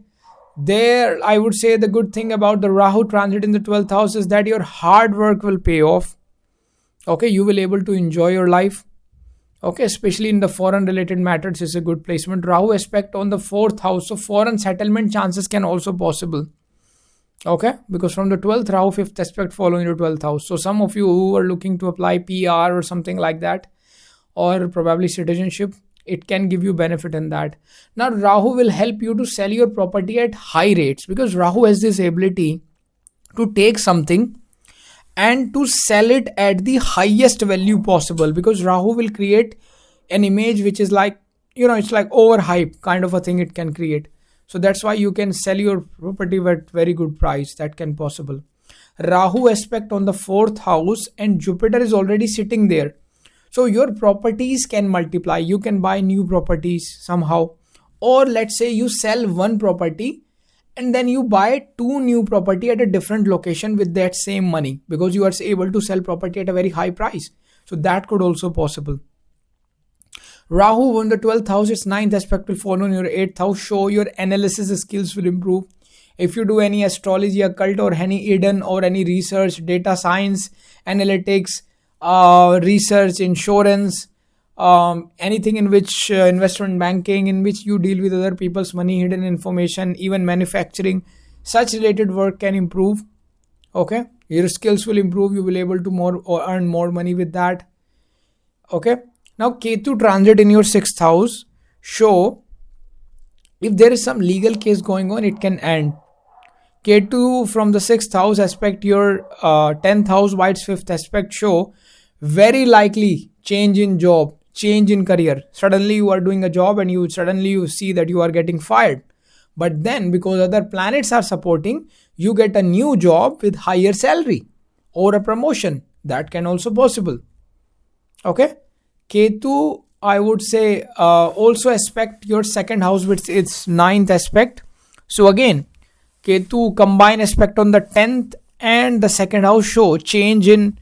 [SPEAKER 1] There, I would say the good thing about the Rahu transit in the 12th house is that your hard work will pay off. Okay. You will able to enjoy your life. Okay. Especially in the foreign related matters is a good placement. Rahu aspect on the 4th house. So foreign settlement chances can also possible. Okay, because from the 12th Rahu 5th aspect following your 12th house. So some of you who are looking to apply PR or something like that, or probably citizenship, it can give you benefit in that. Now Rahu will help you to sell your property at high rates, because Rahu has this ability to take something and to sell it at the highest value possible, because Rahu will create an image which is like, it's like overhype kind of a thing it can create. So that's why you can sell your property at very good price. That can possible. Rahu aspect on the 4th house and Jupiter is already sitting there. So your properties can multiply. You can buy new properties somehow. Or let's say you sell one property and then you buy two new property at a different location with that same money, because you are able to sell property at a very high price. So that could also possible. Rahu on the 12th house, its 9th aspect will fall on your 8th house. Show your analysis skills will improve. If you do any astrology, occult, or any hidden or any research, data science, analytics, research, insurance, anything in which investment banking, in which you deal with other people's money, hidden information, even manufacturing, such related work can improve. Okay, your skills will improve. You will be able to earn more money with that. Okay. Now Ketu transit in your 6th house show if there is some legal case going on, it can end. Ketu from the 6th house aspect your 10th house by its 5th aspect show very likely change in job, change in career. Suddenly you are doing a job and you see that you are getting fired. But then because other planets are supporting, you get a new job with higher salary or a promotion. That can also possible. Okay. Ketu, I would say, also aspect your 2nd house with its 9th aspect. So again, Ketu combine aspect on the 10th and the 2nd house show change in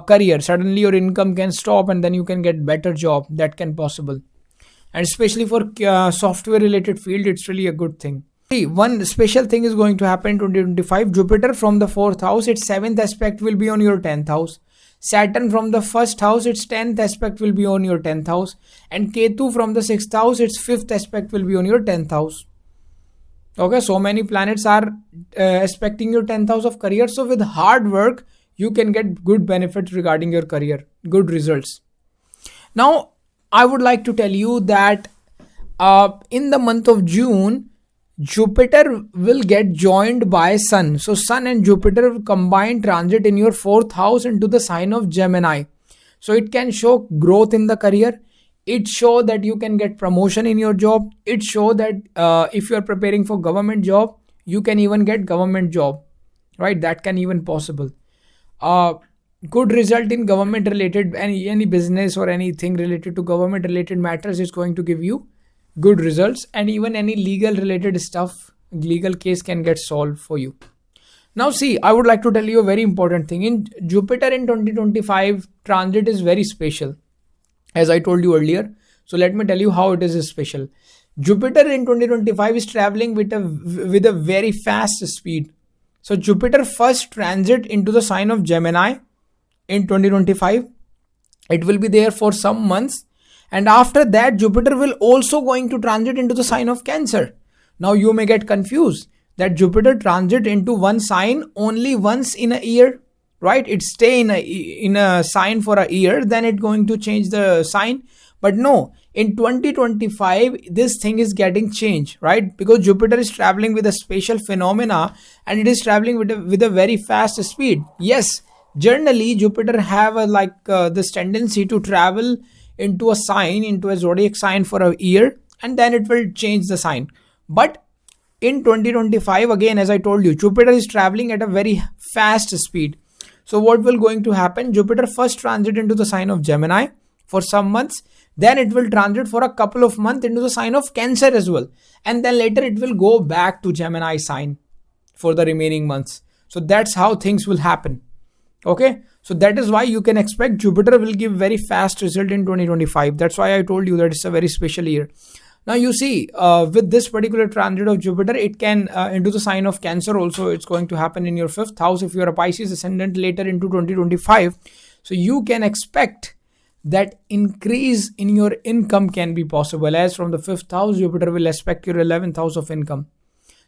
[SPEAKER 1] career. Suddenly your income can stop and then you can get better job. That can possible. And especially for software related field, it's really a good thing. See, one special thing is going to happen in 2025. Jupiter from the 4th house, its 7th aspect will be on your 10th house. Saturn from the 1st house, its 10th aspect will be on your 10th house. And Ketu from the 6th house, its 5th aspect will be on your 10th house. Okay, so many planets are aspecting your 10th house of career. So with hard work, you can get good benefits regarding your career, good results. Now, I would like to tell you that in the month of June, Jupiter will get joined by Sun. So Sun and Jupiter will combine transit in your 4th house into the sign of Gemini. So it can show growth in the career. It show that you can get promotion in your job. It show that if you are preparing for government job, you can even get government job, right? That can even possible. Good result in government related, any business or anything related to government related matters is going to give you good results, and even any legal related stuff, legal case can get solved for you. Now see, I would like to tell you a very important thing. In Jupiter in 2025 transit is very special, as I told you earlier. So let me tell you how it is special. Jupiter in 2025 is traveling with a very fast speed. So Jupiter first transit into the sign of Gemini in 2025. It will be there for some months. And after that, Jupiter will also going to transit into the sign of Cancer. Now you may get confused that Jupiter transit into one sign only once in a year, right? It stay in a sign for a year, then it going to change the sign. But no, in 2025, this thing is getting changed, right? Because Jupiter is traveling with a special phenomena and it is traveling with a very fast speed. Yes, generally Jupiter have this tendency to travel into a sign, into a zodiac sign for a year, and then it will change the sign. But in 2025, again, as I told you, Jupiter is traveling at a very fast speed. So what will going to happen? Jupiter first transit into the sign of Gemini for some months, then it will transit for a couple of months into the sign of Cancer as well, and then later it will go back to Gemini sign for the remaining months. So that's how things will happen. Okay, So that is why you can expect Jupiter will give very fast result in 2025. That's why I told you that it's a very special year. Now you see, with this particular transit of Jupiter, it can into the sign of Cancer also. It's going to happen in your 5th house if you're a Pisces ascendant later into 2025. So you can expect that increase in your income can be possible, as from the 5th house Jupiter will aspect your 11th house of income.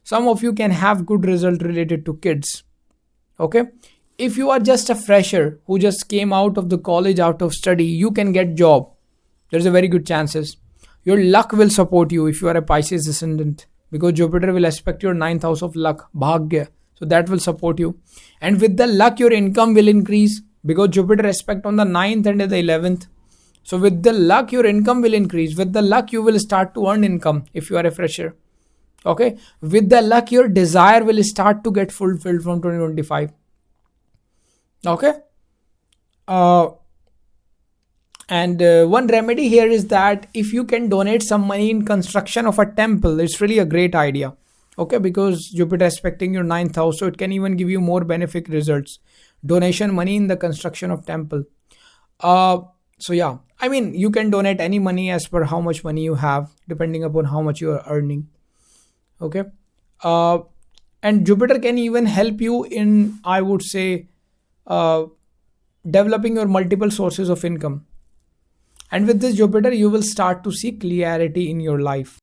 [SPEAKER 1] Some of you can have good result related to kids. Okay, if you are just a fresher who just came out of the college, out of study, you can get job. There's a very good chances. Your luck will support you if you are a Pisces ascendant, because Jupiter will aspect your 9th house of luck, bhagya. So that will support you. And with the luck, your income will increase, because Jupiter aspect on the 9th and the 11th. So with the luck, your income will increase. With the luck, you will start to earn income if you are a fresher. Okay. With the luck, your desire will start to get fulfilled from 2025. Okay. And one remedy here is that if you can donate some money in construction of a temple, it's really a great idea. Okay, because Jupiter aspecting your 9th house, so it can even give you more benefic results. Donation money in the construction of temple. So yeah, I mean, you can donate any money as per how much money you have, depending upon how much you are earning. Okay. And Jupiter can even help you in, I would say, developing your multiple sources of income. And with this Jupiter, you will start to see clarity in your life.